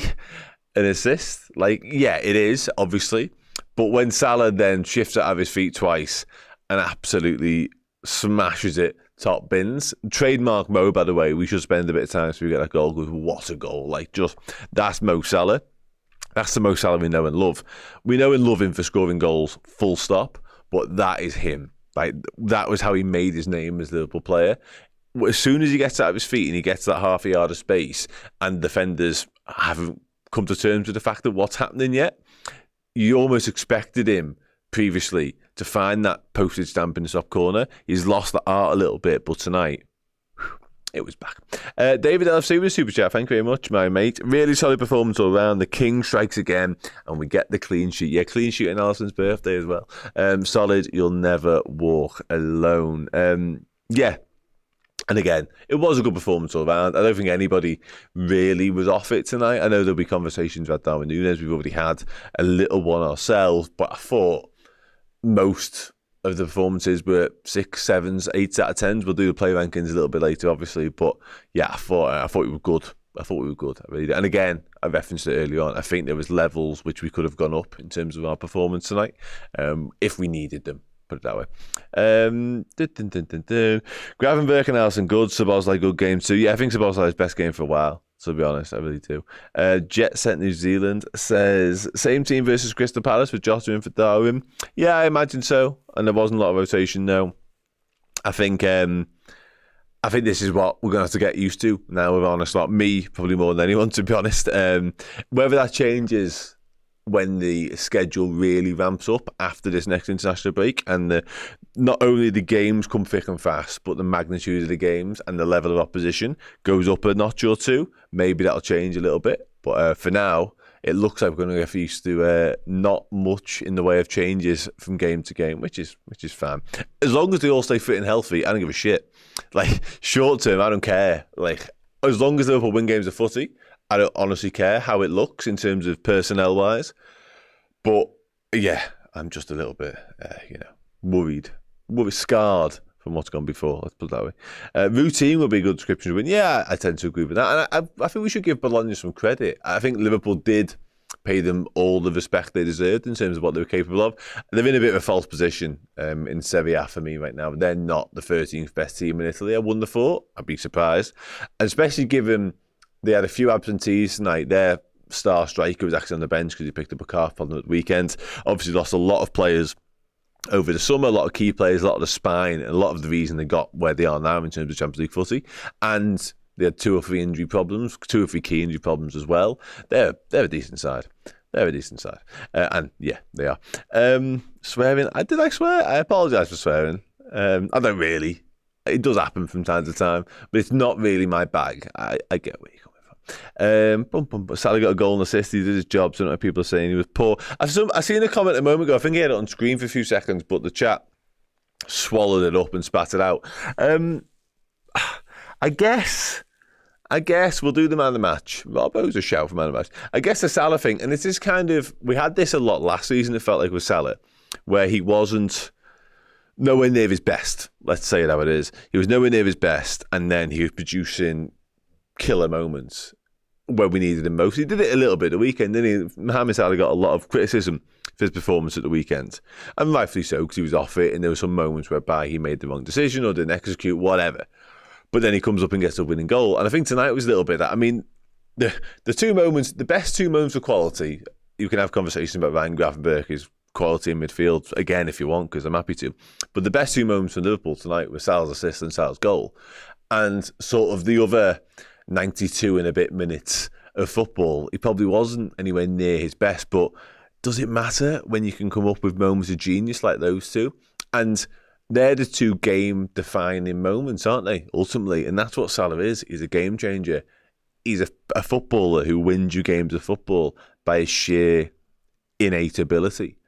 an assist. Yeah, it is, obviously. But when Salah then shifts it out of his feet twice and absolutely smashes it top bins. Trademark Mo, by the way. We should spend a bit of time so we get that goal. Because what a goal. That's Mo Salah. That's the Mo Salah we know and love. We know and love him for scoring goals, full stop. But that is him. That was how he made his name as a Liverpool player. As soon as he gets out of his feet and he gets that half a yard of space and defenders haven't come to terms with the fact that what's happening yet, you almost expected him previously to find that postage stamp in the top corner. He's lost the art a little bit, but tonight, it was back. David LFC with a super chat. Thank you very much, my mate. Really solid performance all around. The King strikes again, and we get the clean sheet. Yeah, clean sheet on Alisson's birthday as well. Solid. You'll never walk alone. Yeah. And again, it was a good performance all around. I don't think anybody really was off it tonight. I know there'll be conversations about Darwin Nunes. We've already had a little one ourselves, but I thought most of the performances were 6, 7s, 8s out of 10s. We'll do the play rankings a little bit later, obviously. But yeah, I thought we were good. I really did. And again, I referenced it earlier on. I think there was levels which we could have gone up in terms of our performance tonight if we needed them. Put it that way. Gravenberch and Alisson good. Szoboszlai good game too. Yeah, I think Szoboszlai's best game for a while, to be honest. I really do. Jet Set New Zealand says same team versus Crystal Palace with Jota in for Darwin. Yeah, I imagine so. And there wasn't a lot of rotation. No, I think this is what we're going to have to get used to now with Arne Slot. Me probably more than anyone, to be honest. Whether that changes when the schedule really ramps up after this next international break and not only the games come thick and fast, but the magnitude of the games and the level of opposition goes up a notch or two. Maybe that'll change a little bit. But for now, it looks like we're going to get used to not much in the way of changes from game to game, which is fine. As long as they all stay fit and healthy, I don't give a shit. Short term, I don't care. As long as Liverpool win games of footy, I don't honestly care how it looks in terms of personnel-wise. But, yeah, I'm just a little bit, worried, scarred from what's gone before. Let's put it that way. Routine would be a good description to win. Yeah, I tend to agree with that. And I think we should give Bologna some credit. I think Liverpool did pay them all the respect they deserved in terms of what they were capable of. They're in a bit of a false position in Serie A for me right now. They're not the 13th best team in Italy, I wouldn't have thought. I'd be surprised. And especially given they had a few absentees tonight. Their star striker was actually on the bench because he picked up a calf problem at the weekend. Obviously lost a lot of players over the summer, a lot of key players, a lot of the spine, and a lot of the reason they got where they are now in terms of Champions League footy. And they had 2 or 3 injury problems, 2 or 3 key injury problems as well. They're a decent side. And yeah, they are. Swearing. Did I swear? I apologise for swearing. I don't really. It does happen from time to time, but it's not really my bag. I get where you're coming from. Salah got a goal and assist. He did his job. So people are saying he was poor. I seen a comment a moment ago. I think he had it on screen for a few seconds, but the chat swallowed it up and spat it out. I guess we'll do the man of the match. Robbo's a shout for man of the match. I guess the Salah thing, and it's this kind of, we had this a lot last season, it felt like with Salah, where he wasn't nowhere near his best. Let's say it how it is. He was nowhere near his best, and then he was producing killer moments where we needed him most. He did it a little bit the weekend, didn't he? Mohamed Salah got a lot of criticism for his performance at the weekend, and rightfully so, because he was off it, and there were some moments whereby he made the wrong decision or didn't execute, whatever. But then he comes up and gets a winning goal, and I think tonight was a little bit that. I mean, the two moments, the best two moments of quality, you can have conversations about Ryan Gravenberch's quality in midfield again if you want, because I'm happy to. But the best two moments for Liverpool tonight were Salah's assist and Salah's goal, and sort of the other 92 and a bit minutes of football, he probably wasn't anywhere near his best. But does it matter when you can come up with moments of genius like those two? And they're the two game-defining moments, aren't they, ultimately? And that's what Salah is. He's a game changer. He's a footballer who wins you games of football by his sheer innate ability.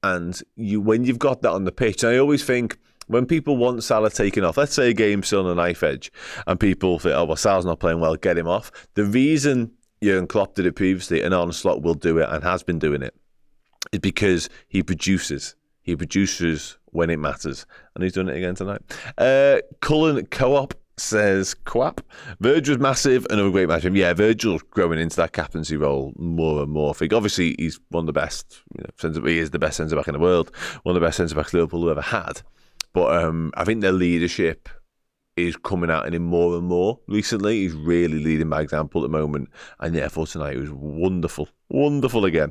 And when you've got that on the pitch, and I always think when people want Salah taken off, let's say a game's still on a knife edge, and people think, oh, well, Salah's not playing well, get him off. The reason Jurgen Klopp did it previously, and Arne Slot will do it and has been doing it, is because he produces. He produces when it matters. And he's doing it again tonight. Cullen Co-op says, Quap. Virgil was massive, another great match. Yeah, Virgil's growing into that captaincy role more and more. I think obviously he's one of the best, he is the best centre-back in the world, one of the best centre-backs Liverpool have ever had. But I think their leadership is coming out in him more and more recently. He's really leading by example at the moment. And yeah, for tonight, it was wonderful. Wonderful again.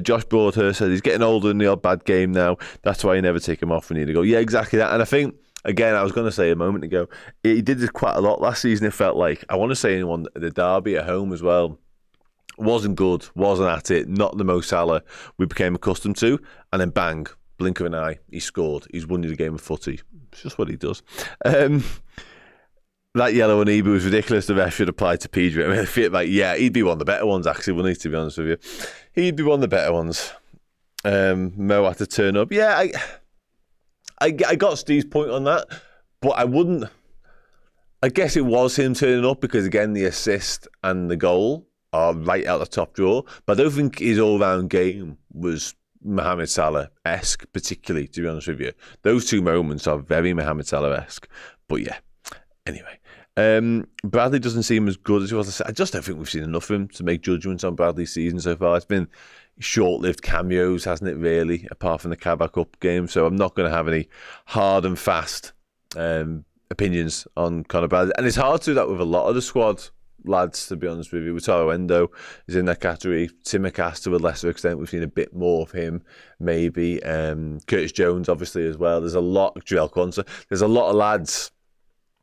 Josh Broadhurst said he's getting older in the odd bad game now. That's why you never take him off when you need to go. Yeah, exactly that. And I think, again, I was going to say a moment ago, he did this quite a lot last season. It felt like, I want to say anyone, the derby at home as well, wasn't good, wasn't at it, not the Mo Salah we became accustomed to. And then bang, blink of an eye, he scored. He's won you the game of footy. It's just what he does. That yellow on Ibu was ridiculous. The ref should apply to Pedro. I mean, I feel like, yeah, he'd be one of the better ones, actually, wouldn't he, to be honest with you? He'd be one of the better ones. Mo had to turn up. Yeah, I got Steve's point on that, but I wouldn't. I guess it was him turning up because, again, the assist and the goal are right out the top drawer. But I don't think his all-round game was Mohamed Salah-esque, particularly, to be honest with you. Those two moments are very Mohamed Salah-esque. But yeah, anyway. Bradley doesn't seem as good as he was. I just don't think we've seen enough of him to make judgments on Bradley's season so far. It's been short-lived cameos, hasn't it, really, apart from the Carabao Cup game. So I'm not going to have any hard and fast opinions on Conor Bradley. And it's hard to do that with a lot of the squad lads, to be honest with you. Wataru Endo is in that category. Tsimikas, to a lesser extent, we've seen a bit more of him, maybe. Curtis Jones, obviously, as well. There's a lot of Jarell Quansah. There's a lot of lads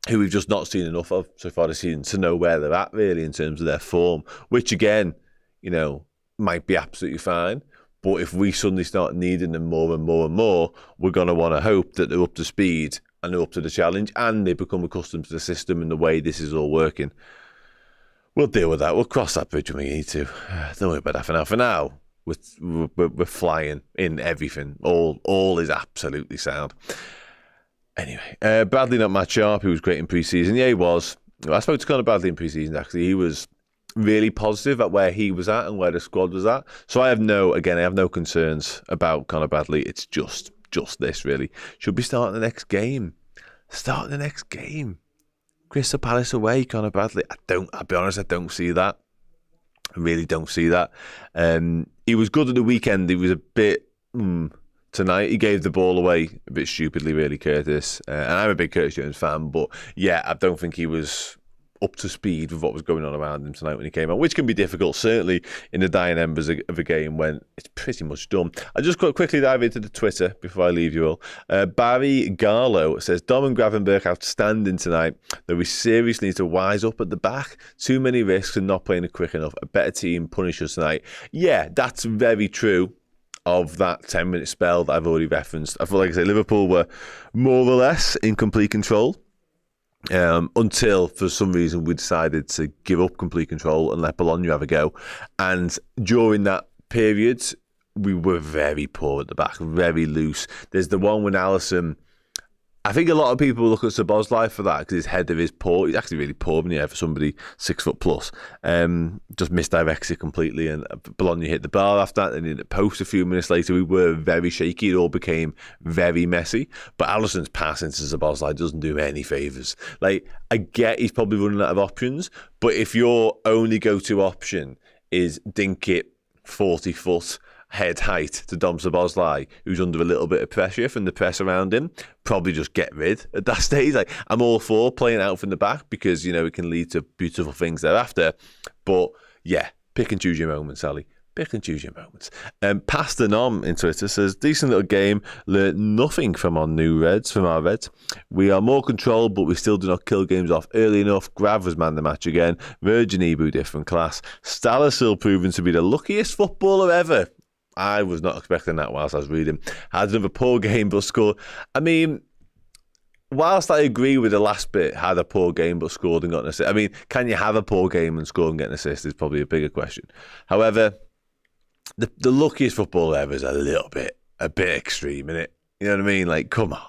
who we've just not seen enough of so far this season to know where they're at, really, in terms of their form, which, again, you know, might be absolutely fine. But if we suddenly start needing them more and more and more, we're going to want to hope that they're up to speed and they're up to the challenge and they become accustomed to the system and the way this is all working. We'll deal with that. We'll cross that bridge when we need to. Don't worry about that for now. For now, we're flying in everything. All is absolutely sound. Anyway, Bradley not match sharp. He was great in pre-season. Yeah, he was. I spoke to Conor Bradley in pre-season, actually. He was really positive at where he was at and where the squad was at. So I have no concerns about Conor Bradley. It's just this, really. Should be starting the next game. Start the next game. Crystal Palace away, Conor Bradley. I'll be honest, I don't see that. I really don't see that. He was good at the weekend. He was a bit... Tonight, he gave the ball away a bit stupidly, really, Curtis. And I'm a big Curtis Jones fan, but yeah, I don't think he was up to speed with what was going on around him tonight when he came out, which can be difficult, certainly in the dying embers of a game when it's pretty much done. I'll just quickly dive into the Twitter before I leave you all. Barry Garlow says, Dom and Gravenberch outstanding tonight, though we seriously need to wise up at the back. Too many risks and not playing it quick enough. A better team punish us tonight. Yeah, that's very true. Of that 10-minute spell that I've already referenced. I feel like I say Liverpool were more or less in complete control until for some reason we decided to give up complete control and let Bologna have a go. And during that period, we were very poor at the back, very loose. There's the one when Alisson I think a lot of people look at Szoboszlai for that because his header is poor. He's actually really poor in the air for somebody 6 foot plus. Just misdirects it completely, and Bologna hit the bar after that. They hit the post a few minutes later. We were very shaky. It all became very messy. But Alisson's pass into Szoboszlai doesn't do any favours. Like, I get he's probably running out of options, but if your only go-to option is dink it 40 foot head height to Dom Szoboszlai, who's under a little bit of pressure from the press around him, probably just get rid at that stage. Like, I'm all for playing out from the back because, you know, it can lead to beautiful things thereafter. But yeah, pick and choose your moments, Sally. Pick and choose your moments. Pastor Nom in Twitter says, decent little game, learned nothing from our Reds. We are more controlled, but we still do not kill games off early enough. Grav was man the match again. Virgin Ibu, different class. Stala still proven to be the luckiest footballer ever. I was not expecting that whilst I was reading. Had another poor game but scored. I mean, whilst I agree with the last bit, had a poor game but scored and got an assist. I mean, can you have a poor game and score and get an assist is probably a bigger question. However, the luckiest footballer ever is a bit extreme, isn't it? You know what I mean? Like, come on.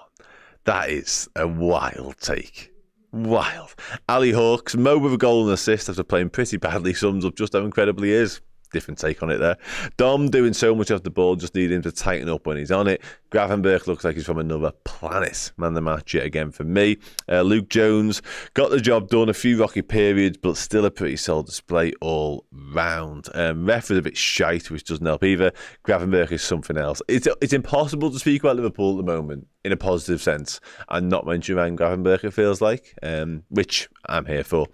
That is a wild take. Wild. Ali Hawks, Mo with a goal and assist after playing pretty badly, sums up just how incredible he is. Different take on it there. Dom doing so much off the ball, just need him to tighten up when he's on it. Gravenberch looks like he's from another planet. Man the match yet again for me. Luke Jones got the job done, a few rocky periods, but still a pretty solid display all round. Ref is a bit shite, which doesn't help either. Gravenberch is something else. It's impossible to speak about Liverpool at the moment in a positive sense and not mention Ryan Gravenberch, it feels like, which I'm here for.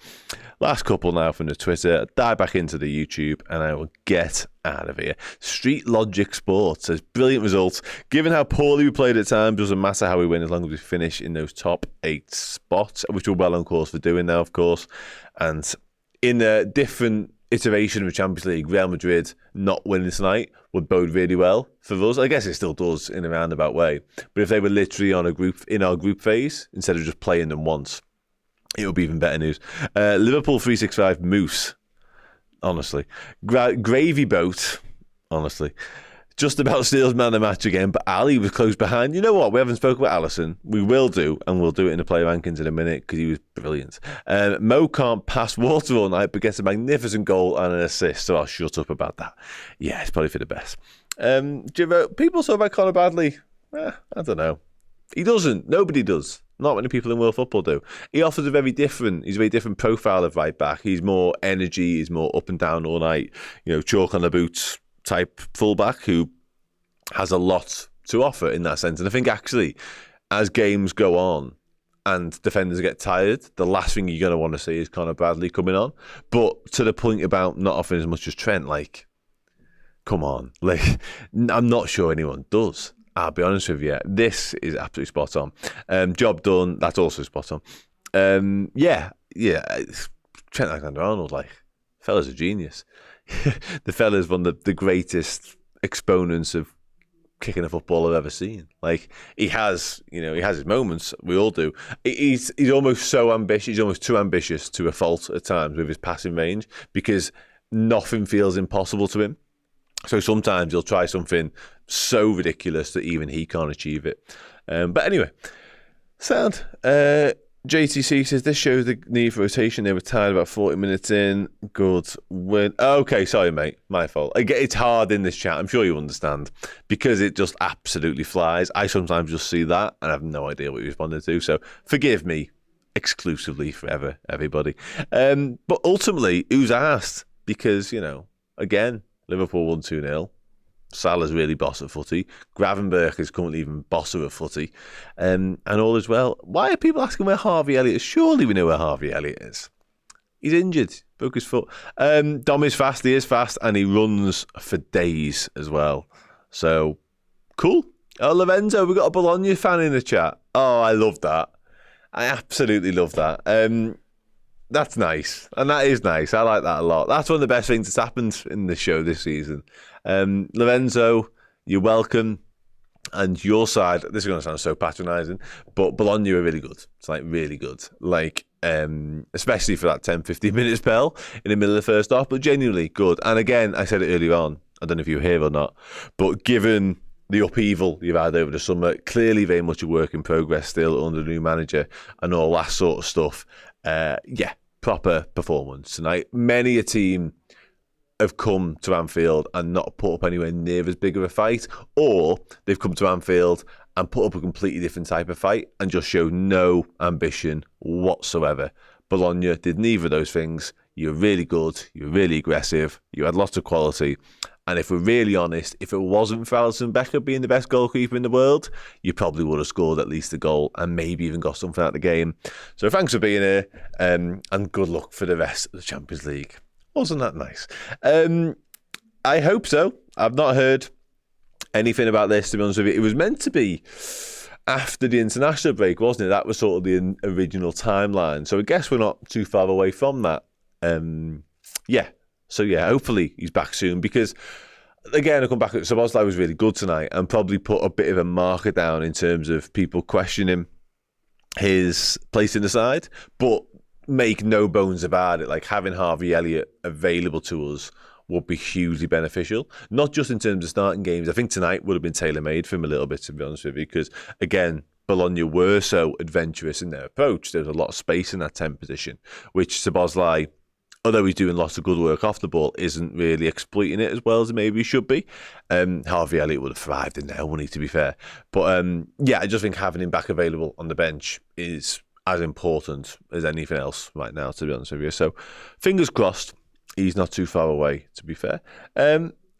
Last couple now from the Twitter. Dive back into the YouTube and I will get out of here. Street Logic Sports says, brilliant results. Given how poorly we played at times, doesn't matter how we win as long as we finish in those top 8 spots, which we're well on course for doing now, of course. And in a different iteration of the Champions League, Real Madrid not winning tonight would bode really well for us. I guess it still does in a roundabout way. But if they were literally in our group phase, instead of just playing them once, it would be even better news. Liverpool 365 Moose, honestly. Gravy Boat, honestly. Just about steals man of the match again, but Ali was close behind. You know what? We haven't spoken about Alisson. We will do, and we'll do it in the player rankings in a minute because he was brilliant. Mo can't pass water all night, but gets a magnificent goal and an assist, so I'll shut up about that. Yeah, it's probably for the best. People talk about Conor Bradley. I don't know. He doesn't. Nobody does. Not many people in world football do. He offers he's a very different profile of right back. He's more energy, he's more up and down all night, chalk on the boots type fullback who has a lot to offer in that sense. And I think actually, as games go on and defenders get tired, the last thing you're going to want to see is Conor Bradley coming on. But to the point about not offering as much as Trent, like, come on. Like, I'm not sure anyone does. I'll be honest with you, this is absolutely spot on. Job done, that's also spot on. Trent Alexander-Arnold, like, fella's a genius. The fella's one of the greatest exponents of kicking a football I've ever seen. Like, he has his moments, we all do. He's almost so ambitious, he's almost too ambitious to a fault at times with his passing range because nothing feels impossible to him. So sometimes he'll try something so ridiculous that even he can't achieve it. But anyway, sound. JTC says, this shows the need for rotation. They were tired about 40 minutes in. Good win. Okay, sorry, mate. My fault. I get it's hard in this chat. I'm sure you understand. Because it just absolutely flies. I sometimes just see that and I have no idea what you responded to. So forgive me exclusively forever, everybody. But ultimately, who's asked? Because, again, Liverpool won 2-0. Salah's really boss at footy. Gravenberch is currently even bosser at footy. And all is well. Why are people asking where Harvey Elliott is? Surely we know where Harvey Elliott is. He's injured. Broke his foot. Dom is fast. He is fast. And he runs for days as well. So, cool. Oh, Lorenzo, we got a Bologna fan in the chat. Oh, I love that. I absolutely love that. That's nice. And that is nice. I like that a lot. That's one of the best things that's happened in the show this season. Lorenzo, you're welcome. And your side, this is going to sound so patronising, but Bologna are really good. It's like really good. Like, especially for that 10-15 minute spell in the middle of the first half, but genuinely good. And again, I said it earlier on, I don't know if you were here or not, but given the upheaval you've had over the summer, clearly very much a work in progress still under the new manager and all that sort of stuff. Proper performance tonight. Many a team have come to Anfield and not put up anywhere near as big of a fight, or they've come to Anfield and put up a completely different type of fight and just showed no ambition whatsoever. Bologna did neither of those things. You're really good, you're really aggressive, you had lots of quality. And if we're really honest, if it wasn't for Alisson Becker being the best goalkeeper in the world, you probably would have scored at least a goal and maybe even got something out of the game. So thanks for being here, and good luck for the rest of the Champions League. Wasn't that nice? I hope so. I've not heard anything about this, to be honest with you. It was meant to be after the international break, wasn't it? That was sort of the original timeline. So I guess we're not too far away from that. So hopefully he's back soon, because again, I come back, Szoboszlai was really good tonight and probably put a bit of a marker down in terms of people questioning his place in the side, but make no bones about it, like having Harvey Elliott available to us would be hugely beneficial, not just in terms of starting games. I think tonight would have been tailor-made for him a little bit, to be honest with you, because again, Bologna were so adventurous in their approach. There's a lot of space in that 10 position, which Szoboszlai, although he's doing lots of good work off the ball, isn't really exploiting it as well as maybe he should be. Harvey Elliott would have thrived in there, wouldn't he, to be fair? But I just think having him back available on the bench is as important as anything else right now, to be honest with you. So fingers crossed, he's not too far away, to be fair.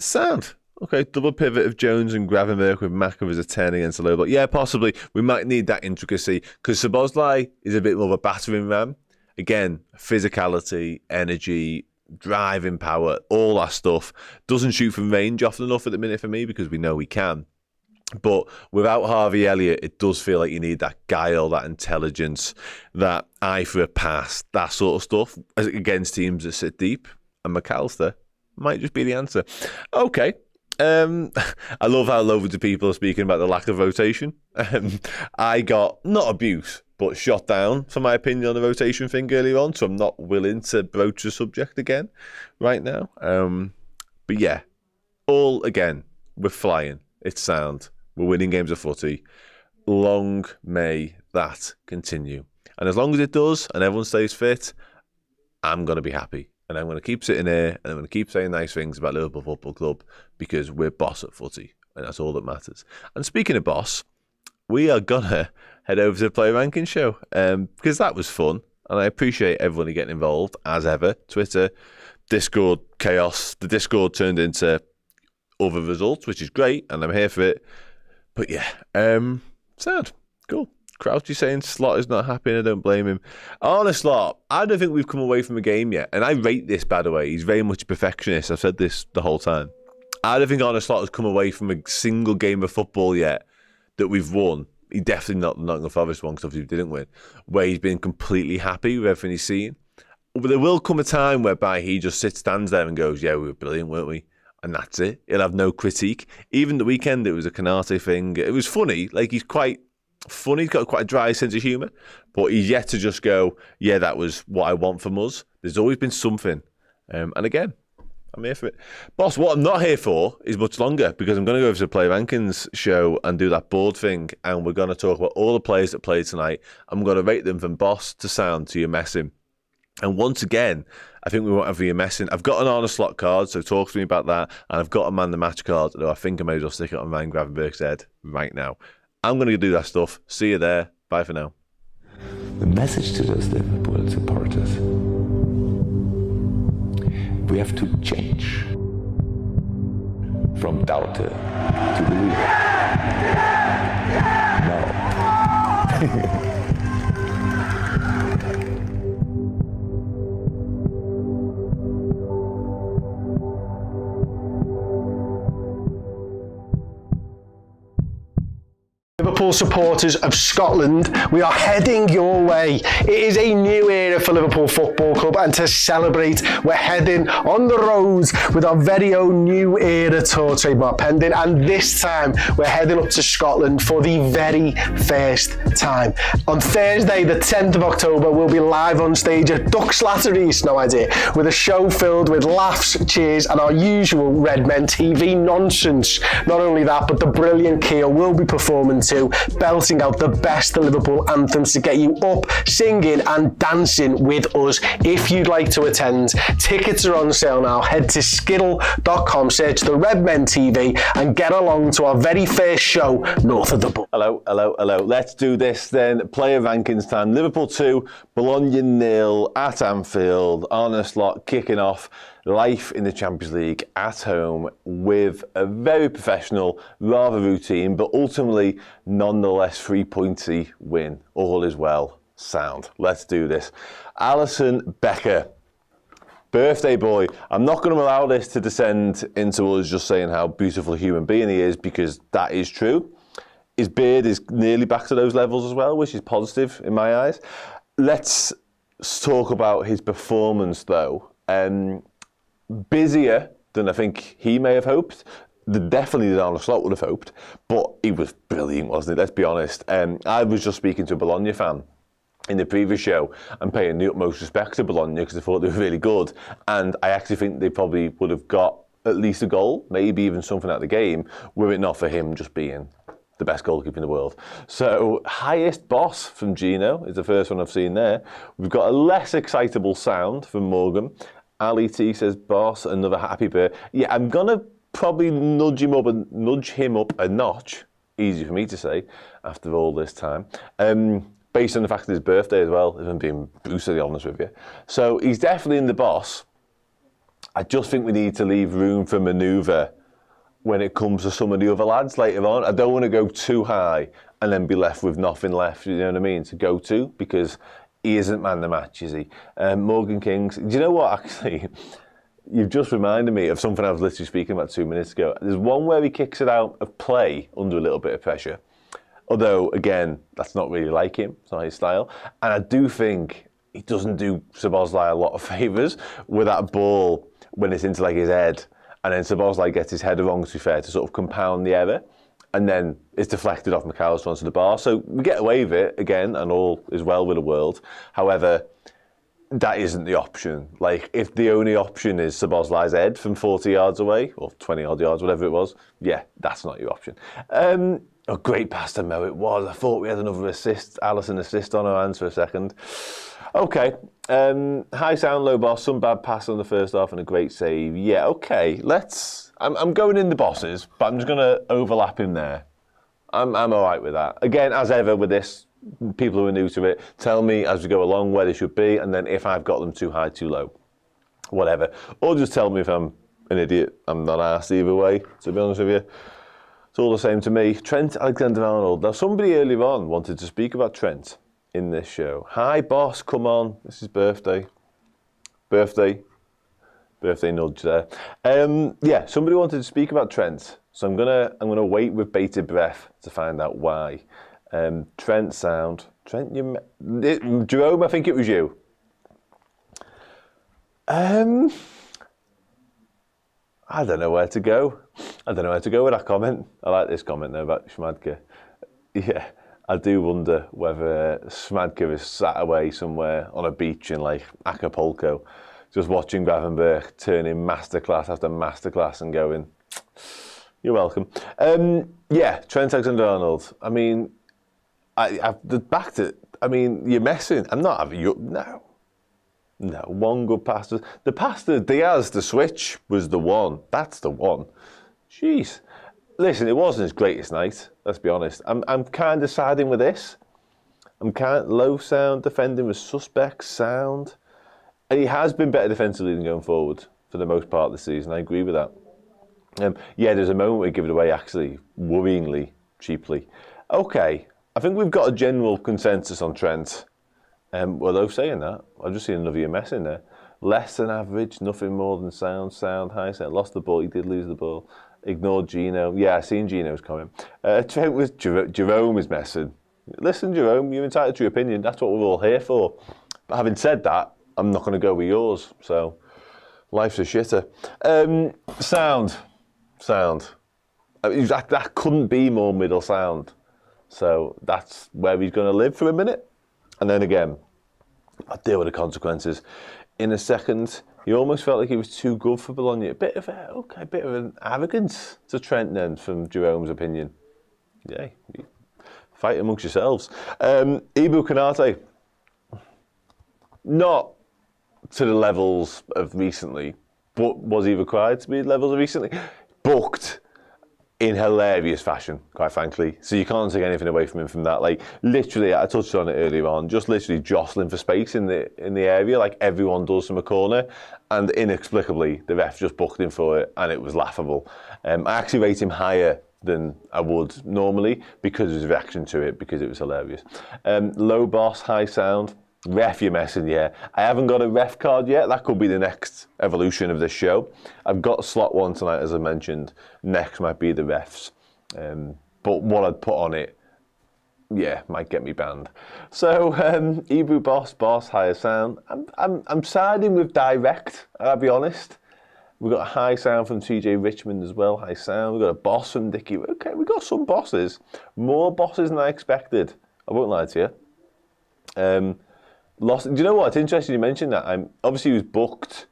Sound. Okay, double pivot of Jones and Gravenberch with Maka as a 10 against the low block. Yeah, possibly. We might need that intricacy, because Szoboszlai is a bit more of a battering ram. Again, physicality, energy, driving power, all that stuff. Doesn't shoot from range often enough at the minute for me, because we know he can. But without Harvey Elliott, it does feel like you need that guile, that intelligence, that eye for a pass, that sort of stuff against teams that sit deep. And Mac Allister might just be the answer. Okay. I love how loads of people are speaking about the lack of rotation. I got, not abuse, but shot down for my opinion on the rotation thing earlier on, so I'm not willing to broach the subject again right now. But yeah, all again, we're flying. It's sound. We're winning games of footy. Long may that continue. And as long as it does and everyone stays fit, I'm going to be happy. And I'm going to keep sitting here and I'm going to keep saying nice things about Liverpool Football Club, because we're boss at footy and that's all that matters. And speaking of boss, we are going to head over to the Player Ranking Show, because that was fun. And I appreciate everybody getting involved, as ever. Twitter, Discord, chaos. The Discord turned into other results, which is great, and I'm here for it. But yeah, sad. Cool. Crouchy saying Slot is not happy and I don't blame him. Arne Slot, I don't think we've come away from a game yet. And I rate this, by the way. He's very much a perfectionist. I've said this the whole time. I don't think Arne Slot has come away from a single game of football yet that we've won. He definitely not the Nottingham Forest one, because obviously we didn't win, where he's been completely happy with everything he's seen. But there will come a time whereby he just stands there and goes, yeah, we were brilliant, weren't we? And that's it. He'll have no critique. Even the weekend, it was a Canate thing. It was funny. Like, he's quite funny. He's got quite a dry sense of humour. But he's yet to just go, yeah, that was what I want from us. There's always been something. And again, I'm here for it. Boss, what I'm not here for is much longer, because I'm going to go over to the Player Rankings show and do that board thing. And we're going to talk about all the players that played tonight. I'm going to rate them from boss to sound to your messing. And once again, I think we won't have your messing. I've got an Arne Slot card, so talk to me about that. And I've got a man the match card, though I think I may as well stick it on Ryan Gravenberch's head right now. I'm going to do that stuff. See you there. Bye for now. The message to those Liverpool supporters: we have to change from doubter to believer. No. Liverpool supporters of Scotland, we are heading your way. It is a new era for Liverpool Football Club, and to celebrate, we're heading on the roads with our very own new era tour, trademark pending, and this time we're heading up to Scotland for the very first time. On Thursday, the 10th of October, we'll be live on stage at Ducks Latteries, no idea, with a show filled with laughs, cheers, and our usual Redmen TV nonsense. Not only that, but the brilliant Keel will be performing too, belting out the best of Liverpool anthems to get you up, singing and dancing with us. If you'd like to attend, tickets are on sale now. Head to skiddle.com, search the Redmen TV and get along to our very first show north of the Bull. Hello. Let's do this then. Player rankings time. Liverpool 2, Bologna 0 at Anfield. Arne Slot kicking off life in the Champions League at home with a very professional, rather routine, but ultimately nonetheless 3-pointy win. All is well. Sound. Let's do this. Alisson Becker. Birthday boy. I'm not going to allow this to descend into us just saying how beautiful a human being he is, because that is true. His beard is nearly back to those levels as well, which is positive in my eyes. Let's talk about his performance though. Busier than I think he may have hoped. Definitely than Arne Slot would have hoped, but he was brilliant, wasn't he? Let's be honest. I was just speaking to a Bologna fan in the previous show and paying the utmost respect to Bologna because I thought they were really good, and I actually think they probably would have got at least a goal, maybe even something out of the game, were it not for him just being the best goalkeeper in the world. So, highest boss from Gino is the first one I've seen there. We've got a less excitable sound from Morgan. Ali T says, boss, another happy birthday. Yeah, I'm going to probably nudge him up a notch. Easy for me to say after all this time. Based on the fact that his birthday as well, if I'm being brutally honest with you. So he's definitely in the boss. I just think we need to leave room for manoeuvre when it comes to some of the other lads later on. I don't want to go too high and then be left with nothing left, you know what I mean, to go to, because he isn't man the match, is he? Morgan Kings. Do you know what, actually? You've just reminded me of something I was literally speaking about 2 minutes ago. There's one where he kicks it out of play under a little bit of pressure. Although, again, that's not really like him. It's not his style. And I do think he doesn't do Szoboszlai a lot of favours with that ball when it's into like his head. And then Szoboszlai gets his header wrong, to be fair, to sort of compound the error. And then it's deflected off Mac Allister onto the bar. So we get away with it, again, and all is well with the world. However, that isn't the option. Like, if the only option is Szoboszlai's head from 40 yards away, or 20 odd yards, whatever it was, yeah, that's not your option. A great pass to Mo it was. I thought we had another assist, Alisson assist on our hands for a second. Okay, high sound, low boss, some bad pass on the first half and a great save. Yeah, okay, I'm going in the bosses, but I'm just going to overlap him there. I'm all right with that. Again, as ever with this, people who are new to it, tell me as we go along where they should be, and then if I've got them too high, too low, whatever. Or just tell me if I'm an idiot. I'm not arsed either way, to be honest with you. It's all the same to me. Trent Alexander-Arnold. Now, somebody earlier on wanted to speak about Trent in this show. Hi, boss, come on. This is birthday. Birthday nudge there. Yeah, somebody wanted to speak about Trent. So I'm gonna wait with bated breath to find out why. Trent sound. Trent, Jerome, I think it was you. I don't know where to go. I don't know where to go with that comment. I like this comment though about Schmadke. Yeah, I do wonder whether Schmadke is sat away somewhere on a beach in like Acapulco, just watching Gravenberch turning masterclass after masterclass and going, you're welcome. Yeah, Trent Alexander-Arnold. I mean, you're messing. I'm not having you. No, one good pass. The pass to Diaz, the switch, was the one. That's the one. Jeez. Listen, it wasn't his greatest night, let's be honest. I'm kind of siding with this. Low sound, defending was suspect, sound. And he has been better defensively than going forward for the most part of the season. I agree with that. Yeah, there's a moment we give it away, actually, worryingly cheaply. Okay, I think we've got a general consensus on Trent. Although saying that, I've just seen another mess in there. Less than average, nothing more than sound, high sound. Lost the ball, he did lose the ball. Ignored Gino. Yeah, I seen Gino's comment. Trent was Jerome is messing. Listen, Jerome, you're entitled to your opinion. That's what we're all here for. But having said that, I'm not going to go with yours. So, life's a shitter. Sound. I mean, that couldn't be more middle sound. So that's where he's going to live for a minute. And then again, I'll deal with the consequences. In a second, he almost felt like he was too good for Bologna. A bit of an arrogance to Trent then, from Jerome's opinion. Yeah, fight amongst yourselves. Ibu Konate, not to the levels of recently, but was he required to be levels of recently? Booked in hilarious fashion, quite frankly. So you can't take anything away from him from that. Like, literally, I touched on it earlier on, just literally jostling for space in the area, like everyone does from a corner, and inexplicably, the ref just booked him for it, and it was laughable. I actually rate him higher than I would normally because of his reaction to it, because it was hilarious. Low boss, high sound. Ref, you're messing, yeah. I haven't got a ref card yet. That could be the next evolution of this show. I've got a slot one tonight, as I mentioned. Next might be the refs. But what I'd put on it, yeah, might get me banned. So, Ibu boss, higher sound. I'm siding with direct, I'll be honest. We've got a high sound from TJ Richmond as well, high sound. We've got a boss from Dickie. Okay, we've got some bosses. More bosses than I expected. I won't lie to you. Do you know what? It's interesting you mentioned that. Obviously, he was booked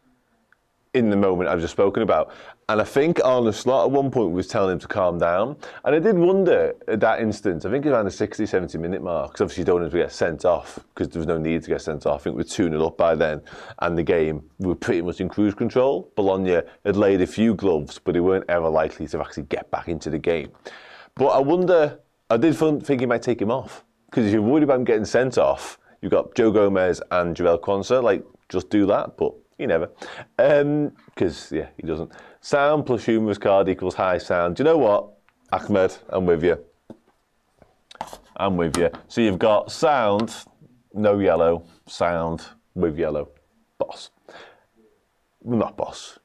in the moment I've just spoken about. And I think Arne Slot at one point was telling him to calm down. And I did wonder at that instance, I think around the 60, 70 minute mark, because obviously you don't want him to get sent off, because there was no need to get sent off. I think we're 2-0 up by then. And the game, we were pretty much in cruise control. Bologna had laid a few gloves, but they weren't ever likely to actually get back into the game. But I did think he might take him off. Because if you're worried about him getting sent off, you've got Joe Gomez and Jarell Quansah, like, just do that, but he never. Because, yeah, he doesn't. Sound plus humorous card equals high sound. Do you know what, Ahmed? I'm with you. So you've got sound, no yellow, sound with yellow. Boss. Well, not boss.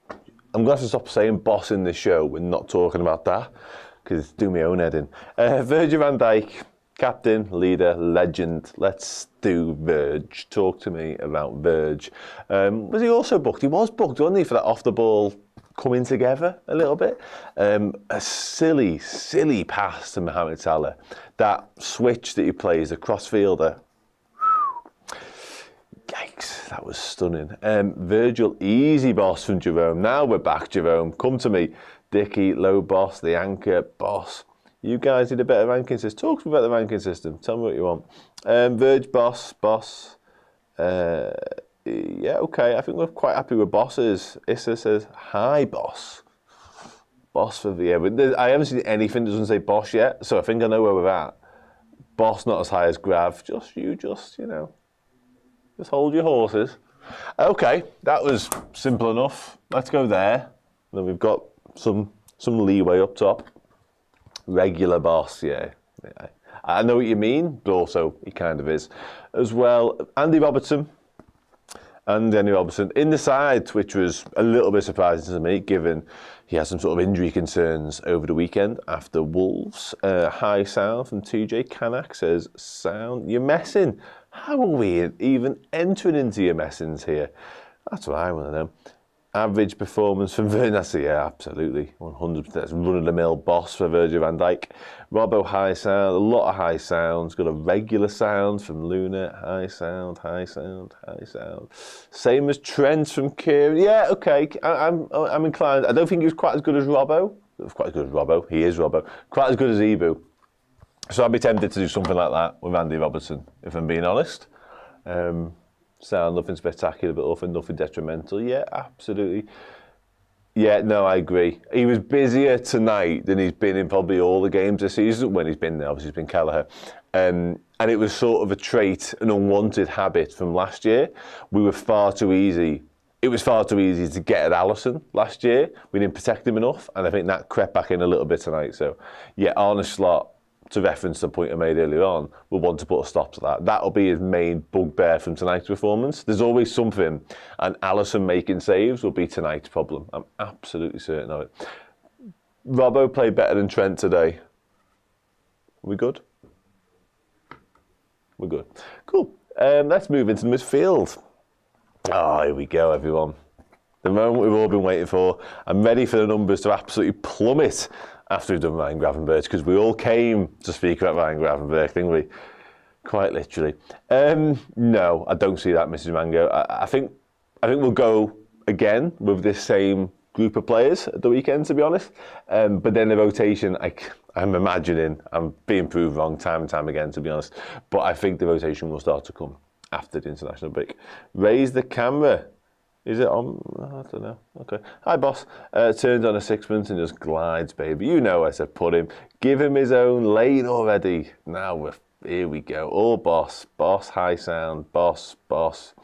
I'm going to have to stop saying boss in this show. We're not talking about that, because it's doing my own head in. Virgil van Dijk. Captain, leader, legend. Let's do Verge. Talk to me about Verge. Was he also booked? He was booked, wasn't he, for that off-the-ball coming together a little bit? A silly pass to Mohamed Salah. That switch that he plays, the cross-fielder. Yikes, that was stunning. Virgil, easy boss from Jerome. Now we're back, Jerome. Come to me. Dickie, low boss, the anchor, boss. You guys need a better ranking system. Talk to me about the ranking system. Tell me what you want. Verge, boss. Yeah, okay. I think we're quite happy with bosses. Issa says, hi, boss. Boss for the year. But I haven't seen anything that doesn't say boss yet, so I think I know where we're at. Boss not as high as Grav. Just hold your horses. Okay, that was simple enough. Let's go there. Then we've got some leeway up top. Regular boss, yeah. I know what you mean, but also he kind of is. As well, Andy Robertson in the side, which was a little bit surprising to me, given he had some sort of injury concerns over the weekend after Wolves. High sound from TJ Kanak says, sound, you're messing. How are we even entering into your messings here? That's what I want to know. Average performance from Virgil, yeah, absolutely, 100%. That's run-of-the-mill boss for Virgil van Dijk. Robbo, high sound, a lot of high sounds. Got a regular sound from Luna, high sound. Same as Trent from Kieran. Yeah, okay, I'm inclined. I don't think he was quite as good as Robbo. He is Robbo. Quite as good as Ibu. So I'd be tempted to do something like that with Andy Robertson, if I'm being honest. Sound, nothing spectacular, but often nothing detrimental. Yeah, absolutely. Yeah, no, I agree. He was busier tonight than he's been in probably all the games this season when he's been there. Obviously, he's been Kelleher. And it was sort of a trait, an unwanted habit from last year. We were far too easy. It was far too easy to get at Alisson last year. We didn't protect him enough, and I think that crept back in a little bit tonight. So, yeah, Arne Slot, to reference the point I made earlier on, will want to put a stop to that. That'll be his main bugbear from tonight's performance. There's always something, and Alisson making saves will be tonight's problem. I'm absolutely certain of it. Robbo played better than Trent today. We good? We're good. Cool. Let's move into the midfield. Oh, here we go, everyone. The moment we've all been waiting for. I'm ready for the numbers to absolutely plummet after we've done Ryan Gravenberch, because we all came to speak about Ryan Gravenberch, didn't we? Quite literally. No, I don't see that, Mrs. Mango. I think we'll go again with this same group of players at the weekend, to be honest. But then the rotation, I'm imagining, I'm being proved wrong time and time again, to be honest. But I think the rotation will start to come after the international break. Raise the camera. Is it on? I don't know. Okay. Hi, boss. Turns on a sixpence and just glides, baby. You know I said put him. Give him his own lane already. Now here we go. Oh, boss. Boss, high sound. Boss, boss.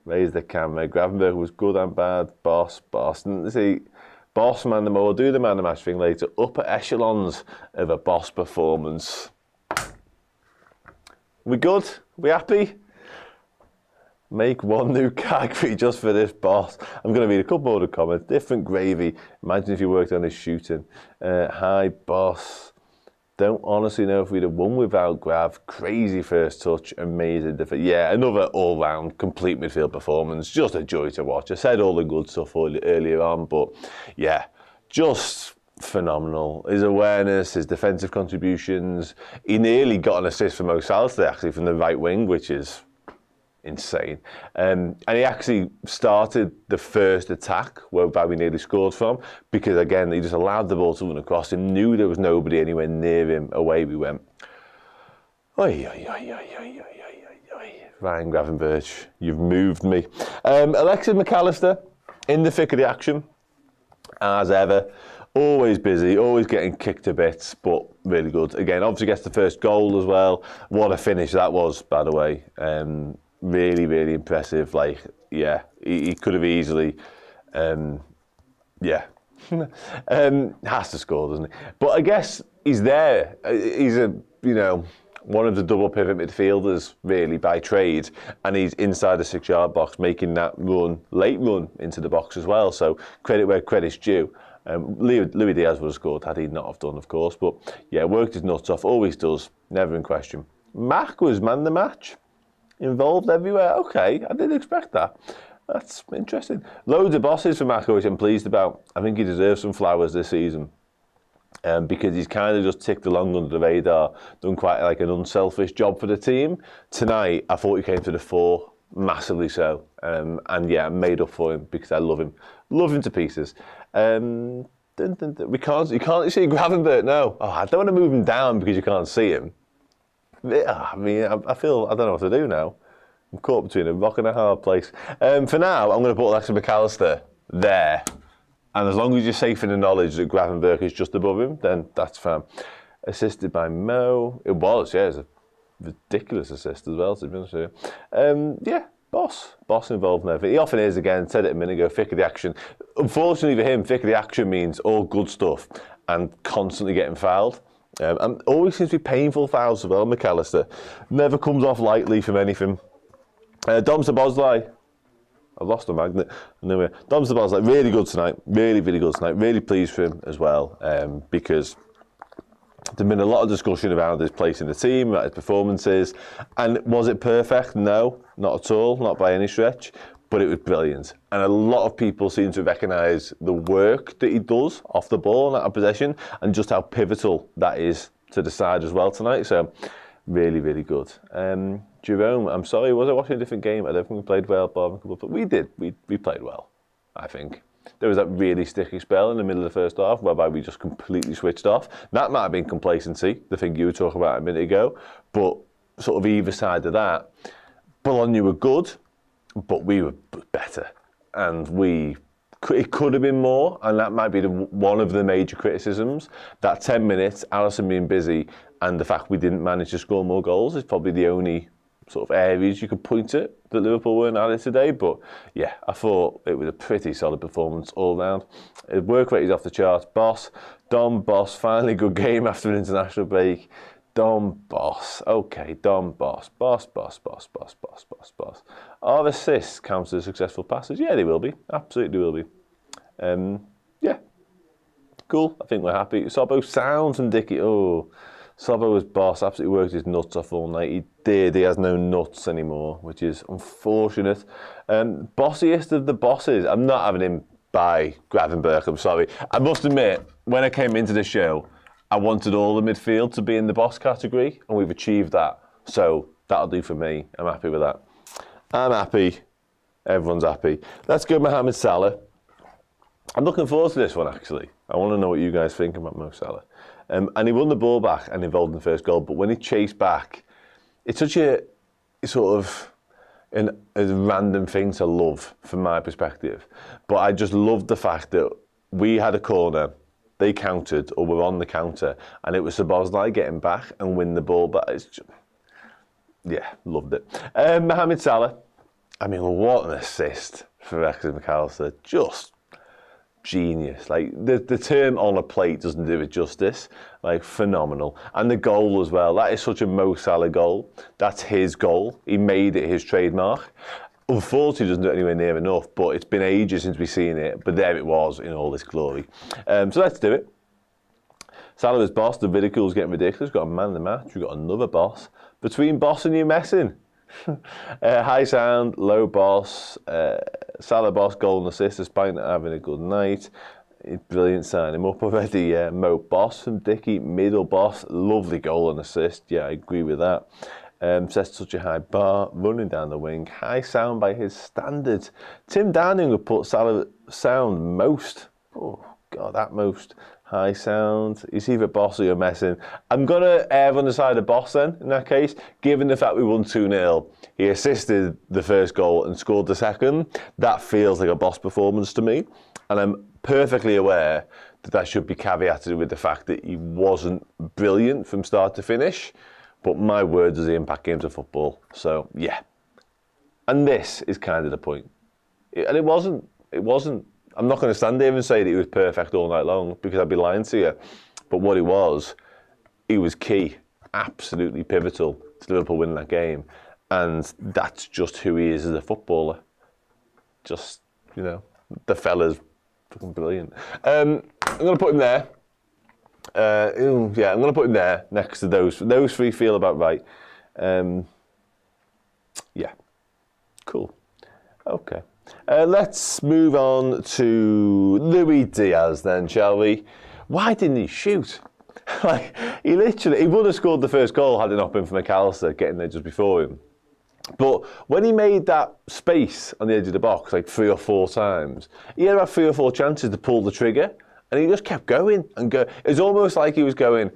Raise the camera. Gravenberch was good and bad. Boss, boss. And see, boss man the more. Do the man the match thing later. Upper echelons of a boss performance. We good? We happy? Make one new category just for this boss. I'm going to read a couple more of the comments. Different gravy. Imagine if you worked on his shooting. Hi, boss. Don't honestly know if we'd have won without Grav. Crazy first touch. Amazing. Yeah, another all-round complete midfield performance. Just a joy to watch. I said all the good stuff earlier on, but yeah, just phenomenal. His awareness, his defensive contributions. He nearly got an assist from Mo Salah today, actually, from the right wing, which is insane. And he actually started the first attack whereby we nearly scored from, because again he just allowed the ball to run across him, knew there was nobody anywhere near him, away we went. Oi, oi, oi, oi, oi, oi, oi. Ryan Gravenberch, you've moved me. Alexis Mac Allister in the thick of the action as ever, always busy, always getting kicked to bits, but really good. Again, obviously gets the first goal as well. What a finish that was, by the way. Really, really impressive. Like, yeah, he could have easily, has to score, doesn't he? But I guess he's there. He's one of the double pivot midfielders, really, by trade, and he's inside the 6-yard box, making that late run into the box as well. So credit where credit's due. Louis Diaz would have scored had he not have done, of course. But yeah, worked his nuts off, always does, never in question. Mac was man the match. Involved everywhere. Okay, I didn't expect that. That's interesting. Loads of bosses for Mac, which I'm pleased about. I think he deserves some flowers this season, because he's kind of just ticked along under the radar, done quite like an unselfish job for the team. Tonight, I thought he came to the fore, massively so, and yeah, I made up for him because I love him to pieces. You can't see Gravenberch now. Oh, I don't want to move him down because you can't see him. I mean, I don't know what to do now. I'm caught between a rock and a hard place. For now, I'm going to put Alexis Mac Allister there. And as long as you're safe in the knowledge that Gravenberch is just above him, then that's fine. Assisted by Mo. It was a ridiculous assist as well, to be honest with you. Boss involved in everything. He often is, again, said it a minute ago, thick of the action. Unfortunately for him, thick of the action means all good stuff and constantly getting fouled. And always seems to be painful fouls as well, Mac Allister. Never comes off lightly from anything. Dom Szoboszlai. I've lost the magnet. Anyway, Dom Szoboszlai, really good tonight. Really, really good tonight. Really pleased for him as well, because there's been a lot of discussion around his place in the team, about his performances. And was it perfect? No, not at all. Not by any stretch. But it was brilliant. And a lot of people seem to recognise the work that he does off the ball and out of possession, and just how pivotal that is to the side as well tonight. So, really, really good. Jerome, I'm sorry, was I watching a different game? I don't think we played well, but we did. We played well, I think. There was that really sticky spell in the middle of the first half whereby we just completely switched off. That might have been complacency, the thing you were talking about a minute ago. But sort of either side of that, Bologna were good, but we were better, and it could have been more, and that might be one of the major criticisms. That 10 minutes, Alisson being busy, and the fact we didn't manage to score more goals is probably the only sort of areas you could point at that Liverpool weren't at it today. But yeah, I thought it was a pretty solid performance all round. His work rate is off the charts. Dom Boss, finally good game after an international break. Dom Boss. Okay, Dom Boss. Boss. Are assists counted as successful passes? Yeah, they will be. Absolutely will be. Yeah. cool. I think we're happy. Sobbo sounds and Dicky. Oh, Sobbo was boss. Absolutely worked his nuts off all night. He did. He has no nuts anymore, which is unfortunate. Bossiest of the bosses. I'm not having him by Gravenberg. I'm sorry. I must admit, when I came into the show, I wanted all the midfield to be in the boss category, and we've achieved that. So that'll do for me. I'm happy with that. I'm happy. Everyone's happy. Let's go Mohamed Salah. I'm looking forward to this one, actually. I want to know what you guys think about Mo Salah. And he won the ball back and involved in the first goal, but when he chased back, it's such a sort of a random thing to love from my perspective. But I just loved the fact that we had a corner, they countered, or were on the counter, and it was Szoboszlai getting back and win the ball back. It's just, yeah, loved it. Mohamed Salah, I mean, what an assist for Alexis Mac Allister. Just genius. Like, the term on a plate doesn't do it justice. Like, phenomenal. And the goal as well. That is such a Mo Salah goal. That's his goal. He made it his trademark. Unfortunately, he doesn't do it anywhere near enough, but it's been ages since we've seen it. But there it was in all this glory. So let's do it. Salah is boss. The ridicule's getting ridiculous. We've got a man in the match. We've got another boss. Between boss and you messing. High sound, low boss, Salah boss, goal and assist despite not having a good night. Brilliant, sign him up already. Mo boss from Dicky, middle boss, lovely goal and assist. Yeah, I agree with that. Sets such a high bar, running down the wing. High sound by his standards. Tim Downing would put Salah sound most. Oh, God, that most. High sound. He's either boss or you're messing. I'm going to err on the side of boss then, in that case. Given the fact we won 2-0, he assisted the first goal and scored the second. That feels like a boss performance to me. And I'm perfectly aware that that should be caveated with the fact that he wasn't brilliant from start to finish. But my word, does he impact games of football. So, yeah. And this is kind of the point. And it wasn't. I'm not going to stand here and say that he was perfect all night long because I'd be lying to you. But what he was key, absolutely pivotal to Liverpool winning that game. And that's just who he is as a footballer. Just, you know, the fella's fucking brilliant. I'm going to put him there. Yeah, I'm going to put him there next to those. Those three feel about right. Yeah, cool. Okay. Let's move on to Luis Diaz then, shall we? Why didn't he shoot? Like, he would have scored the first goal had it not been for Mac Allister getting there just before him. But when he made that space on the edge of the box like 3 or 4 times, he had about 3 or 4 chances to pull the trigger, and he just kept going and go. It was almost like he was going,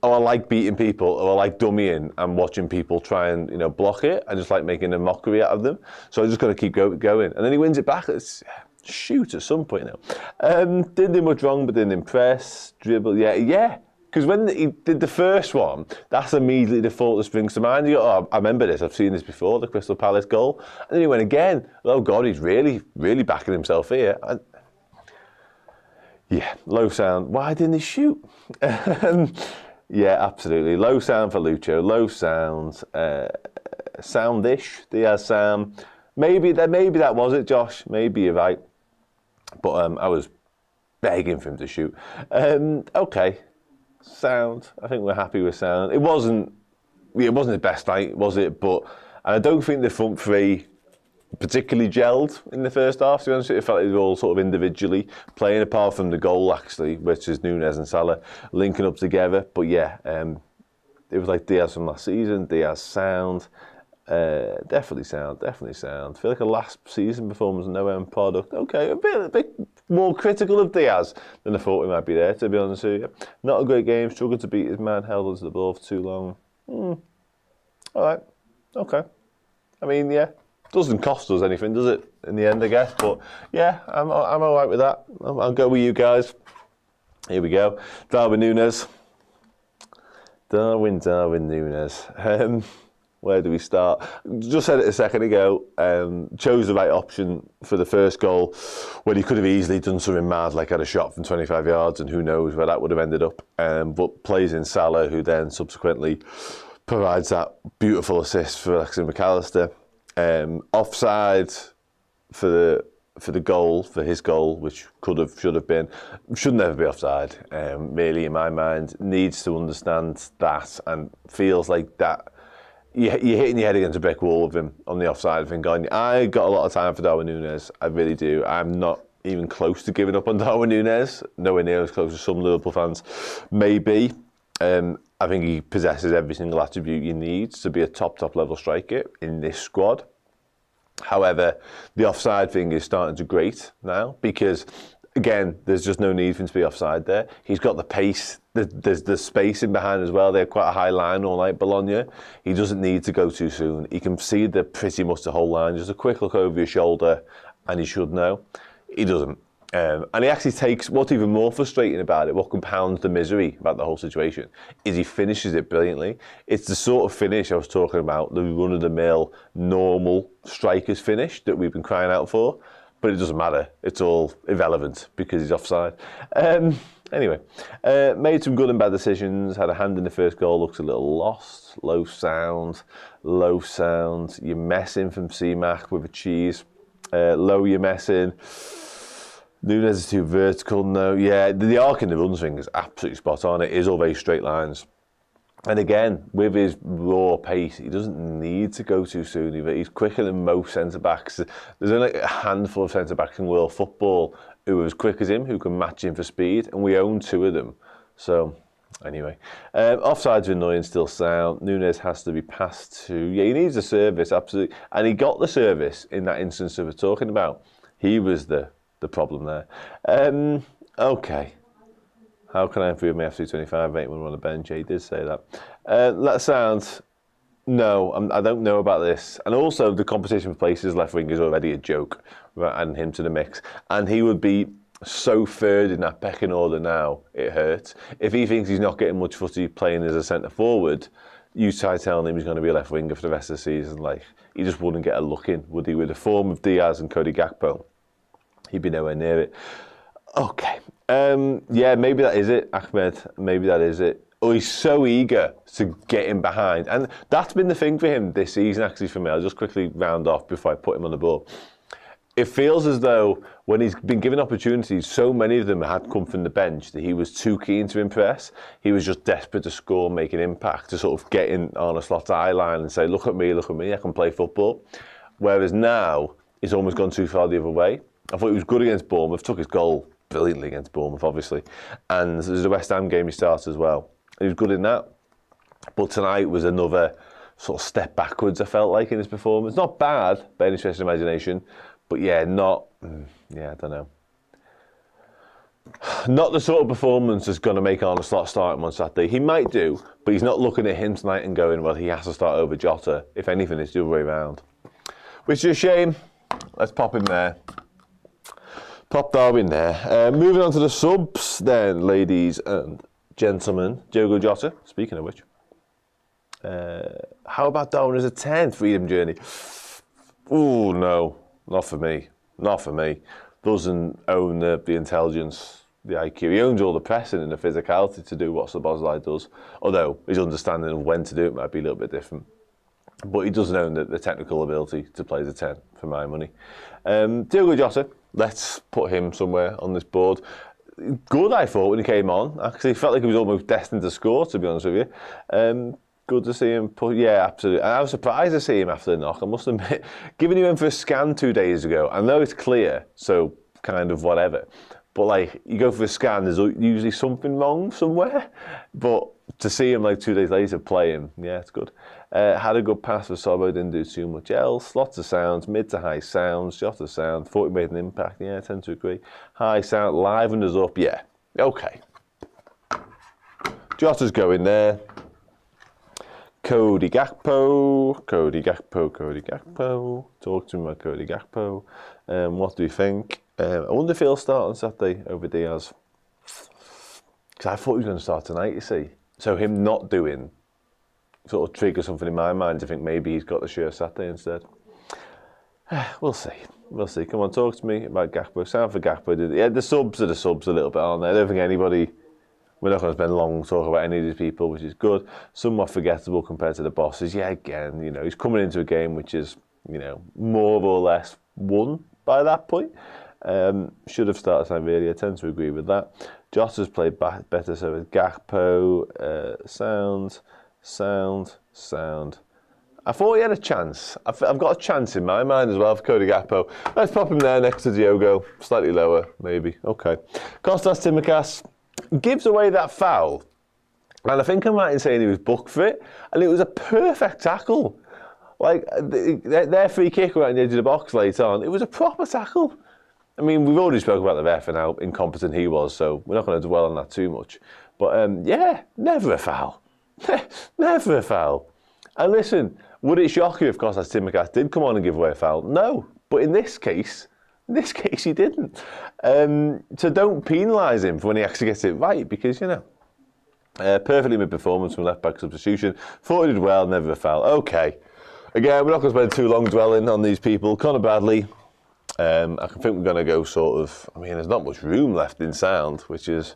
oh, I like beating people, or I like dummying and watching people try and, you know, block it. I just like making a mockery out of them. So I just got to keep going. And then he wins it back. It's shoot at some point now. Didn't do much wrong, but didn't impress. Dribble, yeah. Because when he did the first one, that's immediately the thought that springs to mind. You go, oh, I remember this. I've seen this before, the Crystal Palace goal. And then he went again. Oh, God, he's really, really backing himself here. Yeah, low sound. Why didn't he shoot? Yeah, absolutely. Low sound for Lucho. Low sound. Soundish. Diaz sound. Maybe that was it, Josh. Maybe you're right. But I was begging for him to shoot. Okay. Sound. I think we're happy with sound. It wasn't his best night, was it? But I don't think the front three particularly gelled in the first half. To be honest, it felt like they were all sort of individually playing, apart from the goal actually, which is Nunes and Salah linking up together. But yeah, it was like Diaz from last season. Diaz sound, definitely sound. I feel like a last season performance, no end product. Okay, a bit more critical of Diaz than I thought we might be there. To be honest with you, not a great game. Struggled to beat his man. Held onto the ball for too long. All right, okay. I mean, yeah. Doesn't cost us anything, does it, in the end, I guess? But, yeah, I'm all right with that. I'll go with you guys. Here we go. Darwin Nunes. Nunes. Where do we start? Just said it a second ago. Chose the right option for the first goal when he could have easily done something mad, like had a shot from 25 yards, and who knows where that would have ended up. But plays in Salah, who then subsequently provides that beautiful assist for Alexis Mac Allister. Offside for for his goal, which should never be offside, really, in my mind, needs to understand that, and feels like that you're hitting your head against a brick wall with him on the offside thing going, I got a lot of time for Darwin Nunes, I really do. I'm not even close to giving up on Darwin Nunes, nowhere near as close as some Liverpool fans may be. I think he possesses every single attribute you need to be a top level striker in this squad. However, the offside thing is starting to grate now because, again, there's just no need for him to be offside there. He's got the pace, there's the space in behind as well. They have quite a high line all night, Bologna. He doesn't need to go too soon. He can see pretty much the whole line. Just a quick look over your shoulder and he should know. He doesn't. And he actually takes, what's even more frustrating about it, what compounds the misery about the whole situation, is he finishes it brilliantly. It's the sort of finish I was talking about, the run-of-the-mill, normal striker's finish that we've been crying out for, but it doesn't matter. It's all irrelevant because he's offside. Anyway, made some good and bad decisions, had a hand in the first goal, looks a little lost, low sound. You're messing from C-Mac with a cheese. Low you're messing. Nunes is too vertical, no. Yeah, the arc in the runs thing is absolutely spot on. It is all very straight lines. And again, with his raw pace, he doesn't need to go too soon either. He's quicker than most centre-backs. There's only a handful of centre-backs in world football who are as quick as him, who can match him for speed, and we own 2 of them. So, anyway. Offsides are annoying, still sound. Nunes has to be passed to... Yeah, he needs a service, absolutely. And he got the service in that instance that we're talking about. He was the problem there. Okay. How can I improve my FC25 mate when we're on the bench? Yeah, he did say that. That sounds... No, I don't know about this. And also, the competition for places left wing is already a joke, right, adding him to the mix. And he would be so third in that pecking order now, it hurts. If he thinks he's not getting much footy playing as a centre-forward, you try telling him he's going to be a left winger for the rest of the season. Like, he just wouldn't get a look in, would he? With the form of Diaz and Cody Gakpo, he'd be nowhere near it. Okay. Yeah, maybe that is it, Ahmed. Maybe that is it. Oh, he's so eager to get him behind. And that's been the thing for him this season, actually, for me. I'll just quickly round off before I put him on the board. It feels as though when he's been given opportunities, so many of them had come from the bench that he was too keen to impress. He was just desperate to score, make an impact, to sort of get in Arne Slot's eye line and say, look at me, I can play football. Whereas now, he's almost gone too far the other way. I thought he was good against Bournemouth, took his goal brilliantly against Bournemouth, obviously. And there's a West Ham game he started as well. He was good in that. But tonight was another sort of step backwards, I felt like, in his performance. Not bad, by any stretch of imagination, but yeah, I don't know. Not the sort of performance that's going to make Arne Slot start him on Saturday. He might do, but he's not looking at him tonight and going, well, he has to start over Jota. If anything, it's the other way around. Which is a shame. Let's pop him there. Pop Darwin there. Moving on to the subs then, ladies and gentlemen. Diogo Jota, speaking of which. How about Darwin as a 10? Freedom journey. Oh, no. Not for me. Not for me. Doesn't own the intelligence, the IQ. He owns all the pressing and the physicality to do what Szoboszlai does. Although his understanding of when to do it might be a little bit different. But he doesn't own the technical ability to play as a 10, for my money. Diogo Jota, let's put him somewhere on this board. Good, I thought, when he came on. Actually, felt like he was almost destined to score, to be honest with you. Good to see him. Yeah, absolutely. And I was surprised to see him after the knock, I must admit. Given he went for a scan 2 days ago, I know it's clear, so kind of whatever. But, like, you go for a scan, there's usually something wrong somewhere. But to see him, like, 2 days later play him, yeah, it's good. Had a good pass for Sobo, didn't do too much else. Lots of sounds, mid to high sounds, Jota sound. Thought he made an impact, yeah, I tend to agree. High sound, livened us up, yeah. Okay. Jota's going there. Cody Gakpo. Talk to me about Cody Gakpo. What do you think? I wonder if he'll start on Saturday over Diaz. Because I thought he was going to start tonight, you see. So him not doing sort of trigger something in my mind. I think maybe he's got the shirt Saturday instead. We'll see. We'll see. Come on, talk to me about Gakpo. Sound for Gakpo. Yeah, the subs are the subs a little bit, aren't they? I don't think anybody... We're not going to spend long talking about any of these people, which is good. Somewhat forgettable compared to the bosses. Yeah, again, you know, he's coming into a game which is, you know, more or less won by that point. Should have started time really. I tend to agree with that. Jota's played better, so with Gakpo. Sound. I thought he had a chance. I've got a chance in my mind as well for Cody Gakpo. Let's pop him there next to Diogo. Slightly lower, maybe. Okay. Kostas Tsimikas gives away that foul. And I think I'm right in saying he was booked for it. And it was a perfect tackle. Like, their free kick around the edge of the box late on, it was a proper tackle. I mean, we've already spoken about the ref and how incompetent he was, so we're not going to dwell on that too much. But, yeah, never a foul. Never a foul. And listen, would it shock you if Kostas Tsimikas did come on and give away a foul? No. But in this case he didn't. So don't penalise him for when he actually gets it right, because, you know, perfectly mid performance from left-back substitution. Thought he did well, never a foul. Okay. Again, we're not going to spend too long dwelling on these people. Conor Bradley, I think we're going to go sort of, I mean, there's not much room left in sound, which is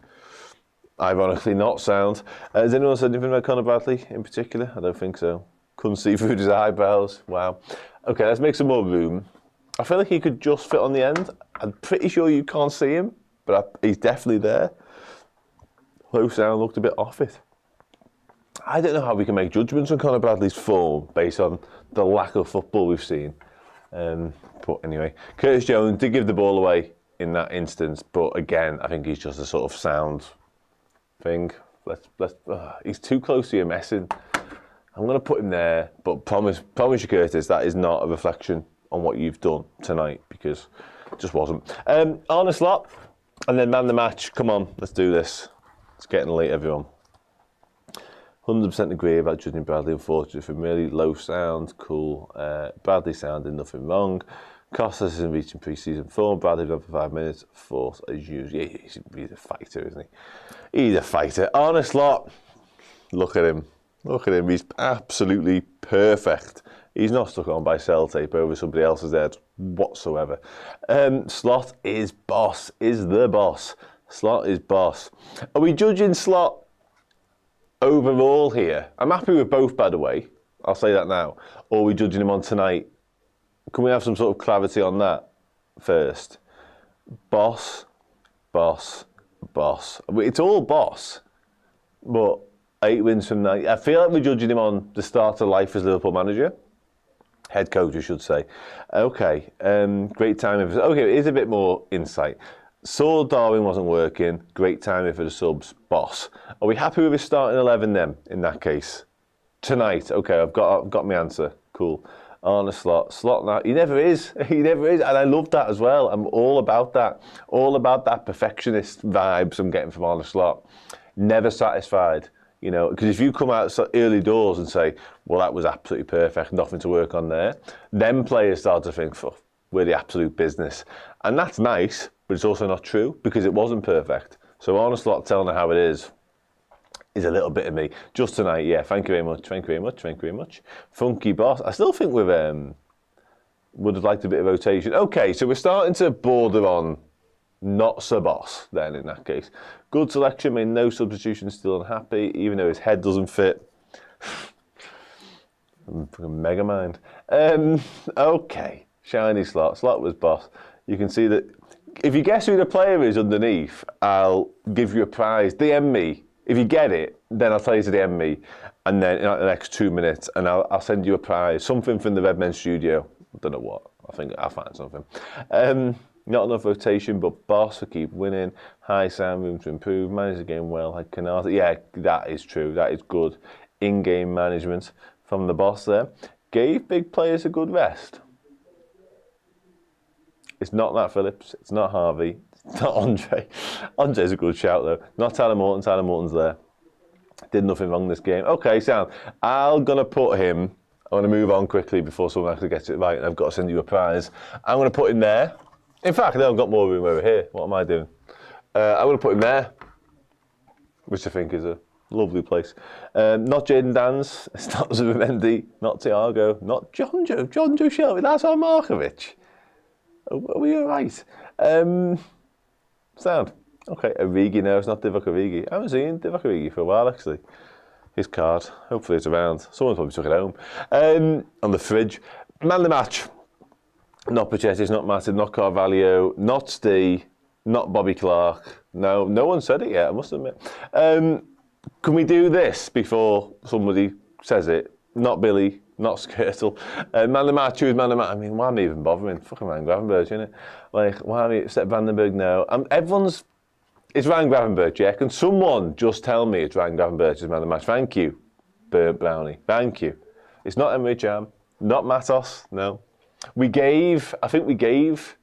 ironically not sound. Has anyone said anything about Conor Bradley in particular? I don't think so. Couldn't see through his eyebrows. Wow. Okay, let's make some more room. I feel like he could just fit on the end. I'm pretty sure you can't see him, but he's definitely there. Low sound looked a bit off it. I don't know how we can make judgments on Conor Bradley's form based on the lack of football we've seen. But anyway, Curtis Jones did give the ball away in that instance, but again, I think he's just a sort of sound thing. He's too close to your messing. I'm going to put him there, but promise you, Curtis, that is not a reflection on what you've done tonight, because it just wasn't. Arne Slot, and then man the match. Come on, let's do this. It's getting late, everyone. 100% agree about judging Bradley, unfortunately, from really low sound. Cool. Bradley sounding nothing wrong. Kostas isn't reaching pre-season form. Bradley done for 5 minutes. Force as usual. Yeah, he's a fighter, isn't he? He's a fighter. Arne Slot, look at him. Look at him. He's absolutely perfect. He's not stuck on by cell tape over somebody else's head whatsoever. Slot is boss. Is the boss. Slot is boss. Are we judging Slot overall here? I'm happy with both, by the way. I'll say that now. Or are we judging him on tonight? Can we have some sort of clarity on that first? Boss. It's all boss. But 8 wins from 9. I feel like we're judging him on the start of life as Liverpool manager. Head coach, I should say. Okay. Great timing. Okay, here's a bit more insight. Saw Darwin wasn't working. Great timing for the subs. Boss. Are we happy with his starting 11 then, in that case? Tonight. Okay, I've got my answer. Cool. Arne Slot. Slot now. He never is. He never is. And I love that as well. I'm all about that. All about that perfectionist vibes I'm getting from Arne Slot. Never satisfied. You know, because if you come out early doors and say, well, that was absolutely perfect, nothing to work on there, then players start to think, we're the absolute business. And that's nice, but it's also not true, because it wasn't perfect. So Arne Slot telling her how it is a little bit of me. Just tonight, yeah, thank you very much. Funky boss. I still think we've would have liked a bit of rotation. Okay, so we're starting to border on not so boss then in that case. Good selection, made no substitutions, still unhappy, even though his head doesn't fit. Mega mind. Okay, shiny Slot. Slot was boss. You can see that if you guess who the player is underneath, I'll give you a prize. DM me. If you get it, then I'll tell you to DM me, and then in the next 2 minutes, and I'll send you a prize. Something from the Redmen studio. I don't know what. I think I'll find something. Not enough rotation, but boss will keep winning. High sound, room to improve. Manage the game well. Like Canard. Yeah, that is true. That is good in-game management from the boss there. Gave big players a good rest. It's not Nat Phillips. It's not Harvey. It's not Andre. Andre's a good shout, though. Not Tyler Morton. Tyler Morton's there. Did nothing wrong this game. Okay, sound. I'm going to put him... I want to move on quickly before someone actually gets it right, and I've got to send you a prize. I'm going to put him there. In fact, I've got more room over here. What am I doing? I'm going to put him there, which I think is a lovely place. Not Jaden Dans. It's not Zubimendi. Not Thiago. Not John Joe Shelby. That's our Markovic. Are we all right? Sound. Okay, Origi. No, it's not Divock Origi. I haven't seen Divock Origi for a while, actually. His card. Hopefully it's around. Someone probably took it home. On the fridge. Man of the match. Not Pachetis, not Matip, not Carvalho, not Stee, not Bobby Clark. No one said it yet, I must admit. Can we do this before somebody says it? Not Billy, not Skirtle. Man of the match, who's man of the match? I mean, why am I even bothering? Fucking Ryan Gravenberch, isn't it? Like, why am I Sepp Vandenberg? No. It's Ryan Gravenberch, yeah? Can someone just tell me it's Ryan Gravenberch as man of the match? Thank you, Bert Brownie. Thank you. It's not Emre Can, not Matos, no. I think we gave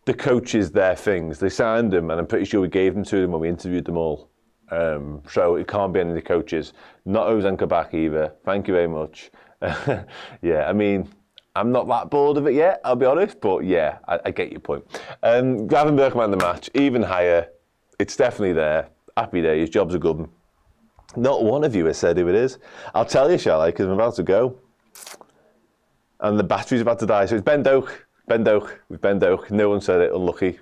the coaches their things. They signed them, and I'm pretty sure we gave them to them when we interviewed them all. So it can't be any of the coaches. Not Ozan Kabak either. Thank you very much. Yeah, I mean, I'm not that bored of it yet, I'll be honest, but yeah, I get your point. Gravenberch man of the match, even higher. It's definitely there. Happy days, job's a good one. Not one of you has said who it is. I'll tell you, shall I, because I'm about to go. And the battery's about to die, so it's Ben Doak. Ben Doak, with Ben Doak. No one said it, unlucky.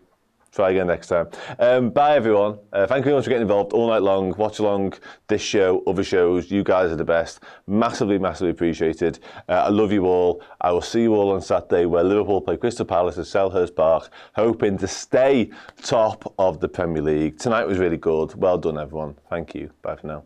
Try again next time. Bye, everyone. Thank you very much for getting involved all night long. Watch along this show, other shows. You guys are the best. Massively, massively appreciated. I love you all. I will see you all on Saturday where Liverpool play Crystal Palace at Selhurst Park, hoping to stay top of the Premier League. Tonight was really good. Well done, everyone. Thank you. Bye for now.